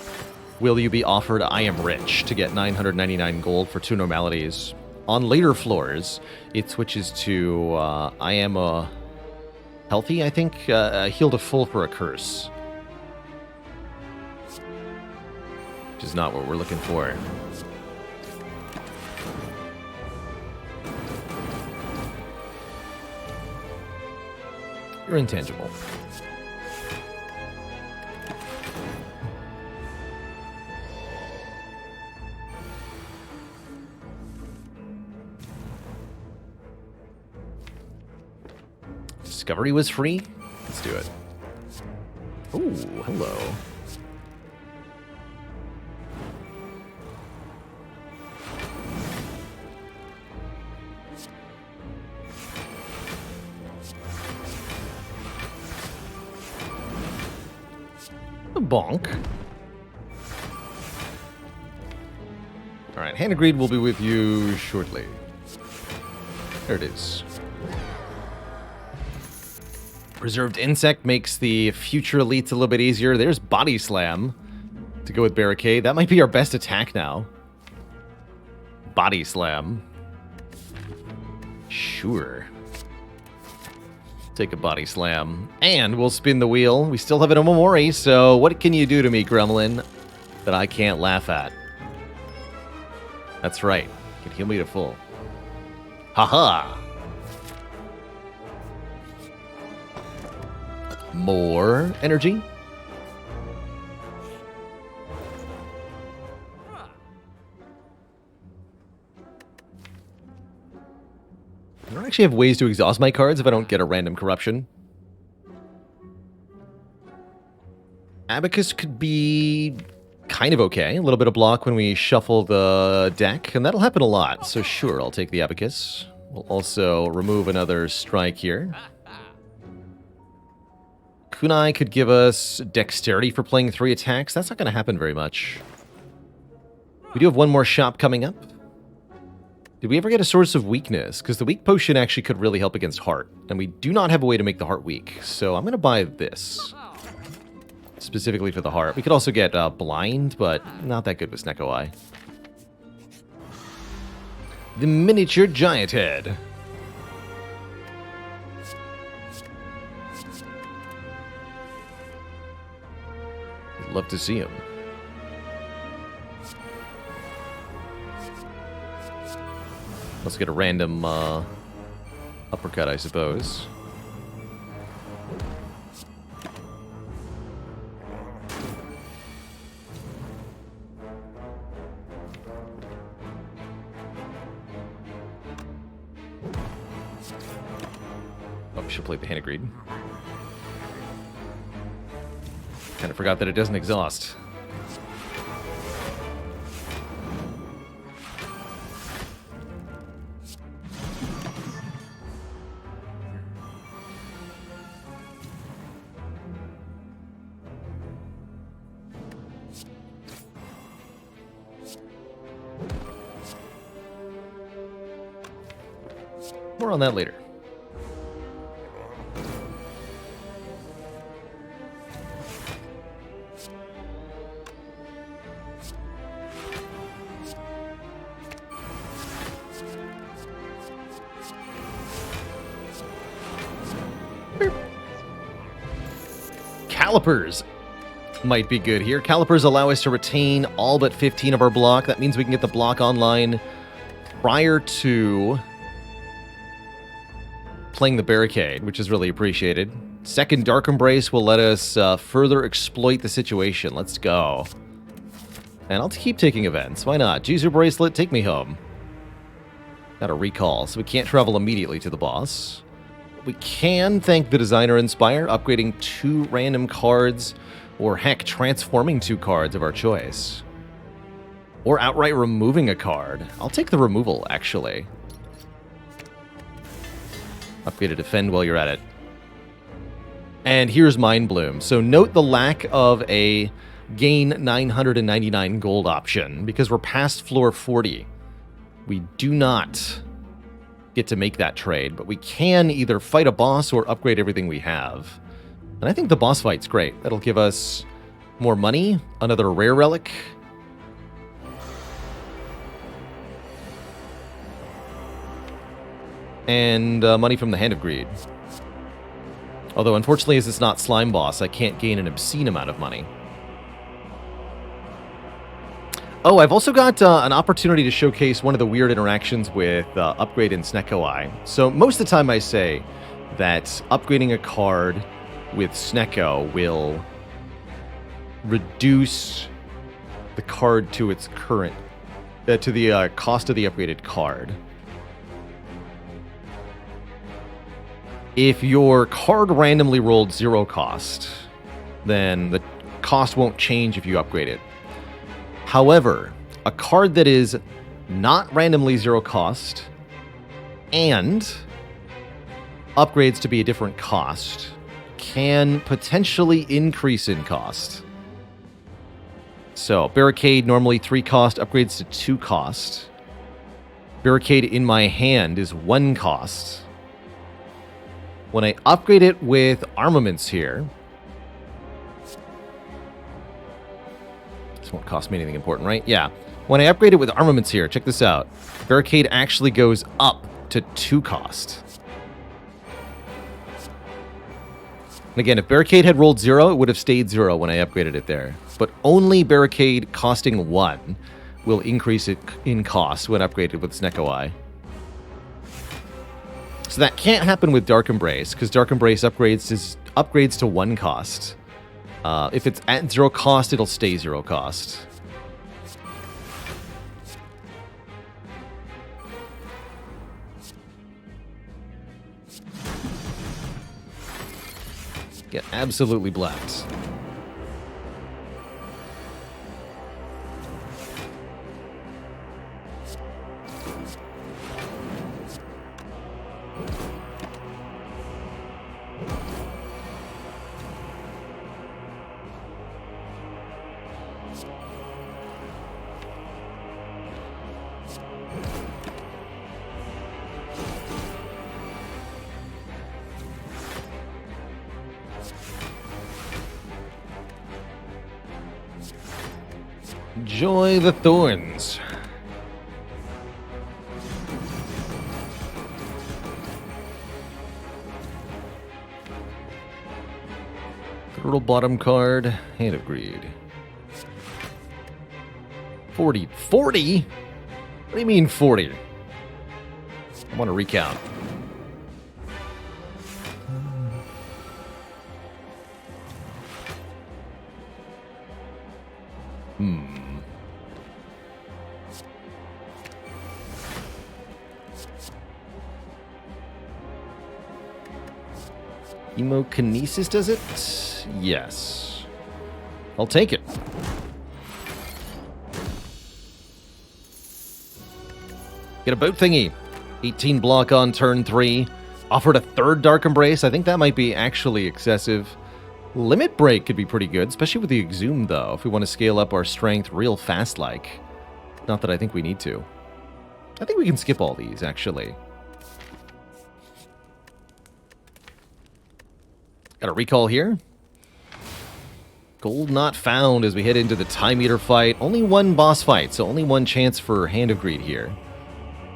will you be offered I Am Rich to get 999 gold for 2 normalities. On later floors, it switches to I Am Healthy, I think, heal to full for a curse. which is not what we're looking for. You're intangible. Discovery was free? Let's do it. Ooh, hello. A bonk. Alright, Hand of Greed will be with you shortly. There it is. Preserved Insect makes the future elites a little bit easier. There's Body Slam to go with Barricade. That might be our best attack now. Body Slam. Sure. Take a Body Slam. And we'll spin the wheel. We still have an Omamori, so what can you do to me, Gremlin, that I can't laugh at? That's right. You can heal me to full. Haha! More energy. I don't actually have ways to exhaust my cards if I don't get a random corruption. Abacus could be kind of okay. A little bit of block when we shuffle the deck, and that'll happen a lot. So sure, I'll take the Abacus. We'll also remove another strike here. Kunai could give us dexterity for playing 3 attacks. That's not going to happen very much. We do have one more shop coming up. Did we ever get a source of weakness? Because the weak potion actually could really help against heart. And we do not have a way to make the heart weak. So I'm going to buy this. Specifically for the heart. We could also get blind, but not that good with Snecko Eye. The miniature giant head. Love to see him. Let's get a random uppercut, I suppose. Oh, we should play the Hand of Greed. Kind of forgot that it doesn't exhaust. More on that later. Calipers might be good here. Calipers allow us to retain all but 15 of our block. That means we can get the block online prior to playing the Barricade, which is really appreciated. Second Dark Embrace will let us further exploit the situation. Let's go. And I'll keep taking events. Why not? Juicer Bracelet, take me home. Got a recall, so we can't travel immediately to the boss. We can thank the designer in Spire, upgrading 2 random cards, or heck, transforming 2 cards of our choice. Or outright removing a card. I'll take the removal, actually. Upgrade to defend while you're at it. And here's Mind Bloom. So note the lack of a gain 999 gold option, because we're past floor 40. We do not get to make that trade, but we can either fight a boss or upgrade everything we have. And I think the boss fight's great. That'll give us more money, another rare relic, and money from the Hand of Greed. Although, unfortunately, as it's not Slime Boss, I can't gain an obscene amount of money. Oh, I've also got an opportunity to showcase one of the weird interactions with Upgrade and Snecko Eye. So most of the time I say that upgrading a card with Snecko will reduce the card to its current, to the cost of the upgraded card. If your card randomly rolled 0 cost, then the cost won't change if you upgrade it. However, a card that is not randomly 0 cost and upgrades to be a different cost can potentially increase in cost. So, Barricade normally 3 cost, upgrades to 2 cost. Barricade in my hand is 1 cost. When I upgrade it with armaments here, this won't cost me anything important, right? Yeah. When I upgrade it with armaments here, check this out. Barricade actually goes up to 2 cost. And again, if Barricade had rolled 0, it would have stayed 0 when I upgraded it there. But only Barricade costing 1 will increase it in cost when upgraded with Snecko Eye. So that can't happen with Dark Embrace, because Dark Embrace upgrades to 1 cost. If it's at 0 cost, it'll stay 0 cost. Get absolutely blacked. Enjoy the thorns. Turtle bottom card, Hand of Greed. 40. 40? What do you mean 40? I want to recount. Emokinesis does it? Yes. I'll take it. Get a boat thingy. 18 block on turn 3. Offered a 3rd Dark Embrace. I think that might be actually excessive. Limit Break could be pretty good, especially with the Exhume, though, if we want to scale up our strength real fast-like. Not that I think we need to. I think we can skip all these, actually. Got a recall here. Gold not found as we head into the Time Eater fight. Only 1 boss fight, so only 1 chance for Hand of Greed here.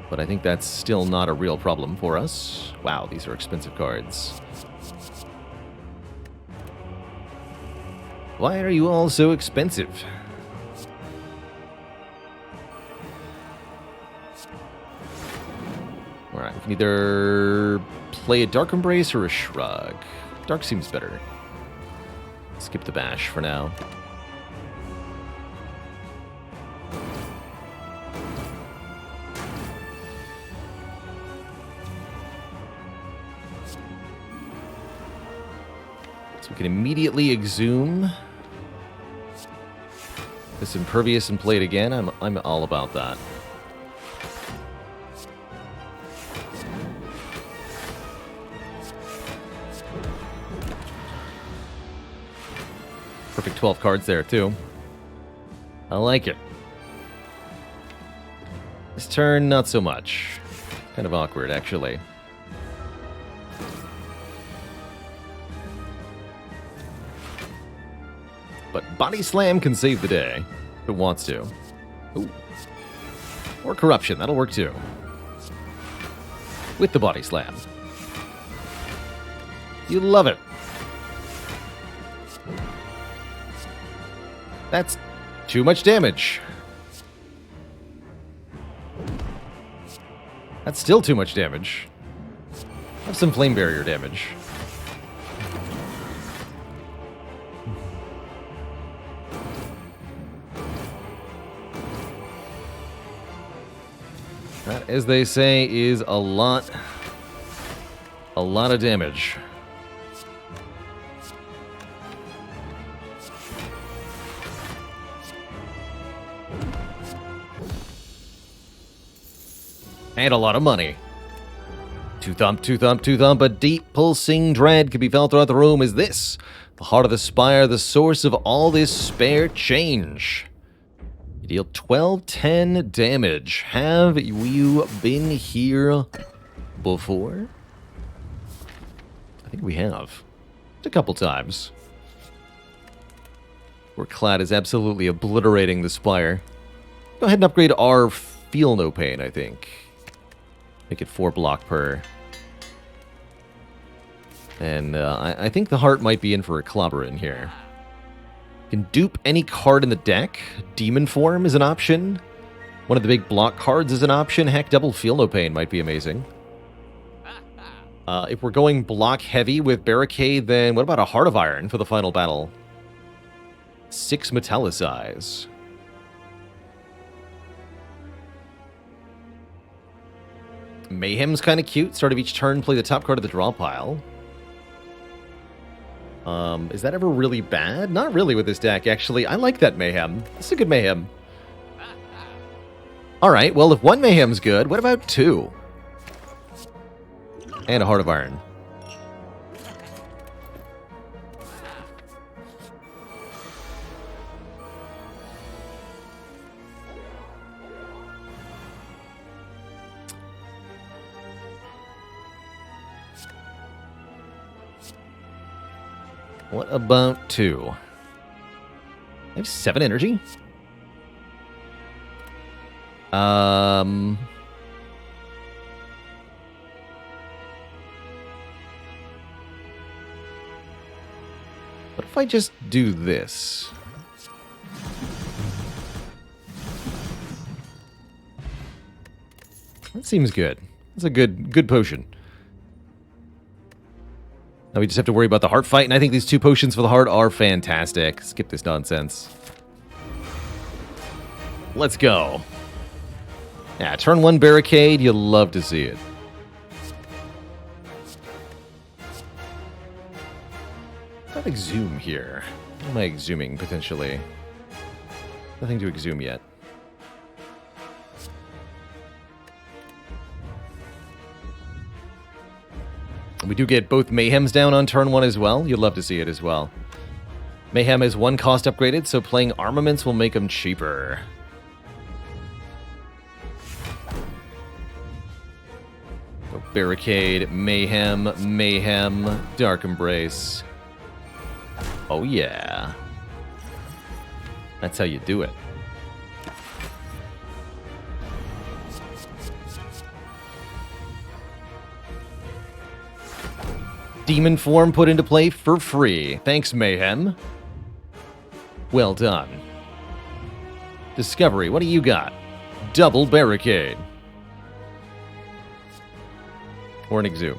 But I think that's still not a real problem for us. Wow, these are expensive cards. Why are you all so expensive? Alright, we can either play a Dark Embrace or a Shrug. Dark seems better. Skip the bash for now. So we can immediately exhume this Impervious and play it again. I'm all about that. Perfect 12 cards there, too. I like it. This turn, not so much. Kind of awkward, actually. But Body Slam can save the day, if it wants to. Ooh. Or Corruption, that'll work, too. With the Body Slam. You love it. That's too much damage. That's still too much damage. Have some flame barrier damage. That, as they say, is a lot of damage. And a lot of money. Two thump, two thump, two thump. A deep pulsing dread can be felt throughout the room. Is this the heart of the Spire, the source of all this spare change? You deal 1210 damage. Have you been here before? I think we have. Just a couple times. Where Clad is absolutely obliterating the Spire. Go ahead and upgrade our Feel No Pain, I think. Make it 4 block per. And I think the heart might be in for a clobber in here. You can dupe any card in the deck. Demon Form is an option. One of the big block cards is an option. Heck, double Feel No Pain might be amazing. If we're going block heavy with Barricade, then what about a Heart of Iron for the final battle? 6 Metallicize. Mayhem's kind of cute. Start of each turn, play the top card of the draw pile. Is that ever really bad? Not really with this deck, actually. I like that Mayhem. It's a good Mayhem. Alright, well, if 1 Mayhem's good, what about 2? And a Heart of Iron. What about 2? I have 7 energy? What if I just do this? That seems good. That's a good potion. Now we just have to worry about the heart fight, and I think these 2 potions for the heart are fantastic. Skip this nonsense. Let's go. Yeah, turn 1 Barricade, you'll love to see it. I have Exhume here. What am I exhuming, potentially? Nothing to exhume yet. We do get both Mayhems down on turn 1 as well. You'll love to see it as well. Mayhem is 1 cost upgraded, so playing Armaments will make them cheaper. So Barricade, Mayhem, Mayhem, Dark Embrace. Oh yeah. That's how you do it. Demon Form put into play for free. Thanks, Mayhem. Well done. Discovery, what do you got? Double Barricade. Or an Exhume.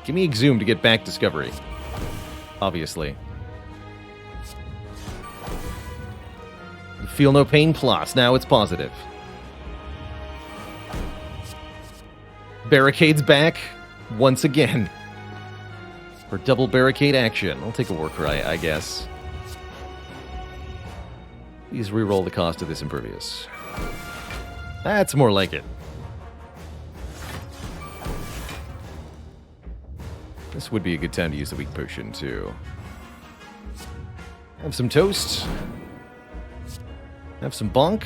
Give me Exhume to get back Discovery. Obviously. Feel No Pain plus. Now it's positive. Barricade's back once again. For double Barricade action. I'll take a Warcry, I guess. Please reroll the cost of this Impervious. That's more like it. This would be a good time to use the Weak Potion, too. Have some Toast. Have some Bonk.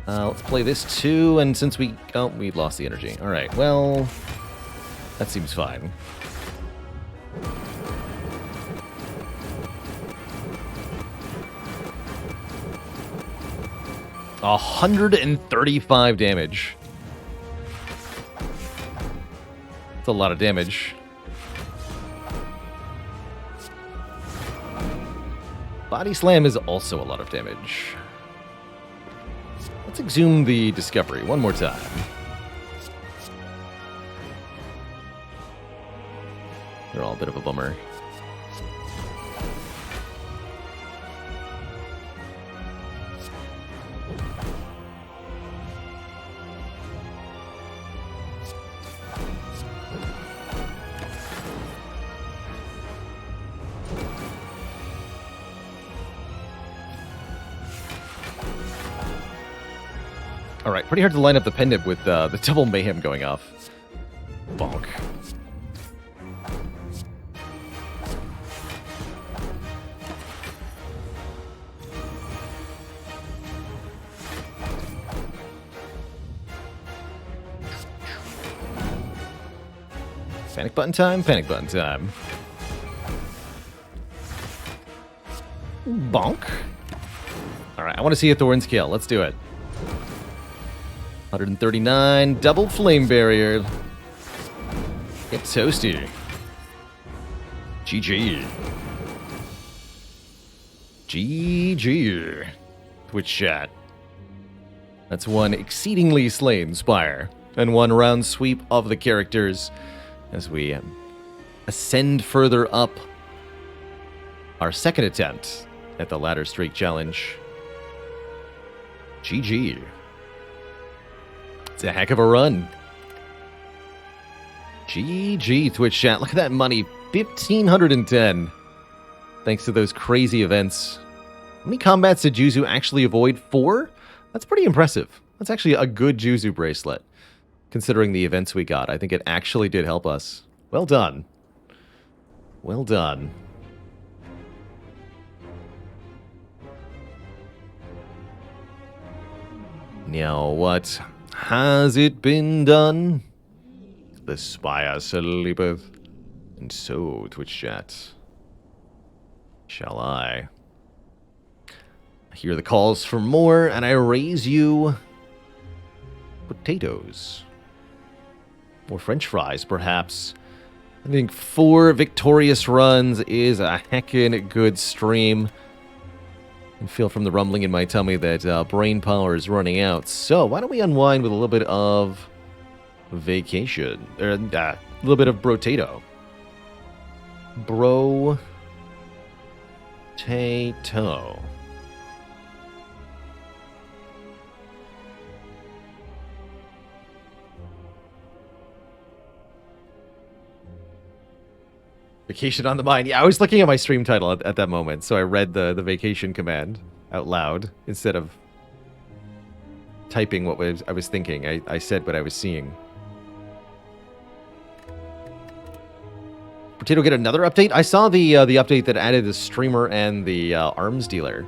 Let's play this too, and since we... Oh, we lost the energy. Alright, well... That seems fine. A 135 damage. That's a lot of damage. Body Slam is also a lot of damage. Let's exhume the discovery one more time. They're all a bit of a bummer. Alright, pretty hard to line up the pendant with the double mayhem going off. Bonk. Panic button time, panic button time. Bonk. Alright, I want to see a Thorns kill. Let's do it. 139, double flame barrier. Get toasty. GG. GG. Twitch chat. That's one exceedingly slain Spire. And one round sweep of the characters as we ascend further up our second attempt at the ladder streak challenge. GG. It's a heck of a run. GG, Twitch chat. Look at that money. 1,510. Thanks to those crazy events. How many combats did Juzu actually avoid? 4? That's pretty impressive. That's actually a good Juzu bracelet, considering the events we got. I think it actually did help us. Well done. Well done. Now what has it been done? The Spire sleepeth, and so, Twitch chat, shall I hear the calls for more, and I raise you potatoes. Or French fries, perhaps. I think 4 victorious runs is a heckin' good stream. I can feel from the rumbling in my tummy that brain power is running out. So, why don't we unwind with a little bit of vacation? A little bit of Brotato. Brotato. Vacation on the mind. Yeah, I was looking at my stream title at that moment, so I read the vacation command out loud instead of typing what I was thinking. I said what I was seeing. Brotato get another update? I saw the update that added the streamer and the arms dealer.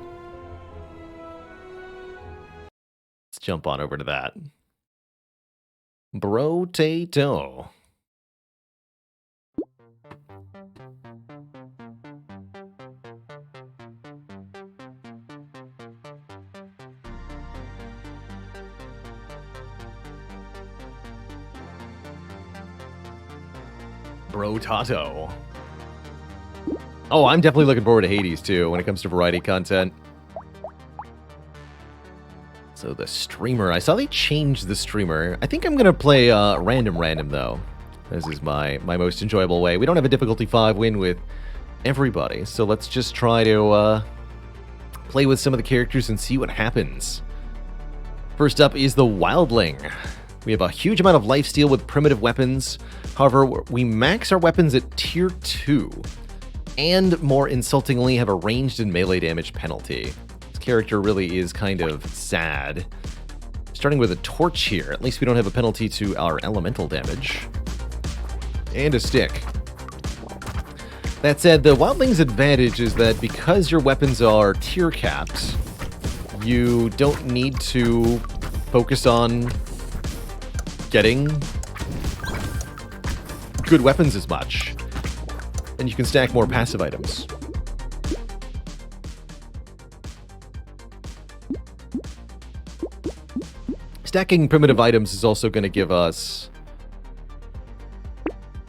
Let's jump on over to that. Brotato. Brotato. Oh, I'm definitely looking forward to Hades, too, when it comes to variety content. So the streamer. I saw they changed the streamer. I think I'm going to play random, though. This is my most enjoyable way. We don't have a difficulty 5 win with everybody, so let's just try to play with some of the characters and see what happens. First up is the Wildling. We have a huge amount of lifesteal with primitive weapons. However, we max our weapons at tier 2. And more insultingly, have a ranged and melee damage penalty. This character really is kind of sad. Starting with a torch here. At least we don't have a penalty to our elemental damage. And a stick. That said, the Wildling's advantage is that because your weapons are tier capped, you don't need to focus on getting good weapons as much, and you can stack more passive items. Stacking primitive items is also going to give us...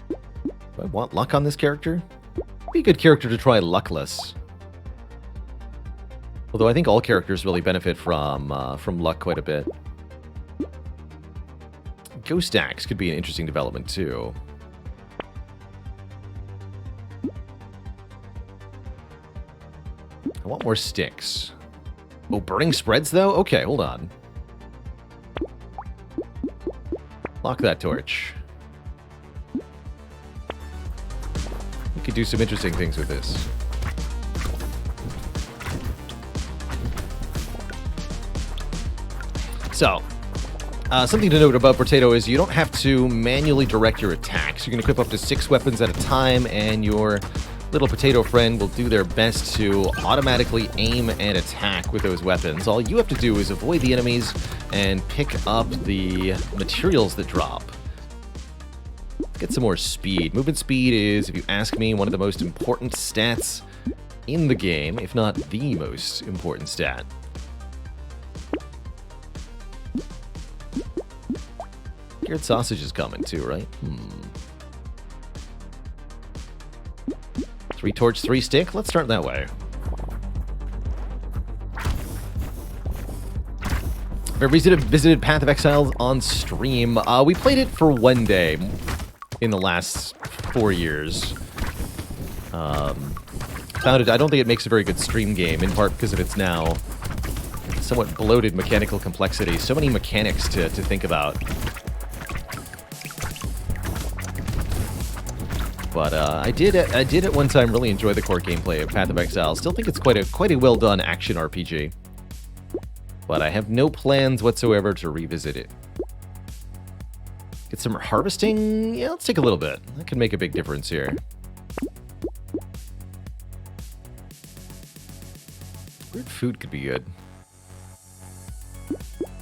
Do I want luck on this character? Be a good character to try luckless. Although I think all characters really benefit from luck quite a bit. Ghost Axe could be an interesting development, too. I want more sticks. Oh, burning spreads, though? Okay, hold on. Lock that torch. We could do some interesting things with this. So, something to note about Brotato is you don't have to manually direct your attacks. You can equip up to 6 weapons at a time, and your little potato friend will do their best to automatically aim and attack with those weapons. All you have to do is avoid the enemies and pick up the materials that drop. Get some more speed. Movement speed is, if you ask me, one of the most important stats in the game, if not the most important stat. Cured sausage is coming too, right? 3 torch, 3 stick? Let's start that way. I visited Path of Exile on stream. We played it for 1 day in the last 4 years. Found it. I don't think it makes a very good stream game, in part because of its now somewhat bloated mechanical complexity. So many mechanics to think about. But I did at one time really enjoy the core gameplay of Path of Exile. Still think it's quite a well done action RPG. But I have no plans whatsoever to revisit it. Get some harvesting? Yeah, let's take a little bit. That could make a big difference here. Weird food could be good.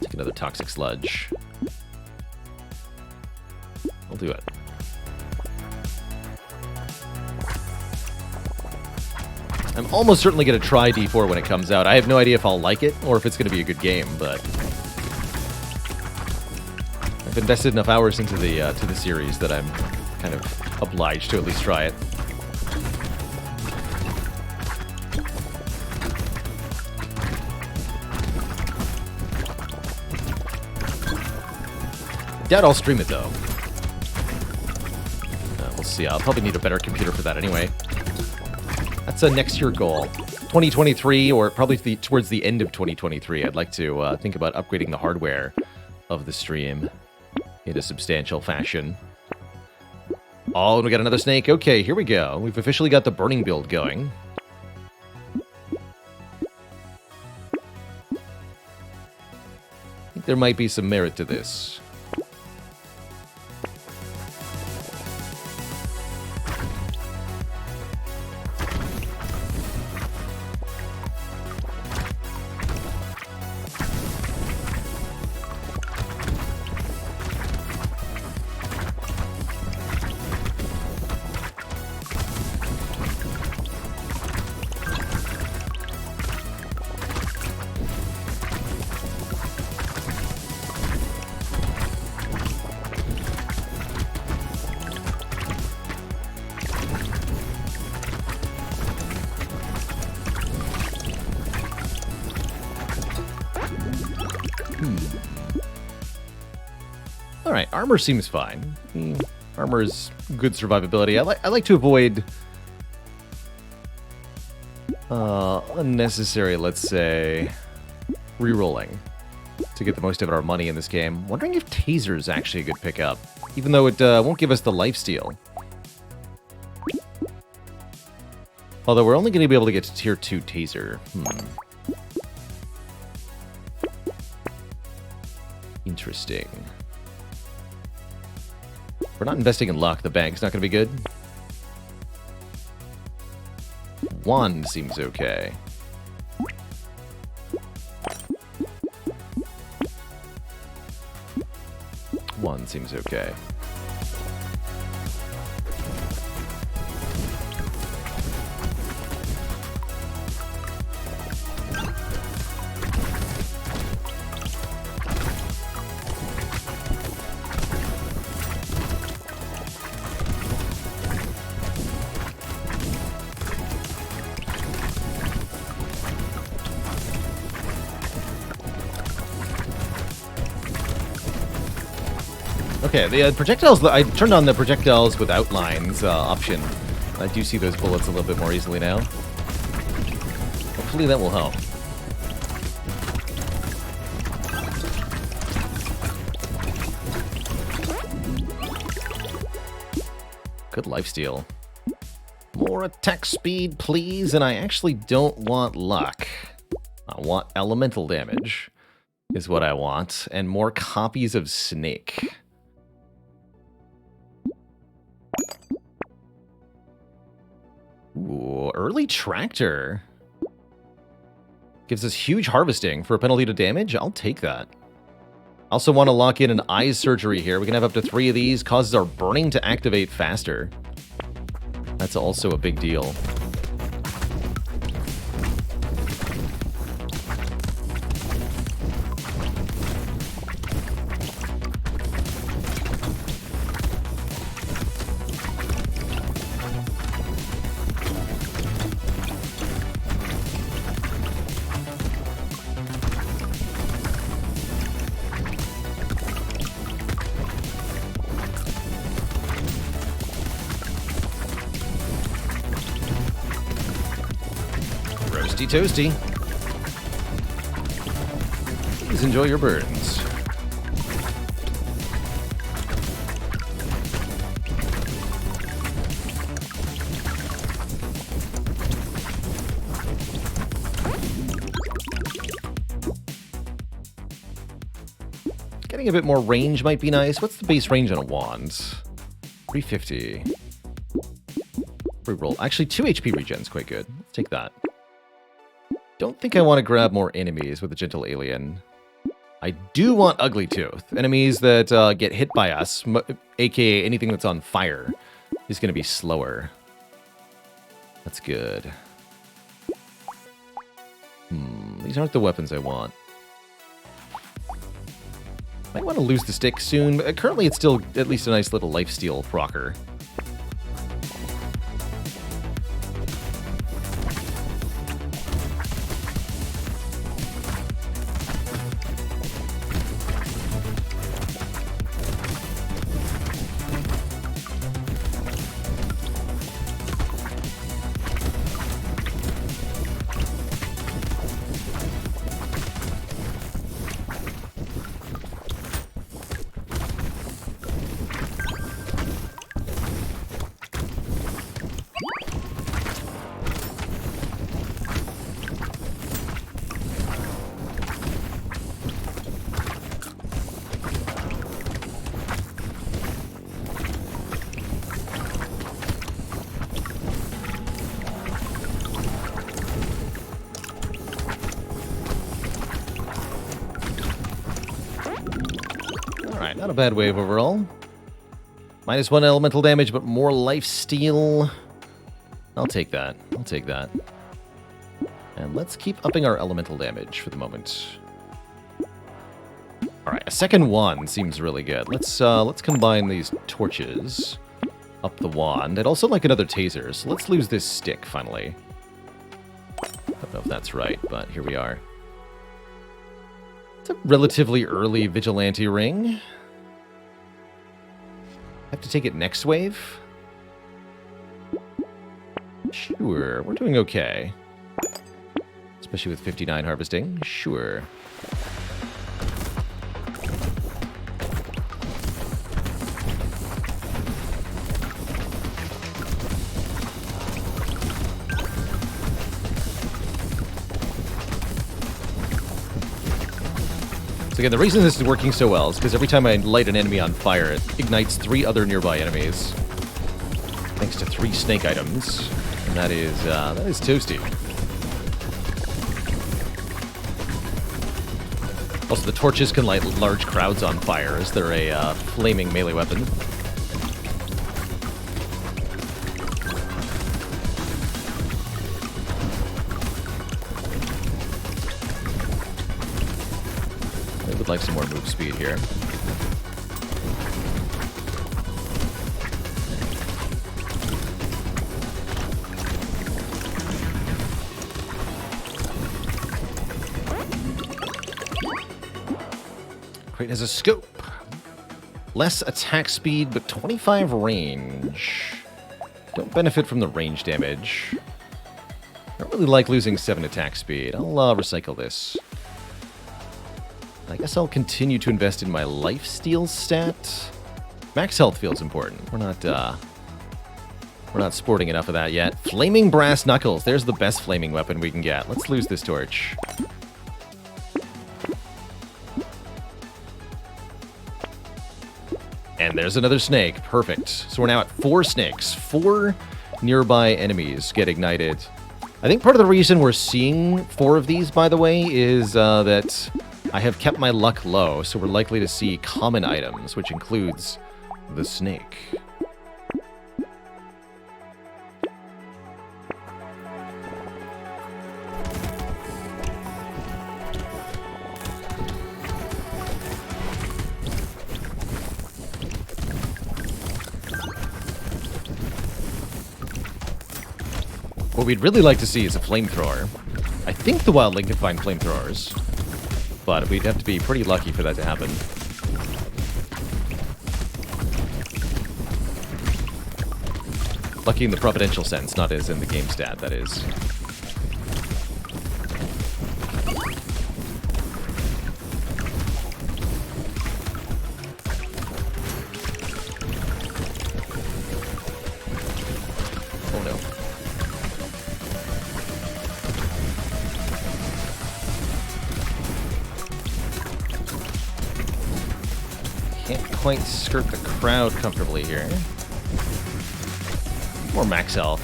Take another toxic sludge. I'll do it. I'm almost certainly going to try D4 when it comes out. I have no idea if I'll like it or if it's going to be a good game, but I've invested enough hours into the series that I'm kind of obliged to at least try it. Doubt I'll stream it though. We'll see. I'll probably need a better computer for that anyway. That's a next year goal. 2023, or probably towards the end of 2023, I'd like to think about upgrading the hardware of the stream in a substantial fashion. Oh, and we got another snake. Okay, here we go. We've officially got the burning build going. I think there might be some merit to this. Alright, armor seems fine. Armor is good survivability. I like to avoid unnecessary, let's say, rerolling to get the most out of our money in this game. Wondering if Taser is actually a good pickup, even though it won't give us the lifesteal. Although we're only going to be able to get to tier 2 Taser. Interesting. We're not investing in luck. The bank's not going to be good. Wand seems okay. Wand seems okay. Okay, the projectiles, I turned on the projectiles with outlines option. I do see those bullets a little bit more easily now. Hopefully that will help. Good lifesteal. More attack speed, please, and I actually don't want luck. I want elemental damage, is what I want, and more copies of Snake. Ooh, early tractor. Gives us huge harvesting for a penalty to damage. I'll take that. Also want to lock in an eye surgery here. We can have up to 3 of these. Causes our burning to activate faster. That's also a big deal. Toasty. Please enjoy your burns. Getting a bit more range might be nice. What's the base range on a wand? 350. Reroll. Actually, 2 HP regen's quite good. Let's take that. Don't think I want to grab more enemies with the Gentle Alien. I do want Ugly Tooth. Enemies that get hit by us, aka anything that's on fire, is going to be slower. That's good. These aren't the weapons I want. Might want to lose the stick soon, but currently it's still at least a nice little lifesteal procker. Not a bad wave overall. -1 elemental damage, but more life steal. I'll take that. I'll take that. And let's keep upping our elemental damage for the moment. Alright, a second wand seems really good. Let's combine these torches. Up the wand. I'd also like another taser, so let's lose this stick, finally. Don't know if that's right, but here we are. It's a relatively early vigilante ring. Have to take it next wave? Sure, we're doing okay. Especially with 59 harvesting. Sure. So again, the reason this is working so well is because every time I light an enemy on fire, it ignites 3 other nearby enemies. Thanks to 3 snake items. And that is toasty. Also, the torches can light large crowds on fire as they're a flaming melee weapon. Like some more move speed here. Crate has a scope. Less attack speed, but 25 range. Don't benefit from the range damage. I don't really like losing 7 attack speed. I'll recycle this. I guess I'll continue to invest in my lifesteal stat. Max health feels important. We're not sporting enough of that yet. Flaming brass knuckles. There's the best flaming weapon we can get. Let's lose this torch. And there's another snake. Perfect. So we're now at 4 snakes. 4 nearby enemies get ignited. I think part of the reason we're seeing 4 of these, by the way, is that I have kept my luck low, so we're likely to see common items, which includes the snake. What we'd really like to see is a flamethrower. I think the wildling can find flamethrowers, but we'd have to be pretty lucky for that to happen. Lucky in the providential sense, not as in the game stat, that is. Oh no. Can't quite skirt the crowd comfortably here. More max health.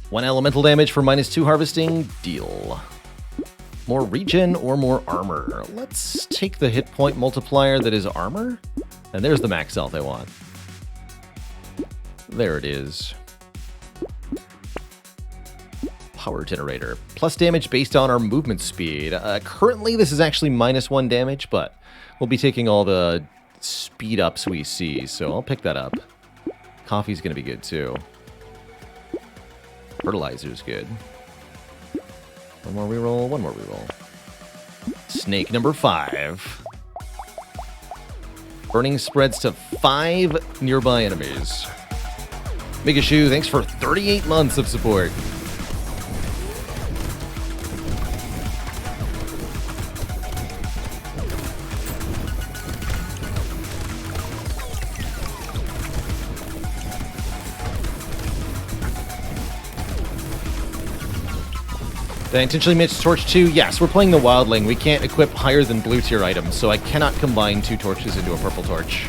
One elemental damage for -2 harvesting. Deal. More regen or more armor. Let's take the hit point multiplier that is armor. And there's the max health I want. There it is. Power generator. Plus damage based on our movement speed. Currently, this is actually -1 damage, but we'll be taking all the speed ups we see, so I'll pick that up. Coffee's going to be good, too. Fertilizer's good. One more reroll, one more reroll. Snake number 5. Burning spreads to 5 nearby enemies. Migashu, thanks for 38 months of support. Did I intentionally miss Torch 2? Yes, we're playing the Wildling. We can't equip higher than blue tier items, so I cannot combine 2 torches into a purple torch.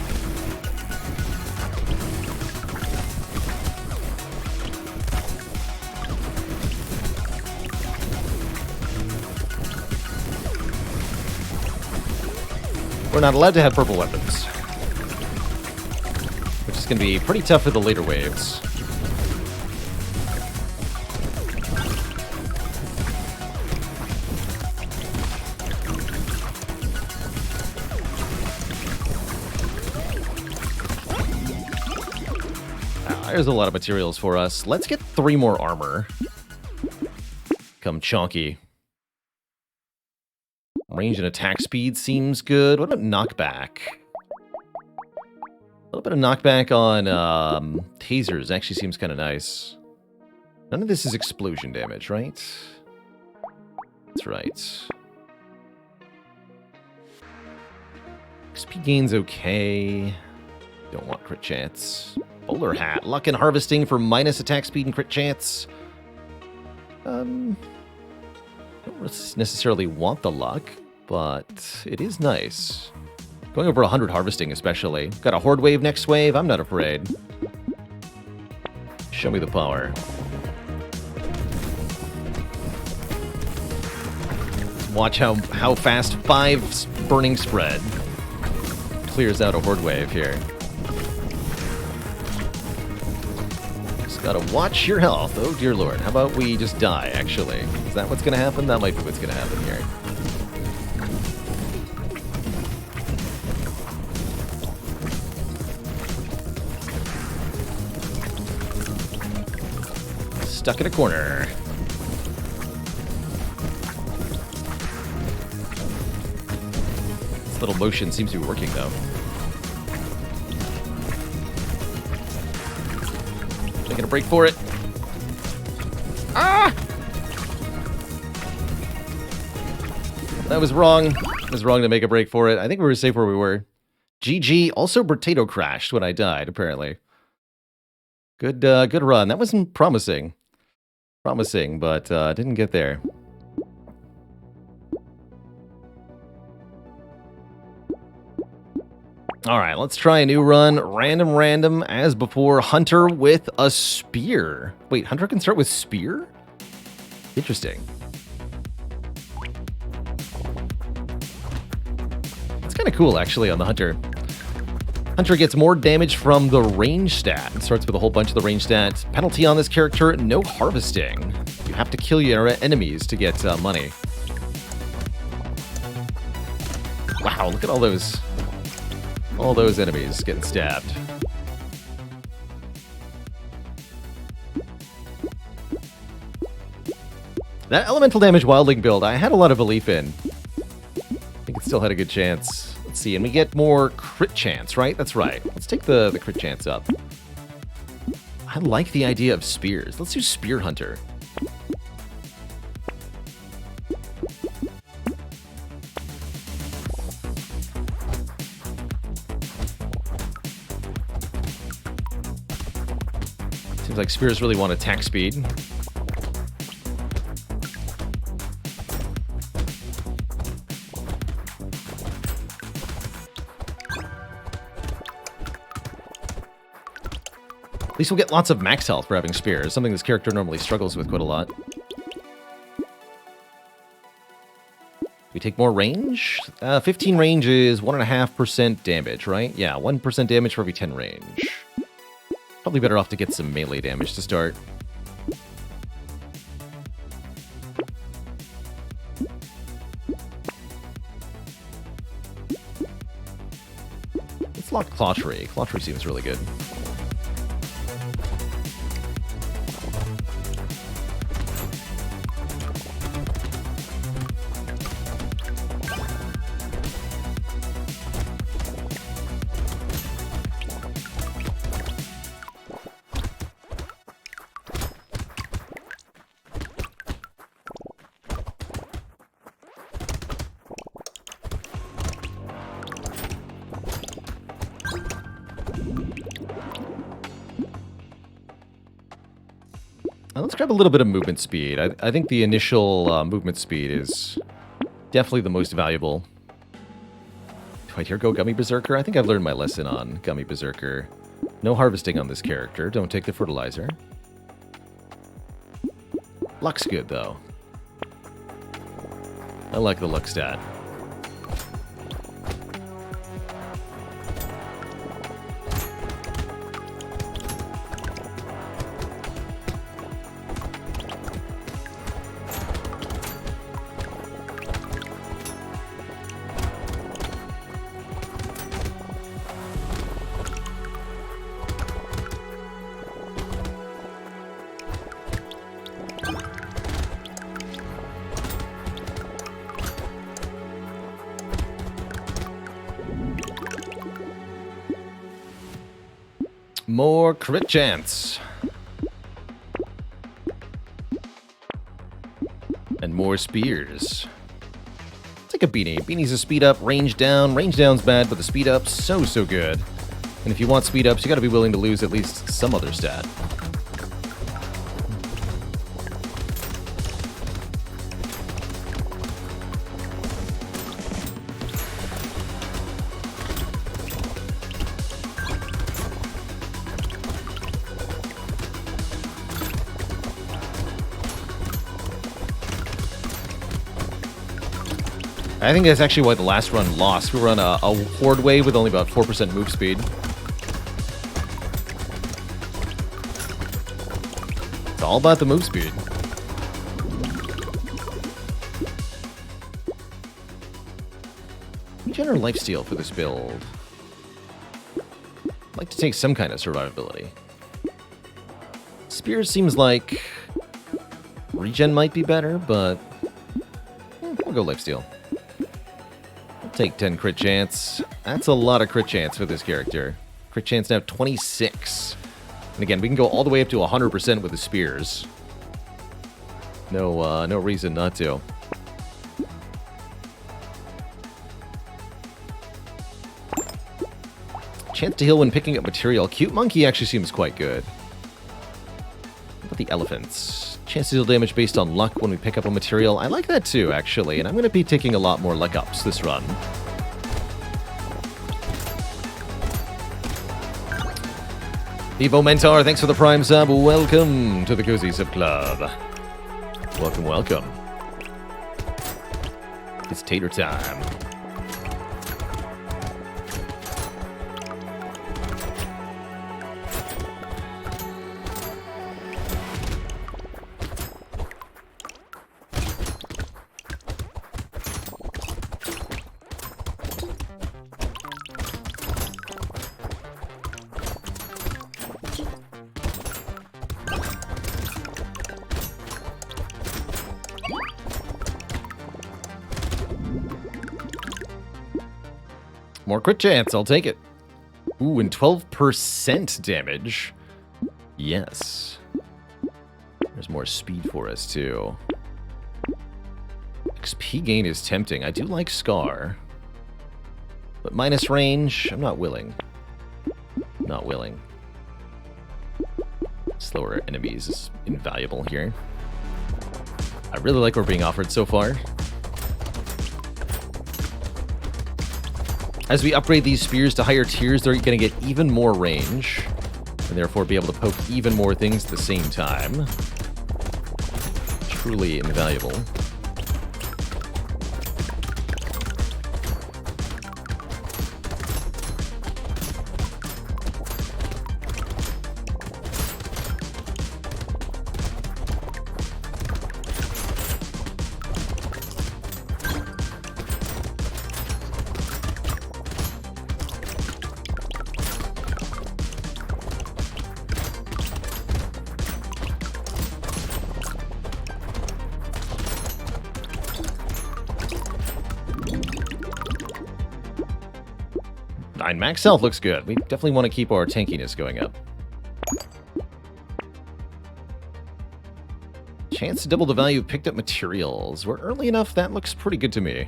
We're not allowed to have purple weapons, which is going to be pretty tough for the later waves. There's a lot of materials for us. Let's get 3 more armor. Come chonky. Range and attack speed seems good. What about knockback? A little bit of knockback on tasers actually seems kind of nice. None of this is explosion damage, right? That's right. XP gain's okay. Don't want crit chance. Bowler hat. Luck and harvesting for minus attack speed and crit chance. Don't necessarily want the luck, but it is nice. Going over 100 harvesting especially. Got a horde wave next wave. I'm not afraid. Show me the power. Watch how fast 5 burning spread clears out a horde wave here. Gotta watch your health. Oh, dear lord. How about we just die, actually? Is that what's gonna happen? That might be what's gonna happen here. Stuck in a corner. Little motion seems to be working, though. Making a break for it. Ah! That was wrong. It was wrong to make a break for it. I think we were safe where we were. GG. Also, Brotato crashed when I died, apparently. Good run. That wasn't promising. Promising, but didn't get there. All right, let's try a new run. Random, as before. Hunter with a spear. Wait, Hunter can start with spear? Interesting. It's kind of cool, actually, on the Hunter. Hunter gets more damage from the range stat. It starts with a whole bunch of the range stats. Penalty on this character, no harvesting. You have to kill your enemies to get money. Wow, look at all those enemies getting stabbed. That elemental damage wildling build, I had a lot of belief in. I think it still had a good chance. Let's see, and we get more crit chance, right? That's right. Let's take the crit chance up. I like the idea of spears. Let's do Spear Hunter. Seems like spears really want attack speed. At least we'll get lots of max health for having spears, something this character normally struggles with quite a lot. We take more range? 15 range is 1.5% damage, right? Yeah, 1% damage for every 10 range. Probably better off to get some melee damage to start. Let's lock Clawtree. Clawtree seems really good. Let's grab a little bit of movement speed. I think the initial movement speed is definitely the most valuable. Do I dare go Gummy Berserker? I think I've learned my lesson on Gummy Berserker. No harvesting on this character. Don't take the fertilizer. Luck's good, though. I like the luck stat. More crit chance. And more spears. Take a Beanie. Beanie's a speed up, range down. Range down's bad, but the speed up's so good. And if you want speed ups, you gotta be willing to lose at least some other stat. I think that's actually why the last run lost. We were on a horde wave with only about 4% move speed. It's all about the move speed. Regener lifesteal for this build. I'd like to take some kind of survivability. Spear seems like regen might be better, but we'll go lifesteal. take 10 crit chance. That's a lot of crit chance for this character. Crit chance now 26. And again, we can go all the way up to 100% with the spears. No reason not to. Chance to heal when picking up material. Cute Monkey actually seems quite good. What about the elephants? Chance to deal damage based on luck when we pick up a material. I like that too, actually, and I'm going to be taking a lot more luck ups this run. Evo Mentor, thanks for the Prime sub. Welcome to the Cozy Sub Club. Welcome, welcome. It's tater time. More crit chance, I'll take it. Ooh, and 12% damage. Yes. There's more speed for us, too. XP gain is tempting. I do like Scar. But minus range, I'm not willing. Not willing. Slower enemies is invaluable here. I really like what we're being offered so far. As we upgrade these spears to higher tiers, they're going to get even more range, and therefore be able to poke even more things at the same time. Truly invaluable. Max health looks good. We definitely want to keep our tankiness going up. Chance to double the value of picked up materials. We're early enough, that looks pretty good to me.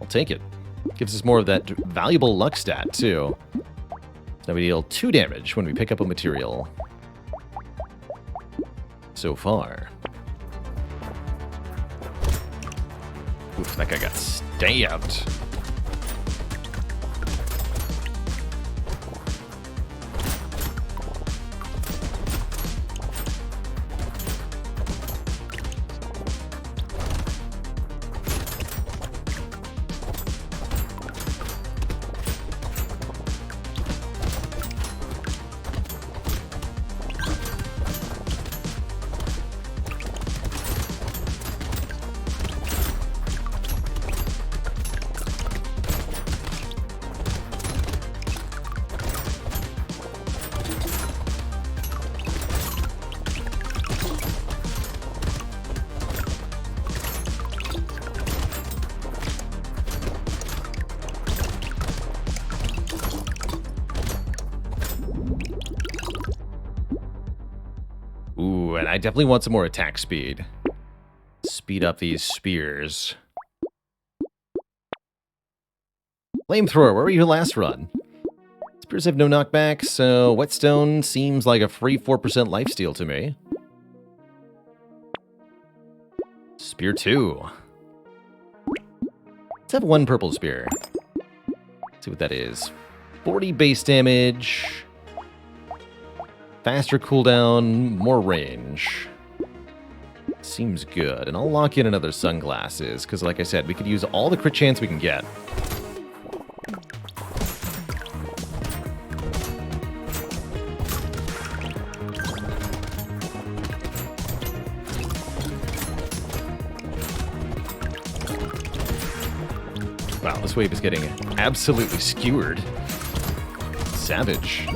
I'll take it. Gives us more of that valuable luck stat, too. Now we deal 2 damage when we pick up a material. So far. Oof, that guy got stabbed. I definitely want some more attack speed. Speed up these spears. Flamethrower, where were you last run? Spears have no knockback, so Whetstone seems like a free 4% lifesteal to me. Spear 2. Let's have 1 purple spear. Let's see what that is. 40 base damage. Faster cooldown, more range. Seems good. And I'll lock in another sunglasses, because like I said, we could use all the crit chance we can get. Wow, this wave is getting absolutely skewered. Savage.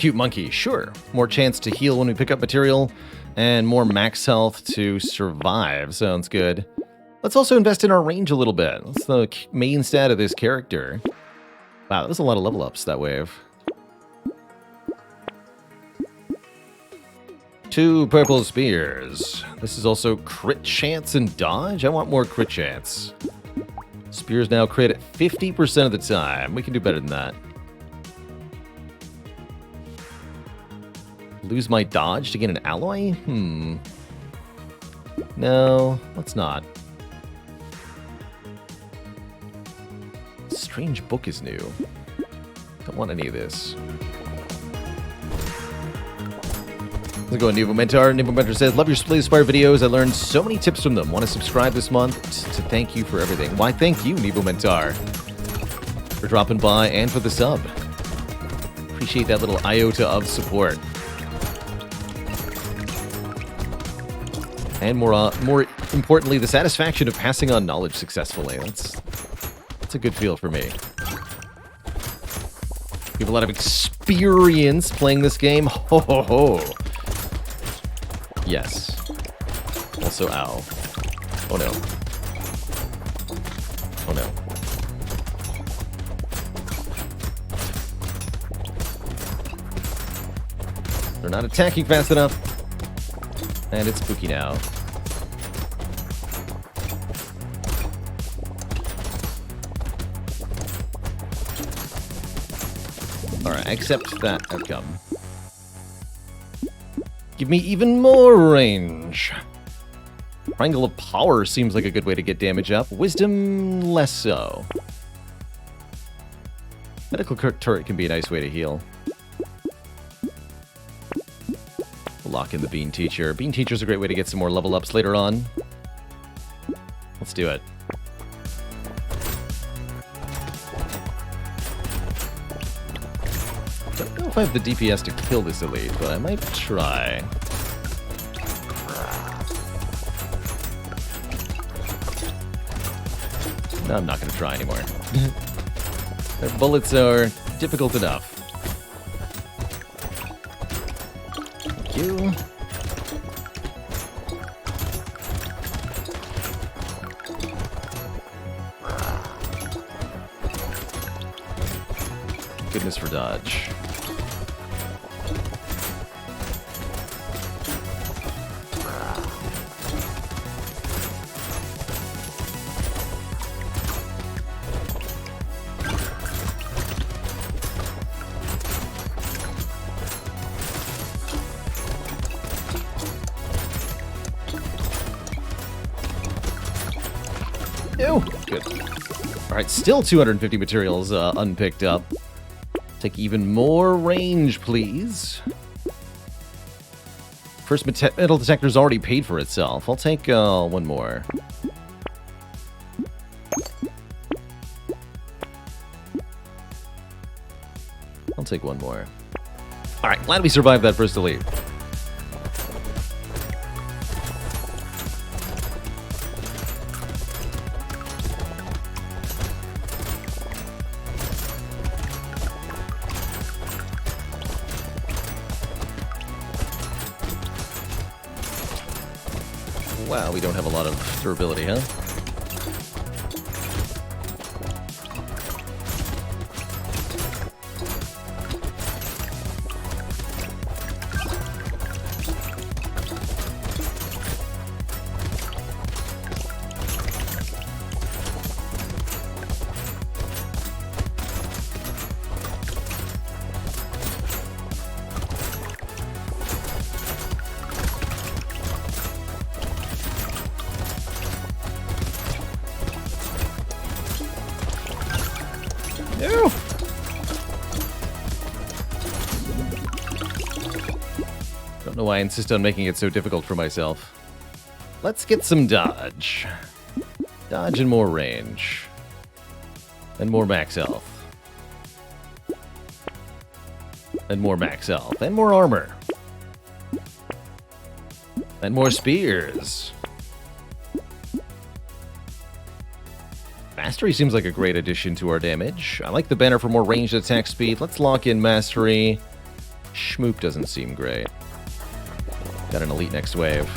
cute monkey. Sure. More chance to heal when we pick up material, and more max health to survive. Sounds good. Let's also invest in our range a little bit. That's the main stat of this character. Wow, that was a lot of level ups, that wave. 2 purple spears. This is also crit chance and dodge. I want more crit chance. Spears now crit at 50% of the time. We can do better than that. Lose my dodge to gain an alloy? No, let's not. Strange book is new. Don't want any of this. Let's go on Nuvo Mentor. Nuvo Mentor says, love your Spire videos. I learned so many tips from them. Want to subscribe this month to thank you for everything. Why, thank you, Nuvo Mentor, for dropping by and for the sub. Appreciate that little iota of support. And more importantly, the satisfaction of passing on knowledge successfully. That's a good feel for me. You have a lot of experience playing this game. Ho ho ho. Yes. Also, ow. Oh no. Oh no. They're not attacking fast enough. And it's spooky now. Alright, accept that outcome. Give me even more range. Triangle of Power seems like a good way to get damage up. Wisdom, less so. Medical turret can be a nice way to heal. We'll lock in the Bean Teacher. Bean Teacher's a great way to get some more level ups later on. Let's do it. I don't know if I have the DPS to kill this elite, but I might try. No, I'm not going to try anymore. Their bullets are difficult enough. Thank you. Goodness for dodge. Ew, good. Alright, still 250 materials unpicked up. Take even more range, please. First metal detector's already paid for itself. I'll take one more. I'll take one more. Alright, glad we survived that first elite. Wow, we don't have a lot of durability, huh? No! Don't know why I insist on making it so difficult for myself. Let's get some dodge. Dodge and more range. And more max health. And more max health. And more armor. And more spears. Mastery seems like a great addition to our damage. I like the banner for more ranged attack speed. Let's lock in Mastery. Schmoop doesn't seem great. Got an elite next wave.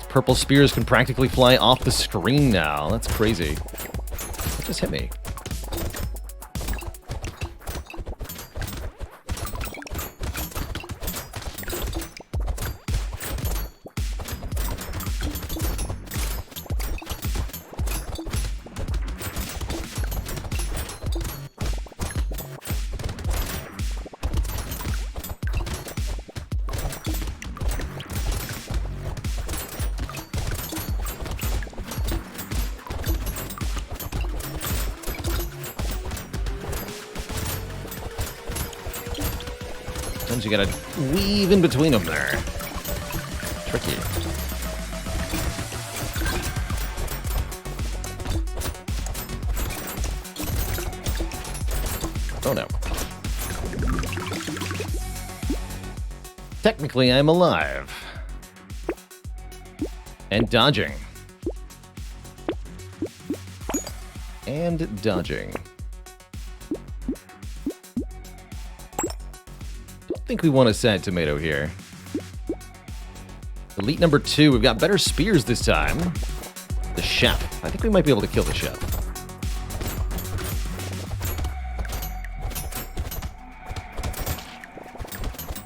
Purple spears can practically fly off the screen now. That's crazy. What just hit me? Sometimes you gotta weave in between them there. Tricky. Oh no. Technically, I'm alive. And dodging. And dodging. I think we want a sad tomato here. Elite number 2, we've got better spears this time. The chef. I think we might be able to kill the chef.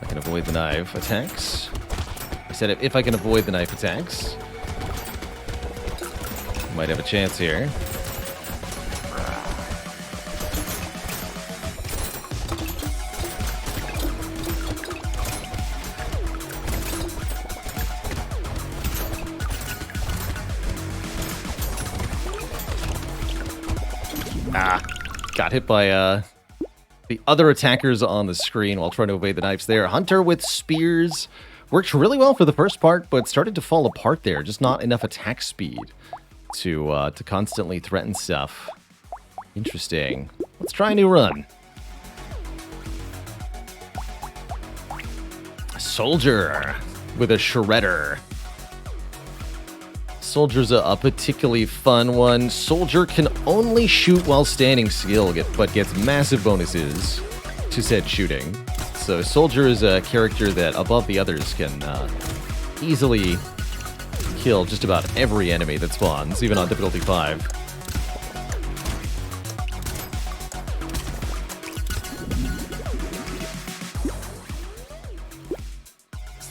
I can avoid the knife attacks. I said if I can avoid the knife attacks. Might have a chance here. Got hit by the other attackers on the screen while trying to evade the knives there. Hunter with spears worked really well for the first part, but started to fall apart there. Just not enough attack speed to constantly threaten stuff. Interesting. Let's try a new run. Soldier with a shredder. Soldier's a particularly fun one. Soldier can only shoot while standing still, but gets massive bonuses to said shooting. So Soldier is a character that, above the others, can easily kill just about every enemy that spawns, even on difficulty 5.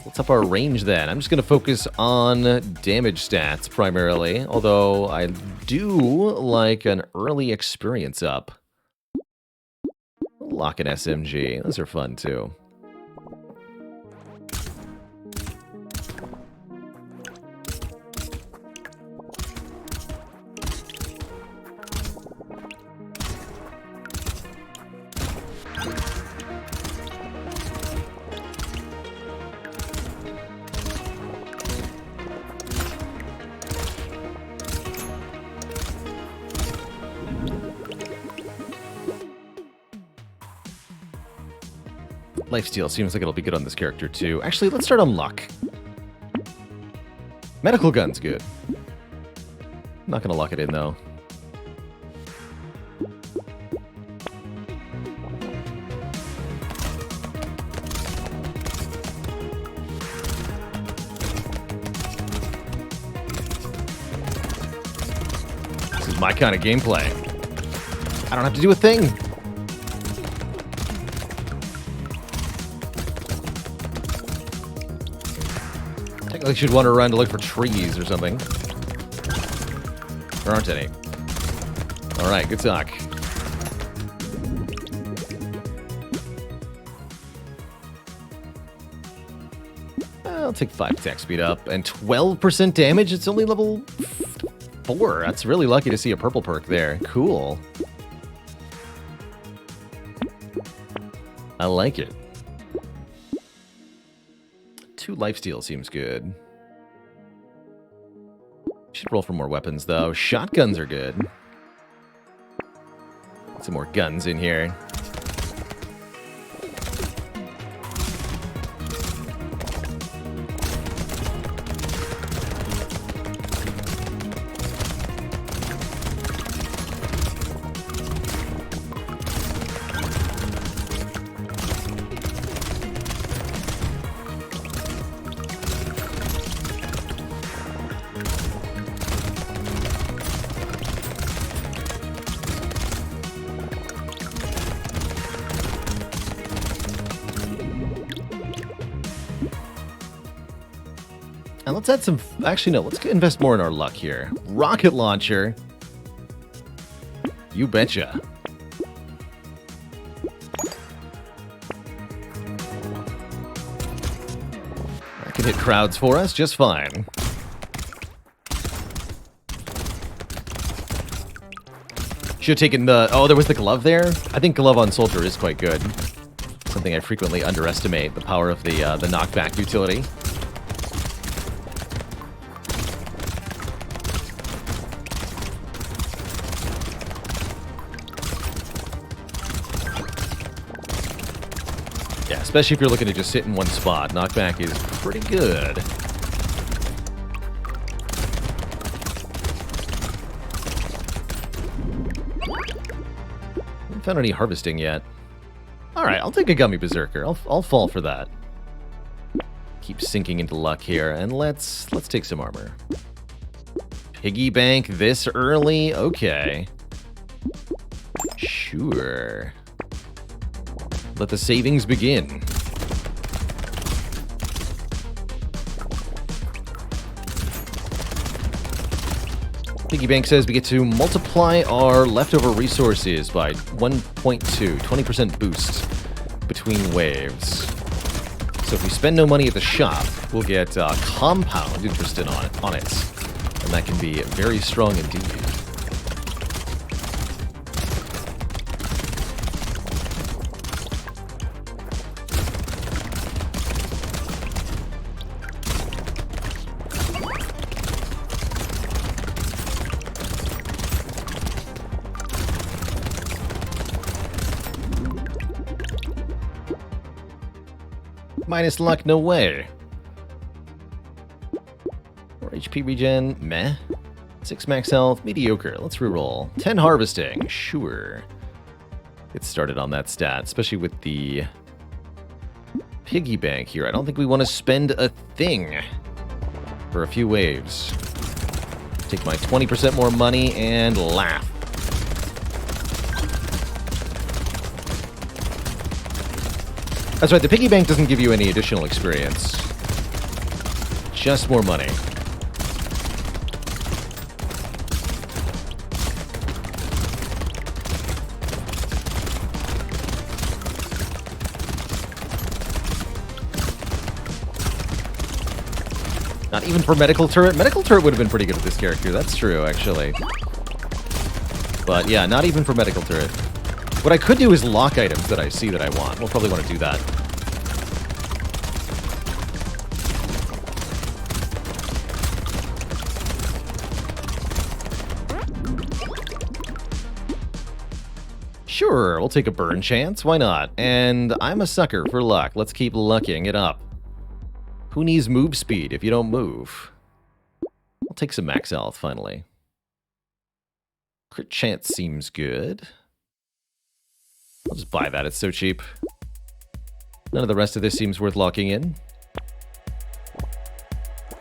Let's up our range then. I'm just going to focus on damage stats primarily, although I do like an early experience up. Lock an SMG. Those are fun too. Lifesteal seems like it'll be good on this character too. Actually, let's start on luck. Medical gun's good. Not gonna lock it in though. This is my kind of gameplay. I don't have to do a thing. Technically should wander around to look for trees or something. There aren't any. Alright, good talk. I'll take 5 attack speed up and 12% damage. It's only level 4. That's really lucky to see a purple perk there. Cool. I like it. 2 lifesteal seems good. Should roll for more weapons, though. Shotguns are good. Get some more guns in here. And let's add some... Actually, no. Let's invest more in our luck here. Rocket launcher. You betcha. That can hit crowds for us just fine. Should have taken the... Oh, there was the glove there? I think glove on soldier is quite good. Something I frequently underestimate, the power of the knockback utility. Yeah, especially if you're looking to just sit in one spot. Knockback is pretty good. Haven't found any harvesting yet. Alright, I'll take a Gummy Berserker. I'll fall for that. Keep sinking into luck here, and let's take some armor. Piggy bank this early? Okay. Sure. Let the savings begin. Piggy bank says we get to multiply our leftover resources by 1.2, 20% boost between waves. So if we spend no money at the shop, we'll get compound interest on it. And that can be very strong indeed. Minus luck, no way. Or HP regen, meh. 6 max health, mediocre. Let's reroll. 10 harvesting, sure. Get started on that stat, especially with the piggy bank here. I don't think we want to spend a thing for a few waves. Take my 20% more money and laugh. That's right, the piggy bank doesn't give you any additional experience. Just more money. Not even for medical turret? Medical turret would have been pretty good with this character, that's true, actually. But yeah, not even for medical turret. What I could do is lock items that I see that I want. We'll probably want to do that. Sure, we'll take a burn chance. Why not? And I'm a sucker for luck. Let's keep lucking it up. Who needs move speed if you don't move? I'll take some max health, finally. Crit chance seems good. I'll just buy that, it's so cheap. None of the rest of this seems worth locking in.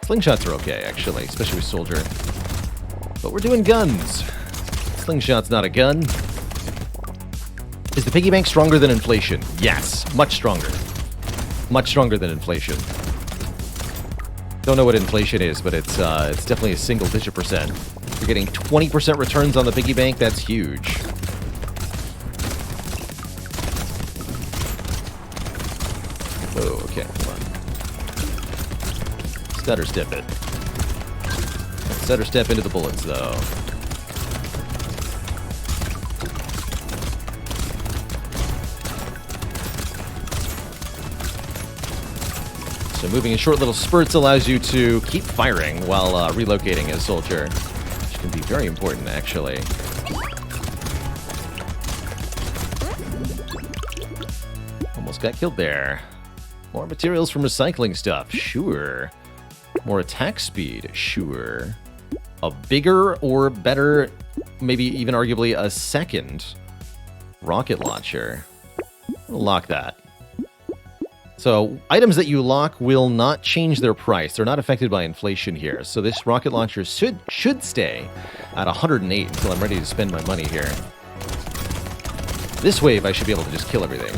Slingshots are okay, actually, especially with soldier. But we're doing guns. Slingshot's not a gun. Is the piggy bank stronger than inflation? Yes, much stronger. Much stronger than inflation. Don't know what inflation is, but it's definitely a single-digit percent. You're getting 20% returns on the piggy bank, that's huge. Oh, okay, hold on. Stutter step it. Stutter step into the bullets, though. So moving in short little spurts allows you to keep firing while relocating as soldier, which can be very important, actually. Almost got killed there. More materials from recycling stuff, sure. More attack speed, sure. A bigger or better, maybe even arguably a second rocket launcher. We'll lock that. So, items that you lock will not change their price. They're not affected by inflation here. So this rocket launcher should stay at 108 until I'm ready to spend my money here. This wave, I should be able to just kill everything.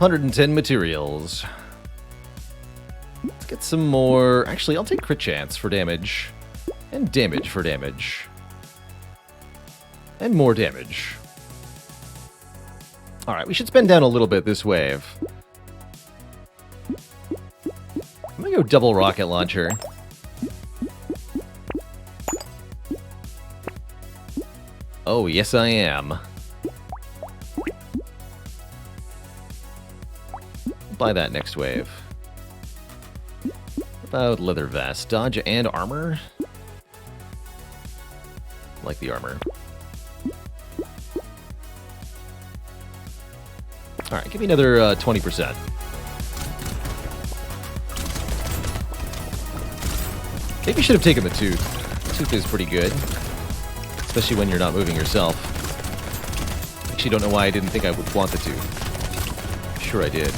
510 materials. Let's get some more... Actually, I'll take crit chance for damage. And damage for damage. And more damage. Alright, we should spend down a little bit this wave. I'm gonna go double rocket launcher. Oh, yes I am. Buy that next wave. What about leather vest? Dodge and armor? Like the armor. Alright, give me another 20%. Maybe you should have taken the tooth. The tooth is pretty good. Especially when you're not moving yourself. Actually, don't know why I didn't think I would want the tooth. Sure I did.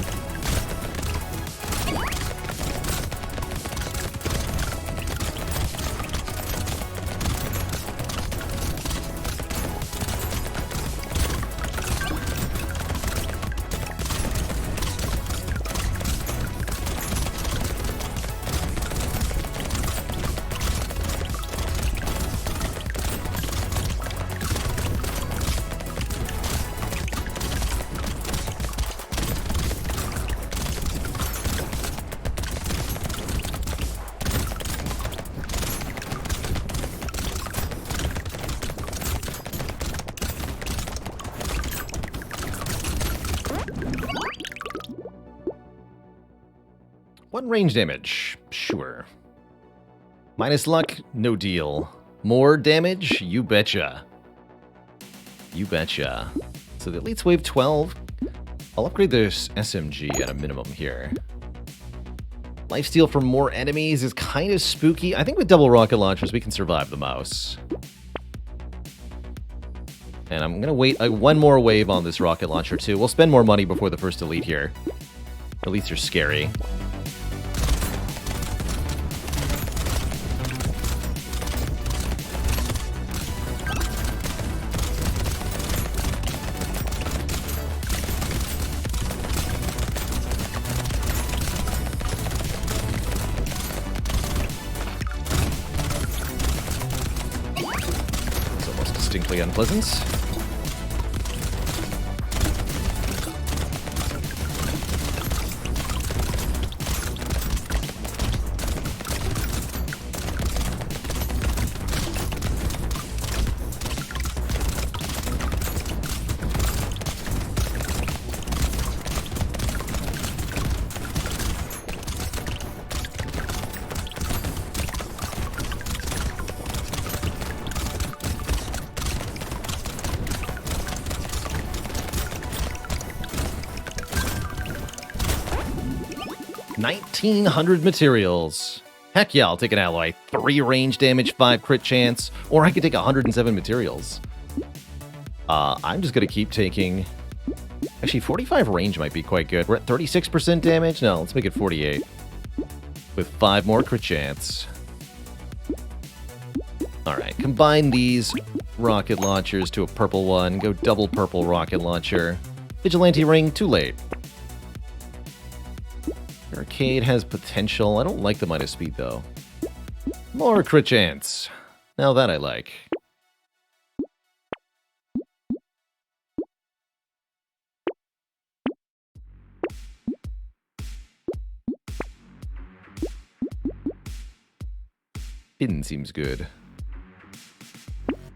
One range damage, sure. Minus luck, no deal. More damage, you betcha. You betcha. So the Elite's Wave 12. I'll upgrade this SMG at a minimum here. Lifesteal from more enemies is kind of spooky. I think with double rocket launchers, we can survive the mouse. And I'm going to wait one more wave on this rocket launcher, too. We'll spend more money before the first Elite here. Elites are scary. Unpleasant. $1,900 materials. Heck yeah, I'll take an alloy. 3 range damage, 5 crit chance, or I could take 107 materials. I'm just gonna keep taking... Actually, 45 range might be quite good. We're at 36% damage? No, let's make it 48. With 5 more crit chance. Alright, combine these rocket launchers to a purple one. Go double purple rocket launcher. Vigilante ring, too late. Arcade has potential. I don't like the minus speed, though. More crit chance. Now that I like. Spin seems good.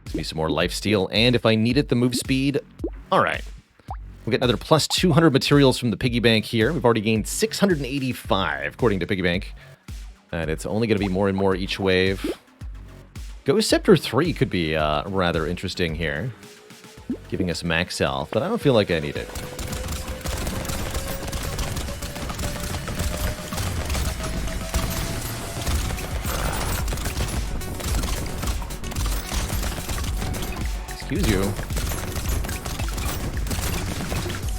Gives me some more lifesteal, and if I need it, the move speed. Alright. We'll get another plus 200 materials from the piggy bank here. We've already gained 685, according to piggy bank. And it's only going to be more and more each wave. Ghost Scepter 3 could be rather interesting here. Giving us max health, but I don't feel like I need it. Excuse you.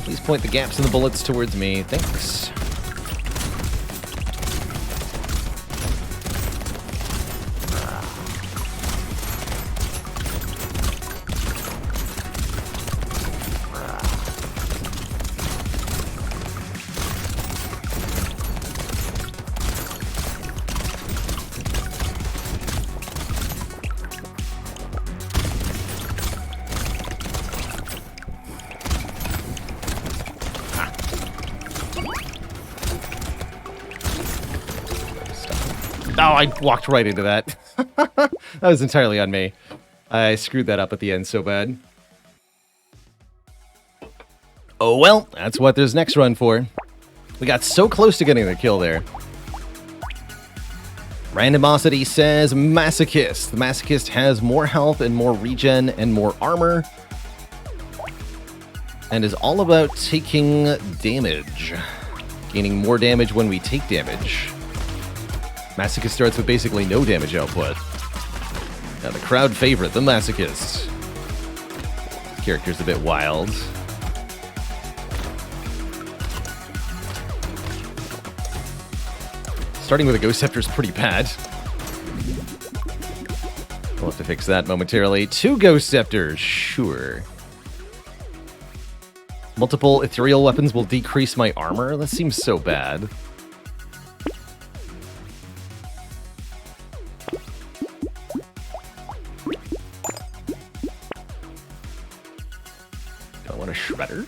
Please point the gaps in the bullets towards me. Thanks. Oh, I walked right into that. That was entirely on me. I screwed that up at the end so bad. Oh well, that's what there's next run for. We got so close to getting the kill there. Randomosity says Masochist. The Masochist has more health and more regen and more armor. And is all about taking damage. Gaining more damage when we take damage. Masochist starts with basically no damage output. Now the crowd favorite, the Masochist. This character's a bit wild. Starting with a Ghost Scepter is pretty bad. We'll have to fix that momentarily. 2 Ghost Scepters, sure. Multiple ethereal weapons will decrease my armor? That seems so bad. Do I want a Shredder?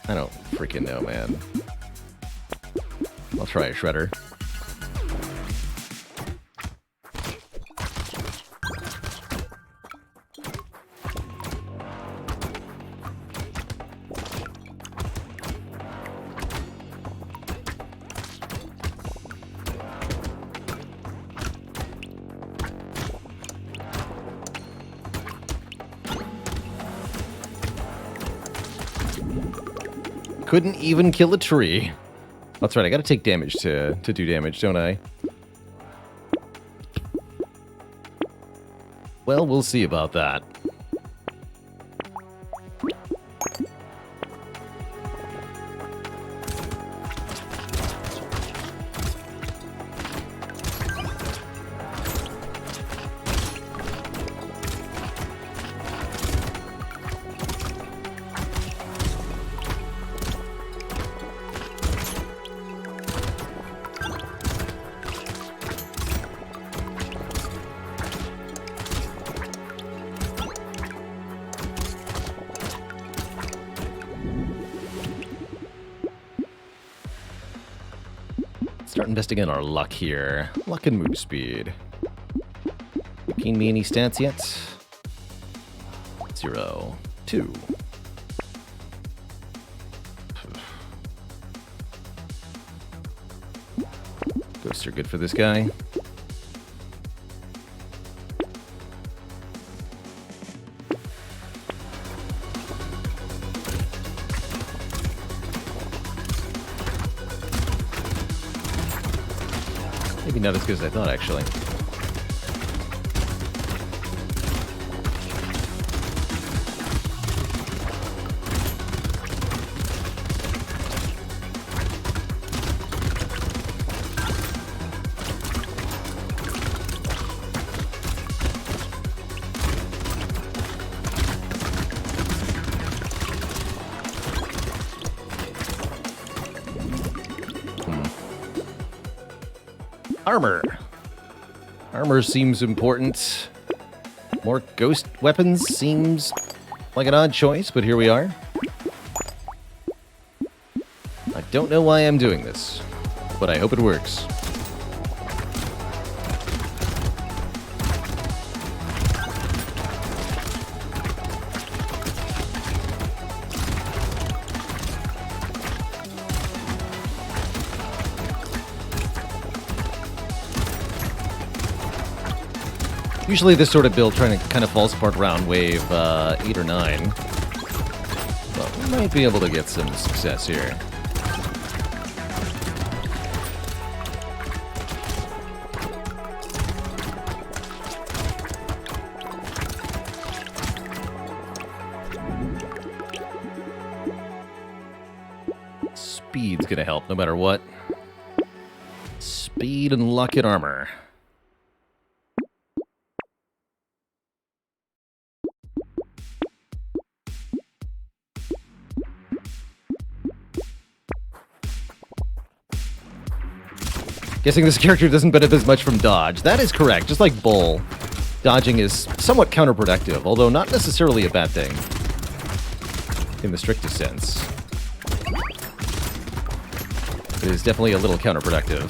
I don't freaking know, man. I'll try a Shredder. Couldn't even kill a tree. That's right, I gotta take damage to do damage, don't I? Well, we'll see about that. Start investing our luck here. Luck and move speed. Gain me any stats yet? 0, 2. Ghosts are good for this guy. Maybe not as good as I thought, actually. Armor. Armor seems important. More ghost weapons seems like an odd choice, but here we are. I don't know why I'm doing this, but I hope it works. Usually this sort of build kind of falls apart around wave 8 or 9. But we might be able to get some success here. Speed's gonna help no matter what. Speed and luck and armor. Guessing this character doesn't benefit as much from dodge. That is correct. Just like Bull, dodging is somewhat counterproductive, although not necessarily a bad thing in the strictest sense. It is definitely a little counterproductive.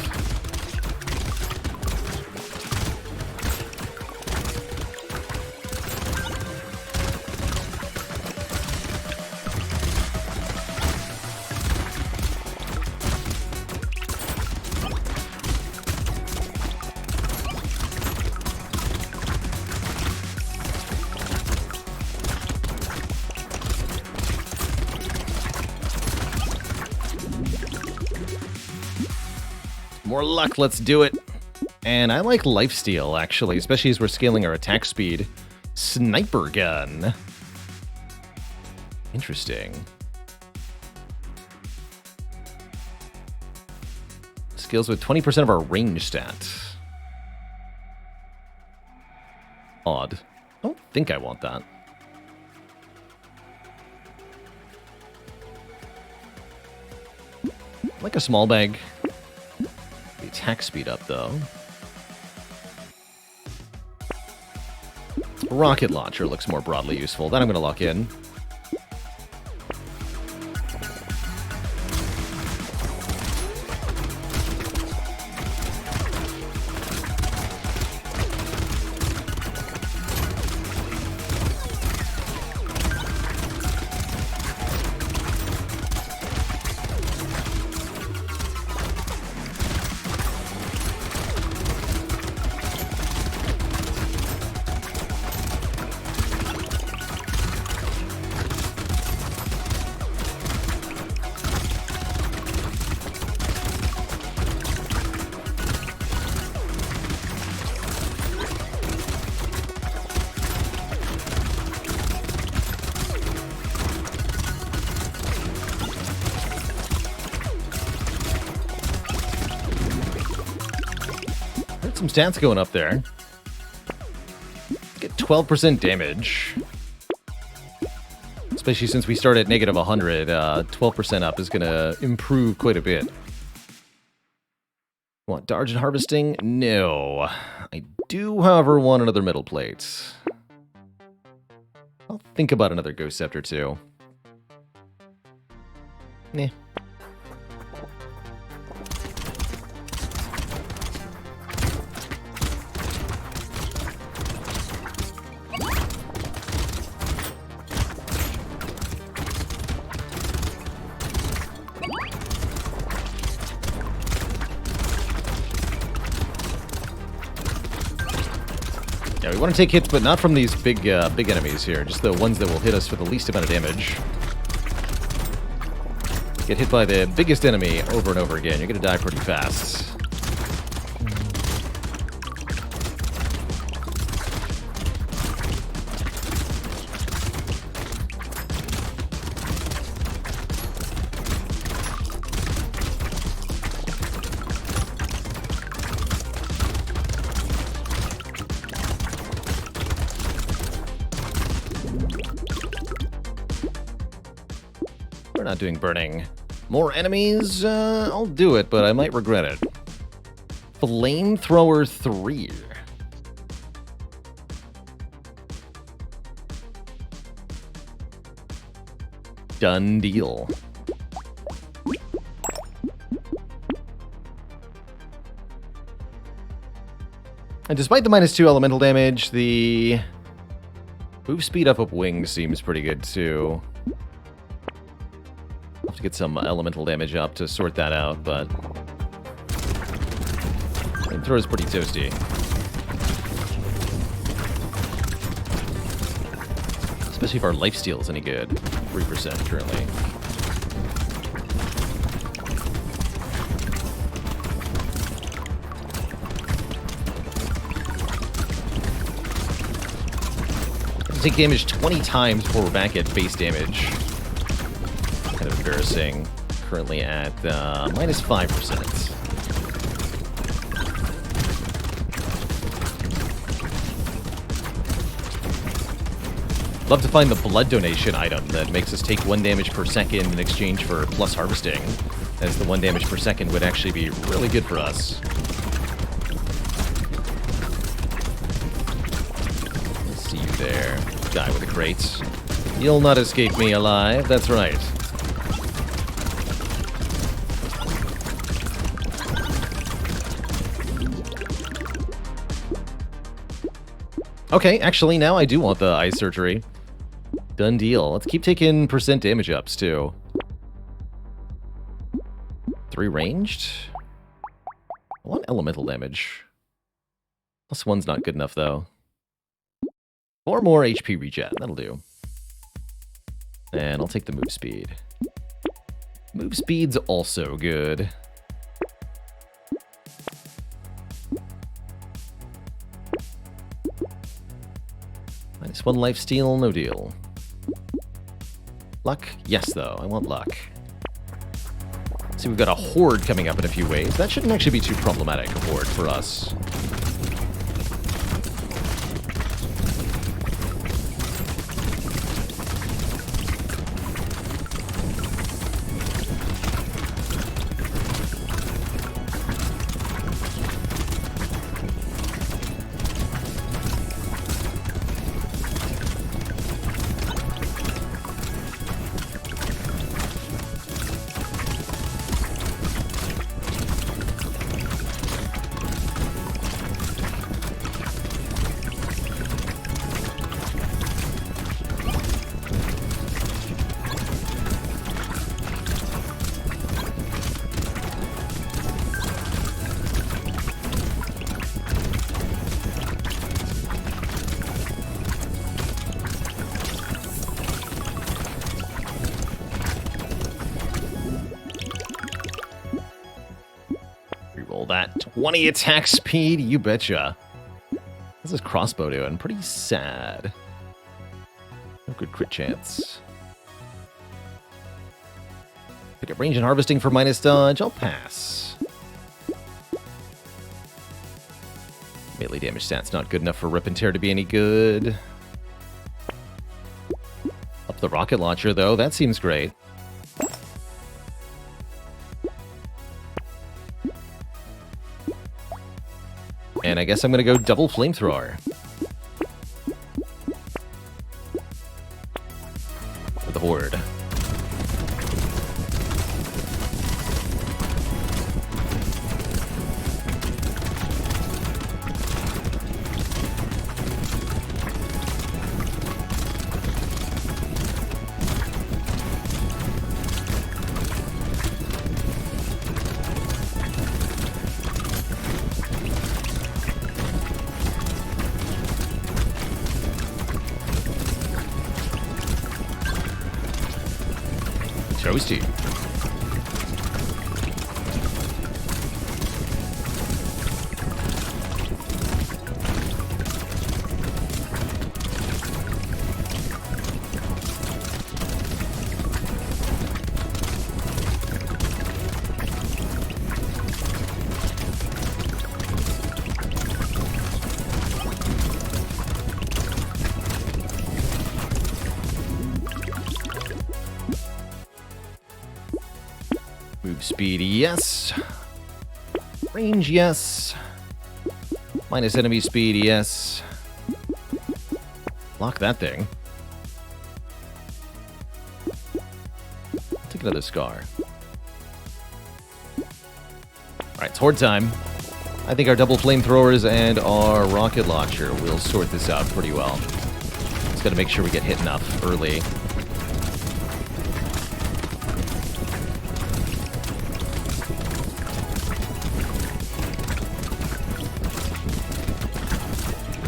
More luck, let's do it. And I like lifesteal, actually, especially as we're scaling our attack speed. Sniper gun. Interesting. Skills with 20% of our range stats. Odd. I don't think I want that. I like a small bag. The attack speed up, though. Rocket launcher looks more broadly useful. That I'm going to lock in. Some stats going up there. Get 12% damage. Especially since we start at negative 100, 12% up is going to improve quite a bit. Want dodge and harvesting? No. I do, however, want another metal plate. I'll think about another Ghost Scepter, too. Nah. Yeah, we want to take hits, but not from these big enemies here. Just the ones that will hit us for the least amount of damage. Get hit by the biggest enemy over and over again. You're going to die pretty fast. Not doing burning. More enemies? I'll do it, but I might regret it. Flamethrower 3. Done deal. And despite the -2 elemental damage, the move speed up wings seems pretty good too. To get some elemental damage up to sort that out, but flamethrower is pretty toasty. Especially if our lifesteal is any good. 3% currently. Take damage 20 times before we're back at base damage. Kind of embarrassing. Currently at -5%. Love to find the blood donation item that makes us take 1 damage per second in exchange for plus harvesting, as the 1 damage per second would actually be really good for us. See you there. Die with a crate. You'll not escape me alive, that's right. Okay, actually, now I do want the eye surgery. Done deal. Let's keep taking percent damage ups, too. 3 ranged? I want elemental damage. +1's not good enough, though. 4 more HP regen. That'll do. And I'll take the move speed. Move speed's also good. -1 lifesteal, no deal. Luck? Yes, though. I want luck. See, we've got a horde coming up in a few waves. That shouldn't actually be too problematic, a horde, for us. Reroll that 20 attack speed, you betcha. This is crossbow doing pretty sad. No good crit chance. Pick up range and harvesting for minus dodge. I'll pass. Melee damage stat's not good enough for Rip and Tear to be any good. Up the rocket launcher, though. That seems great. And I guess I'm going to go double flamethrower. For the horde. Toasty. Move speed, yes. Range, yes. Minus enemy speed, yes. Lock that thing. Take another scar. Alright, it's horde time. I think our double flamethrowers and our rocket launcher will sort this out pretty well. Just gotta make sure we get hit enough early.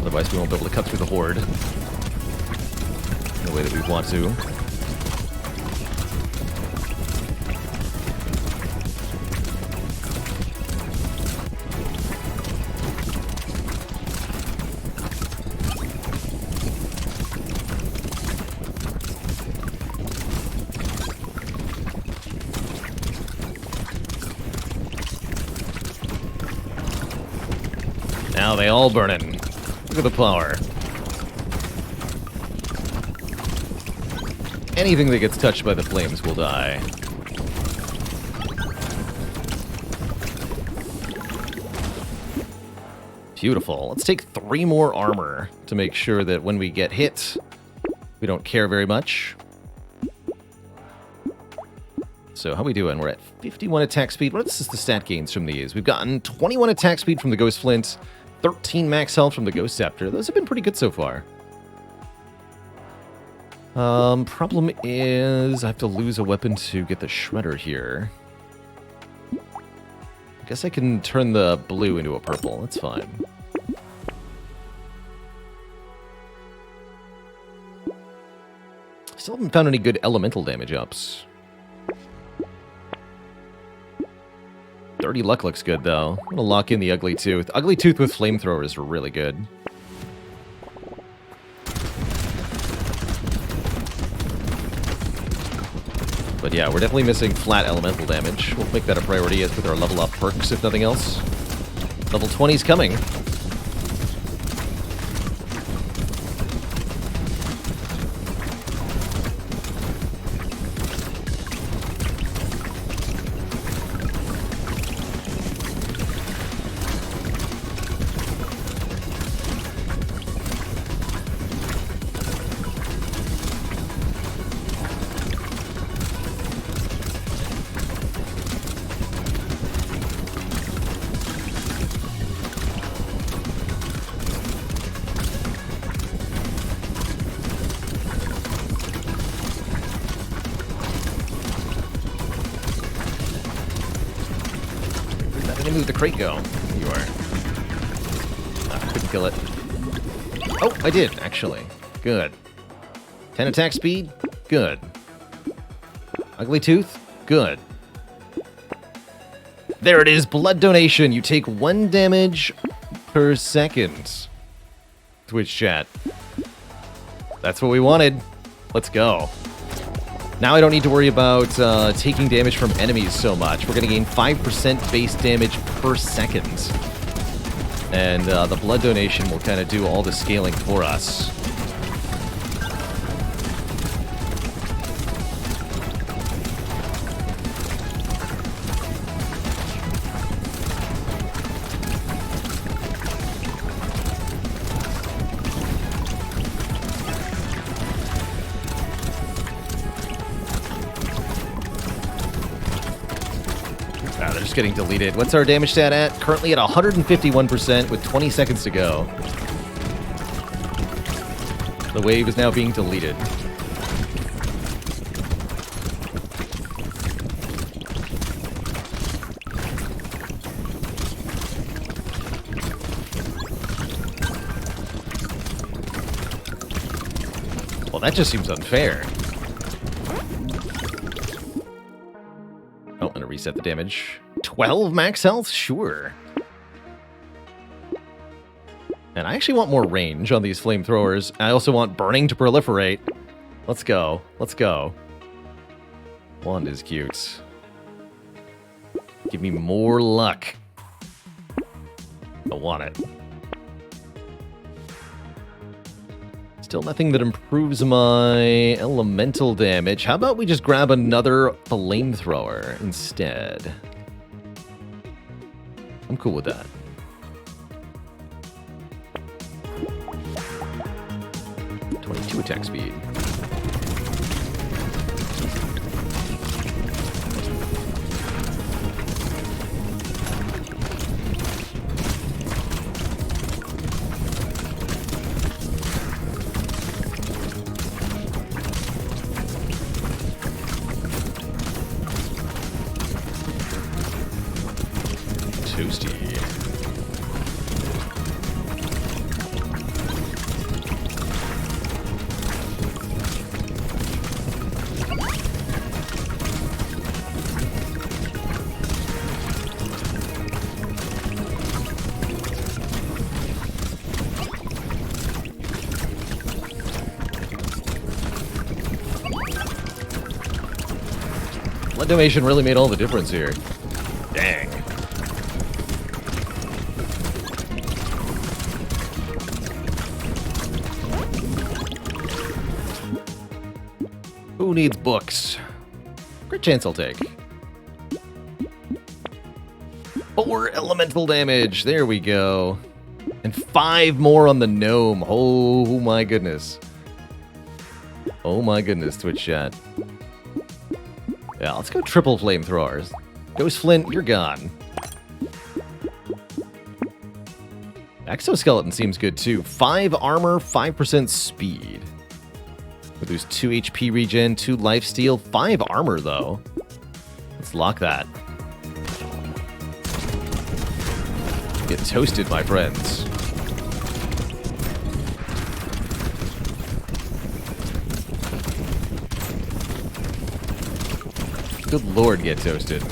Otherwise, we won't be able to cut through the horde in the way that we want to. Now they all burning. Look at the power. Anything that gets touched by the flames will die. Beautiful. Let's take 3 more armor to make sure that when we get hit, we don't care very much. So how we doing? We're at 51 attack speed. What is the stat gains from these? We've gotten 21 attack speed from the Ghost Flint, 13 max health from the Ghost Scepter. Those have been pretty good so far. Problem is I have to lose a weapon to get the Shredder here. I guess I can turn the blue into a purple. That's fine. Still haven't found any good elemental damage ups. 30 luck looks good, though. I'm gonna lock in the Ugly Tooth. Ugly Tooth with Flamethrower is really good. But yeah, we're definitely missing flat elemental damage. We'll make that a priority as with our level up perks, if nothing else. Level 20's coming. Where'd the crate go? You are. Couldn't kill it. Oh, I did, actually. Good. 10 attack speed? Good. Ugly Tooth? Good. There it is, blood donation. You take 1 damage per second. Twitch chat. That's what we wanted. Let's go. Now I don't need to worry about taking damage from enemies so much. We're going to gain 5% base damage per second. And the blood donation will kind of do all the scaling for us. Getting deleted. What's our damage stat at? Currently at 151% with 20 seconds to go. The wave is now being deleted. Well, that just seems unfair. Oh, I'm gonna reset the damage. 12 max health? Sure. And I actually want more range on these flamethrowers. I also want burning to proliferate. Let's go. Let's go. Wand is cute. Give me more luck. I want it. Still nothing that improves my elemental damage. How about we just grab another flamethrower instead? I'm cool with that. .22 attack speed. Toasty. Blood donation really made all the difference here. Dang. Who needs books? Great chance I'll take. 4 elemental damage. There we go. And 5 more on the gnome. Oh my goodness. Oh my goodness, Twitch chat. Yeah, let's go triple flamethrowers. Ghost Flint, you're gone. Exoskeleton seems good too. 5 armor, 5% speed. With those 2 HP regen, 2 lifesteal, 5 armor though. Let's lock that. Get toasted, my friends. Good lord, get toasted.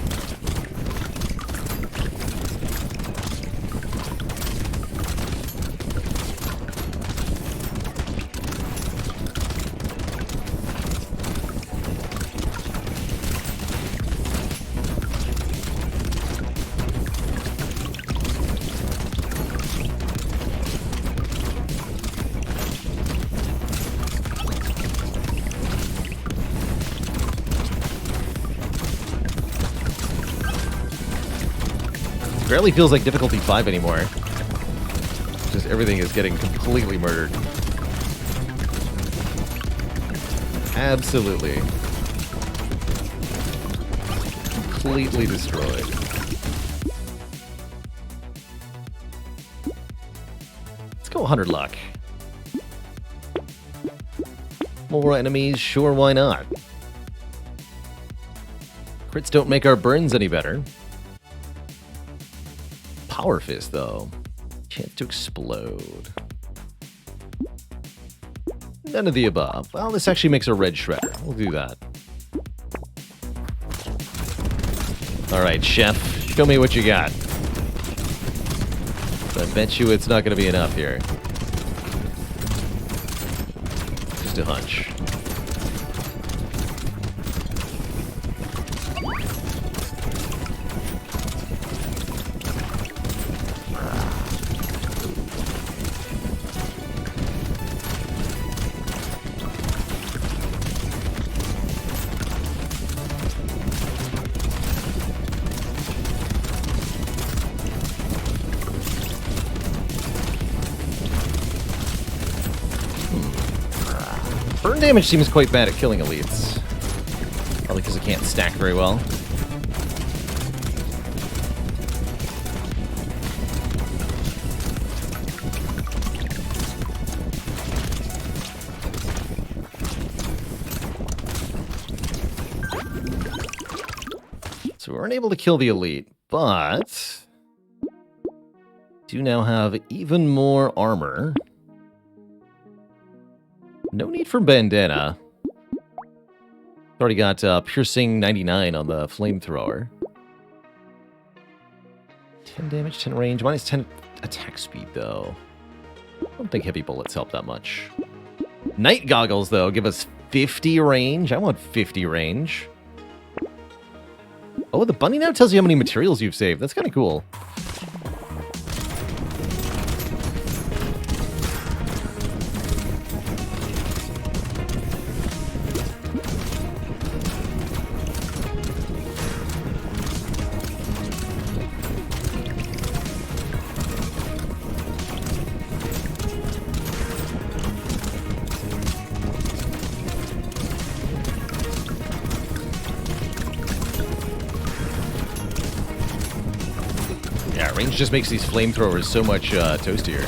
Barely feels like difficulty 5 anymore. Just everything is getting completely murdered. Absolutely. Completely destroyed. Let's go 100 luck. More enemies? Sure, why not? Crits don't make our burns any better. Power Fist, though. Chance to explode. None of the above. Well, this actually makes a red shredder. We'll do that. Alright, Chef. Show me what you got. I bet you it's not going to be enough here. Just a hunch. Burn damage seems quite bad at killing elites. Probably because it can't stack very well. So we weren't able to kill the elite, but do now have even more armor. No need for bandana. Already got piercing 99 on the flamethrower. 10 damage, 10 range, minus 10 attack speed though. I don't think heavy bullets help that much. Night goggles though give us 50 range. I want 50 range. Oh, the bunny now tells you how many materials you've saved. That's kind of cool. Range just makes these flamethrowers so much toastier.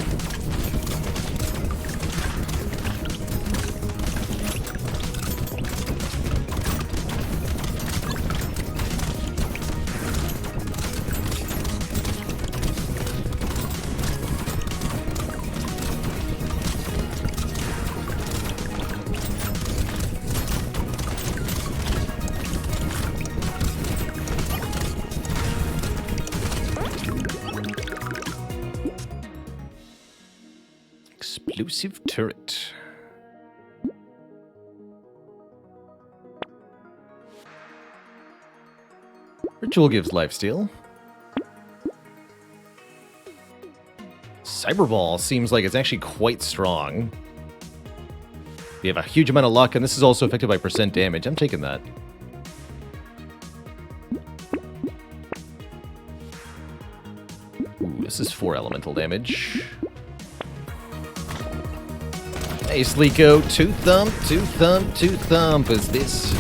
Explosive turret. Ritual gives lifesteal. Cyberball seems like it's actually quite strong. We have a huge amount of luck, and this is also affected by percent damage. I'm taking that. Ooh, this is 4 elemental damage. Hey, Sleeko, two thump, two thump, two thump. Is this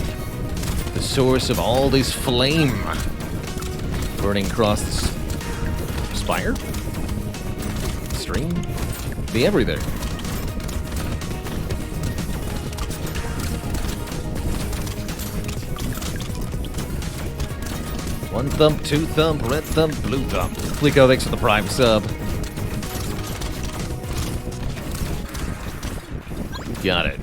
the source of all this flame burning across the Spire? stream. Be everything. One thump, two thump, red thump, blue thump. Flico, thanks for the prime sub. Got it.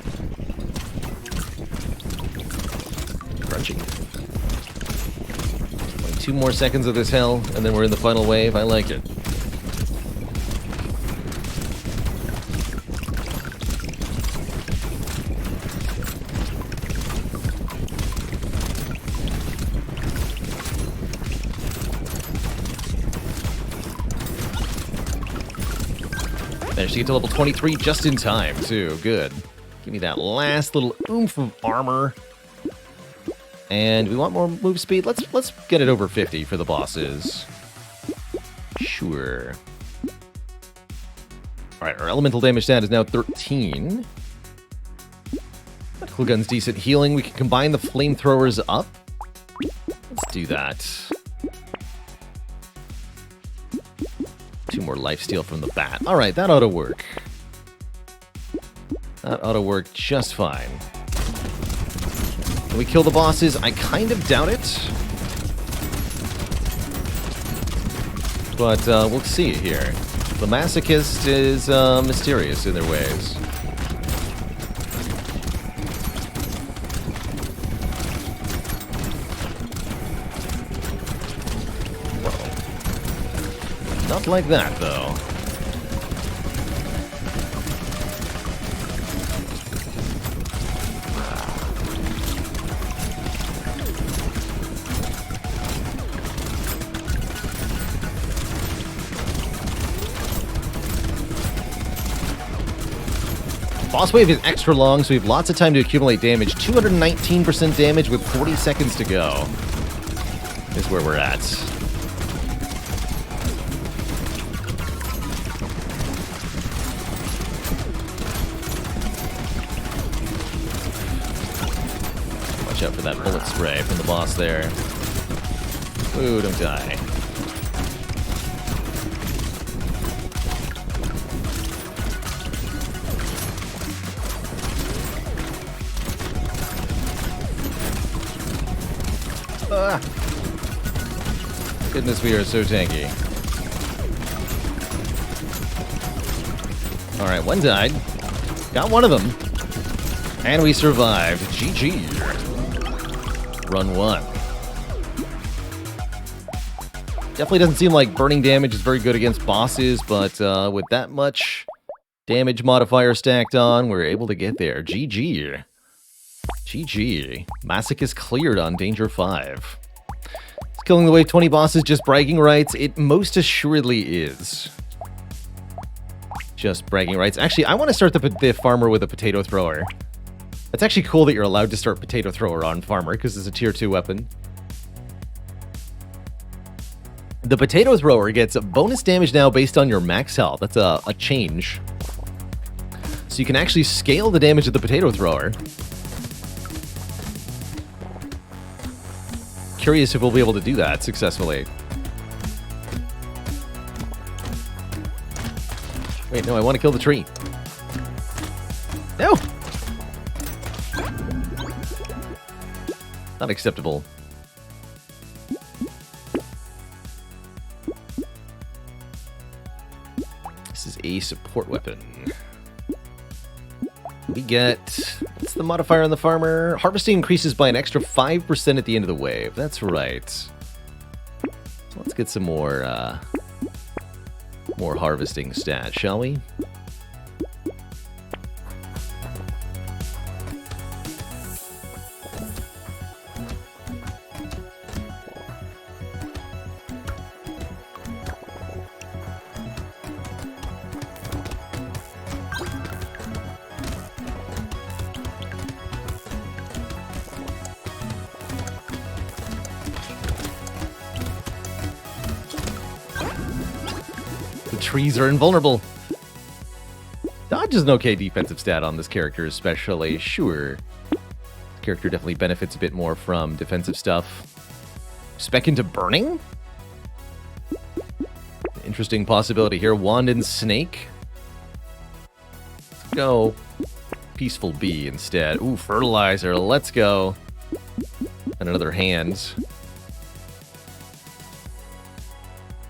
Crunchy. 2 more seconds of this hell, and then we're in the final wave. I like it. Managed to get to level 23 just in time, too. Good. Give me that last little oomph of armor. And we want more move speed. Let's get it over 50 for the bosses. Sure. Alright, our elemental damage stat is now 13. Cool gun's decent healing. We can combine the flamethrowers up. Let's do that. 2 more lifesteal from the bat. Alright, that ought to work. That ought to work just fine. Can we kill the bosses? I kind of doubt it. But we'll see here. The Masochist is mysterious in their ways. Whoa. Not like that, though. Boss wave is extra long, so we have lots of time to accumulate damage. 219% damage with 40 seconds to go is where we're at. Watch out for that bullet spray from the boss there. Ooh, don't die. Goodness, we are so tanky. Alright, one died. Got one of them. And we survived. GG. Run 1. Definitely doesn't seem like burning damage is very good against bosses, but with that much damage modifier stacked on, we're able to get there. GG. GG. Masochist cleared on Danger 5. Is killing the wave 20 bosses just bragging rights? It most assuredly is. Just bragging rights. Actually, I want to start the farmer with a potato thrower. It's actually cool that you're allowed to start potato thrower on farmer, because it's a tier 2 weapon. The potato thrower gets bonus damage now based on your max health. That's a change. So you can actually scale the damage of the potato thrower. Curious if we'll be able to do that successfully. Wait, no, I want to kill the tree. No! Not acceptable. This is a support weapon. We get... what's the modifier on the farmer? Harvesting increases by an extra 5% at the end of the wave. That's right. So let's get some more harvesting stats, shall we? Trees are invulnerable. Dodge is an okay defensive stat on this character, especially. Sure. This character definitely benefits a bit more from defensive stuff. Spec into burning? interesting possibility here. Wand and Snake. Let's go Peaceful Bee instead. Ooh, Fertilizer. Let's go. And another hand.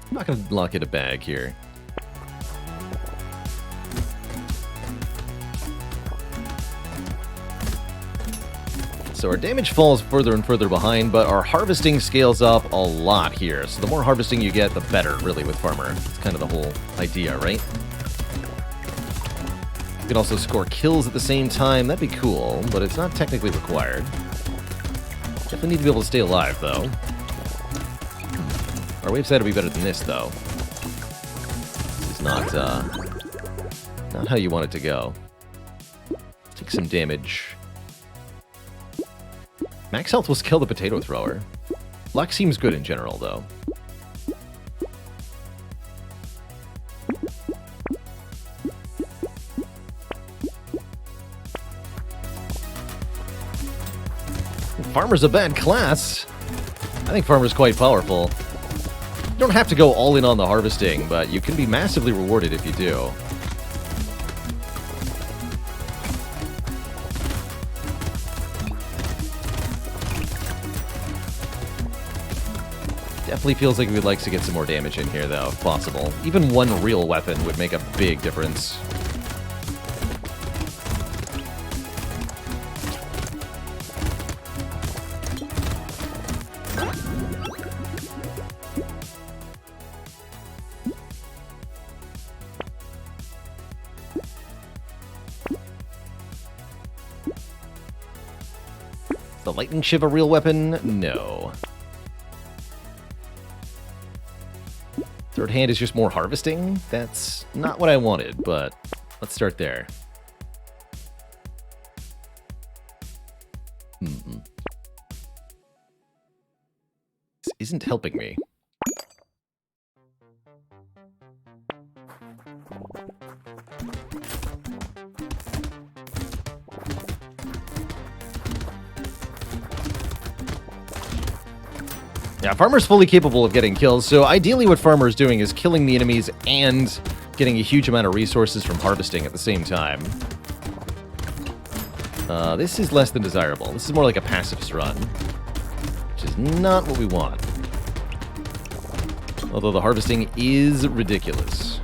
I'm not going to lock in a bag here. So our damage falls further and further behind, but our harvesting scales up a lot here. So the more harvesting you get, the better, really, with Farmer. It's kind of the whole idea, right? You can also score kills at the same time. That'd be cool, but it's not technically required. Definitely need to be able to stay alive, though. Our wave side will be better than this, though. This is not how you want it to go. Take some damage. Max health will kill the potato thrower. Luck seems good in general, though. Farmer's a bad class. I think Farmer's quite powerful. You don't have to go all in on the harvesting, but you can be massively rewarded if you do. Definitely feels like we'd like to get some more damage in here, though, if possible. Even one real weapon would make a big difference. The Lightning Shiv a real weapon? No. Third hand is just more harvesting? That's not what I wanted, but let's start there. This isn't helping me. Yeah, Farmer's fully capable of getting kills, so ideally what Farmer is doing is killing the enemies and getting a huge amount of resources from harvesting at the same time. This is less than desirable. This is more like a pacifist run, which is not what we want. Although the harvesting is ridiculous.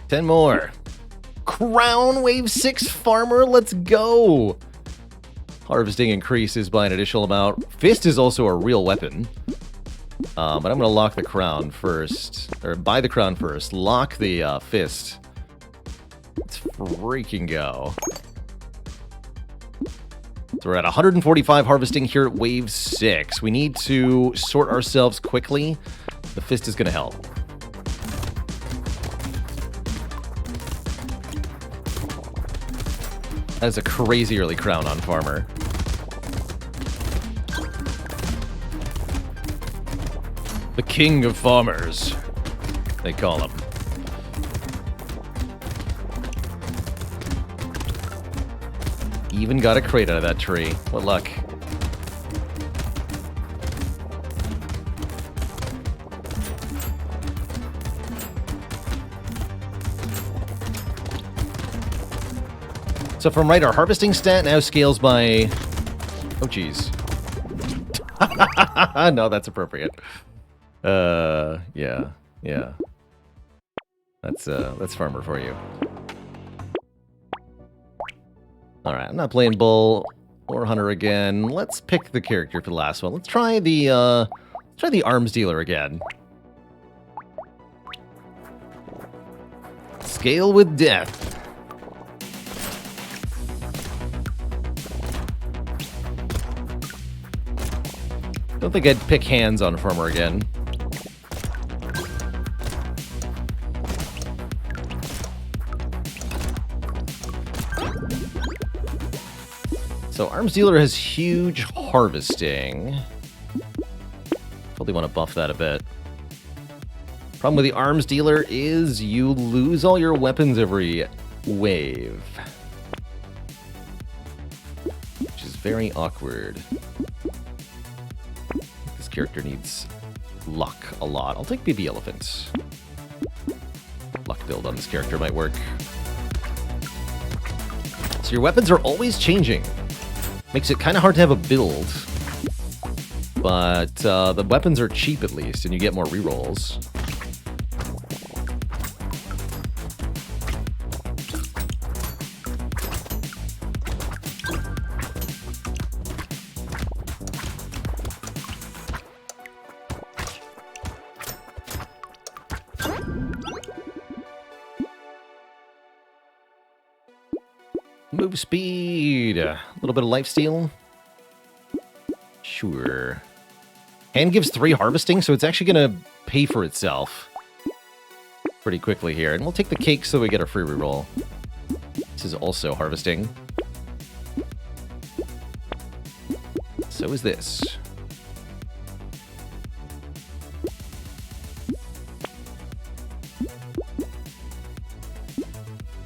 Ten more. Crown Wave 6 Farmer, let's go! Harvesting increases by an additional amount. Fist is also a real weapon. But I'm going to lock the crown first. Or buy the crown first. Lock the fist. Let's freaking go. So we're at 145 harvesting here at Wave 6. We need to sort ourselves quickly. The fist is going to help. That is a crazy early crown on Farmer. The king of farmers, they call him. Even got a crate out of that tree. What luck. So from right, our harvesting stat now scales by... Oh, geez. No, that's appropriate. Yeah. That's Farmer for you. Alright, I'm not playing Bull or Hunter again. Let's pick the character for the last one. Let's try the Arms Dealer again. Scale with Death. Don't think I'd pick hands on Farmer again. So Arms Dealer has huge harvesting. Probably want to buff that a bit. Problem with the arms dealer is you lose all your weapons every wave. Which is very awkward. This character needs luck a lot. I'll take Baby Elephant. Luck build on this character might work. So your weapons are always changing. Makes it kind of hard to have a build. But the weapons are cheap at least, and you get more rerolls. Move speed. A little bit of lifesteal. Sure. Hand gives 3 harvesting, so it's actually going to pay for itself pretty quickly here. And we'll take the cake so we get a free reroll. This is also harvesting. So is this.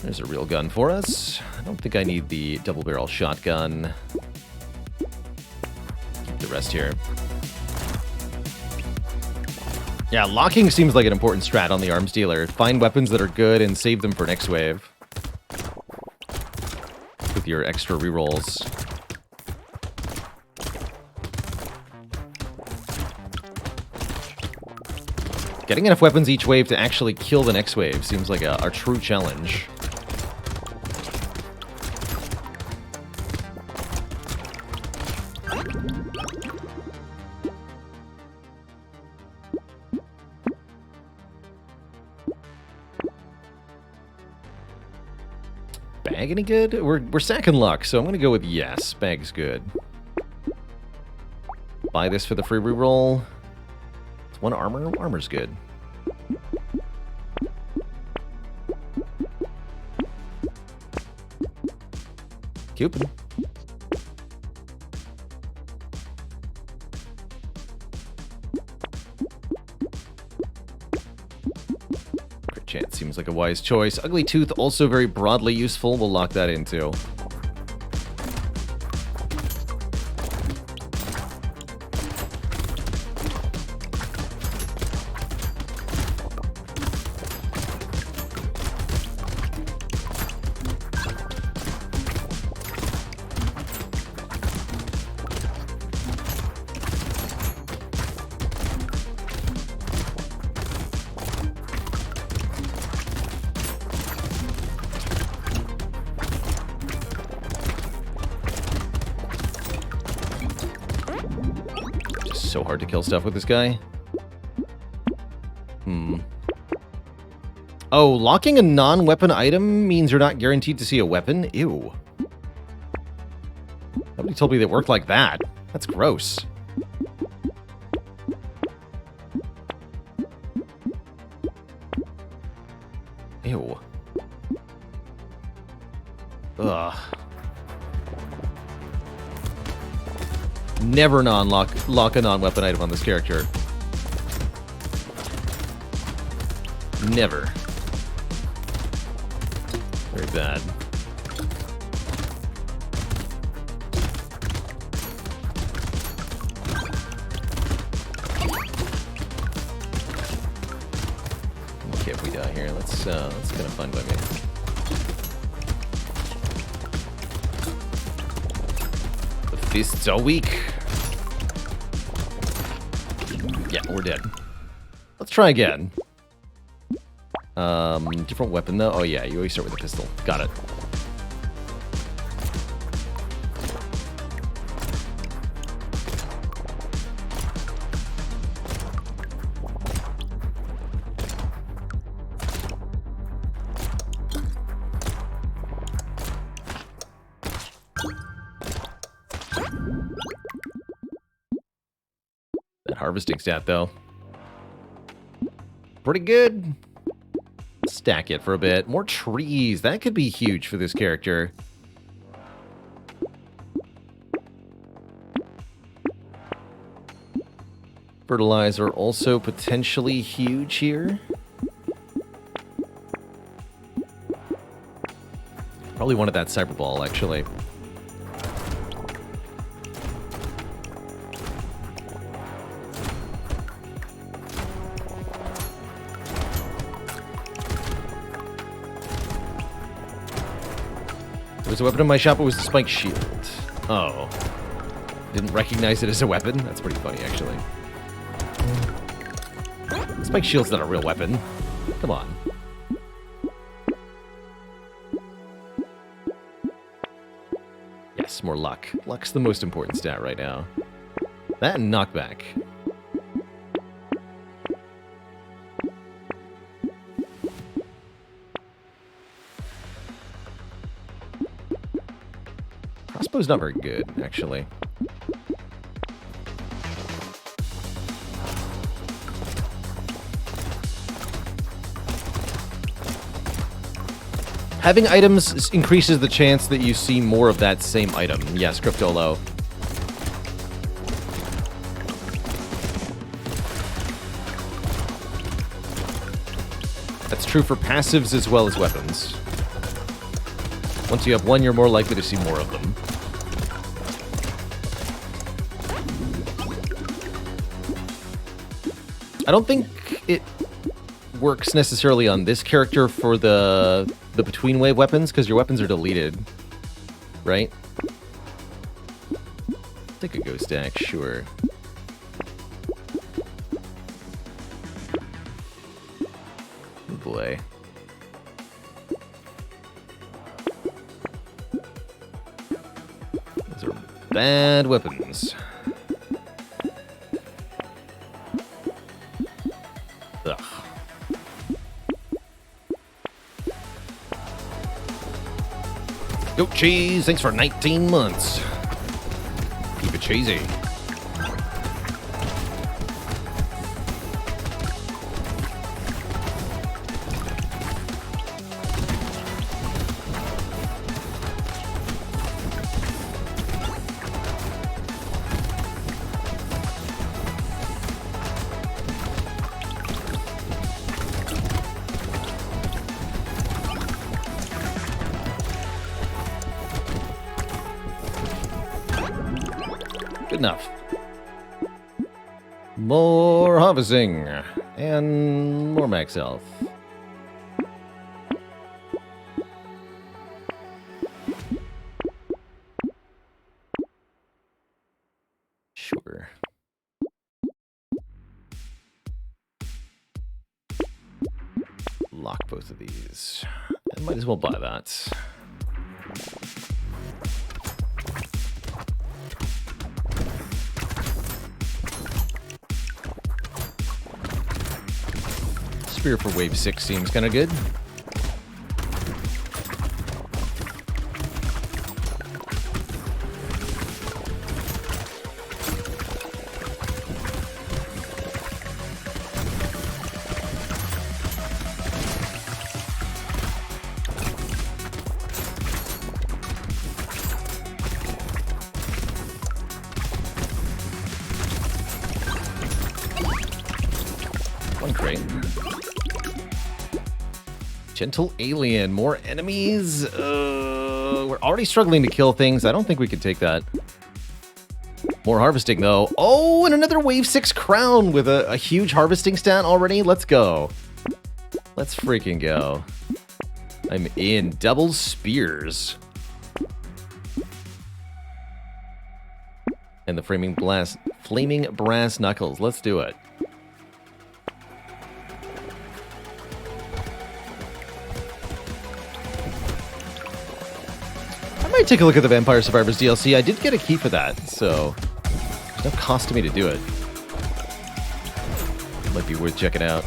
There's a real gun for us. I don't think I need the double barrel shotgun. Keep the rest here. Yeah, locking seems like an important strat on the arms dealer. Find weapons that are good and save them for next wave. With your extra rerolls. Getting enough weapons each wave to actually kill the next wave seems like a true challenge. Bag any good? We're sacking luck, so I'm gonna go with yes. Bag's good. Buy this for the free reroll. It's 1 armor. Armor's good. Cupid. Crit chance seems like a wise choice. Ugly Tooth also very broadly useful. We'll lock that in too. So hard to kill stuff with this guy. Oh, locking a non-weapon item means you're not guaranteed to see a weapon? Ew. Nobody told me that worked like that. That's gross. Ew. Ugh. Never lock a non-weapon item on this character. Never. Very bad. Okay, if we die here, that's kind of fun by me. The fists are weak. Yeah, we're dead. Let's try again. Different weapon though. Oh yeah, you always start with a pistol. Got it. That harvesting stat though. Pretty good. Stack it for a bit. More trees. That could be huge for this character. Fertilizer also potentially huge here. Probably wanted that Cyber Ball, actually. There was a weapon in my shop, it was the Spike Shield. Oh. Didn't recognize it as a weapon? That's pretty funny, actually. Spike Shield's not a real weapon. Come on. Yes, more luck. Luck's the most important stat right now. That and knockback. Crossbow's not very good, actually. Having items increases the chance that you see more of that same item. Yes, Cryptolo. That's true for passives as well as weapons. Once you have one, you're more likely to see more of them. I don't think it works necessarily on this character for the between wave weapons, because your weapons are deleted, right? Take a ghost stack, sure. Oh boy. Those are bad weapons. Ugh. Go cheese, thanks for 19 months. Keep it cheesy. Enough. More harvesting and more max health. Sure. Lock both of these. I might as well buy that. Spire for wave 6 seems kind of good. One crate. Gentle alien, more enemies. We're already struggling to kill things. I don't think we could take that. More harvesting, though. Oh, and another wave 6 crown with a huge harvesting stat already. Let's go. Let's freaking go. I'm in. Double spears. And the flaming brass knuckles. Let's do it. I might take a look at the Vampire Survivors DLC. I did get a key for that, so there's no cost to me to do it. Might be worth checking out.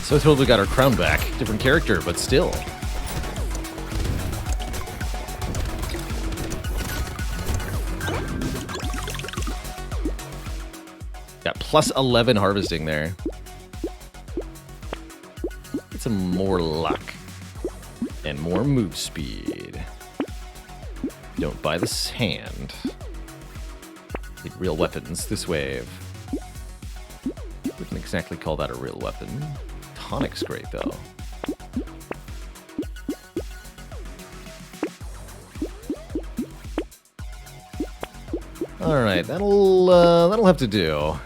So thrilled we got our crown back. Different character, but still. plus 11 harvesting there. Get some more luck. And more move speed. Don't buy this hand. Need real weapons this wave. Wouldn't exactly call that a real weapon. Tonic's great, though. Alright, that'll have to do.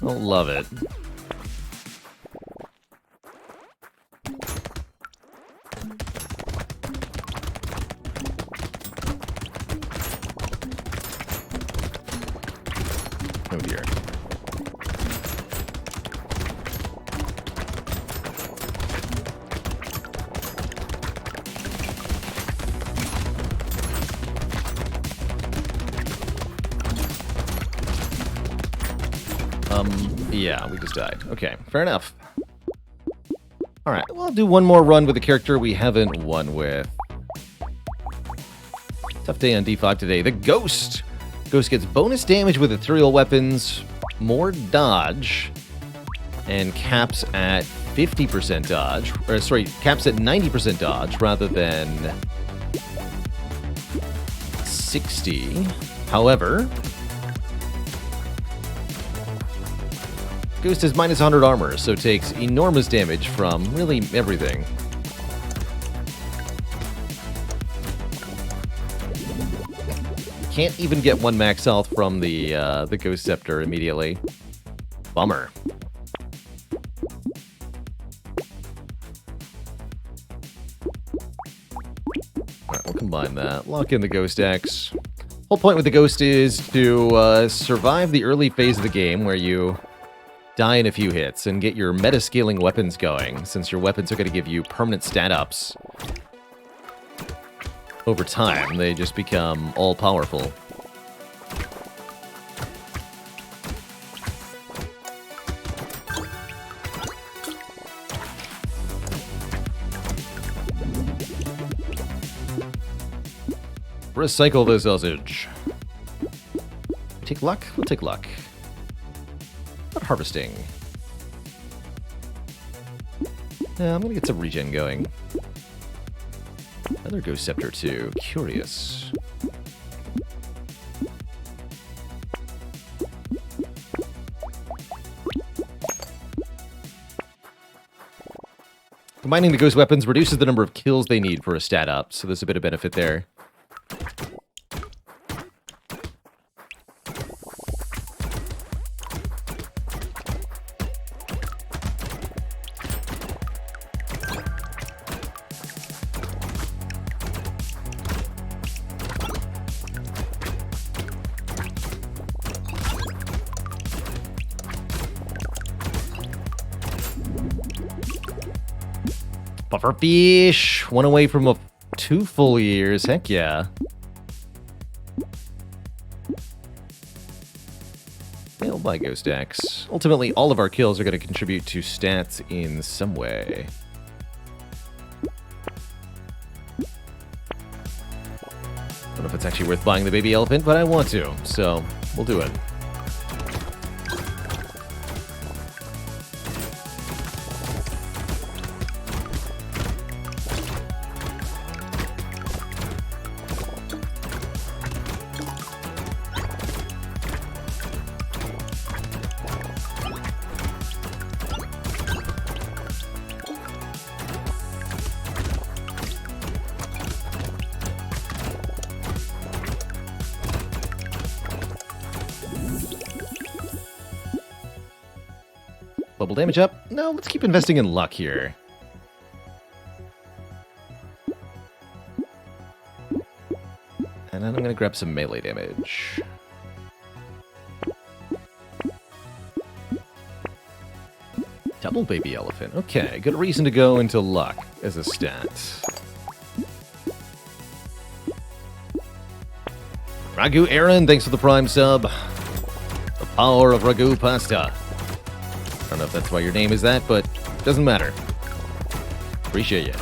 I'll love it. Oh dear. Yeah, we just died. Okay, fair enough. Alright, we'll do one more run with a character we haven't won with. Tough day on D5 today. The Ghost! Ghost gets bonus damage with ethereal weapons, more dodge, and caps at 50% dodge. Or, sorry, caps at 90% dodge rather than 60. However, Ghost has minus 100 armor, so takes enormous damage from really everything. Can't even get one max health from the Ghost Scepter immediately. Bummer. Alright, we'll combine that. Lock in the Ghost X. Whole point with the Ghost is to survive the early phase of the game where you die in a few hits and get your meta-scaling weapons going, since your weapons are going to give you permanent stat ups. Over time, they just become all-powerful. Recycle the sausage. Take luck? We'll take luck. What harvesting? Yeah, I'm gonna get some regen going. Another Ghost Scepter too. Curious. Combining the Ghost weapons reduces the number of kills they need for a stat up, so there's a bit of benefit there. Buffer fish! One away from 2 full years. Heck yeah. We'll buy Ghost X. Ultimately, all of our kills are going to contribute to stats in some way. Don't know if it's actually worth buying the baby elephant, but I want to, so we'll do it. Bubble damage up? No, let's keep investing in luck here. And then I'm going to grab some melee damage. Double baby elephant. Okay, good reason to go into luck as a stat. Ragu Aaron, thanks for the prime sub. The power of Ragu pasta. I don't know if that's why your name is that, but doesn't matter. Appreciate you.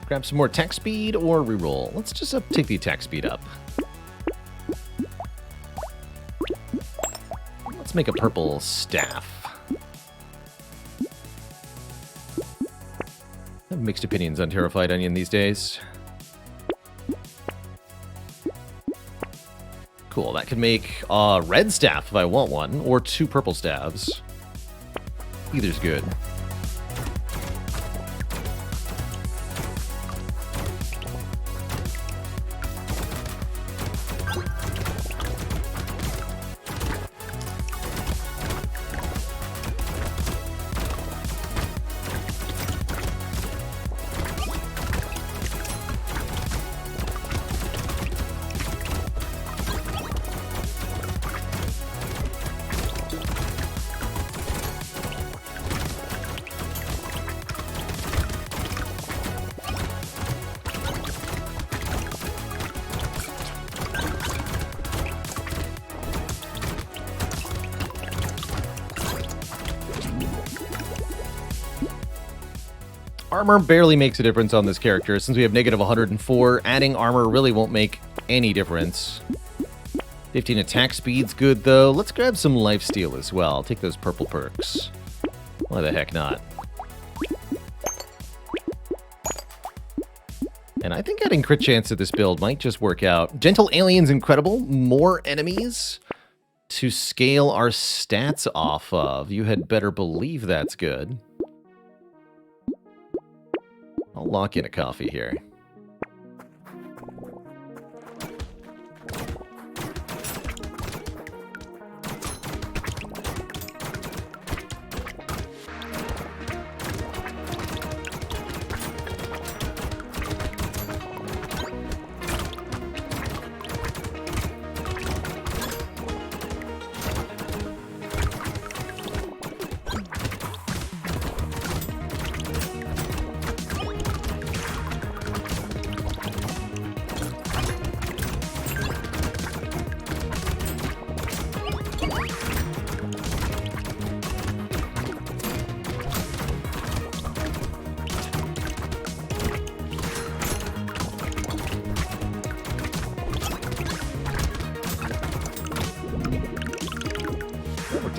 Grab some more attack speed or reroll. Let's just take the attack speed up. Let's make a purple staff. I have mixed opinions on Terrified Onion these days. Cool, that could make a red staff if I want one, or 2 purple staves. Either's good. Armor barely makes a difference on this character. Since we have negative 104, adding armor really won't make any difference. 15 attack speed's good, though. Let's grab some lifesteal as well. Take those purple perks. Why the heck not? And I think adding crit chance to this build might just work out. Gentle Alien's incredible. More enemies to scale our stats off of. You had better believe that's good. I'll lock in a coffee here.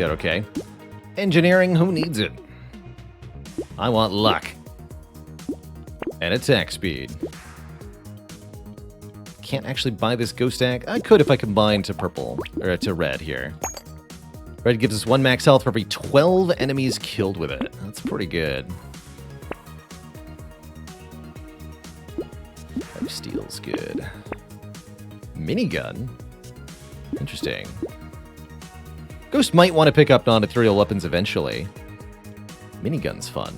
Out okay. Engineering, who needs it? I want luck. And attack speed. Can't actually buy this ghost egg. I could if I combine to purple, or to red here. Red gives us 1 max health for every 12 enemies killed with it. That's pretty good. Steel's good. Minigun? Interesting. Ghost might want to pick up non-ethereal weapons eventually. Minigun's fun.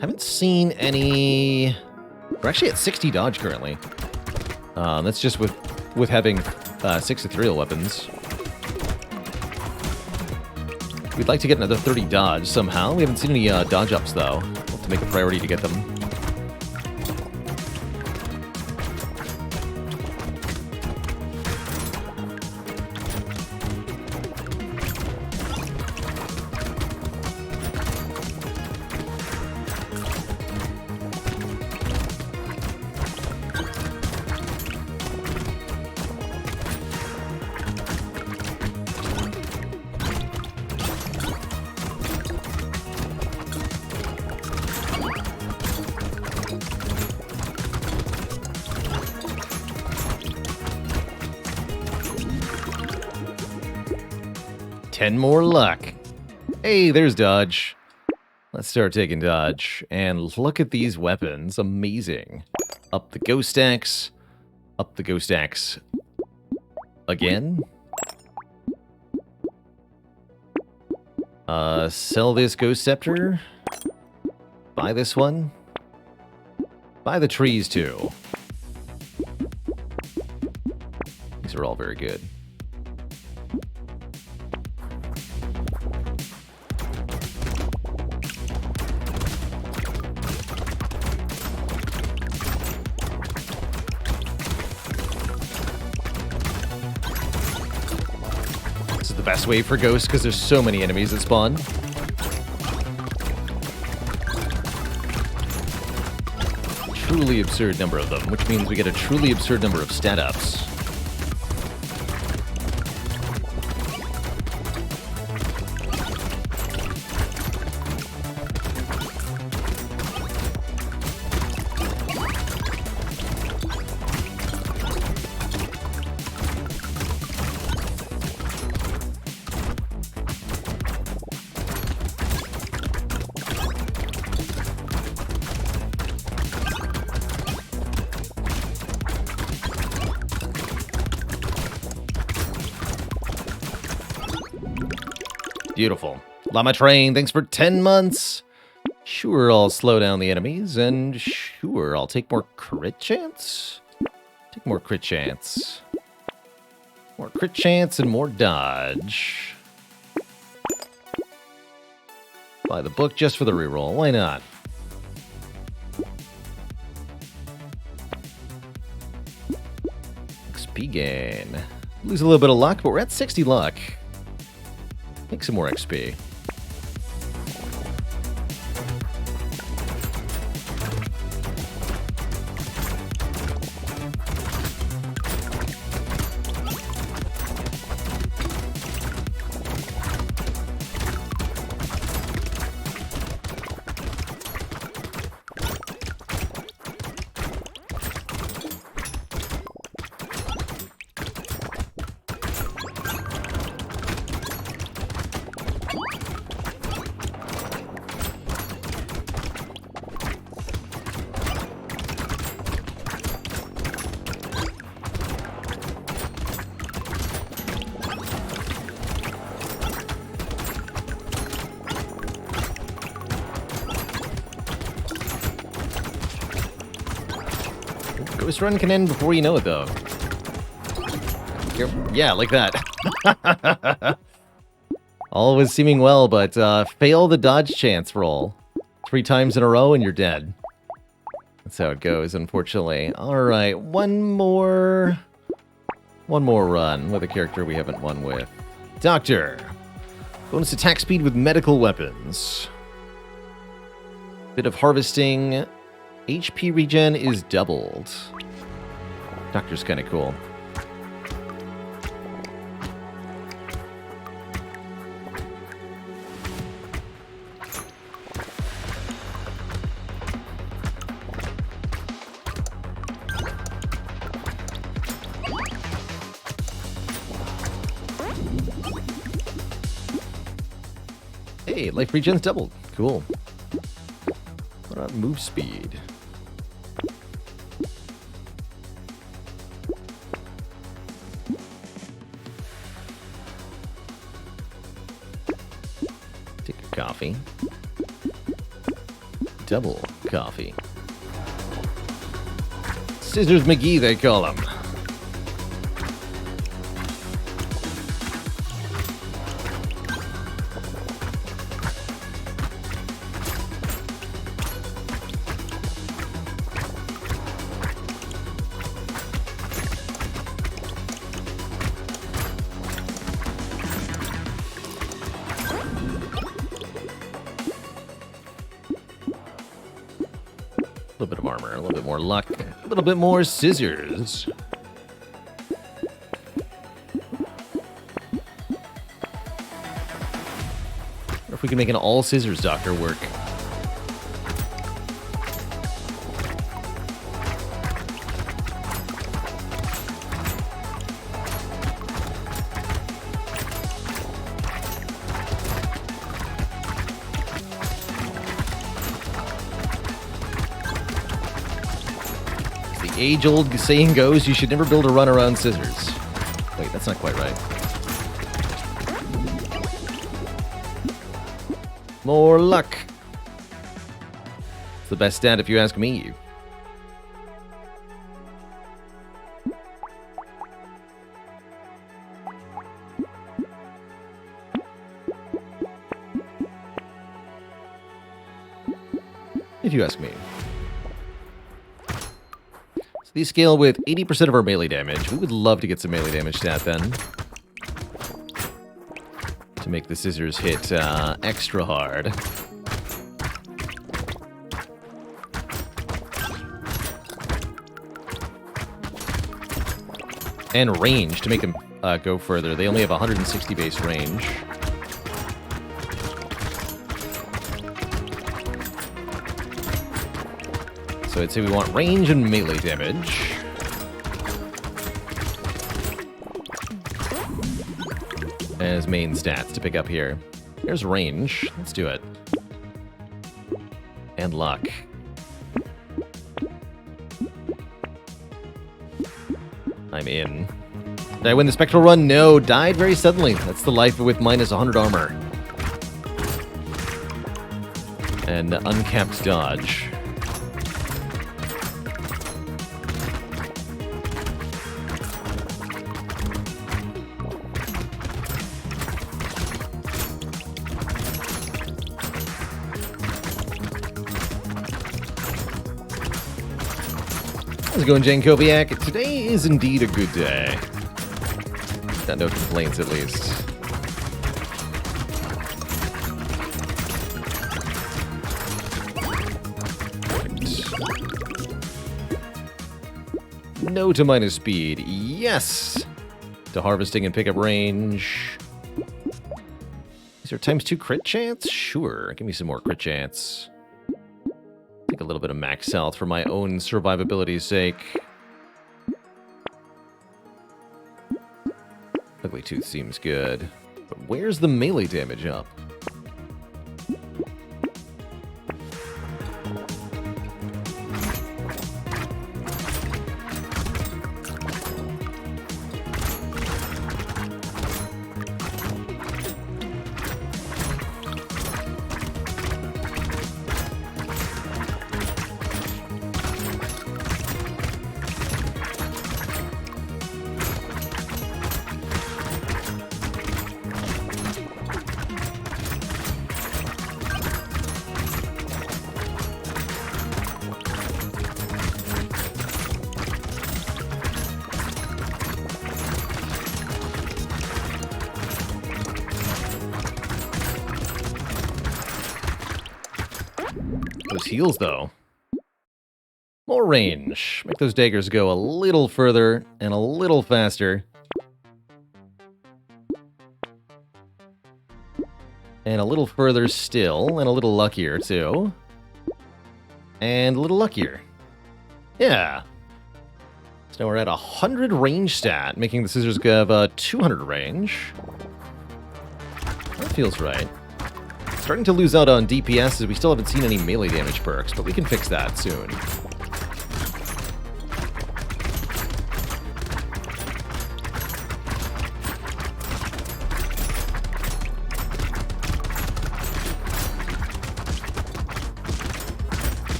Haven't seen any... We're actually at 60 dodge currently. That's just with having 6 ethereal weapons. We'd like to get another 30 dodge somehow. We haven't seen any dodge ups though. We'll have to make a priority to get them. Ten more luck. Hey, there's dodge. Let's start taking dodge. And look at these weapons. Amazing. Up the ghost axe. Up the ghost axe. Again. Sell this ghost scepter. Buy this one. Buy the trees too. These are all very good. the best way for ghosts because there's so many enemies that spawn. Truly absurd number of them, which means we get a truly absurd number of stat ups. Beautiful. Llama Train, thanks for 10 months. Sure, I'll slow down the enemies, and sure, I'll take more crit chance. Take more crit chance. More crit chance and more dodge. Buy the book just for the reroll. Why not? XP gain. Lose a little bit of luck, but we're at 60 luck. Make some more XP. Ghost run can end before you know it, though. Yeah, like that. All was seeming well, but fail the dodge chance roll 3 times in a row and you're dead. That's how it goes, unfortunately. Alright, one more run with a character we haven't won with. Doctor. Bonus attack speed with medical weapons. Bit of harvesting. HP regen is doubled. Doctor's kind of cool. Hey, life regen's doubled. Cool. What about move speed? Take a coffee. Double coffee. Scissors McGee, they call him. A little bit of armor, a little bit more luck, a little bit more scissors. Or if we can make an all scissors doctor work. Age-old saying goes, you should never build a run around scissors. Wait, that's not quite right. More luck. It's the best stat if you ask me. If you ask me. These scale with 80% of our melee damage. We would love to get some melee damage stat then. to make the scissors hit extra hard. And range to make them go further. They only have 160 base range. So I'd say we want range and melee damage. As main stats to pick up here. There's range. Let's do it. And luck. I'm in. Did I win the Spectral Run? No, died very suddenly. That's the life with minus 100 armor. And uncapped dodge. How's it going, Jankoviak? Today is indeed a good day. Got no complaints, at least. No to minus speed. Yes! To harvesting and pickup range. Is there ×2 crit chance? Sure. Give me some more crit chance. Take a little bit of max health for my own survivability's sake. Ugly Tooth seems good. But where's the melee damage up? Those heals, though. More range. Make those daggers go a little further and a little faster. And a little further still, and a little luckier, too. And a little luckier. Yeah. So now we're at 100 range stat, making the scissors have 200 range. That feels right. Starting to lose out on DPS as we still haven't seen any melee damage perks, but we can fix that soon.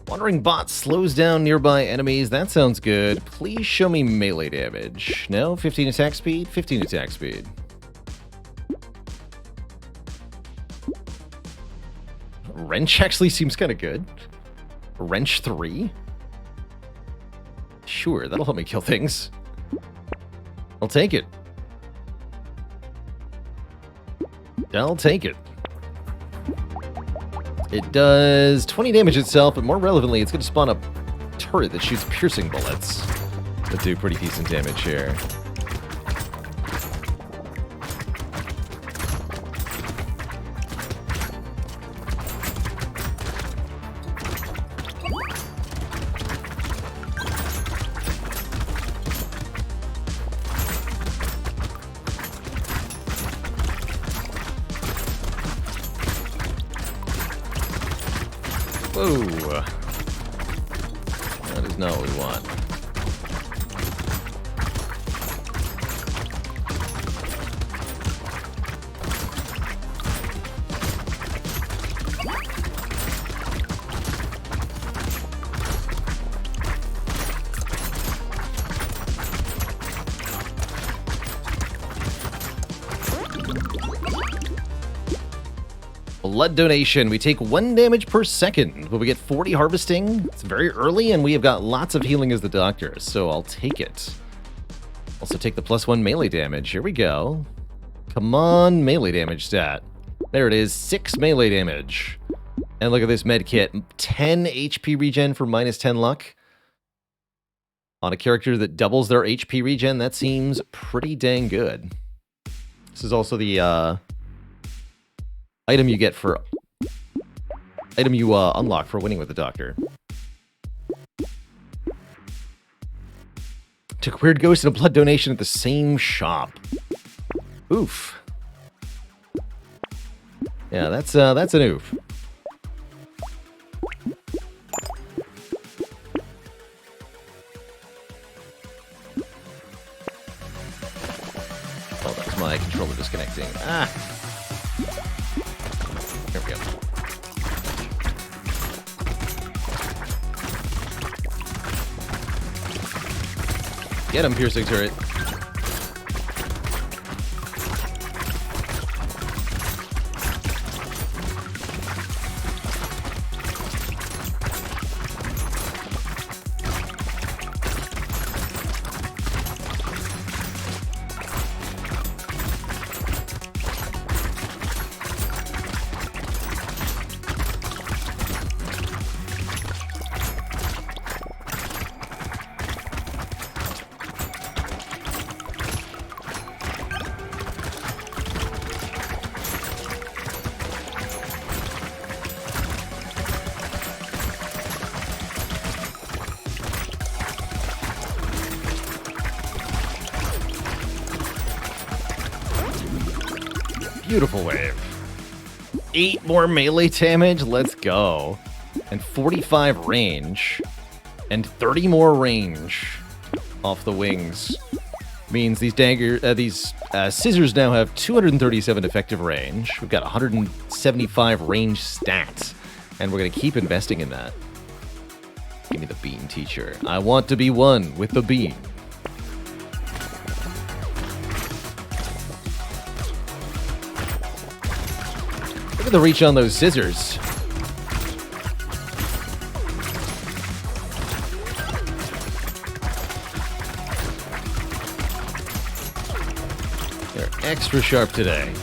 Wandering bot slows down nearby enemies. That sounds good. Please show me melee damage. No? 15 attack speed? 15 attack speed. Wrench actually seems kind of good. Wrench 3? Sure, that'll help me kill things. I'll take it. I'll take it. It does 20 damage itself, but more relevantly, it's going to spawn a turret that shoots piercing bullets that do pretty decent damage here. Whoa. That is not what we want. Blood donation. We take 1 damage per second, but we get 40 harvesting. It's very early, and we have got lots of healing as the doctor, so I'll take it. Also take the +1 melee damage. Here we go. Come on, melee damage stat. There it is, 6 melee damage. And look at this med kit. 10 HP regen for -10 luck. On a character that doubles their HP regen, that seems pretty dang good. This is also the item you get for... Item you unlock for winning with the doctor. Took Weird Ghost and a blood donation at the same shop. Oof. Yeah, that's an oof. Oh, that was my controller disconnecting. Ah. Here we go. Get him, piercing turret. Beautiful wave. 8 more melee damage, let's go. And 45 range. And 30 more range off the wings. Means these scissors now have 237 effective range. We've got 175 range stats. And we're going to keep investing in that. Give me the bean, teacher. I want to be one with the bean. Look at the reach on those scissors. They're extra sharp today.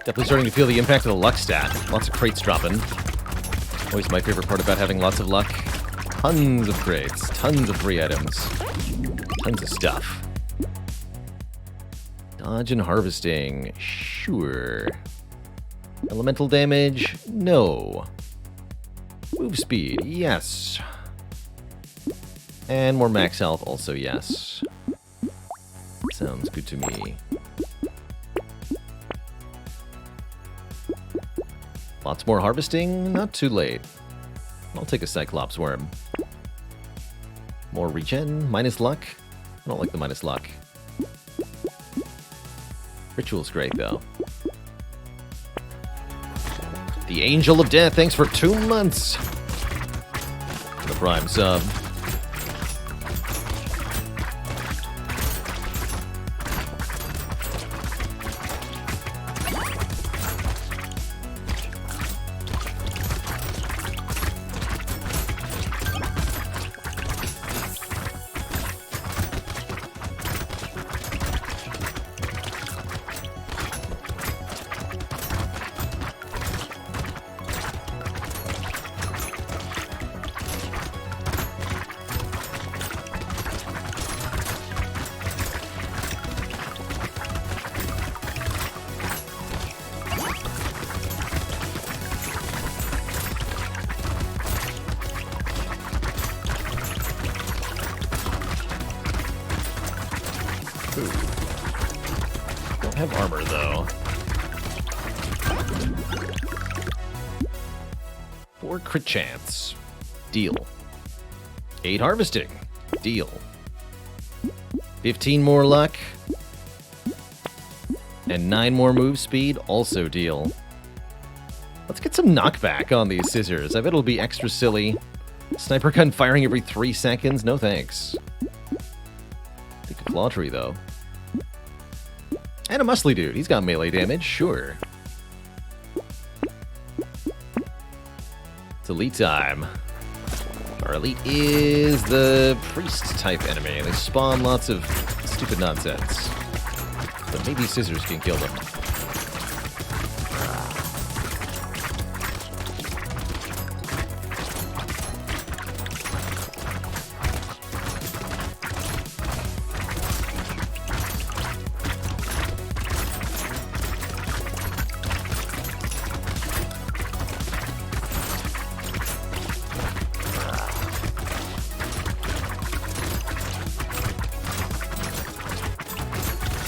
Definitely starting to feel the impact of the luck stat. Lots of crates dropping. Always my favorite part about having lots of luck. Tons of crates, tons of free items, tons of stuff. Dodge and harvesting, sure. Elemental damage, no. Move speed, yes. And more max health, also yes. Sounds good to me. Lots more harvesting, not too late. I'll take a Cyclops worm. More regen, minus luck. I don't like the minus luck. Ritual's great, though. The Angel of Death, thanks for 2 months. The Prime sub. Don't have armor, though. Four crit chance. Deal. 8 harvesting. Deal. 15 more luck. And 9 more move speed. Also deal. Let's get some knockback on these scissors. I bet it'll be extra silly. Sniper gun firing every 3 seconds? No thanks. Think of lottery, though. And a muscly dude. He's got melee damage, sure. It's elite time. Our elite is the priest-type enemy. They spawn lots of stupid nonsense. But maybe scissors can kill them.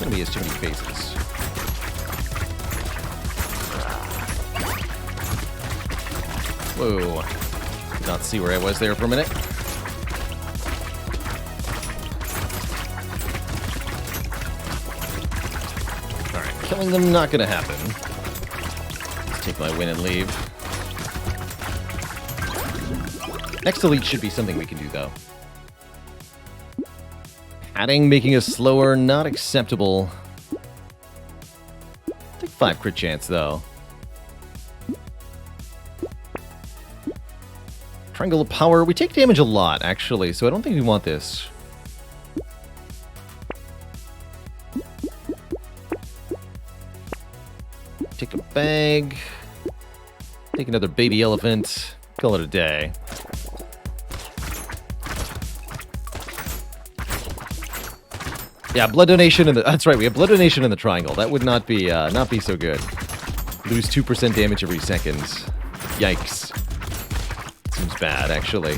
This enemy has too many faces. Whoa. Did not see where I was there for a minute. Alright, killing them not gonna happen. Let's take my win and leave. Next elite should be something we can do, though. Adding, making us slower, not acceptable. Take 5 crit chance, though. Triangle of power. We take damage a lot, actually, so I don't think we want this. Take a bag. Take another baby elephant. Call it a day. Yeah, blood donation in the... That's right, we have blood donation in the triangle. That would not be so good. Lose 2% damage every second. Yikes. Seems bad, actually.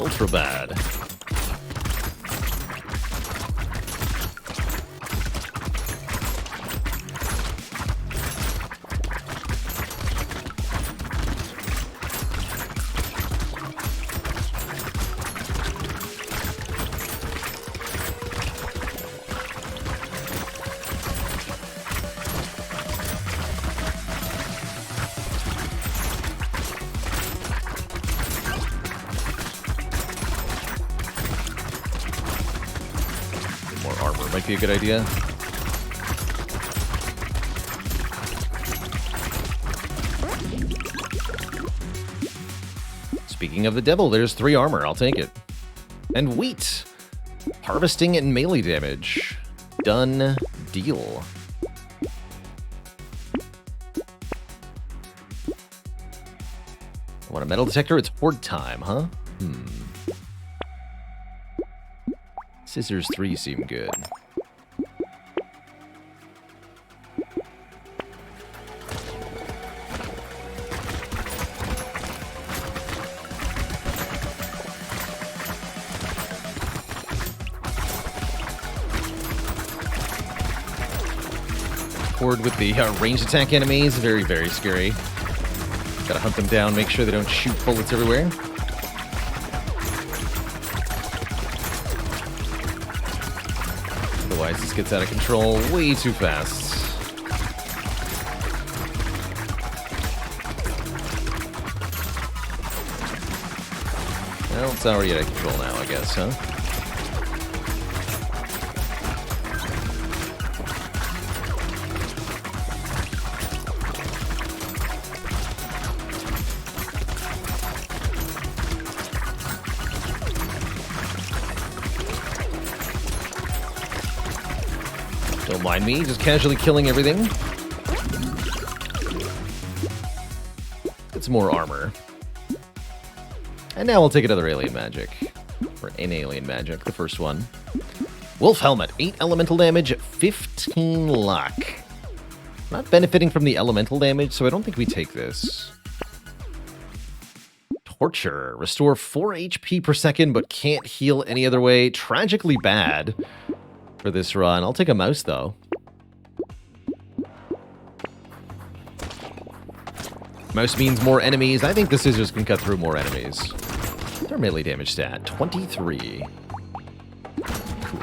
Ultra bad. Might be a good idea. Speaking of the devil, there's 3 armor. I'll take it. And wheat. Harvesting and melee damage. Done deal. Want a metal detector? It's horde time, huh? Scissors 3 seem good. Horde with the ranged attack enemies, very, very scary. Gotta hunt them down, make sure they don't shoot bullets everywhere. Otherwise, this gets out of control way too fast. Well, it's already out of control now, I guess, huh? Don't mind me, just casually killing everything. Get some more armor. And now we'll take another alien magic. Or an alien magic, the first one. Wolf Helmet, 8 elemental damage, 15 luck. Not benefiting from the elemental damage, so I don't think we take this. Torture, restore 4 HP per second, but can't heal any other way. Tragically bad for this run. I'll take a mouse, though. Mouse means more enemies. I think the scissors can cut through more enemies. Their melee damage stat, 23. Cool.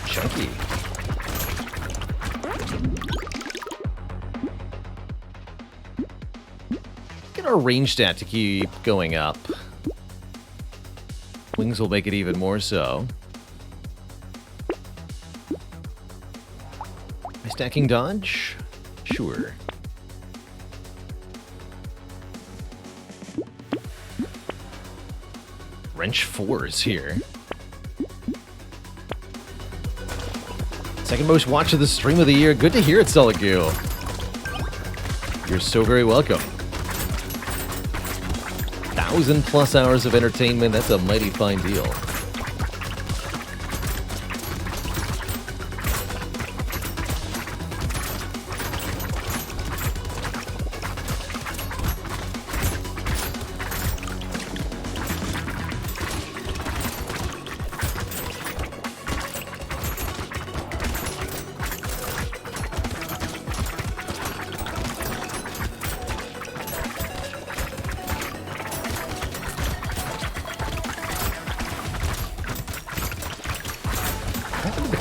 Chunky. Get our range stat to keep going up. Wings will make it even more so. Am I stacking dodge? Sure. Wrench 4 is here. Second most watch of the stream of the year. Good to hear it, Solagoo. You're so very welcome. 1,000+ hours of entertainment. That's a mighty fine deal.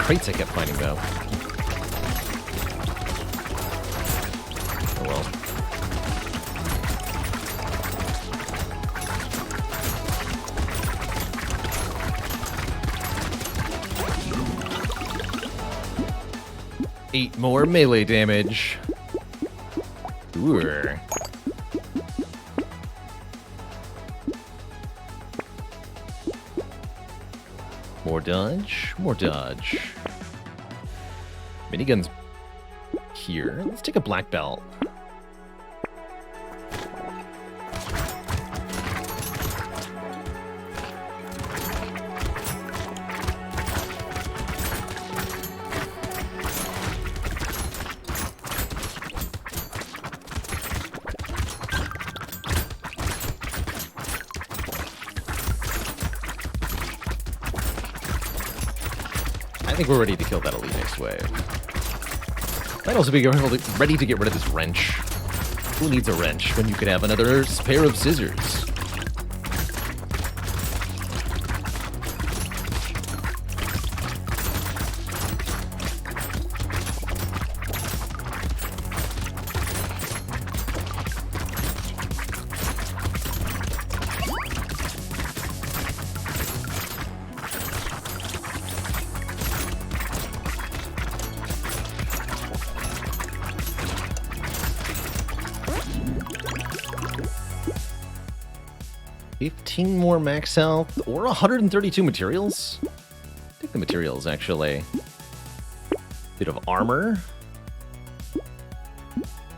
Crates I kept finding, though. Oh well. Eight more melee damage. Ooh. More dodge, more dodge. Minigun's here. Let's take a black belt. I think we're ready to kill that elite next wave. Might also be ready to get rid of this wrench. Who needs a wrench when you could have another pair of scissors? More max health or 132 materials. Take the materials, actually. Bit of armor.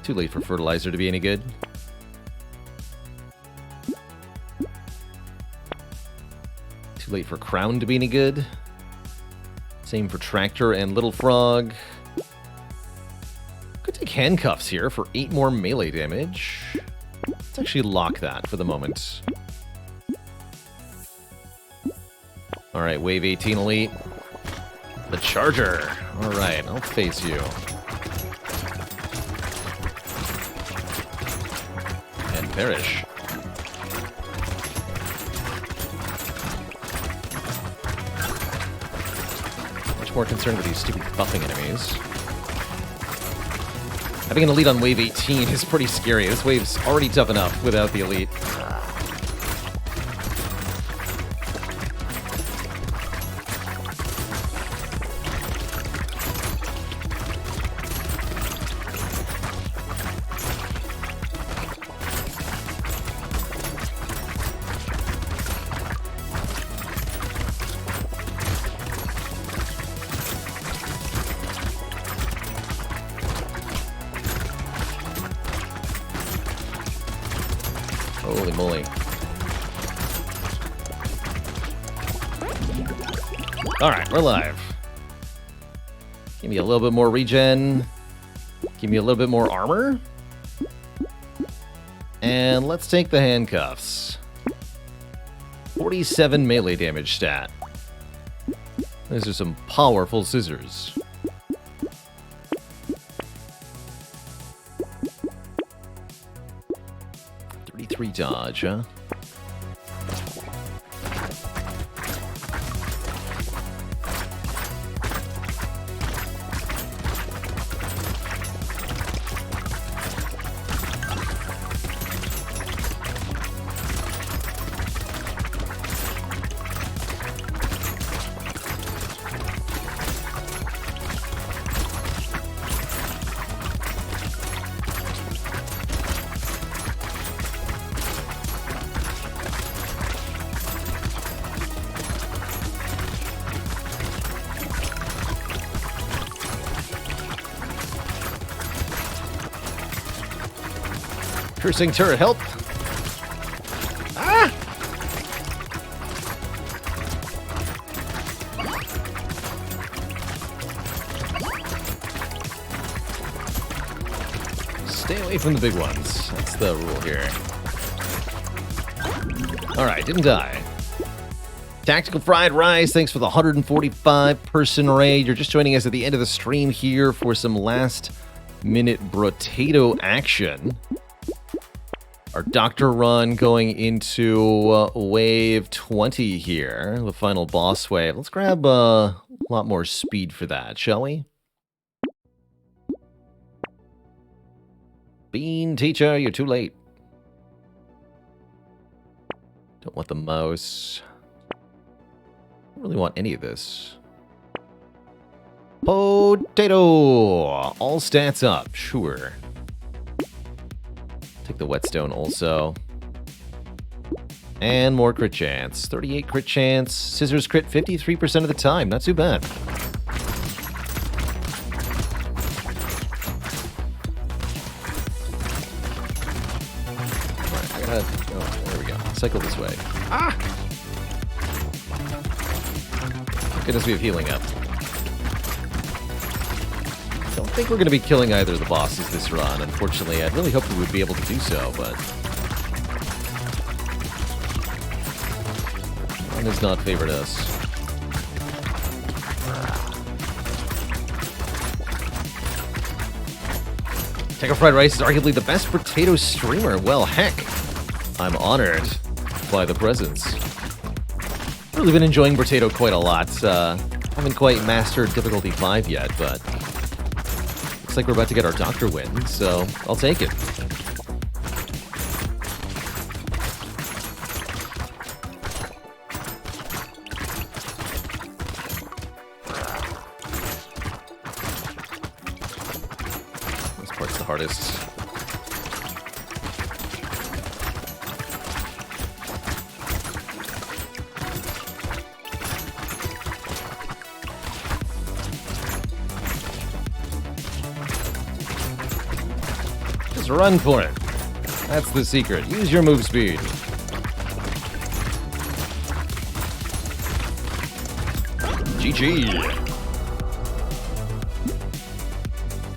Too late for fertilizer to be any good. Too late for crown to be any good. Same for tractor and little frog. Could take handcuffs here for 8 more melee damage. Let's actually lock that for the moment. Alright, wave 18 elite. The charger. Alright, I'll face you. And perish. Much more concerned with these stupid buffing enemies. Having an elite on wave 18 is pretty scary. This wave's already tough enough without the elite. Holy moly. Alright, we're live. Give me a little bit more regen. Give me a little bit more armor. And let's take the handcuffs. 47 melee damage stat. Those are some powerful scissors. 33 dodge, huh? Piercing turret, help! Ah! Stay away from the big ones. That's the rule here. Alright, didn't die. Tactical Fried Rice, thanks for the 145-person raid. You're just joining us at the end of the stream here for some last-minute Brotato action. Our Doctor run going into wave 20 here, the final boss wave. Let's grab a lot more speed for that, shall we? Bean teacher, you're too late. Don't want the mouse. Don't really want any of this. Potato! All stats up, sure. Take the whetstone also. And more crit chance. 38 crit chance. Scissors crit 53% of the time. Not too bad. Alright, I gotta... Oh, there we go. Cycle this way. Ah! Goodness, we have healing up. Don't think we're going to be killing either of the bosses this run, unfortunately. I'd really hope we would be able to do so, but... one has not favored us. Tactical Fried Rice is arguably the best Brotato streamer. Well, heck. I'm honored by the presence. I've really been enjoying Brotato quite a lot. Haven't quite mastered difficulty 5 yet, but... looks like we're about to get our Doctor win, so I'll take it. This part's the hardest. Run for it. That's the secret. Use your move speed. GG.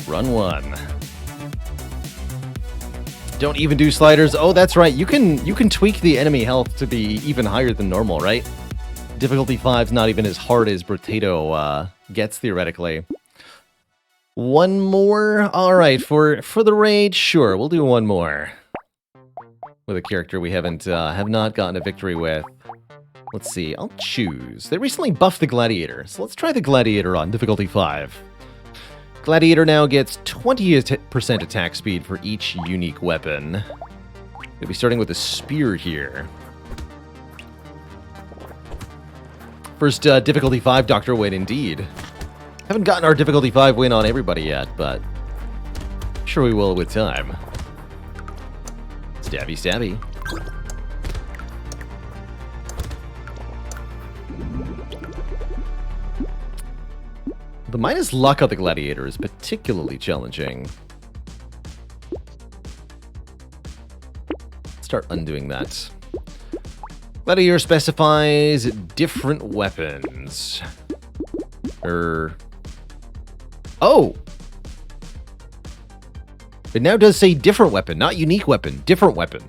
Run 1. Don't even do sliders. Oh, that's right. You can tweak the enemy health to be even higher than normal, right? Difficulty 5's not even as hard as Brotato gets theoretically. One more? Alright, for the raid, sure, we'll do one more. With a character we have not gotten a victory with. Let's see, I'll choose. They recently buffed the Gladiator, so let's try the Gladiator on difficulty 5. Gladiator now gets 20% attack speed for each unique weapon. We'll be starting with a Spire here. First difficulty 5 Doctor win indeed. Haven't gotten our difficulty 5 win on everybody yet, but I'm sure we will with time. Stabby, stabby. The minus luck on the Gladiator is particularly challenging. Let's start undoing that. Gladiator specifies different weapons. Oh! It now does say different weapon, not unique weapon, different weapon.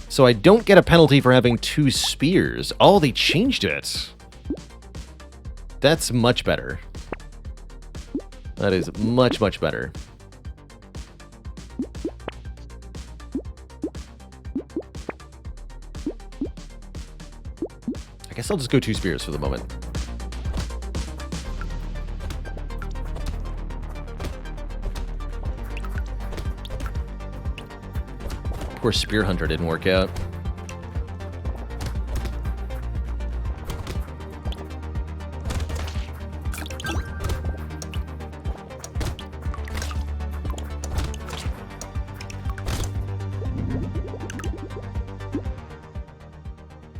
So I don't get a penalty for having 2 spears. Oh, they changed it. That's much better. That is much, much better. I guess I'll just go 2 spears for the moment. Poor Spear Hunter didn't work out.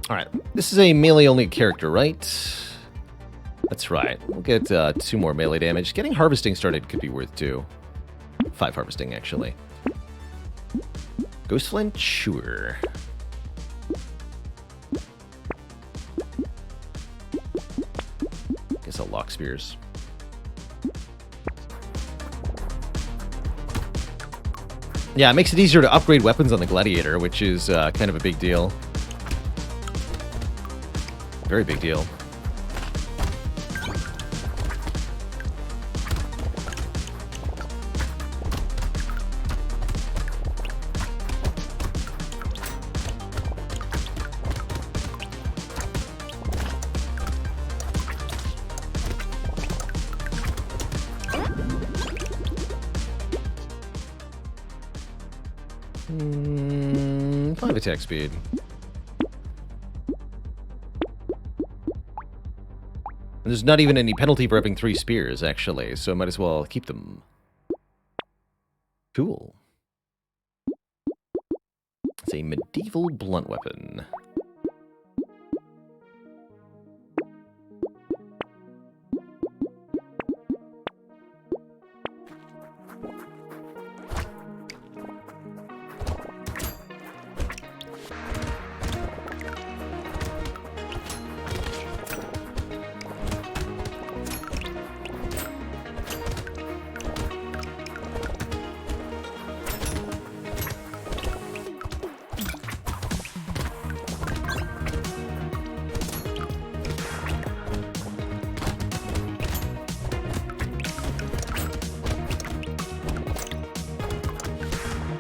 Alright, this is a melee-only character, right? That's right. We'll get 2 more melee damage. Getting harvesting started could be worth 2. 5 harvesting, actually. Ghost Flint? Sure. Guess I'll lock spears. Yeah, it makes it easier to upgrade weapons on the Gladiator, which is kind of a big deal. Very big deal. Five attack speed. And there's not even any penalty for having 3 spears, actually, so I might as well keep them. Cool. It's a medieval blunt weapon.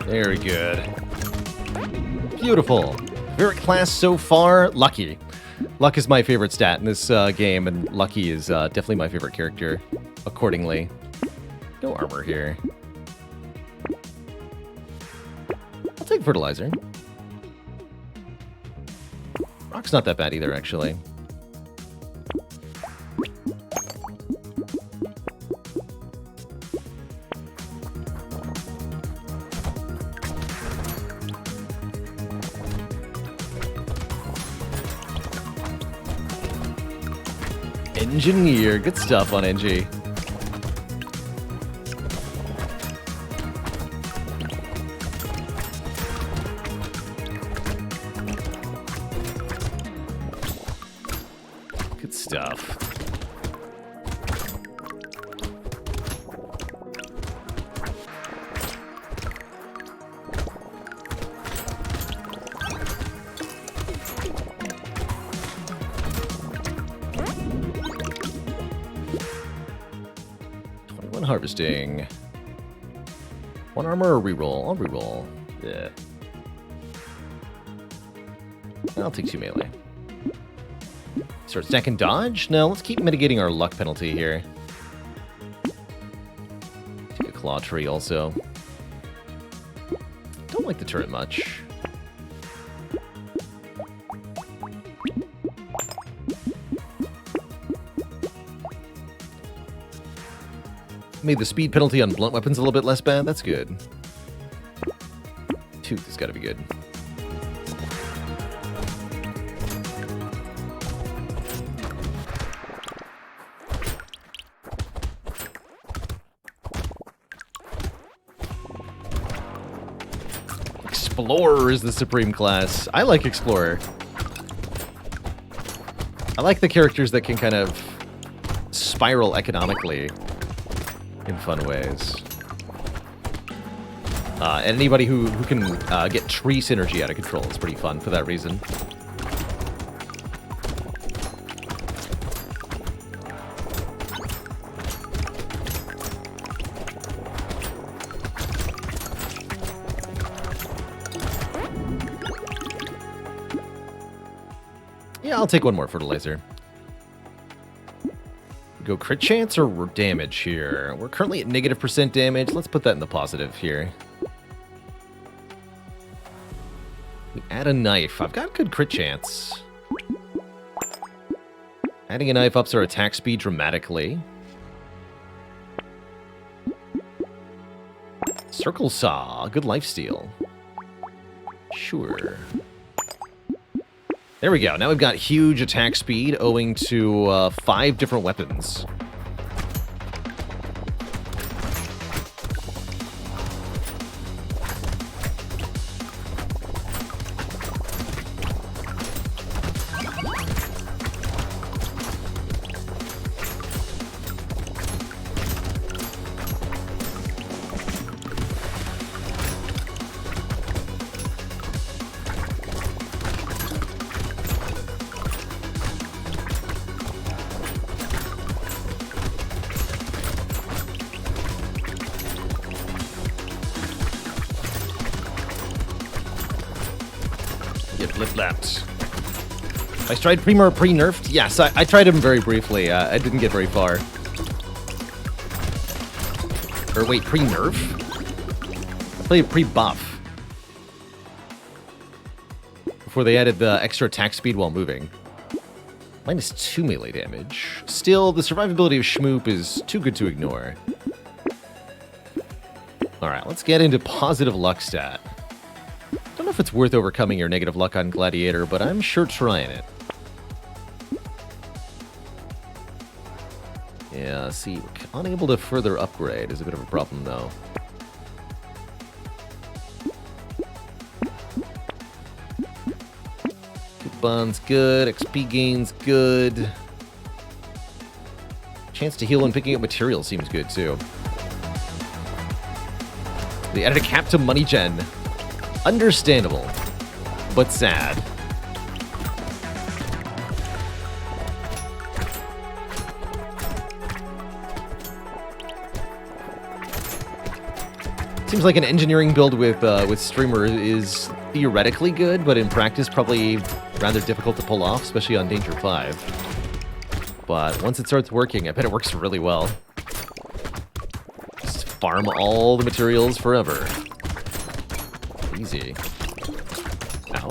Very good. Beautiful. Favorite class so far? Lucky. Luck is my favorite stat in this game, and Lucky is definitely my favorite character, accordingly. No armor here. I'll take fertilizer. Rock's not that bad either, actually. Engineer. Good stuff on NG. Good stuff. Harvesting. 1 armor or reroll? I'll reroll. Yeah. I'll take 2 melee. Start stacking dodge? No, let's keep mitigating our luck penalty here. Take a claw tree also. Don't like the turret much. Made the speed penalty on blunt weapons a little bit less bad. That's good. Tooth has got to be good. Explorer is the supreme class. I like Explorer. I like the characters that can kind of spiral economically in fun ways. And anybody who can get tree synergy out of control is pretty fun for that reason. Yeah, I'll take one more fertilizer. Go crit chance or damage here? We're currently at -% damage. Let's put that in the positive here. We add a knife. I've got good crit chance. Adding a knife ups our attack speed dramatically. Circle Saw. Good lifesteal. Sure. There we go. Now we've got huge attack speed owing to 5 different weapons. Get flip-flapped. I tried Primo pre-nerfed? Yes, I tried him very briefly. I didn't get very far. Or wait, pre-nerf? I played pre-buff. Before they added the extra attack speed while moving. -2 melee damage. Still, the survivability of Shmoop is too good to ignore. Alright, let's get into positive luck stat. Don't know if it's worth overcoming your negative luck on Gladiator, but I'm sure trying it. Yeah, see, unable to further upgrade is a bit of a problem, though. Coupon's good, XP gain's good. Chance to heal when picking up materials seems good, too. They added a cap to money gen. Understandable, but sad. Seems like an engineering build with Streamer is theoretically good, but in practice probably rather difficult to pull off, especially on Danger 5. But once it starts working, I bet it works really well. Just farm all the materials forever. Easy. Ow.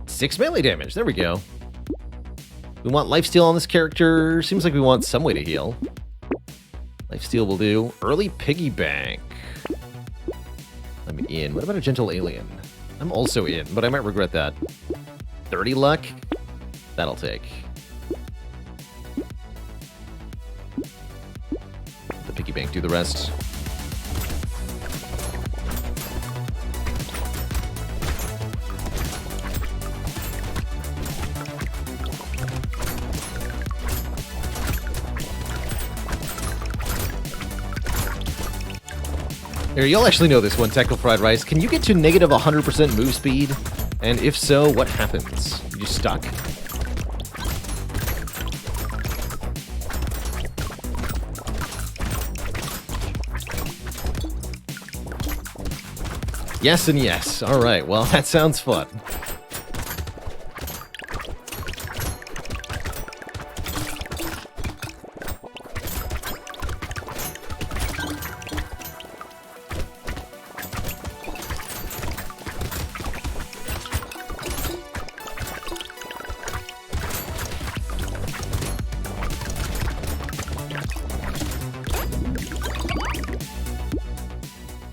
Six melee damage. There we go. We want lifesteal on this character. Seems like we want some way to heal. Lifesteal will do. Early piggy bank. I'm in. What about a gentle alien? I'm also in, but I might regret that. 30 luck? That'll take. The piggy bank do the rest. Here, you'll actually know this one, Technical Fried Rice. Can you get to negative 100% move speed? And if so, what happens? You stuck? Yes and yes. Alright, well, that sounds fun.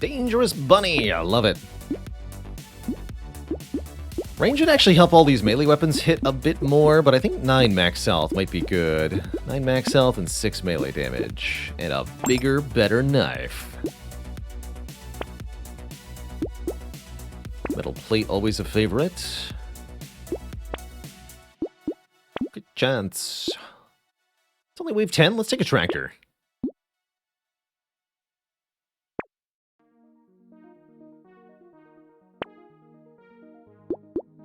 Dangerous bunny! I love it. Range would actually help all these melee weapons hit a bit more, but I think 9 max health might be good. 9 max health and 6 melee damage. And a bigger, better knife. Metal plate, always a favorite. Good chance. It's only wave 10. Let's take a tractor.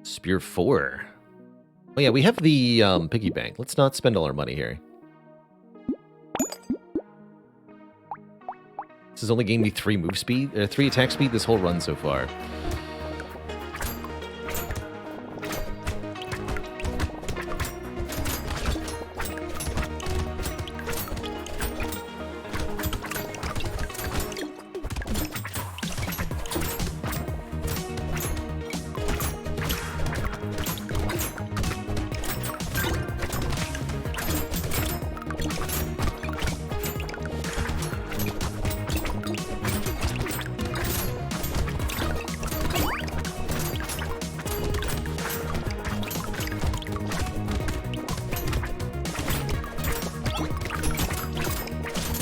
Spear 4. Oh yeah, we have the piggy bank. Let's not spend all our money here. This has only gained me 3 move speed, 3 attack speed this whole run so far.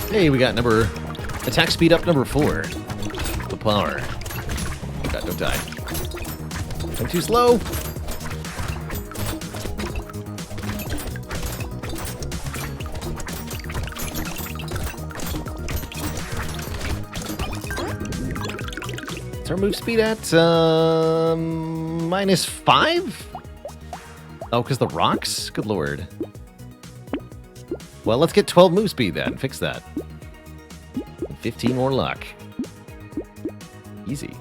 Hey, we got attack speed up number 4. The power. God, don't die. I'm too slow. What's our move speed at? -5? Oh, because the rocks? Good lord. Well, let's get 12 move speed then. Fix that. 15 more luck. Easy.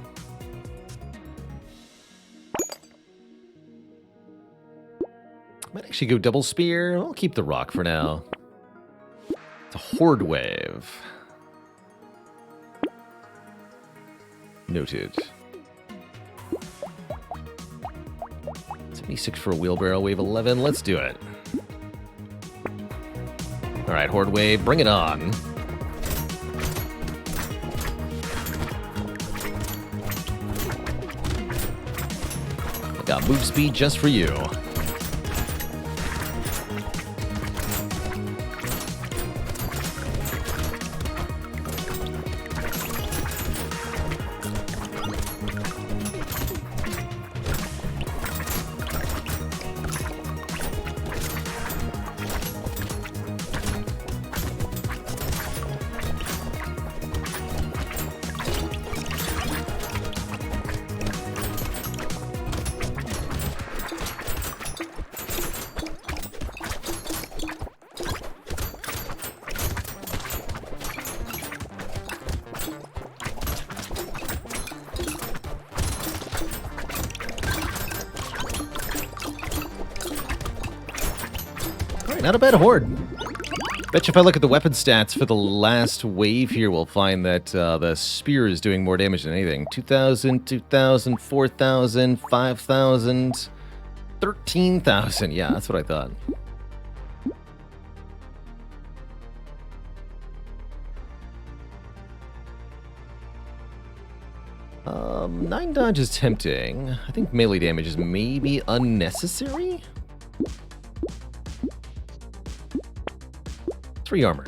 Might actually go double spear. I'll keep the rock for now. It's a horde wave. Noted. 76 for a wheelbarrow, wave 11. Let's do it. Alright, horde wave, bring it on. I got move speed just for you. Not a bad horde. Bet you if I look at the weapon stats for the last wave here, we'll find that the spear is doing more damage than anything. 2,000, 2,000, 4,000, 5,000, 13,000. Yeah, that's what I thought. Nine dodge is tempting. I think melee damage is maybe unnecessary. 3 armor.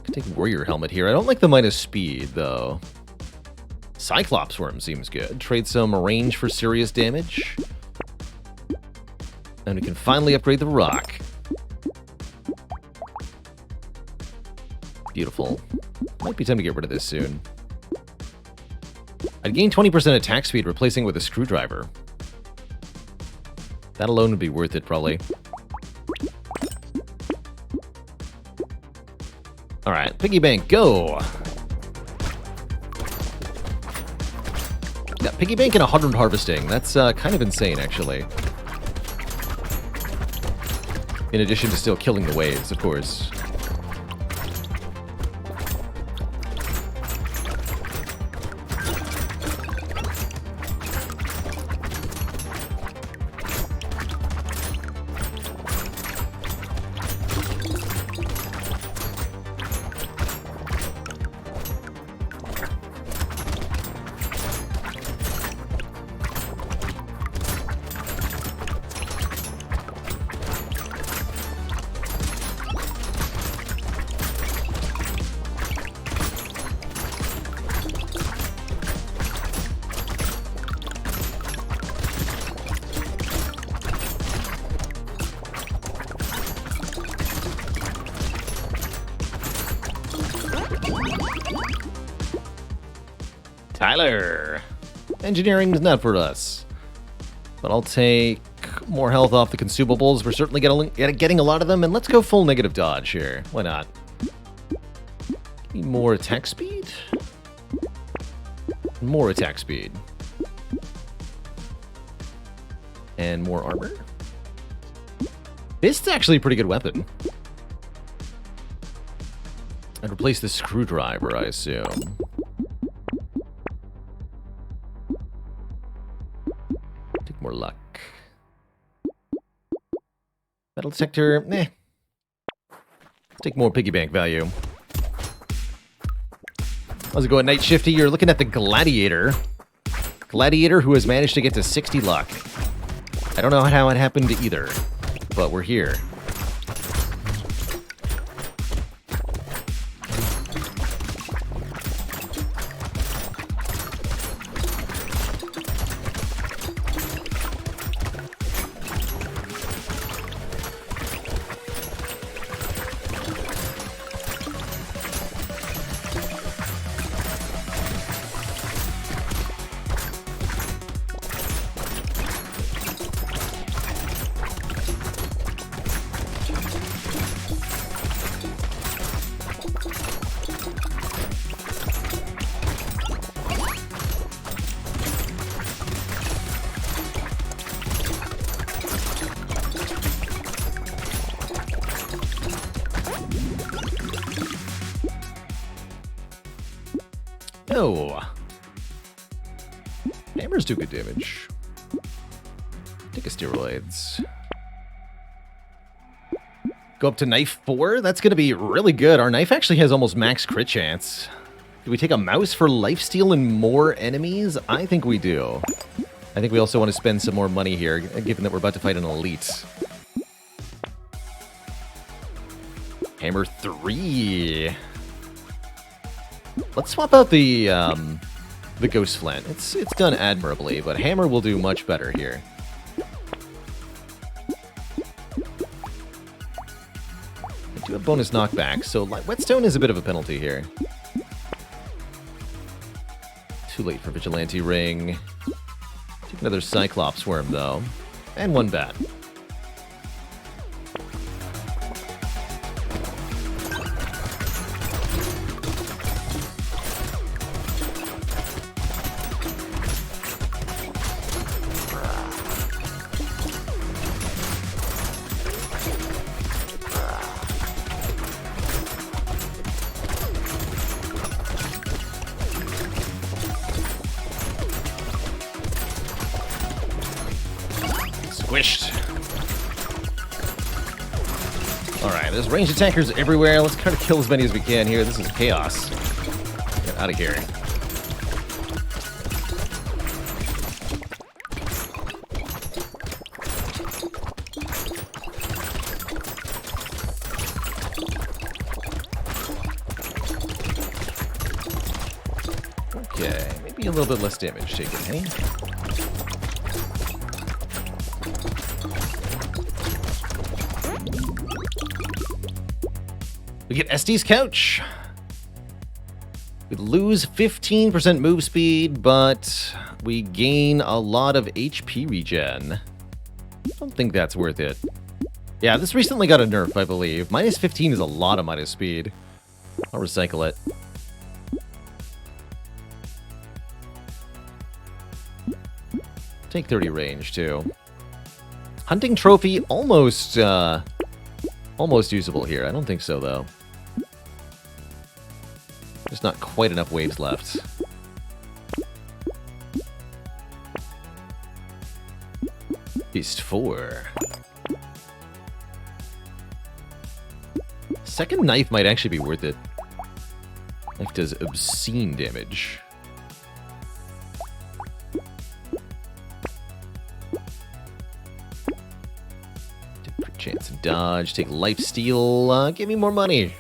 Could take warrior helmet here. I don't like the minus speed though. Cyclops worm seems good. Trade some range for serious damage. And we can finally upgrade the rock. Beautiful. Might be time to get rid of this soon. I'd gain 20% attack speed replacing it with a screwdriver. That alone would be worth it probably. Alright, piggy bank, go! Got piggy bank and 100 harvesting. That's kind of insane, actually. In addition to still killing the waves, of course. Tyler! Engineering's not for us. But I'll take more health off the consumables. We're certainly getting a lot of them, and let's go full negative dodge here. Why not? Need more attack speed? More attack speed. And more armor? This is actually a pretty good weapon. I'd replace the screwdriver, I assume. Take more luck. Metal detector, eh. Take more piggy bank value. How's it going, Night Shifty? You're looking at the Gladiator. Gladiator who has managed to get to 60 luck. I don't know how it happened either, but we're here. No. Hammers do good damage. Take a steroids. Go up to knife 4? That's going to be really good. Our knife actually has almost max crit chance. Do we take a mouse for lifesteal and more enemies? I think we do. I think we also want to spend some more money here, given that we're about to fight an elite. Hammer 3. Let's swap out the Ghost Flint. It's done admirably, but Hammer will do much better here. I do have bonus knockback, so Whetstone is a bit of a penalty here. Too late for Vigilante Ring. Take another Cyclops Worm, though. And one bat. Squished. Alright, there's ranged attackers everywhere. Let's try to kill as many as we can here. This is chaos. Get out of here. Okay, maybe a little bit less damage taken, hey? We get SD's Couch. We lose 15% move speed, but we gain a lot of HP regen. I don't think that's worth it. Yeah, this recently got a nerf, I believe. Minus 15 is a lot of minus speed. I'll recycle it. Take 30 range, too. Hunting Trophy, almost usable here. I don't think so, though. There's not quite enough waves left. Beast 4. Second knife might actually be worth it. Knife does obscene damage. Chance to dodge, take life steal, give me more money.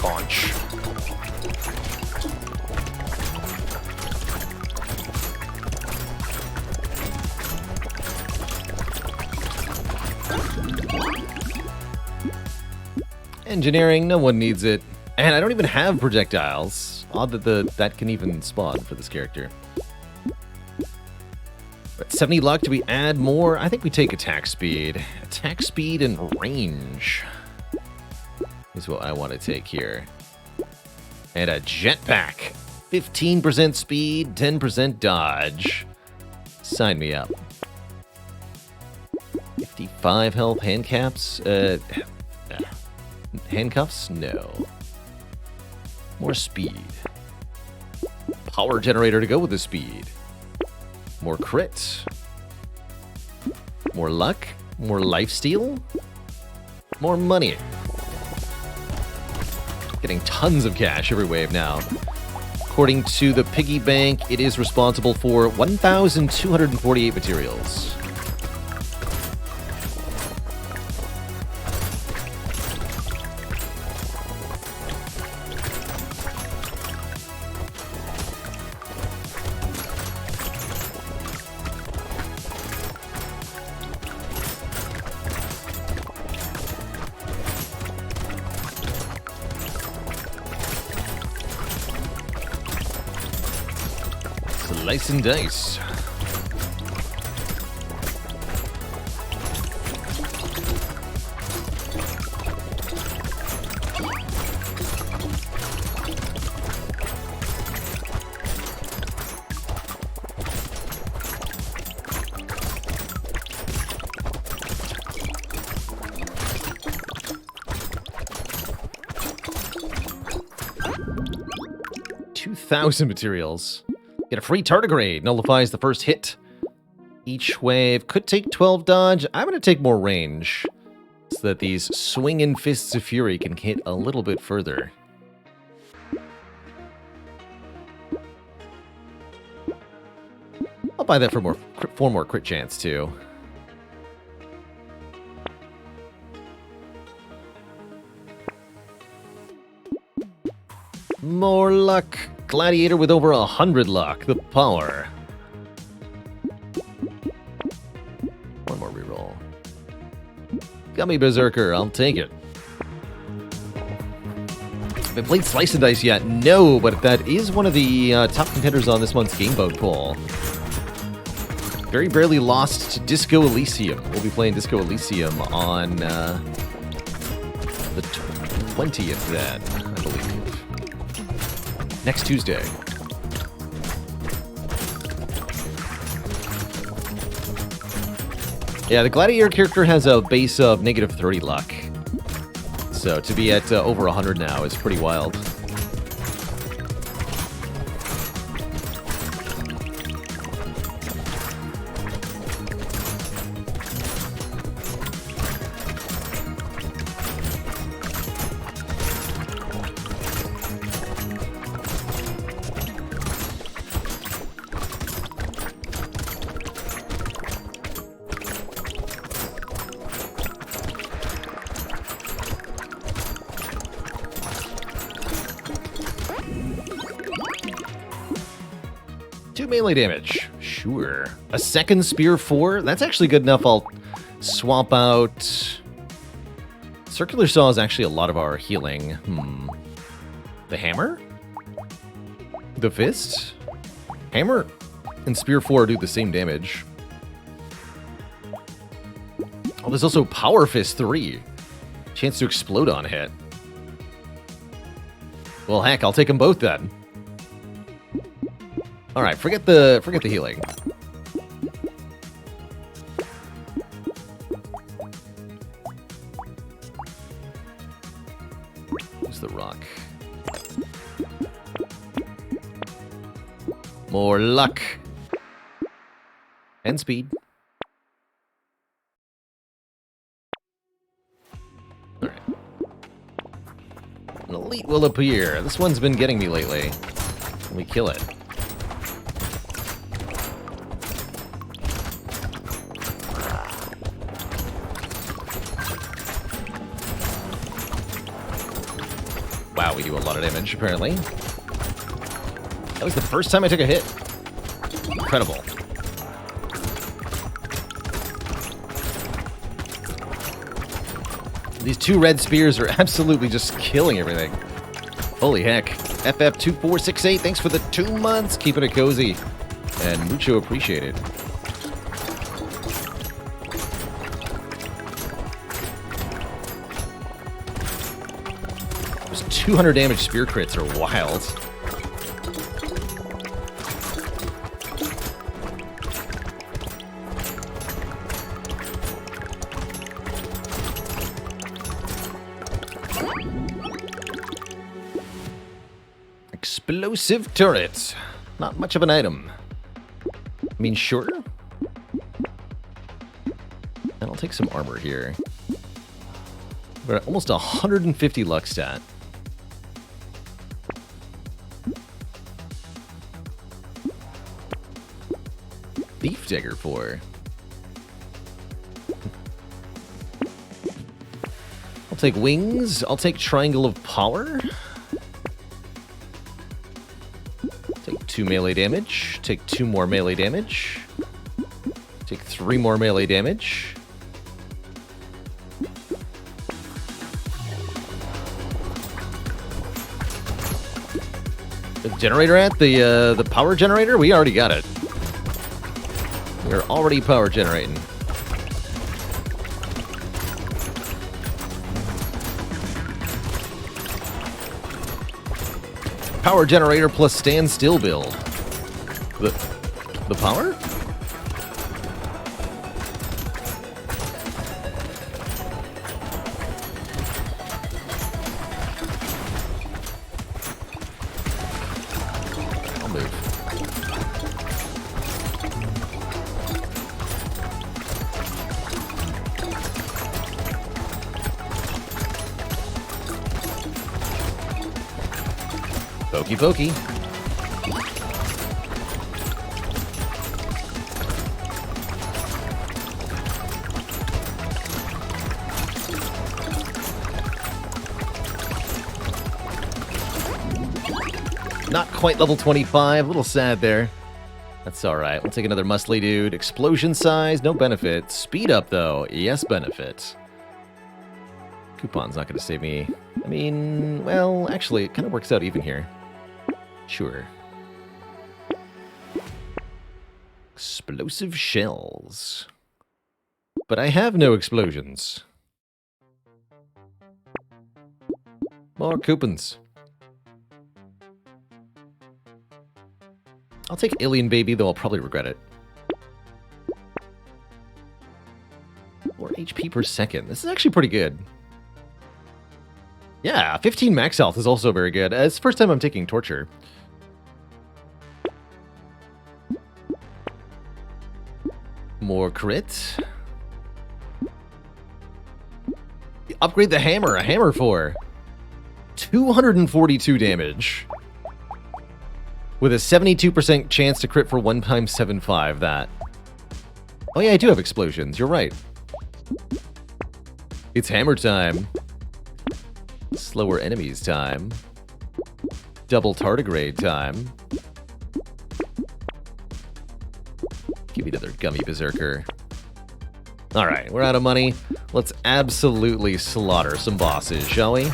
Conch. Engineering, no one needs it. And I don't even have projectiles. Odd that that can even spawn for this character. But 70 luck, do we add more? I think we take attack speed. Attack speed and range is what I want to take here. And a jetpack. 15% speed, 10% dodge. Sign me up. 55 health, handcuffs? Handcuffs? No. More speed. Power generator to go with the speed. More crit. More luck. More lifesteal. More money. Getting tons of cash every wave now. According to the piggy bank, it is responsible for 1,248 materials. Slice and dice. $2,000 materials. Get a free tardigrade. Nullifies the first hit. Each wave could take 12 dodge. I'm going to take more range so that these swinging fists of fury can hit a little bit further. I'll buy that for more crit chance too. More luck. Gladiator with over 100 luck. The power. One more reroll. Gummy Berserker. I'll take it. Have I played Slice and Dice yet? No, but that is one of the top contenders on this month's Game Boat poll. Very barely lost to Disco Elysium. We'll be playing Disco Elysium on the 20th then, I believe. Next Tuesday. Yeah, the Gladiator character has a base of negative 30 luck. So to be at over 100 now is pretty wild. Melee damage. Sure. A second Spear 4? That's actually good enough. I'll swap out... Circular Saw is actually a lot of our healing. The Hammer? The Fist? Hammer and Spear 4 do the same damage. Oh, there's also Power Fist 3. Chance to explode on hit. Well, heck, I'll take them both then. All right, forget the healing. Use the rock. More luck. And speed. All right. An elite will appear. This one's been getting me lately. Let me kill it. Wow, we do a lot of damage, apparently. That was the first time I took a hit. Incredible. These two red spears are absolutely just killing everything. Holy heck. FF2468, thanks for the 2 months. Keeping it cozy. And mucho appreciated. Those 200 damage spear crits are wild. Explosive turret. Not much of an item. I mean, sure. And I'll take some armor here. We're at almost 150 luck stat. Thief Dagger 4. I'll take wings. I'll take Triangle of Power. Take 2 melee damage. Take 2 more melee damage. Take 3 more melee damage. The generator at the power generator? We already got it. We're already power generating. Power generator plus standstill build. The power? I'll move. Pokey pokey. Not quite level 25, a little sad there. That's alright, we'll take another muscly dude. Explosion size, no benefit. Speed up though, yes benefit. Coupon's not gonna save me. I mean, well, actually, it kind of works out even here. Sure. Explosive shells. But I have no explosions. More coupons. I'll take Alien Baby, though I'll probably regret it. More HP per second. This is actually pretty good. Yeah, 15 max health is also very good. It's the first time I'm taking Torture. More crit. Upgrade the hammer. A hammer for 242 damage. With a 72% chance to crit for 1 times 7.5. That. Oh yeah, I do have explosions. You're right. It's hammer time. Slower enemies time. Double tardigrade time. Give me another gummy berserker. Alright, we're out of money. Let's absolutely slaughter some bosses, shall we?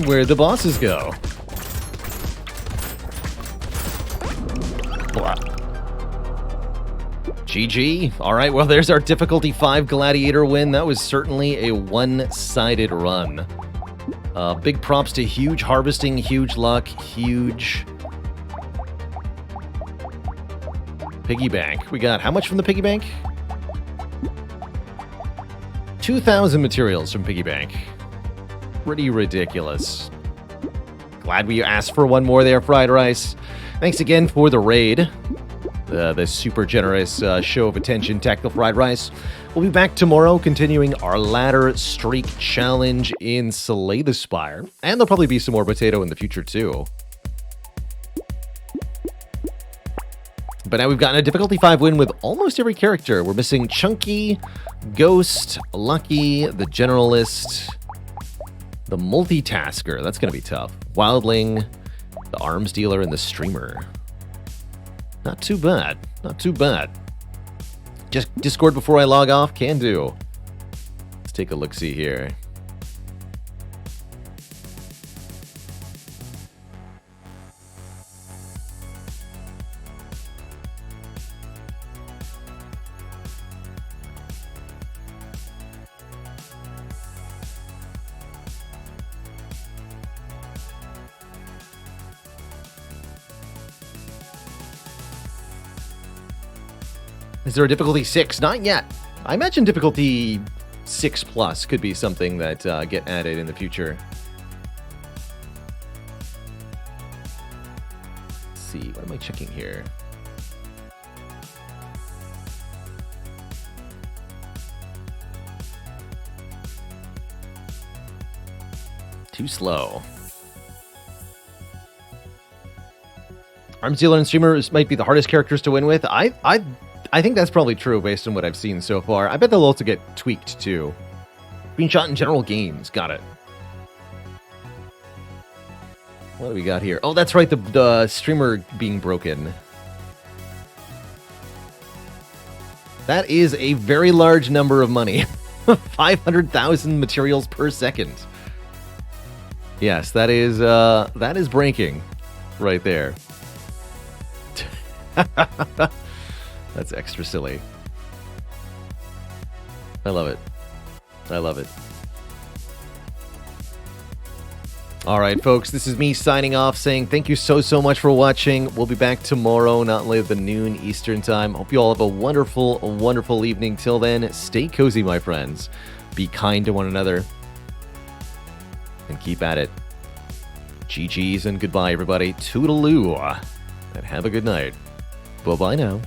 Where'd the bosses go? Blah. GG. Alright, well there's our difficulty 5 gladiator win. That was certainly a one-sided run. Big props to huge harvesting, huge luck, huge piggy bank. We got how much from the piggy bank? 2,000 materials from piggy bank. Pretty ridiculous. Glad we asked for one more there, Fried Rice. Thanks again for the raid. this super generous show of attention, Tactical Fried Rice. We'll be back tomorrow, continuing our ladder streak challenge in Slay the Spire. And there'll probably be some more Brotato in the future, too. But now we've gotten a difficulty 5 win with almost every character. We're missing Chunky, Ghost, Lucky, the Generalist, the Multitasker. That's going to be tough. Wildling, the Arms Dealer, and the Streamer. Not too bad. Not too bad. Just Discord before I log off? Can do. Let's take a look-see here. Is there a difficulty 6? Not yet. I imagine difficulty 6 plus could be something that get added in the future. Let's see, what am I checking here? Too slow. Arms Dealer and Streamers might be the hardest characters to win with. I think that's probably true based on what I've seen so far. I bet they'll also get tweaked too. Screenshot in general games. Got it. What do we got here? Oh, that's right. The streamer being broken. That is a very large number of money. 500,000 materials per second. Yes, that is breaking right there. That's extra silly. I love it. I love it. All right, folks, this is me signing off saying thank you so much for watching. We'll be back tomorrow, not later than noon Eastern time. Hope you all have a wonderful evening. Till then, stay cozy, my friends. Be kind to one another. And keep at it. GG's and goodbye, everybody. Toodaloo. And have a good night. Bye-bye now.